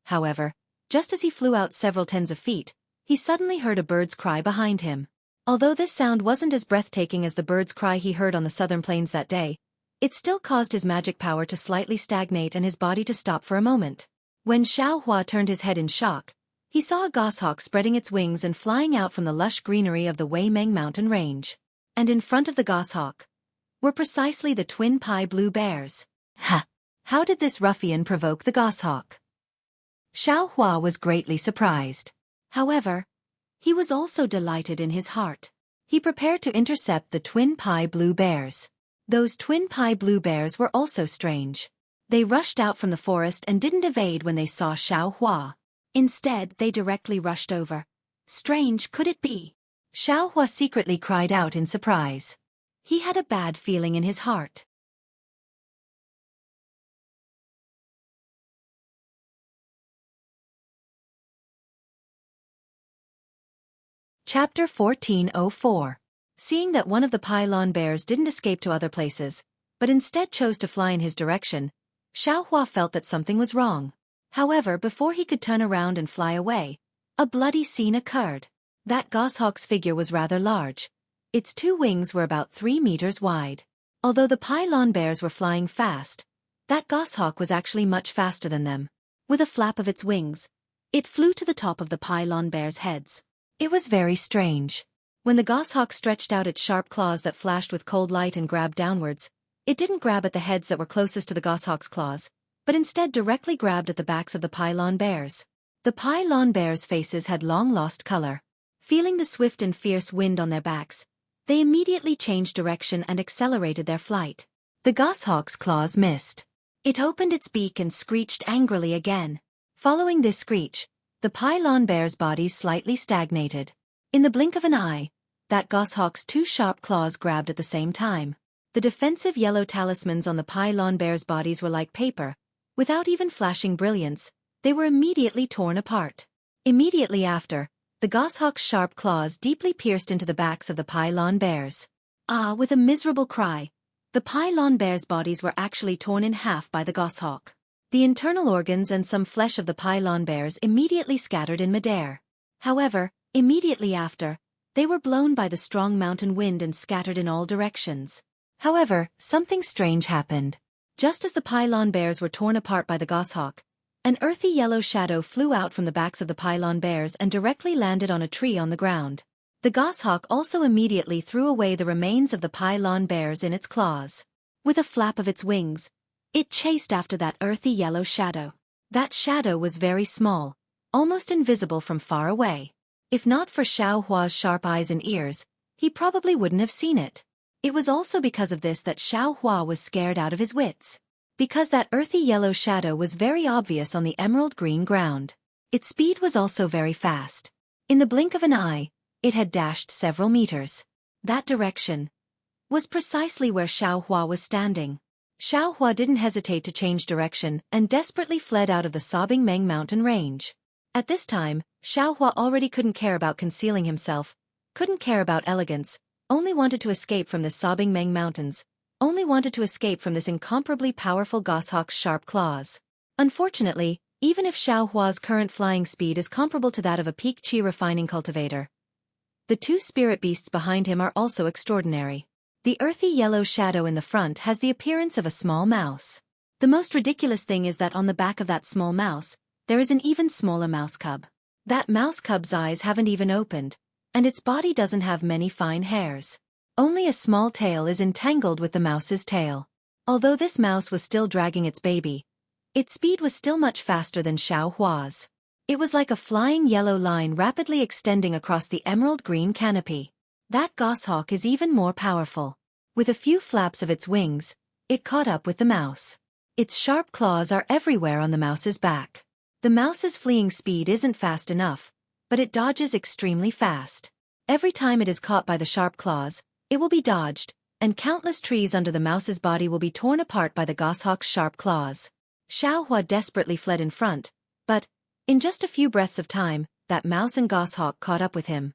However, just as he flew out several tens of feet, he suddenly heard a bird's cry behind him. Although this sound wasn't as breathtaking as the bird's cry he heard on the southern plains that day, it still caused his magic power to slightly stagnate and his body to stop for a moment. When Xiaohua turned his head in shock, he saw a goshawk spreading its wings and flying out from the lush greenery of the Weimeng mountain range. And in front of the goshawk were precisely the twin pie blue bears. Ha! How did this ruffian provoke the goshawk? Xiaohua was greatly surprised. However, he was also delighted in his heart. He prepared to intercept the twin pie blue bears. Those twin pie blue bears were also strange. They rushed out from the forest and didn't evade when they saw Xiaohua. Instead, they directly rushed over. Strange could it be? Xiaohua secretly cried out in surprise. He had a bad feeling in his heart. Chapter 1404. Seeing that one of the pylon bears didn't escape to other places, but instead chose to fly in his direction, Xueqi felt that something was wrong. However, before he could turn around and fly away, a bloody scene occurred. That goshawk's figure was rather large. Its two wings were about 3 meters wide. Although the pylon bears were flying fast, that goshawk was actually much faster than them. With a flap of its wings, it flew to the top of the pylon bears' heads. It was very strange. When the goshawk stretched out its sharp claws that flashed with cold light and grabbed downwards, it didn't grab at the heads that were closest to the goshawk's claws, but instead directly grabbed at the backs of the pylon bears. The pylon bears' faces had long lost color. Feeling the swift and fierce wind on their backs, they immediately changed direction and accelerated their flight. The goshawk's claws missed. It opened its beak and screeched angrily again. Following this screech, the pylon bears' bodies slightly stagnated. In the blink of an eye, that goshawk's two sharp claws grabbed at the same time. The defensive yellow talismans on the pylon bears' bodies were like paper. Without even flashing brilliance, they were immediately torn apart. Immediately after, the goshawk's sharp claws deeply pierced into the backs of the pylon bears. Ah, with a miserable cry, the pylon bears' bodies were actually torn in half by the goshawk. The internal organs and some flesh of the pylon bears immediately scattered in midair. However, immediately after, they were blown by the strong mountain wind and scattered in all directions. However, something strange happened. Just as the pylon bears were torn apart by the goshawk, an earthy yellow shadow flew out from the backs of the pylon bears and directly landed on a tree on the ground. The goshawk also immediately threw away the remains of the pylon bears in its claws. With a flap of its wings, it chased after that earthy yellow shadow. That shadow was very small, almost invisible from far away. If not for Xueqi's sharp eyes and ears, he probably wouldn't have seen it. It was also because of this that Xueqi was scared out of his wits. Because that earthy yellow shadow was very obvious on the emerald green ground. Its speed was also very fast. In the blink of an eye, it had dashed several meters. That direction was precisely where Xueqi was standing. Xueqi didn't hesitate to change direction and desperately fled out of the sobbing Meng mountain range. At this time, Xueqi already couldn't care about concealing himself, couldn't care about elegance, only wanted to escape from the sobbing Meng mountains, only wanted to escape from this incomparably powerful goshawk's sharp claws. Unfortunately, even if Xueqi's current flying speed is comparable to that of a peak chi refining cultivator, the two spirit beasts behind him are also extraordinary. The earthy yellow shadow in the front has the appearance of a small mouse. The most ridiculous thing is that on the back of that small mouse, there is an even smaller mouse cub. That mouse cub's eyes haven't even opened, and its body doesn't have many fine hairs. Only a small tail is entangled with the mouse's tail. Although this mouse was still dragging its baby, its speed was still much faster than Xueqi's. It was like a flying yellow line rapidly extending across the emerald green canopy. That goshawk is even more powerful. With a few flaps of its wings, it caught up with the mouse. Its sharp claws are everywhere on the mouse's back. The mouse's fleeing speed isn't fast enough, but it dodges extremely fast. Every time it is caught by the sharp claws, it will be dodged, and countless trees under the mouse's body will be torn apart by the goshawk's sharp claws. Xueqi desperately fled in front, but, in just a few breaths of time, that mouse and goshawk caught up with him.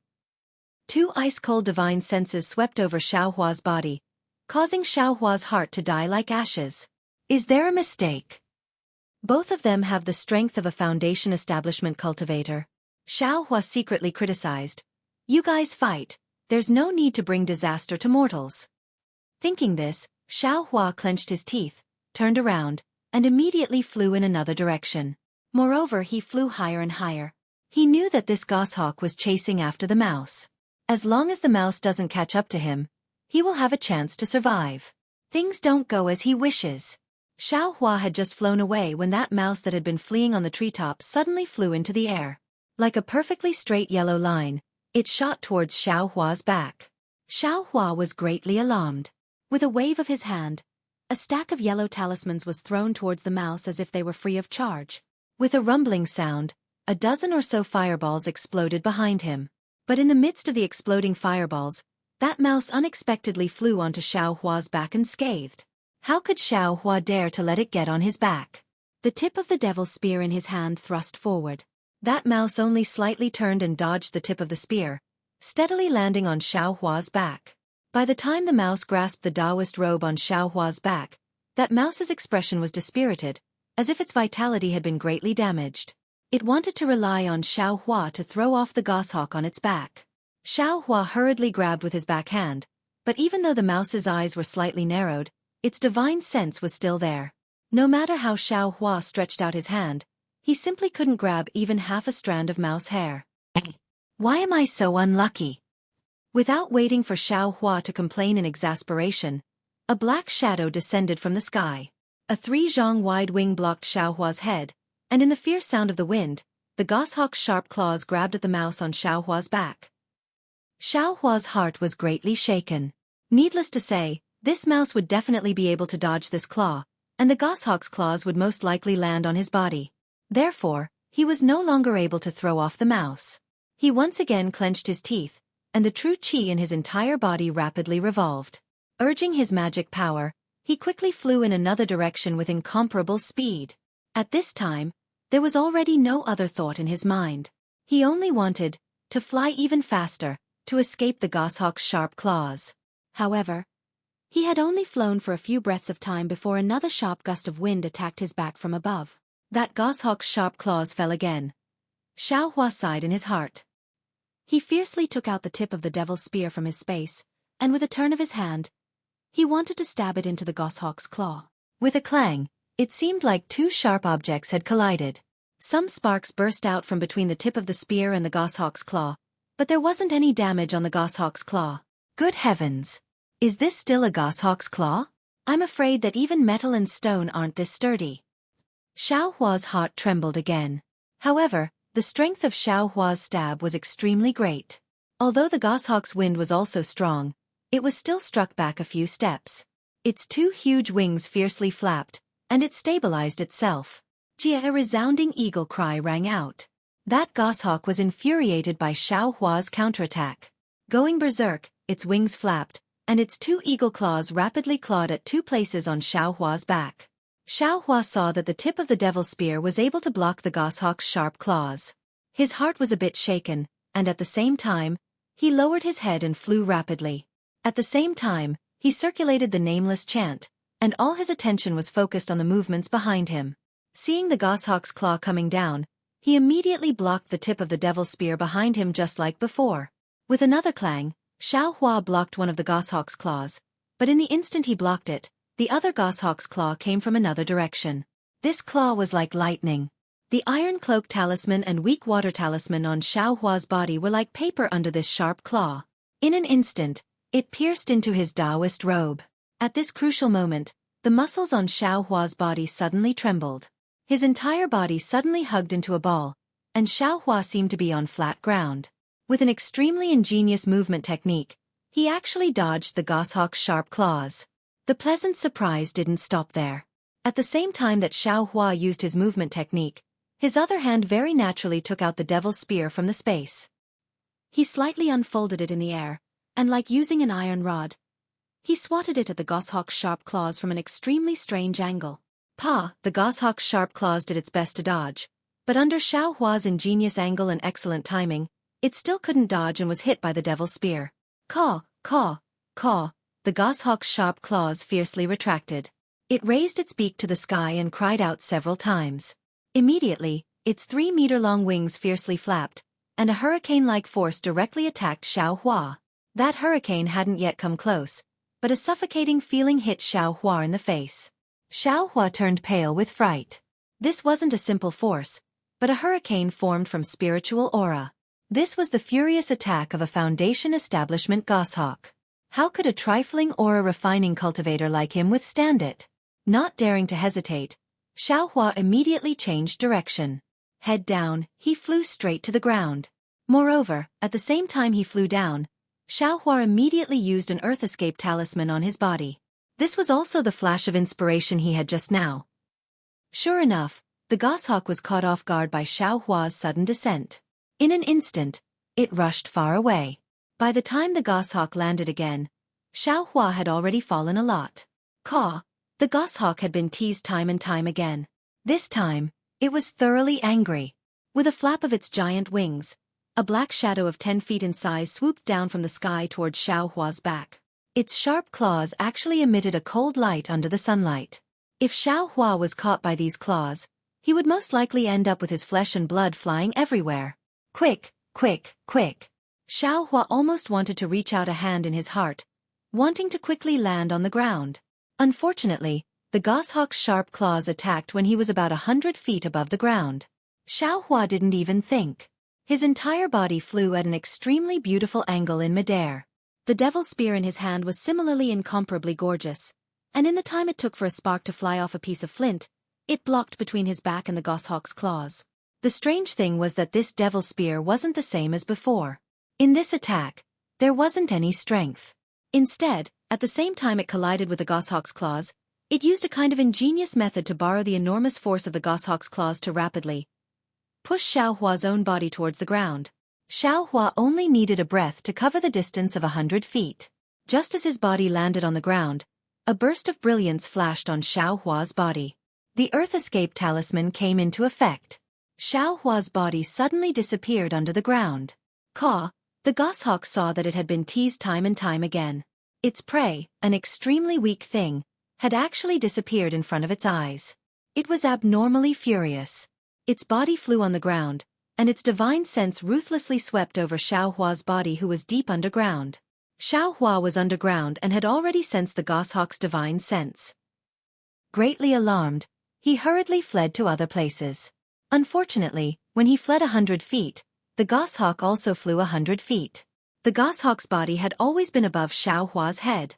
Two ice-cold divine senses swept over Xueqi's body, causing Xueqi's heart to die like ashes. Is there a mistake? Both of them have the strength of a foundation establishment cultivator. Xueqi secretly criticized. You guys fight. There's no need to bring disaster to mortals. Thinking this, Xueqi clenched his teeth, turned around, and immediately flew in another direction. Moreover, he flew higher and higher. He knew that this goshawk was chasing after the mouse. As long as the mouse doesn't catch up to him, he will have a chance to survive. Things don't go as he wishes. Xueqi had just flown away when that mouse that had been fleeing on the treetop suddenly flew into the air. Like a perfectly straight yellow line, it shot towards Xueqi's back. Xueqi was greatly alarmed. With a wave of his hand, a stack of yellow talismans was thrown towards the mouse as if they were free of charge. With a rumbling sound, a dozen or so fireballs exploded behind him. But in the midst of the exploding fireballs, that mouse unexpectedly flew onto Xueqi's back unscathed. How could Xueqi dare to let it get on his back? The tip of the devil's spear in his hand thrust forward. That mouse only slightly turned and dodged the tip of the spear, steadily landing on Xiao Hua's back. By the time the mouse grasped the Taoist robe on Xiao Hua's back, that mouse's expression was dispirited, as if its vitality had been greatly damaged. It wanted to rely on Xiao Hua to throw off the goshawk on its back. Xiao Hua hurriedly grabbed with his backhand, but even though the mouse's eyes were slightly narrowed, its divine sense was still there. No matter how Xiao Hua stretched out his hand, he simply couldn't grab even half a strand of mouse hair. Why am I so unlucky? Without waiting for Xiao Hua to complain in exasperation, a black shadow descended from the sky. A 3-zhong wide wing blocked Xiao Hua's head, and in the fierce sound of the wind, the goshawk's sharp claws grabbed at the mouse on Xiao Hua's back. Xiao Hua's heart was greatly shaken. Needless to say, this mouse would definitely be able to dodge this claw, and the goshawk's claws would most likely land on his body. Therefore, he was no longer able to throw off the mouse. He once again clenched his teeth, and the true qi in his entire body rapidly revolved. Urging his magic power, he quickly flew in another direction with incomparable speed. At this time, there was already no other thought in his mind. He only wanted to fly even faster, to escape the goshawk's sharp claws. However, he had only flown for a few breaths of time before another sharp gust of wind attacked his back from above. That goshawk's sharp claws fell again. Xiao Hua sighed in his heart. He fiercely took out the tip of the devil's spear from his space, and with a turn of his hand, he wanted to stab it into the goshawk's claw. With a clang, it seemed like two sharp objects had collided. Some sparks burst out from between the tip of the spear and the goshawk's claw, but there wasn't any damage on the goshawk's claw. Good heavens! Is this still a goshawk's claw? I'm afraid that even metal and stone aren't this sturdy. Xiao Hua's heart trembled again. However, the strength of Xiao Hua's stab was extremely great. Although the goshawk's wind was also strong, it was still struck back a few steps. Its two huge wings fiercely flapped, and it stabilized itself. A resounding eagle cry rang out. That goshawk was infuriated by Xiao Hua's counterattack. Going berserk, its wings flapped, and its two eagle claws rapidly clawed at two places on Xiao Hua's back. Xiao Hua saw that the tip of the devil's spear was able to block the goshawk's sharp claws. His heart was a bit shaken, and at the same time, he lowered his head and flew rapidly. At the same time, he circulated the nameless chant, and all his attention was focused on the movements behind him. Seeing the goshawk's claw coming down, he immediately blocked the tip of the devil's spear behind him just like before. With another clang, Xiao Hua blocked one of the goshawk's claws, but in the instant he blocked it, the other goshawk's claw came from another direction. This claw was like lightning. The iron cloak talisman and weak water talisman on Xiao Hua's body were like paper under this sharp claw. In an instant, it pierced into his Taoist robe. At this crucial moment, the muscles on Xiao Hua's body suddenly trembled. His entire body suddenly hugged into a ball, and Xiao Hua seemed to be on flat ground. With an extremely ingenious movement technique, he actually dodged the goshawk's sharp claws. The pleasant surprise didn't stop there. At the same time that Xiao Hua used his movement technique, his other hand very naturally took out the devil's spear from the space. He slightly unfolded it in the air, and like using an iron rod, he swatted it at the goshawk's sharp claws from an extremely strange angle. The goshawk's sharp claws did its best to dodge, but under Xiao Hua's ingenious angle and excellent timing, it still couldn't dodge and was hit by the devil's spear. Caw, caw, caw, the goshawk's sharp claws fiercely retracted. It raised its beak to the sky and cried out several times. Immediately, its 3-meter-long wings fiercely flapped, and a hurricane-like force directly attacked Xiao Hua. That hurricane hadn't yet come close, but a suffocating feeling hit Xiao Hua in the face. Xiao Hua turned pale with fright. This wasn't a simple force, but a hurricane formed from spiritual aura. This was the furious attack of a Foundation establishment goshawk. How could a trifling aura-refining cultivator like him withstand it? Not daring to hesitate, Xiao Hua immediately changed direction. Head down, he flew straight to the ground. Moreover, at the same time he flew down, Xiao Hua immediately used an Earth Escape talisman on his body. This was also the flash of inspiration he had just now. Sure enough, the goshawk was caught off guard by Xiao Hua's sudden descent. In an instant, it rushed far away. By the time the goshawk landed again, Xiao Hua had already fallen a lot. Caw, the goshawk had been teased time and time again. This time, it was thoroughly angry. With a flap of its giant wings, A black shadow of 10 feet in size swooped down from the sky towards Xiaohua's back. Its sharp claws actually emitted a cold light under the sunlight. If Xiaohua was caught by these claws, he would most likely end up with his flesh and blood flying everywhere. Quick, quick, quick. Xiaohua almost wanted to reach out a hand in his heart, wanting to quickly land on the ground. Unfortunately, the goshawk's sharp claws attacked when he was about 100 feet above the ground. Xiaohua didn't even think. His entire body flew at an extremely beautiful angle in midair. The devil's spear in his hand was similarly incomparably gorgeous, and in the time it took for a spark to fly off a piece of flint, it blocked between his back and the goshawk's claws. The strange thing was that this devil's spear wasn't the same as before. In this attack, there wasn't any strength. Instead, at the same time it collided with the goshawk's claws, it used a kind of ingenious method to borrow the enormous force of the goshawk's claws to rapidly push Xiaohua's own body towards the ground. Xiaohua only needed a breath to cover the distance of 100 feet. Just as his body landed on the ground, a burst of brilliance flashed on Xiaohua's body. The Earth Escape Talisman came into effect. Xiaohua's body suddenly disappeared under the ground. Caw, the goshawk saw that it had been teased time and time again. Its prey, an extremely weak thing, had actually disappeared in front of its eyes. It was abnormally furious. Its body flew on the ground, and its divine sense ruthlessly swept over Xiaohua's body, who was deep underground. Xiaohua was underground and had already sensed the goshawk's divine sense. Greatly alarmed, he hurriedly fled to other places. Unfortunately, when he fled 100 feet, the goshawk also flew 100 feet. The goshawk's body had always been above Xiaohua's head.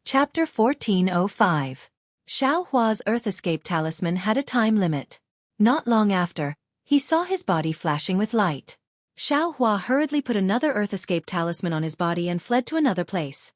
Chapter 1405. Xiaohua's Earth Escape Talisman had a time limit. Not long after, he saw his body flashing with light. Xiaohua hurriedly put another Earth Escape Talisman on his body and fled to another place.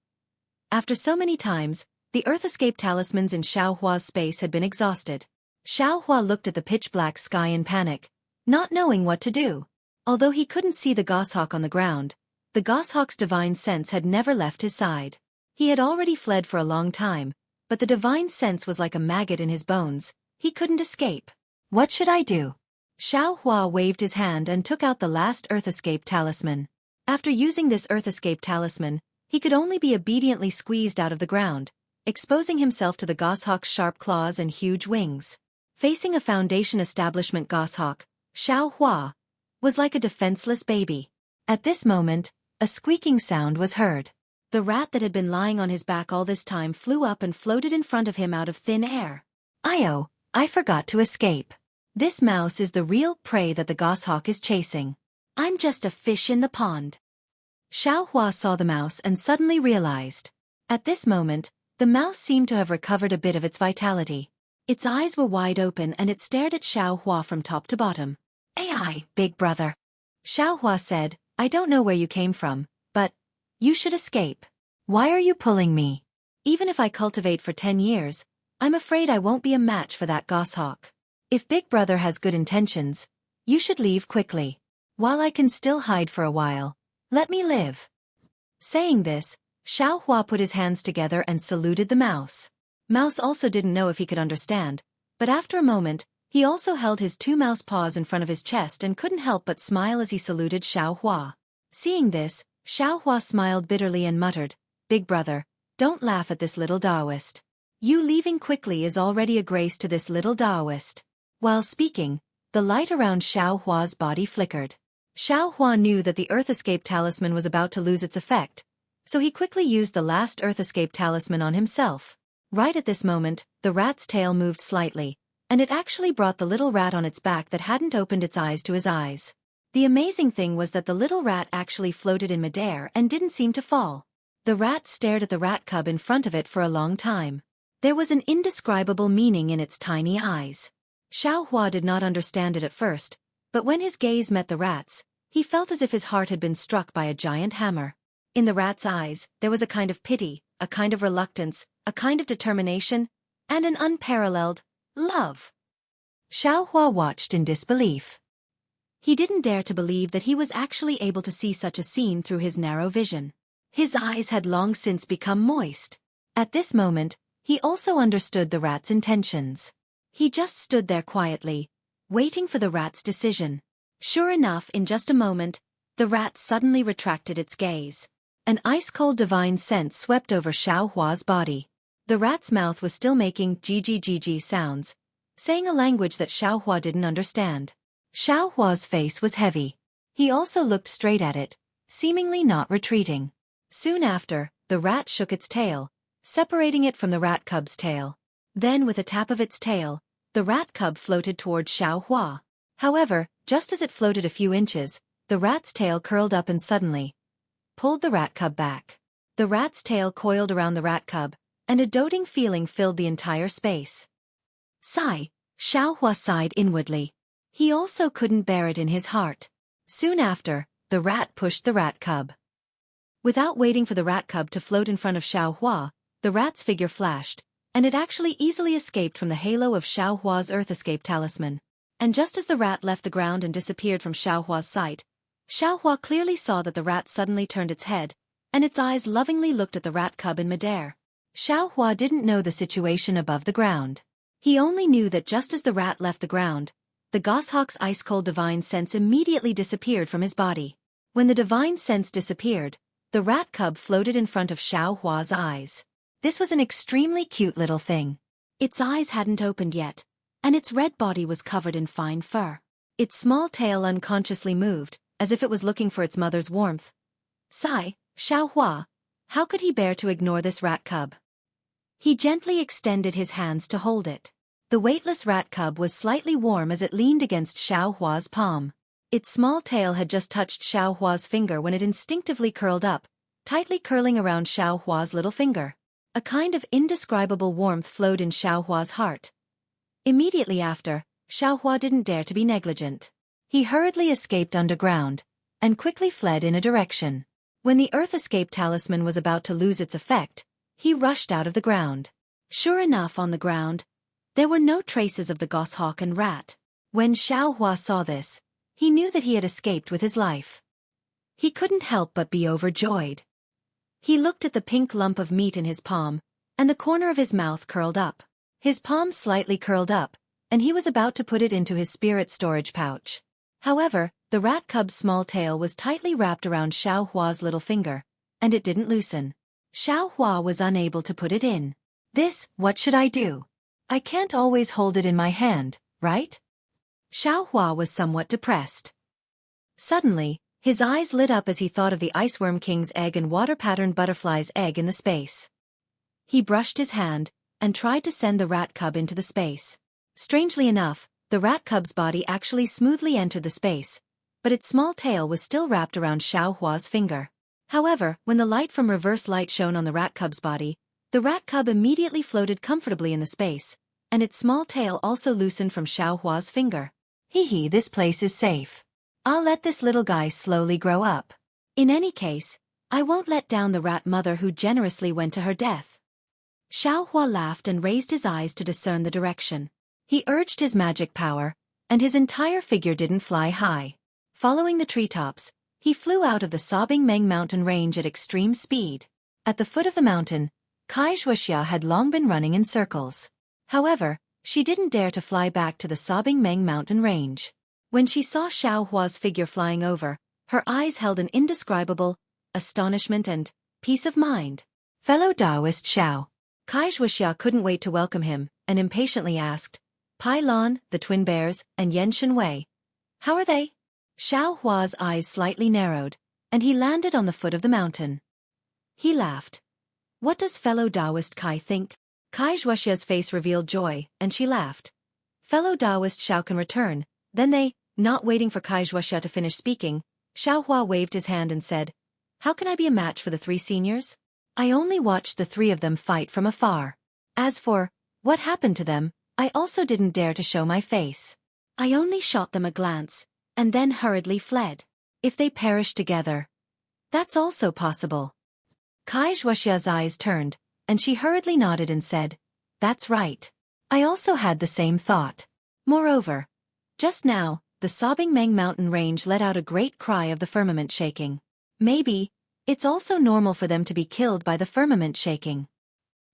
After so many times, the Earth Escape Talismans in Xiaohua's space had been exhausted. Xiaohua looked at the pitch-black sky in panic, not knowing what to do. Although he couldn't see the goshawk on the ground, the goshawk's divine sense had never left his side. He had already fled for a long time, but the divine sense was like a maggot in his bones. He couldn't escape. What should I do? Xiaohua waved his hand and took out the last Earth Escape Talisman. After using this Earth Escape Talisman, he could only be obediently squeezed out of the ground, exposing himself to the goshawk's sharp claws and huge wings. Facing a Foundation Establishment goshawk, Xiaohua was like a defenseless baby. At this moment, a squeaking sound was heard. The rat that had been lying on his back all this time flew up and floated in front of him out of thin air. "Oh, I forgot to escape. This mouse is the real prey that the goshawk is chasing. I'm just a fish in the pond." Xiaohua saw the mouse and suddenly realized. At this moment, the mouse seemed to have recovered a bit of its vitality. Its eyes were wide open and it stared at Xiaohua from top to bottom. "Ai, big brother." Xiaohua said, "I don't know where you came from, but you should escape. Why are you pulling me? Even if I cultivate for 10 years, I'm afraid I won't be a match for that goshawk. If Big Brother has good intentions, you should leave quickly. While I can still hide for a while, let me live." Saying this, Xiaohua put his hands together and saluted the mouse. Mouse also didn't know if he could understand, but after a moment, he also held his 2 mouse paws in front of his chest and couldn't help but smile as he saluted Xiaohua. Seeing this, Xiaohua smiled bitterly and muttered, "Big brother, don't laugh at this little Taoist. You leaving quickly is already a grace to this little Taoist." While speaking, the light around Xiaohua's body flickered. Xiaohua knew that the Earth Escape Talisman was about to lose its effect, so he quickly used the last Earth Escape Talisman on himself. Right at this moment, the rat's tail moved slightly, and it actually brought the little rat on its back that hadn't opened its eyes to his eyes. The amazing thing was that the little rat actually floated in midair and didn't seem to fall. The rat stared at the rat cub in front of it for a long time. There was an indescribable meaning in its tiny eyes. Xiaohua did not understand it at first, but when his gaze met the rat's, he felt as if his heart had been struck by a giant hammer. In the rat's eyes, there was a kind of pity, a kind of reluctance, a kind of determination, and an unparalleled love. Xiaohua watched in disbelief. He didn't dare to believe that he was actually able to see such a scene through his narrow vision. His eyes had long since become moist. At this moment, he also understood the rat's intentions. He just stood there quietly, waiting for the rat's decision. Sure enough, in just a moment, the rat suddenly retracted its gaze. An ice-cold divine scent swept over Xueqi's body. The rat's mouth was still making gg sounds, saying a language that Xueqi didn't understand. Xueqi's face was heavy. He also looked straight at it, seemingly not retreating. Soon after, the rat shook its tail, separating it from the rat cub's tail. Then with a tap of its tail, the rat cub floated towards Xueqi. However, just as it floated a few inches, the rat's tail curled up and suddenly pulled the rat cub back. The rat's tail coiled around the rat cub, and a doting feeling filled the entire space. Sigh, Xueqi sighed inwardly. He also couldn't bear it in his heart. Soon after, the rat pushed the rat cub. Without waiting for the rat cub to float in front of Xueqi, the rat's figure flashed, and it actually easily escaped from the halo of Xueqi's Earth Escape Talisman. And just as the rat left the ground and disappeared from Xueqi's sight, Xueqi clearly saw that the rat suddenly turned its head, and its eyes lovingly looked at the rat cub in midair. Xueqi didn't know the situation above the ground. He only knew that just as the rat left the ground, the goshawk's ice-cold divine sense immediately disappeared from his body. When the divine sense disappeared, the rat cub floated in front of Xueqi's eyes. This was an extremely cute little thing. Its eyes hadn't opened yet, and its red body was covered in fine fur. Its small tail unconsciously moved, as if it was looking for its mother's warmth. Sigh, Xueqi. How could he bear to ignore this rat cub? He gently extended his hands to hold it. The weightless rat cub was slightly warm as it leaned against Xueqi's palm. Its small tail had just touched Xueqi's finger when it instinctively curled up, tightly curling around Xueqi's little finger. A kind of indescribable warmth flowed in Xueqi's heart. Immediately after, Xueqi didn't dare to be negligent. He hurriedly escaped underground, and quickly fled in a direction. When the Earth Escape Talisman was about to lose its effect, he rushed out of the ground. Sure enough, on the ground, there were no traces of the goshawk and rat. When Xueqi saw this, he knew that he had escaped with his life. He couldn't help but be overjoyed. He looked at the pink lump of meat in his palm, and the corner of his mouth curled up. His palm slightly curled up, and he was about to put it into his spirit storage pouch. However, the rat cub's small tail was tightly wrapped around Xueqi's little finger, and it didn't loosen. Xueqi was unable to put it in. What should I do? I can't always hold it in my hand, right? Xueqi was somewhat depressed. Suddenly, his eyes lit up as he thought of the Iceworm King's egg and water-patterned butterfly's egg in the space. He brushed his hand, and tried to send the rat cub into the space. Strangely enough, the rat cub's body actually smoothly entered the space, but its small tail was still wrapped around Xueqi's finger. However, when the light from reverse light shone on the rat cub's body, the rat cub immediately floated comfortably in the space, and its small tail also loosened from Xueqi's finger. Hee, this place is safe. I'll let this little guy slowly grow up. In any case, I won't let down the rat mother who generously went to her death. Xueqi laughed and raised his eyes to discern the direction. He urged his magic power, and his entire figure didn't fly high. Following the treetops, he flew out of the Sobbing Meng mountain range at extreme speed. At the foot of the mountain, Xueqi had long been running in circles. However, she didn't dare to fly back to the Sobbing Meng mountain range. When she saw Xueqi's figure flying over, her eyes held an indescribable astonishment and peace of mind. Fellow Taoist Xiao. Xueqi couldn't wait to welcome him, and impatiently asked, Pai Lan, the twin bears, and Yan Shenwei. How are they? Xueqi's eyes slightly narrowed, and he landed on the foot of the mountain. He laughed. What does fellow Taoist Kai think? Xueqi's face revealed joy, and she laughed. Fellow Taoist Xiao can return. Then not waiting for Xueqi to finish speaking, Xueqi waved his hand and said, How can I be a match for the three seniors? I only watched the three of them fight from afar. As for what happened to them, I also didn't dare to show my face. I only shot them a glance, and then hurriedly fled. If they perished together, that's also possible. Xueqi's eyes turned, and she hurriedly nodded and said, That's right. I also had the same thought. Moreover, just now, the Sobbing Meng mountain range let out a great cry of the firmament shaking. Maybe It's also normal for them to be killed by the firmament shaking.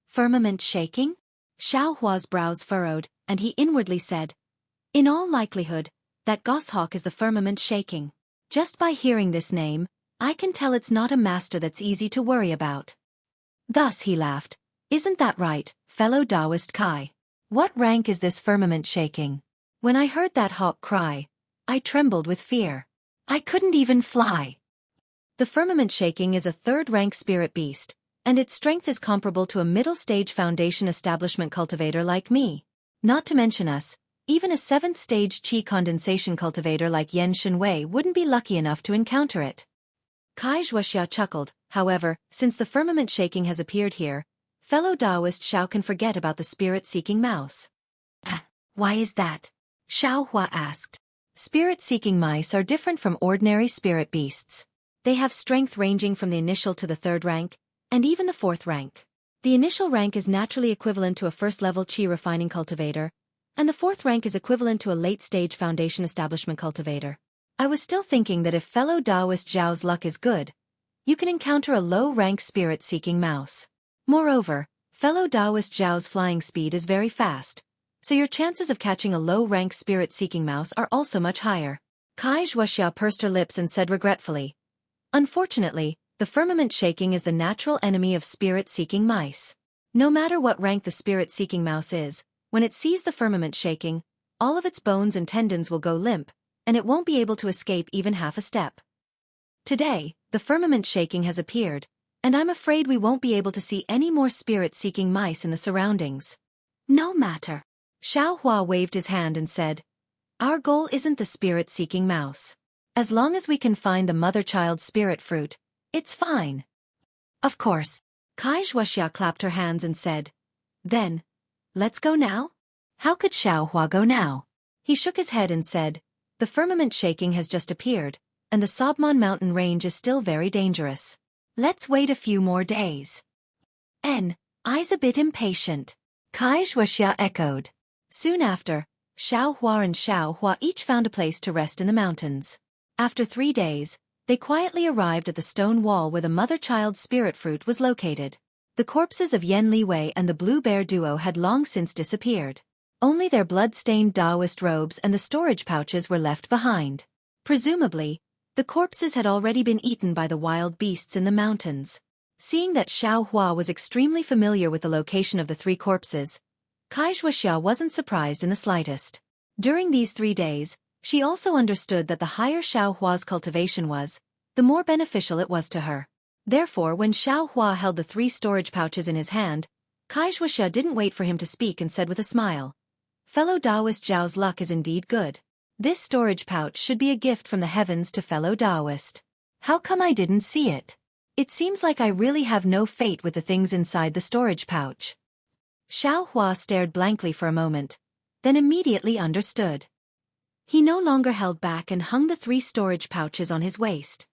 Firmament shaking? Xiao Hua's brows furrowed, and he inwardly said, in all likelihood, that goshawk is the firmament shaking. Just by hearing this name, I can tell it's not a master that's easy to worry about. Thus he laughed. Isn't that right, fellow Taoist Kai? What rank is this firmament shaking? When I heard that hawk cry, I trembled with fear. I couldn't even fly. The firmament shaking is a third-rank spirit beast, and its strength is comparable to a middle-stage foundation establishment cultivator like me. Not to mention us, even a 7th-stage qi condensation cultivator like Yen Shenwei wouldn't be lucky enough to encounter it. Kai Xueqi chuckled. However, since the firmament shaking has appeared here, fellow Taoist Xiao can forget about the spirit-seeking mouse. Why is that? Xiao Hua asked. Spirit-seeking mice are different from ordinary spirit beasts. They have strength ranging from the initial to the 3rd rank, and even the 4th rank. The initial rank is naturally equivalent to a first-level qi refining cultivator, and the 4th rank is equivalent to a late-stage foundation establishment cultivator. I was still thinking that if fellow Taoist Zhao's luck is good, you can encounter a low-rank spirit-seeking mouse. Moreover, fellow Taoist Zhao's flying speed is very fast, so your chances of catching a low-rank spirit-seeking mouse are also much higher. Kai Xueqi pursed her lips and said regretfully, unfortunately, the firmament shaking is the natural enemy of spirit-seeking mice. No matter what rank the spirit-seeking mouse is, when it sees the firmament shaking, all of its bones and tendons will go limp, and it won't be able to escape even half a step. Today, the firmament shaking has appeared, and I'm afraid we won't be able to see any more spirit-seeking mice in the surroundings. No matter. Xiao Hua waved his hand and said, our goal isn't the spirit-seeking mouse. As long as we can find the mother-child spirit fruit, it's fine. Of course. Kai Xueqi clapped her hands and said, then, let's go now? How could Xiao Hua go now? He shook his head and said, the firmament shaking has just appeared, and the Sobmon mountain range is still very dangerous. Let's wait a few more days. I's a bit impatient. Kai Xueqi echoed. Soon after, Xiao Hua and Xiao Hua each found a place to rest in the mountains. After 3 days, they quietly arrived at the stone wall where the mother-child spirit fruit was located. The corpses of Yen Liwei and the Blue Bear duo had long since disappeared. Only their blood-stained Taoist robes and the storage pouches were left behind. Presumably, the corpses had already been eaten by the wild beasts in the mountains. Seeing that Xiao Hua was extremely familiar with the location of the 3 corpses, Kai Xueqi wasn't surprised in the slightest. During these 3 days, she also understood that the higher Xiao Hua's cultivation was, the more beneficial it was to her. Therefore, when Xiao Hua held the 3 storage pouches in his hand, Kai Xueqi didn't wait for him to speak and said with a smile, fellow Taoist Zhao's luck is indeed good. This storage pouch should be a gift from the heavens to fellow Taoist. How come I didn't see it? It seems like I really have no fate with the things inside the storage pouch. Xiao Hua stared blankly for a moment, then immediately understood. He no longer held back and hung the 3 storage pouches on his waist.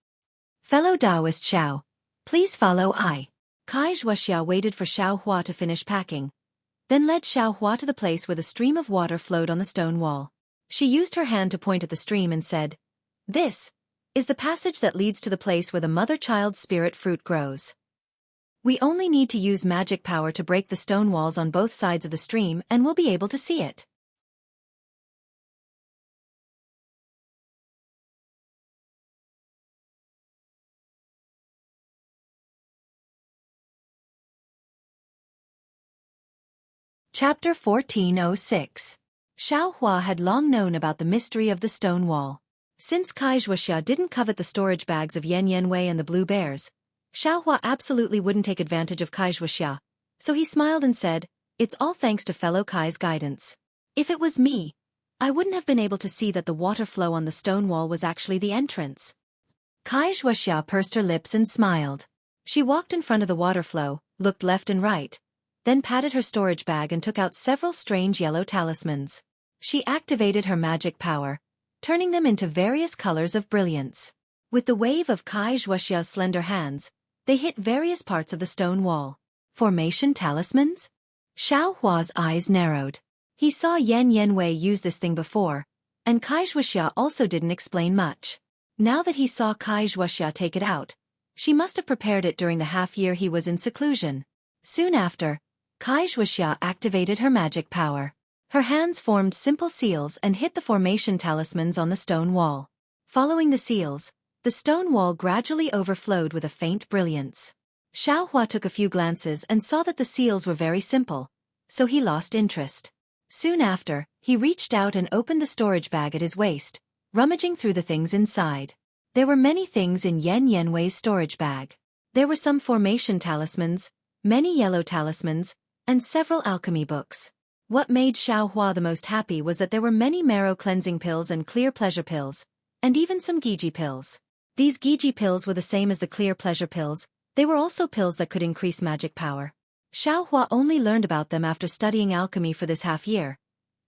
Fellow Taoist Xiao, please follow I. Kai Xueqi waited for Xiao Hua to finish packing, then led Xiao Hua to the place where the stream of water flowed on the stone wall. She used her hand to point at the stream and said, this is the passage that leads to the place where the mother-child spirit fruit grows. We only need to use magic power to break the stone walls on both sides of the stream and we'll be able to see it. Chapter 1406. Xiao Hua had long known about the mystery of the stone wall. Since Kai Xueqi didn't covet the storage bags of Yen Yenwei and the blue bears, Xiao Hua absolutely wouldn't take advantage of Kai Xueqi, so he smiled and said, it's all thanks to fellow Kai's guidance. If it was me, I wouldn't have been able to see that the water flow on the stone wall was actually the entrance. Kai Xueqi pursed her lips and smiled. She walked in front of the water flow, looked left and right, then patted her storage bag and took out several strange yellow talismans. She activated her magic power, turning them into various colors of brilliance. With the wave of Kai Xueqi's slender hands, they hit various parts of the stone wall. Formation talismans? Xiao Hua's eyes narrowed. He saw Yen Yenwei use this thing before, and Kai Xueqi also didn't explain much. Now that he saw Kai Xueqi take it out, She must have prepared it during the half-year he was in seclusion. Soon after, Xueqi activated her magic power. Her hands formed simple seals and hit the formation talismans on the stone wall. Following the seals, the stone wall gradually overflowed with a faint brilliance. Xueqi took a few glances and saw that the seals were very simple, so he lost interest. Soon after, he reached out and opened the storage bag at his waist, rummaging through the things inside. There were many things in Yenwei's storage bag. There were some formation talismans, many yellow talismans, and several alchemy books. What made Xueqi the most happy was that there were many marrow cleansing pills and clear pleasure pills, and even some Giji pills. These Giji pills were the same as the clear pleasure pills. They were also pills that could increase magic power. Xueqi only learned about them after studying alchemy for this half-year,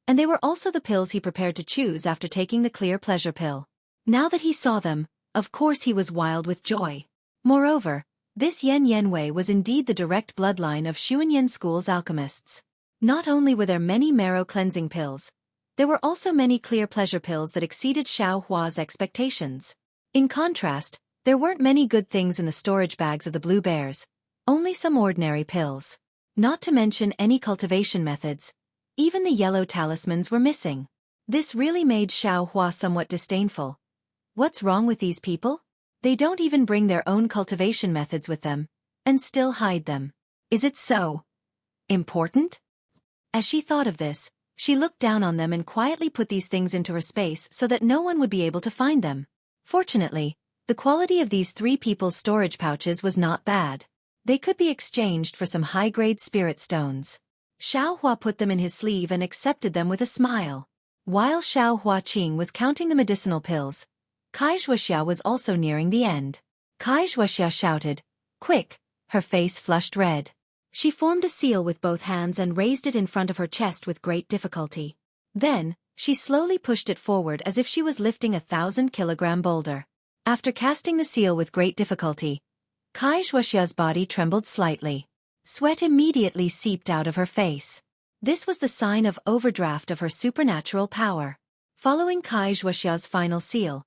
and they were also the pills he prepared to choose after taking the clear pleasure pill. Now that he saw them, of course he was wild with joy. Moreover, this Yenwei was indeed the direct bloodline of Xuanyan School's alchemists. Not only were there many marrow cleansing pills, there were also many clear pleasure pills that exceeded Xueqi's expectations. In contrast, there weren't many good things in the storage bags of the blue bears, only some ordinary pills. Not to mention any cultivation methods, even the yellow talismans were missing. This really made Xueqi somewhat disdainful. What's wrong with these people? They don't even bring their own cultivation methods with them, and still hide them. Is it so important? As she thought of this, she looked down on them and quietly put these things into her space so that no one would be able to find them. Fortunately, the quality of these three people's storage pouches was not bad. They could be exchanged for some high-grade spirit stones. Xueqi put them in his sleeve and accepted them with a smile. While Xueqi was counting the medicinal pills, Xueqi was also nearing the end. Xueqi shouted, "Quick!" Her face flushed red. She formed a seal with both hands and raised it in front of her chest with great difficulty. Then, she slowly pushed it forward as if she was lifting a 1,000-kilogram boulder. After casting the seal with great difficulty, Xueqi's body trembled slightly. Sweat immediately seeped out of her face. This was the sign of overdraft of her supernatural power. Following Xueqi's final seal,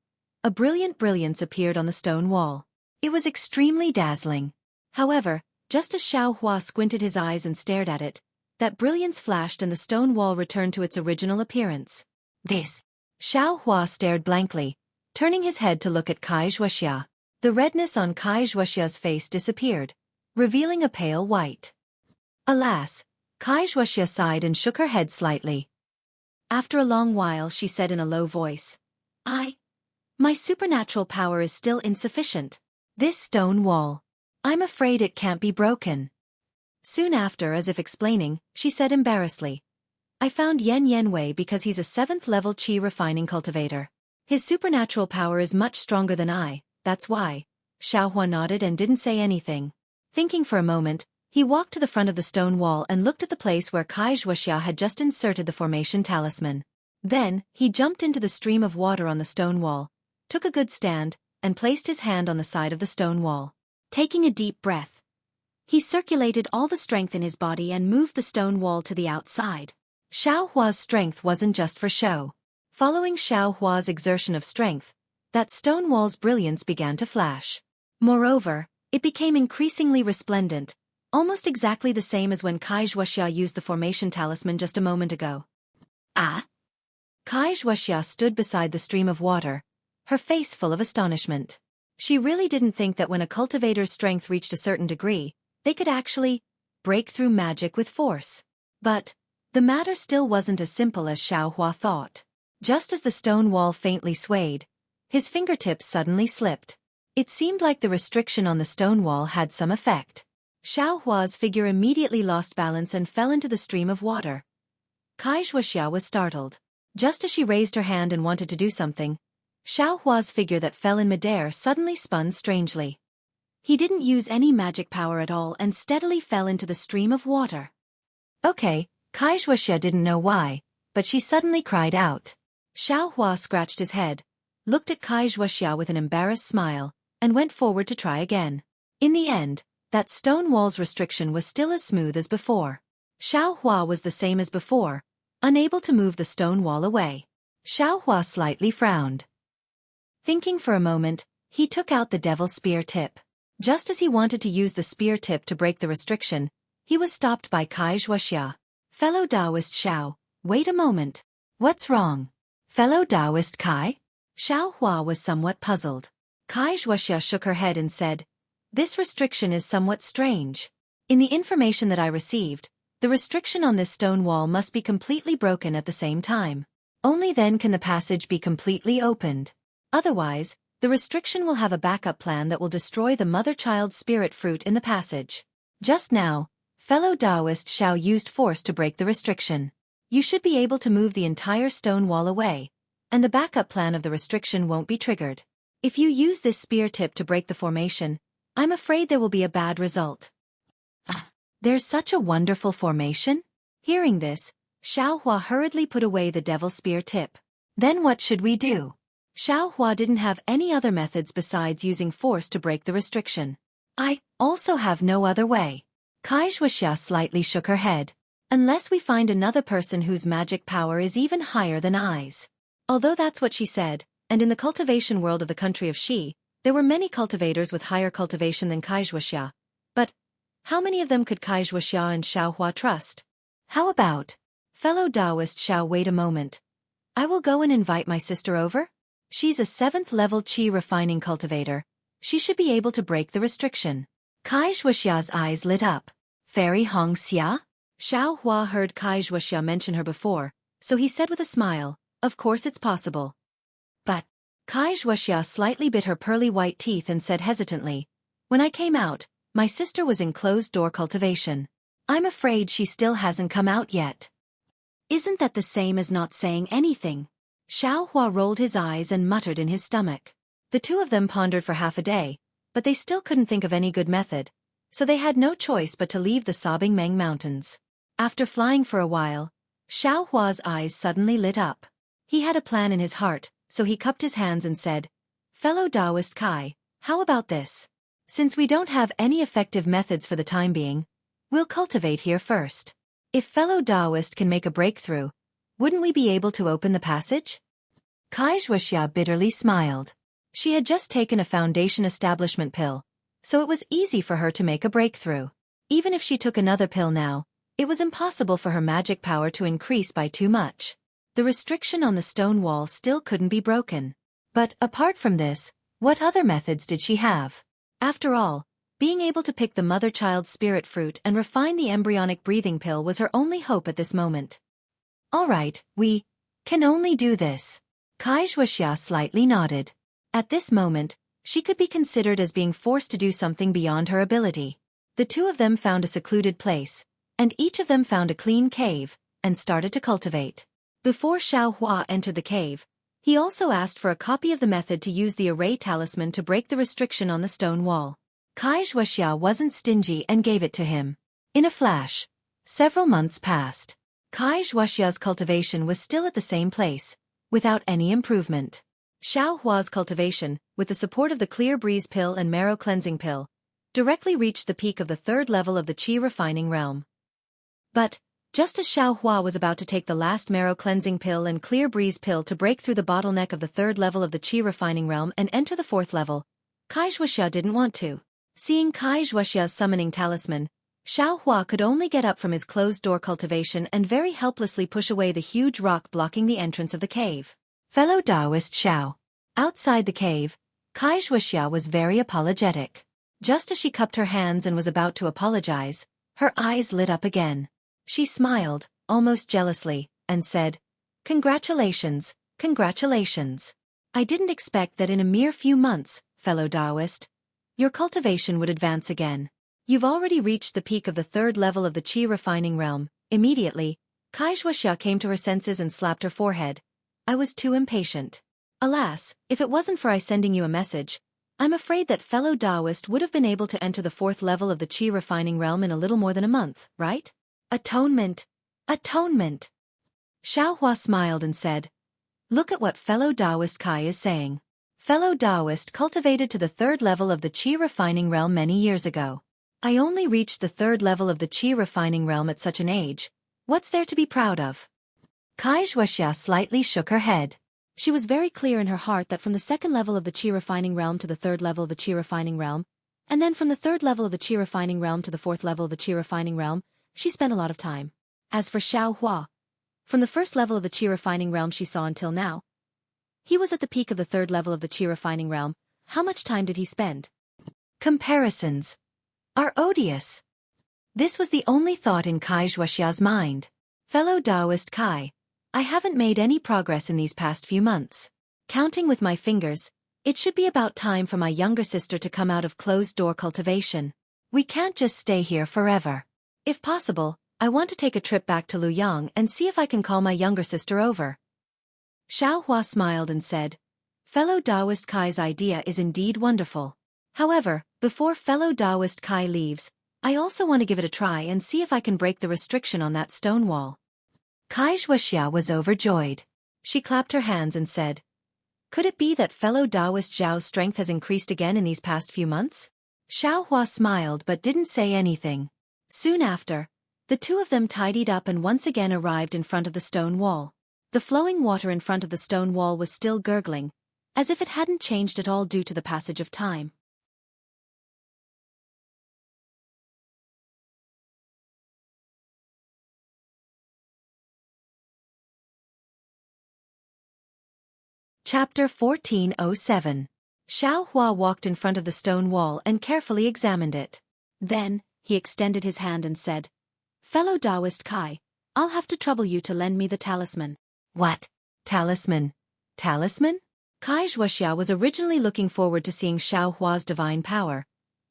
a brilliant brilliance appeared on the stone wall. It was extremely dazzling. However, just as Xueqi squinted his eyes and stared at it, that brilliance flashed and the stone wall returned to its original appearance. This. Xueqi stared blankly, turning his head to look at Xueqi. The redness on Xueqi's face disappeared, revealing a pale white. Alas, Xueqi sighed and shook her head slightly. After a long while she said in a low voice, My supernatural power is still insufficient. This stone wall. I'm afraid it can't be broken." Soon after, as if explaining, she said embarrassedly, "I found Yenwei because he's a 7th-level qi refining cultivator. His supernatural power is much stronger than I, that's why." Xueqi nodded and didn't say anything. Thinking for a moment, he walked to the front of the stone wall and looked at the place where Xueqi had just inserted the formation talisman. Then, he jumped into the stream of water on the stone wall, took a good stand, and placed his hand on the side of the stone wall. Taking a deep breath, he circulated all the strength in his body and moved the stone wall to the outside. Xueqi's strength wasn't just for show. Following Xueqi's exertion of strength, that stone wall's brilliance began to flash. Moreover, it became increasingly resplendent, almost exactly the same as when Xueqi used the formation talisman just a moment ago. Xueqi stood beside the stream of water, her face full of astonishment. She really didn't think that when a cultivator's strength reached a certain degree, they could actually break through magic with force. But the matter still wasn't as simple as Xueqi thought. Just as the stone wall faintly swayed, his fingertips suddenly slipped. It seemed like the restriction on the stone wall had some effect. Xueqi's figure immediately lost balance and fell into the stream of water. Xueqi was startled. Just as she raised her hand and wanted to do something, Xueqi's figure that fell in midair suddenly spun strangely. He didn't use any magic power at all and steadily fell into the stream of water. Okay, Xueqi didn't know why, but she suddenly cried out. Xueqi scratched his head, looked at Xueqi with an embarrassed smile, and went forward to try again. In the end, that stone wall's restriction was still as smooth as before. Xueqi was the same as before, unable to move the stone wall away. Xueqi slightly frowned. Thinking for a moment, he took out the devil's spear tip. Just as he wanted to use the spear tip to break the restriction, he was stopped by Xueqi. Fellow Taoist Xiao, wait a moment. What's wrong? Fellow Taoist Kai? Xiao Hua was somewhat puzzled. Xueqi shook her head and said, "This restriction is somewhat strange. In the information that I received, the restriction on this stone wall must be completely broken at the same time. Only then can the passage be completely opened. Otherwise, the restriction will have a backup plan that will destroy the mother-child spirit fruit in the passage. Just now, fellow Taoist Xiao used force to break the restriction. You should be able to move the entire stone wall away, and the backup plan of the restriction won't be triggered. If you use this spear tip to break the formation, I'm afraid there will be a bad result." There's such a wonderful formation? Hearing this, Xiao Hua hurriedly put away the devil spear tip. Then what should we do? Xiao Hua didn't have any other methods besides using force to break the restriction. I also have no other way. Xueqi slightly shook her head. Unless we find another person whose magic power is even higher than I's. Although that's what she said, and in the cultivation world of the country of Xi, there were many cultivators with higher cultivation than Xueqi. But how many of them could Xueqi and Xiao Hua trust? How about, fellow Taoist Xiao, wait a moment. I will go and invite my sister over? She's a 7th level qi refining cultivator. She should be able to break the restriction. Xueqi's eyes lit up. Fairy Hong Xia? Xiao Hua heard Xueqi mention her before, so he said with a smile, "Of course it's possible." But Xueqi slightly bit her pearly white teeth and said hesitantly, "When I came out, my sister was in closed-door cultivation. I'm afraid she still hasn't come out yet." Isn't that the same as not saying anything? Xiao Hua rolled his eyes and muttered in his stomach. The two of them pondered for half a day, but they still couldn't think of any good method, so they had no choice but to leave the sobbing Meng Mountains. After flying for a while, Xiao Hua's eyes suddenly lit up. He had a plan in his heart, so he cupped his hands and said, "Fellow Taoist Kai, how about this? Since we don't have any effective methods for the time being, we'll cultivate here first. If fellow Taoist can make a breakthrough, wouldn't we be able to open the passage?" Xueqi bitterly smiled. She had just taken a foundation establishment pill, so it was easy for her to make a breakthrough. Even if she took another pill now, it was impossible for her magic power to increase by too much. The restriction on the stone wall still couldn't be broken. But apart from this, what other methods did she have? After all, being able to pick the mother-child spirit fruit and refine the embryonic breathing pill was her only hope at this moment. "All right, we can only do this." Xueqi slightly nodded. At this moment, she could be considered as being forced to do something beyond her ability. The two of them found a secluded place, and each of them found a clean cave, and started to cultivate. Before Xiao Hua entered the cave, he also asked for a copy of the method to use the array talisman to break the restriction on the stone wall. Xueqi wasn't stingy and gave it to him. In a flash, several months passed. Xueqi's cultivation was still at the same place, without any improvement. Xiao Hua's cultivation, with the support of the clear breeze pill and marrow cleansing pill, directly reached the peak of the 3rd level of the qi refining realm. But, just as Xiao Hua was about to take the last marrow cleansing pill and clear breeze pill to break through the bottleneck of the 3rd level of the qi refining realm and enter the 4th level, Xueqi didn't want to. Seeing Xueqi's summoning talisman, Xiao Hua could only get up from his closed-door cultivation and very helplessly push away the huge rock blocking the entrance of the cave. Fellow Taoist Xiao. Outside the cave, Xueqi was very apologetic. Just as she cupped her hands and was about to apologize, her eyes lit up again. She smiled, almost jealously, and said, "Congratulations, congratulations. I didn't expect that in a mere few months, fellow Taoist, your cultivation would advance again. You've already reached the peak of the 3rd level of the qi refining realm." Immediately, Xueqi came to her senses and slapped her forehead. "I was too impatient. Alas, if it wasn't for I sending you a message, I'm afraid that fellow Taoist would have been able to enter the 4th level of the qi refining realm in a little more than a month, right? Atonement! Atonement!" Xiao Hua smiled and said, "Look at what fellow Taoist Kai is saying. Fellow Taoist cultivated to the 3rd level of the qi refining realm many years ago. I only reached the 3rd level of the qi refining realm at such an age. What's there to be proud of?" Xueqi slightly shook her head. She was very clear in her heart that from the 2nd level of the qi refining realm to the 3rd level of the qi refining realm, And then from the third level of the Qi refining realm to the fourth level of the Qi refining realm, she spent a lot of time. As for Xiao Hua, from the first level of the Qi refining realm she saw until now, he was at the peak of the third level of the Qi refining realm. How much time did he spend? Comparisons are odious. This was the only thought in Kai Xueqia's mind. Fellow Taoist Kai, I haven't made any progress in these past few months. Counting with my fingers, it should be about time for my younger sister to come out of closed-door cultivation. We can't just stay here forever. If possible, I want to take a trip back to Luyang and see if I can call my younger sister over. Xiao Hua smiled and said, Fellow Taoist Kai's idea is indeed wonderful. However, before fellow Taoist Kai leaves, I also want to give it a try and see if I can break the restriction on that stone wall. Kai Xueqi was overjoyed. She clapped her hands and said, Could it be that fellow Taoist Zhao's strength has increased again in these past few months? Xiao Hua smiled but didn't say anything. Soon after, the two of them tidied up and once again arrived in front of the stone wall. The flowing water in front of the stone wall was still gurgling, as if it hadn't changed at all due to the passage of time. Chapter 1407. Xiao Hua walked in front of the stone wall and carefully examined it. Then, he extended his hand and said, Fellow Taoist Kai, I'll have to trouble you to lend me the talisman. What? Talisman? Talisman? Kai Xueqi was originally looking forward to seeing Xiao Hua's divine power,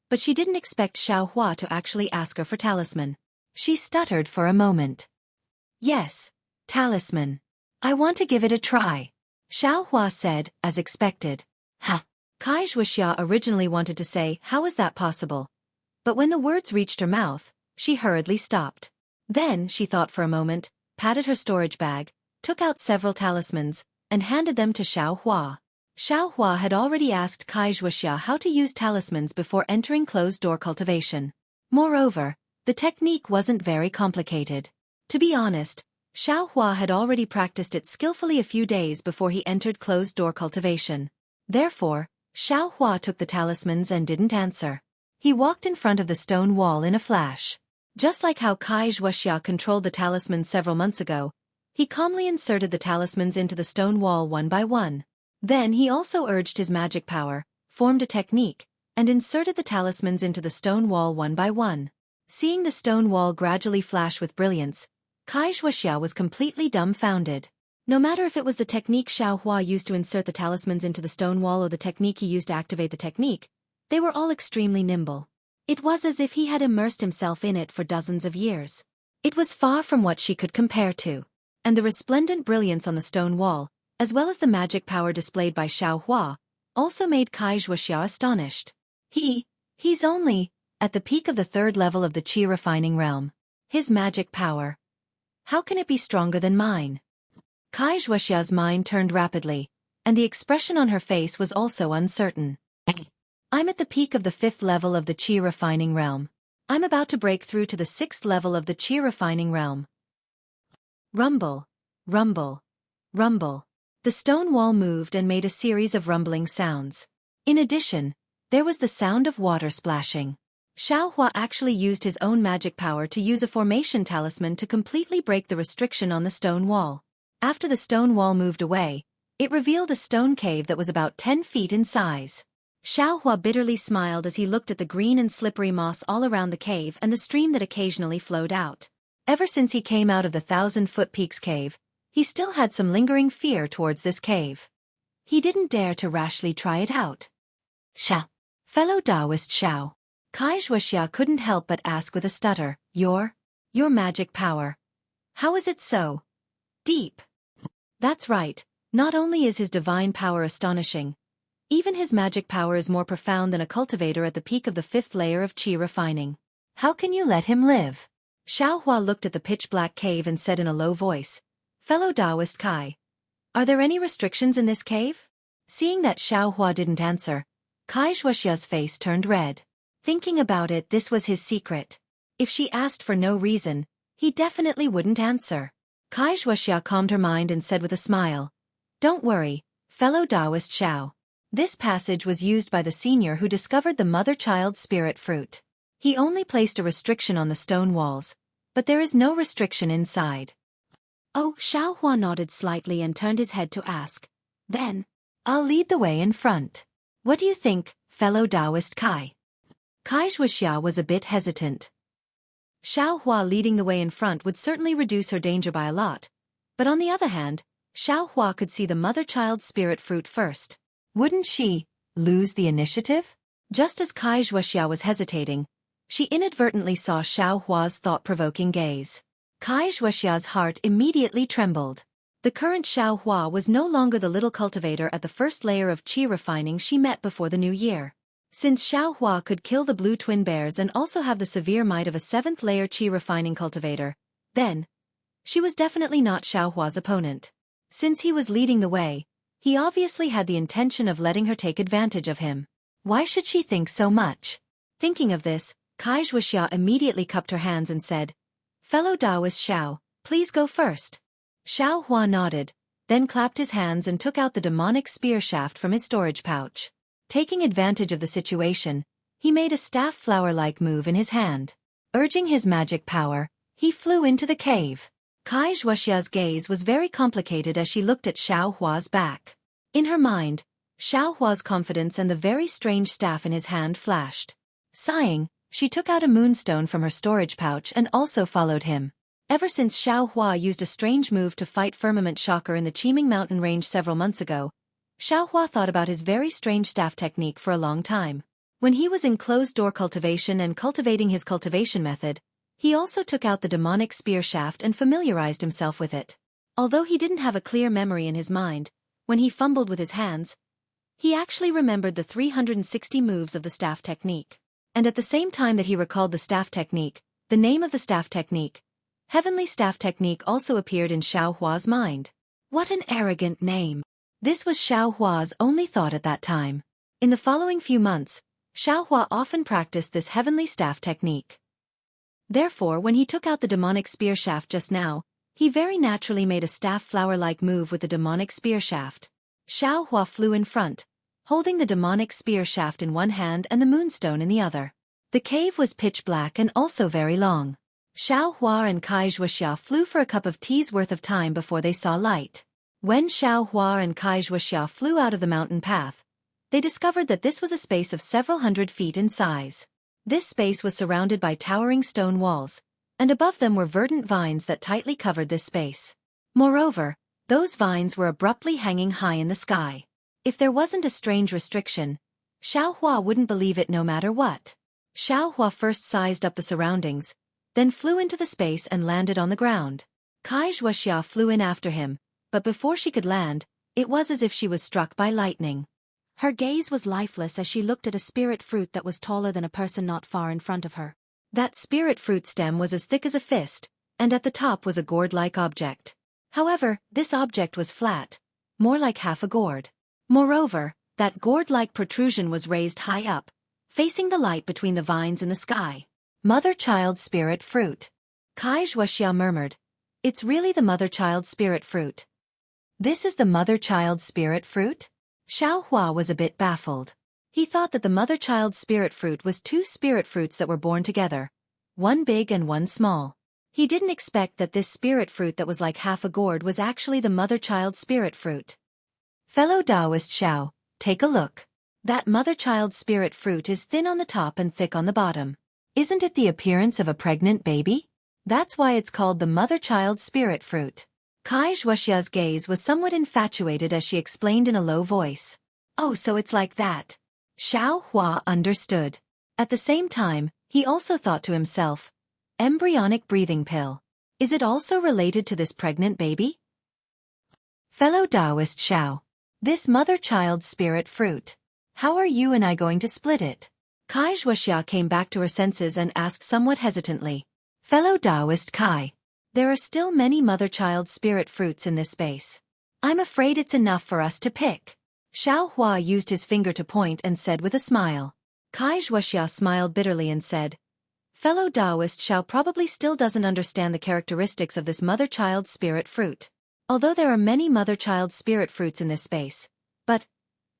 but she didn't expect Xiao Hua to actually ask her for talisman. She stuttered for a moment. Yes, talisman. I want to give it a try. Xiao Hua said, as expected. Ha! Kai Xueqi originally wanted to say, how is that possible? But when the words reached her mouth, she hurriedly stopped. Then she thought for a moment, patted her storage bag, took out several talismans, and handed them to Xiao Hua. Xiao Hua had already asked Kai Xueqi how to use talismans before entering closed-door cultivation. Moreover, the technique wasn't very complicated. To be honest, Xiao Hua had already practiced it skillfully a few days before he entered closed-door cultivation. Therefore, Xiao Hua took the talismans and didn't answer. He walked in front of the stone wall in a flash. Just like how Kai Xueqi controlled the talismans several months ago, he calmly inserted the talismans into the stone wall one by one. Then he also urged his magic power, formed a technique, and inserted the talismans into the stone wall one by one. Seeing the stone wall gradually flash with brilliance, Kai Xueqi was completely dumbfounded. No matter if it was the technique Xiao Hua used to insert the talismans into the stone wall or the technique he used to activate the technique, they were all extremely nimble. It was as if he had immersed himself in it for dozens of years. It was far from what she could compare to. And the resplendent brilliance on the stone wall, as well as the magic power displayed by Xiao Hua, also made Kai Xueqi astonished. He's only at the peak of the third level of the Qi refining realm. His magic power. How can it be stronger than mine? Kai Xueqi's mind turned rapidly, and the expression on her face was also uncertain. I'm at the peak of the fifth level of the Qi refining realm. I'm about to break through to the sixth level of the Qi refining realm. Rumble, rumble, rumble. The stone wall moved and made a series of rumbling sounds. In addition, there was the sound of water splashing. Xiao Hua actually used his own magic power to use a formation talisman to completely break the restriction on the stone wall. After the stone wall moved away, it revealed a stone cave that was about 10 feet in size. Xiao Hua bitterly smiled as he looked at the green and slippery moss all around the cave and the stream that occasionally flowed out. Ever since he came out of the 1,000-foot Peaks cave, he still had some lingering fear towards this cave. He didn't dare to rashly try it out. Xiao. Fellow Taoist Xiao. Kai Xueqi couldn't help but ask with a stutter, Your magic power. How is it so deep? That's right, not only is his divine power astonishing, even his magic power is more profound than a cultivator at the peak of the fifth layer of Qi refining. How can you let him live? Xiao Hua looked at the pitch-black cave and said in a low voice, Fellow Taoist Kai, are there any restrictions in this cave? Seeing that Xiao Hua didn't answer, Kai Xueqi's face turned red. Thinking about it, this was his secret. If she asked for no reason, he definitely wouldn't answer. Kai Xueqi calmed her mind and said with a smile, Don't worry, fellow Taoist Xiao. This passage was used by the senior who discovered the mother-child spirit fruit. He only placed a restriction on the stone walls, but there is no restriction inside. Oh, Xiaohua nodded slightly and turned his head to ask. Then, I'll lead the way in front. What do you think, fellow Taoist Kai? Kai Xueqi was a bit hesitant. Xiaohua leading the way in front would certainly reduce her danger by a lot, but on the other hand, Xiaohua could see the mother-child spirit fruit first. Wouldn't she lose the initiative? Just as Kai Xueqi was hesitating, she inadvertently saw Xiaohua's thought-provoking gaze. Kai Xueqi's heart immediately trembled. The current Xiaohua was no longer the little cultivator at the first layer of qi refining she met before the new year. Since Xiaohua could kill the blue twin bears and also have the severe might of a 7th layer qi refining cultivator, then she was definitely not Xiaohua's opponent. Since he was leading the way, he obviously had the intention of letting her take advantage of him. Why should she think so much? Thinking of this, Kai Xueqi immediately cupped her hands and said, Fellow Taoist Xiao, please go first. Xiaohua nodded, then clapped his hands and took out the demonic spear shaft from his storage pouch. Taking advantage of the situation, he made a staff flower-like move in his hand. Urging his magic power, he flew into the cave. Kai Xueqi's gaze was very complicated as she looked at Xiaohua's back. In her mind, Xiaohua's confidence and the very strange staff in his hand flashed. Sighing, she took out a moonstone from her storage pouch and also followed him. Ever since Xiaohua used a strange move to fight Firmament Shocker in the Qiming Mountain range several months ago, Xiaohua thought about his very strange staff technique for a long time. When he was in closed-door cultivation and cultivating his cultivation method, he also took out the demonic spear shaft and familiarized himself with it. Although he didn't have a clear memory in his mind, when he fumbled with his hands, he actually remembered the 360 moves of the staff technique. And at the same time that he recalled the staff technique, the name of the staff technique, Heavenly Staff Technique, also appeared in Xiaohua's mind. What an arrogant name! This was Xiaohua's only thought at that time. In the following few months, Xiaohua often practiced this Heavenly Staff Technique. Therefore, when he took out the demonic spear shaft just now, he very naturally made a staff flower-like move with the demonic spear shaft. Xiaohua flew in front, holding the demonic spear shaft in one hand and the moonstone in the other. The cave was pitch black and also very long. Xiaohua and Kai Xueqi flew for a cup of tea's worth of time before they saw light. When Xiaohua and Kai Xueqi flew out of the mountain path, they discovered that this was a space of several hundred feet in size. This space was surrounded by towering stone walls, and above them were verdant vines that tightly covered this space. Moreover, those vines were abruptly hanging high in the sky. If there wasn't a strange restriction, Xiaohua wouldn't believe it no matter what. Xiaohua first sized up the surroundings, then flew into the space and landed on the ground. Kai Xueqi flew in after him, but before she could land, it was as if she was struck by lightning. Her gaze was lifeless as she looked at a spirit fruit that was taller than a person not far in front of her. That spirit fruit stem was as thick as a fist, and at the top was a gourd-like object. However, this object was flat, more like half a gourd. Moreover, that gourd-like protrusion was raised high up, facing the light between the vines in the sky. Mother-child spirit fruit. Kai Xueqi murmured, It's really the mother-child spirit fruit. This is the mother-child spirit fruit? Xiaohua was a bit baffled. He thought that the mother-child spirit fruit was two spirit fruits that were born together, one big and one small. He didn't expect that this spirit fruit that was like half a gourd was actually the mother-child spirit fruit. Fellow Taoist Xiao, take a look. That mother-child spirit fruit is thin on the top and thick on the bottom. Isn't it the appearance of a pregnant baby? That's why it's called the mother-child spirit fruit. Kai Xueqi's gaze was somewhat infatuated as she explained in a low voice. Oh, so it's like that. Xiaohua understood. At the same time, he also thought to himself, embryonic breathing pill. Is it also related to this pregnant baby? Fellow Taoist Xiao, this mother-child spirit fruit. How are you and I going to split it? Kai Xueqi came back to her senses and asked somewhat hesitantly. Fellow Taoist Kai, there are still many mother-child spirit fruits in this space. I'm afraid it's enough for us to pick. Xiaohua used his finger to point and said with a smile. Kai Xueqi smiled bitterly and said, Fellow Taoist Xiao probably still doesn't understand the characteristics of this mother-child spirit fruit. Although there are many mother-child spirit fruits in this space, but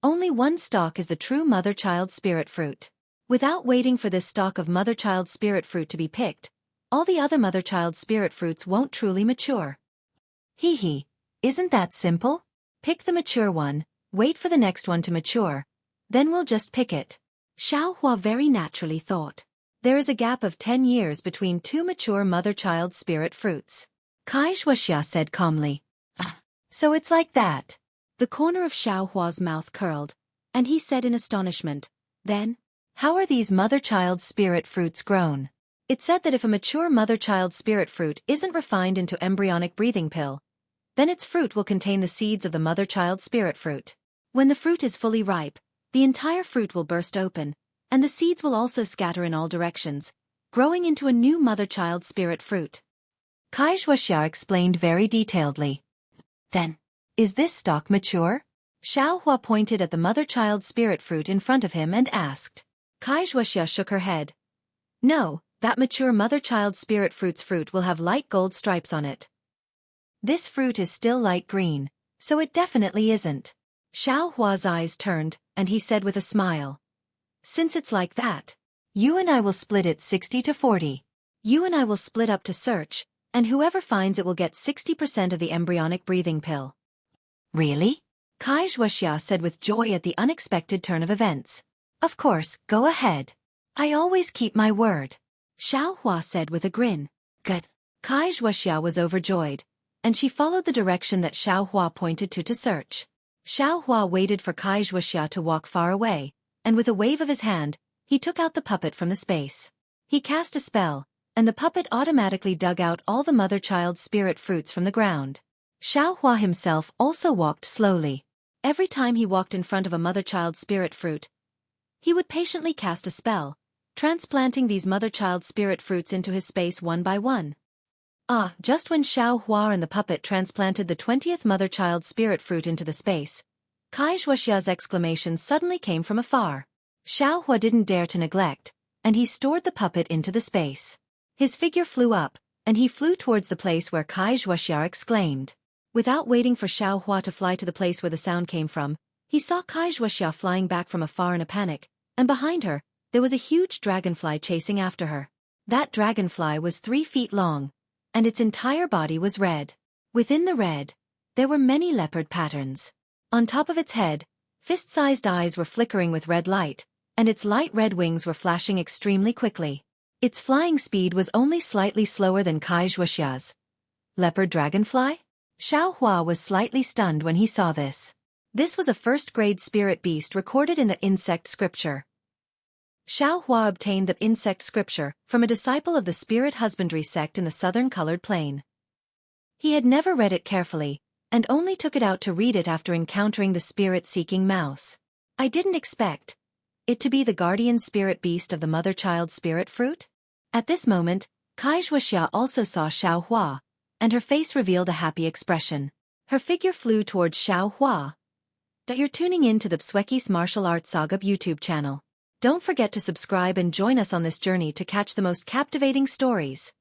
Only one stalk is the true mother-child spirit fruit. Without waiting for this stalk of mother-child spirit fruit to be picked, all the other mother-child spirit fruits won't truly mature. Hee hee, isn't that simple? Pick the mature one, wait for the next one to mature, then we'll just pick it. Xiaohua very naturally thought. There is a gap of 10 years between two mature mother-child spirit fruits. Xueqi said calmly. So it's like that. The corner of Xiaohua's mouth curled, and he said in astonishment, then, how are these mother-child spirit fruits grown? It said that if a mature mother-child spirit fruit isn't refined into embryonic breathing pill, then its fruit will contain the seeds of the mother-child spirit fruit. When the fruit is fully ripe, the entire fruit will burst open, and the seeds will also scatter in all directions, growing into a new mother-child spirit fruit. Xueqi explained very detailedly. Then, is this stalk mature? Xiaohua pointed at the mother-child spirit fruit in front of him and asked. Xueqi shook her head. No, that mature mother-child spirit fruit's fruit will have light gold stripes on it. This fruit is still light green, so it definitely isn't. Xiaohua's eyes turned, and he said with a smile. Since it's like that, you and I will split it 60-40. You and I will split up to search, and whoever finds it will get 60% of the embryonic breathing pill. Really? Xueqi said with joy at the unexpected turn of events. Of course, go ahead. I always keep my word. Xiaohua said with a grin. Good. Xueqi was overjoyed, and she followed the direction that Xiaohua pointed to search. Xiaohua waited for Xueqi to walk far away, and with a wave of his hand, he took out the puppet from the space. He cast a spell, and the puppet automatically dug out all the mother-child spirit fruits from the ground. Xiaohua himself also walked slowly. Every time he walked in front of a mother-child spirit fruit, he would patiently cast a spell, transplanting these mother-child spirit fruits into his space one by one. Just when Xiaohua and the puppet transplanted the 20th mother-child spirit fruit into the space, Xueqi's exclamation suddenly came from afar. Xiaohua didn't dare to neglect, and he stored the puppet into the space. His figure flew up, and he flew towards the place where Xueqi exclaimed. Without waiting for Xiaohua to fly to the place where the sound came from, he saw Xueqi flying back from afar in a panic, and behind her, there was a huge dragonfly chasing after her. That dragonfly was 3 feet long, and its entire body was red. Within the red, there were many leopard patterns. On top of its head, fist-sized eyes were flickering with red light, and its light red wings were flashing extremely quickly. Its flying speed was only slightly slower than Xueqi's. Leopard dragonfly? Xiaohua was slightly stunned when he saw this. This was a first-grade spirit beast recorded in the insect scripture. Xiaohua obtained the insect scripture from a disciple of the spirit husbandry sect in the southern colored plain. He had never read it carefully, and only took it out to read it after encountering the spirit-seeking mouse. I didn't expect it to be the guardian spirit beast of the mother-child spirit fruit? At this moment, Xueqi also saw Xiaohua, and her face revealed a happy expression. Her figure flew towards Xiaohua. You're tuning in to the Xueqi's Martial Arts Saga YouTube channel. Don't forget to subscribe and join us on this journey to catch the most captivating stories.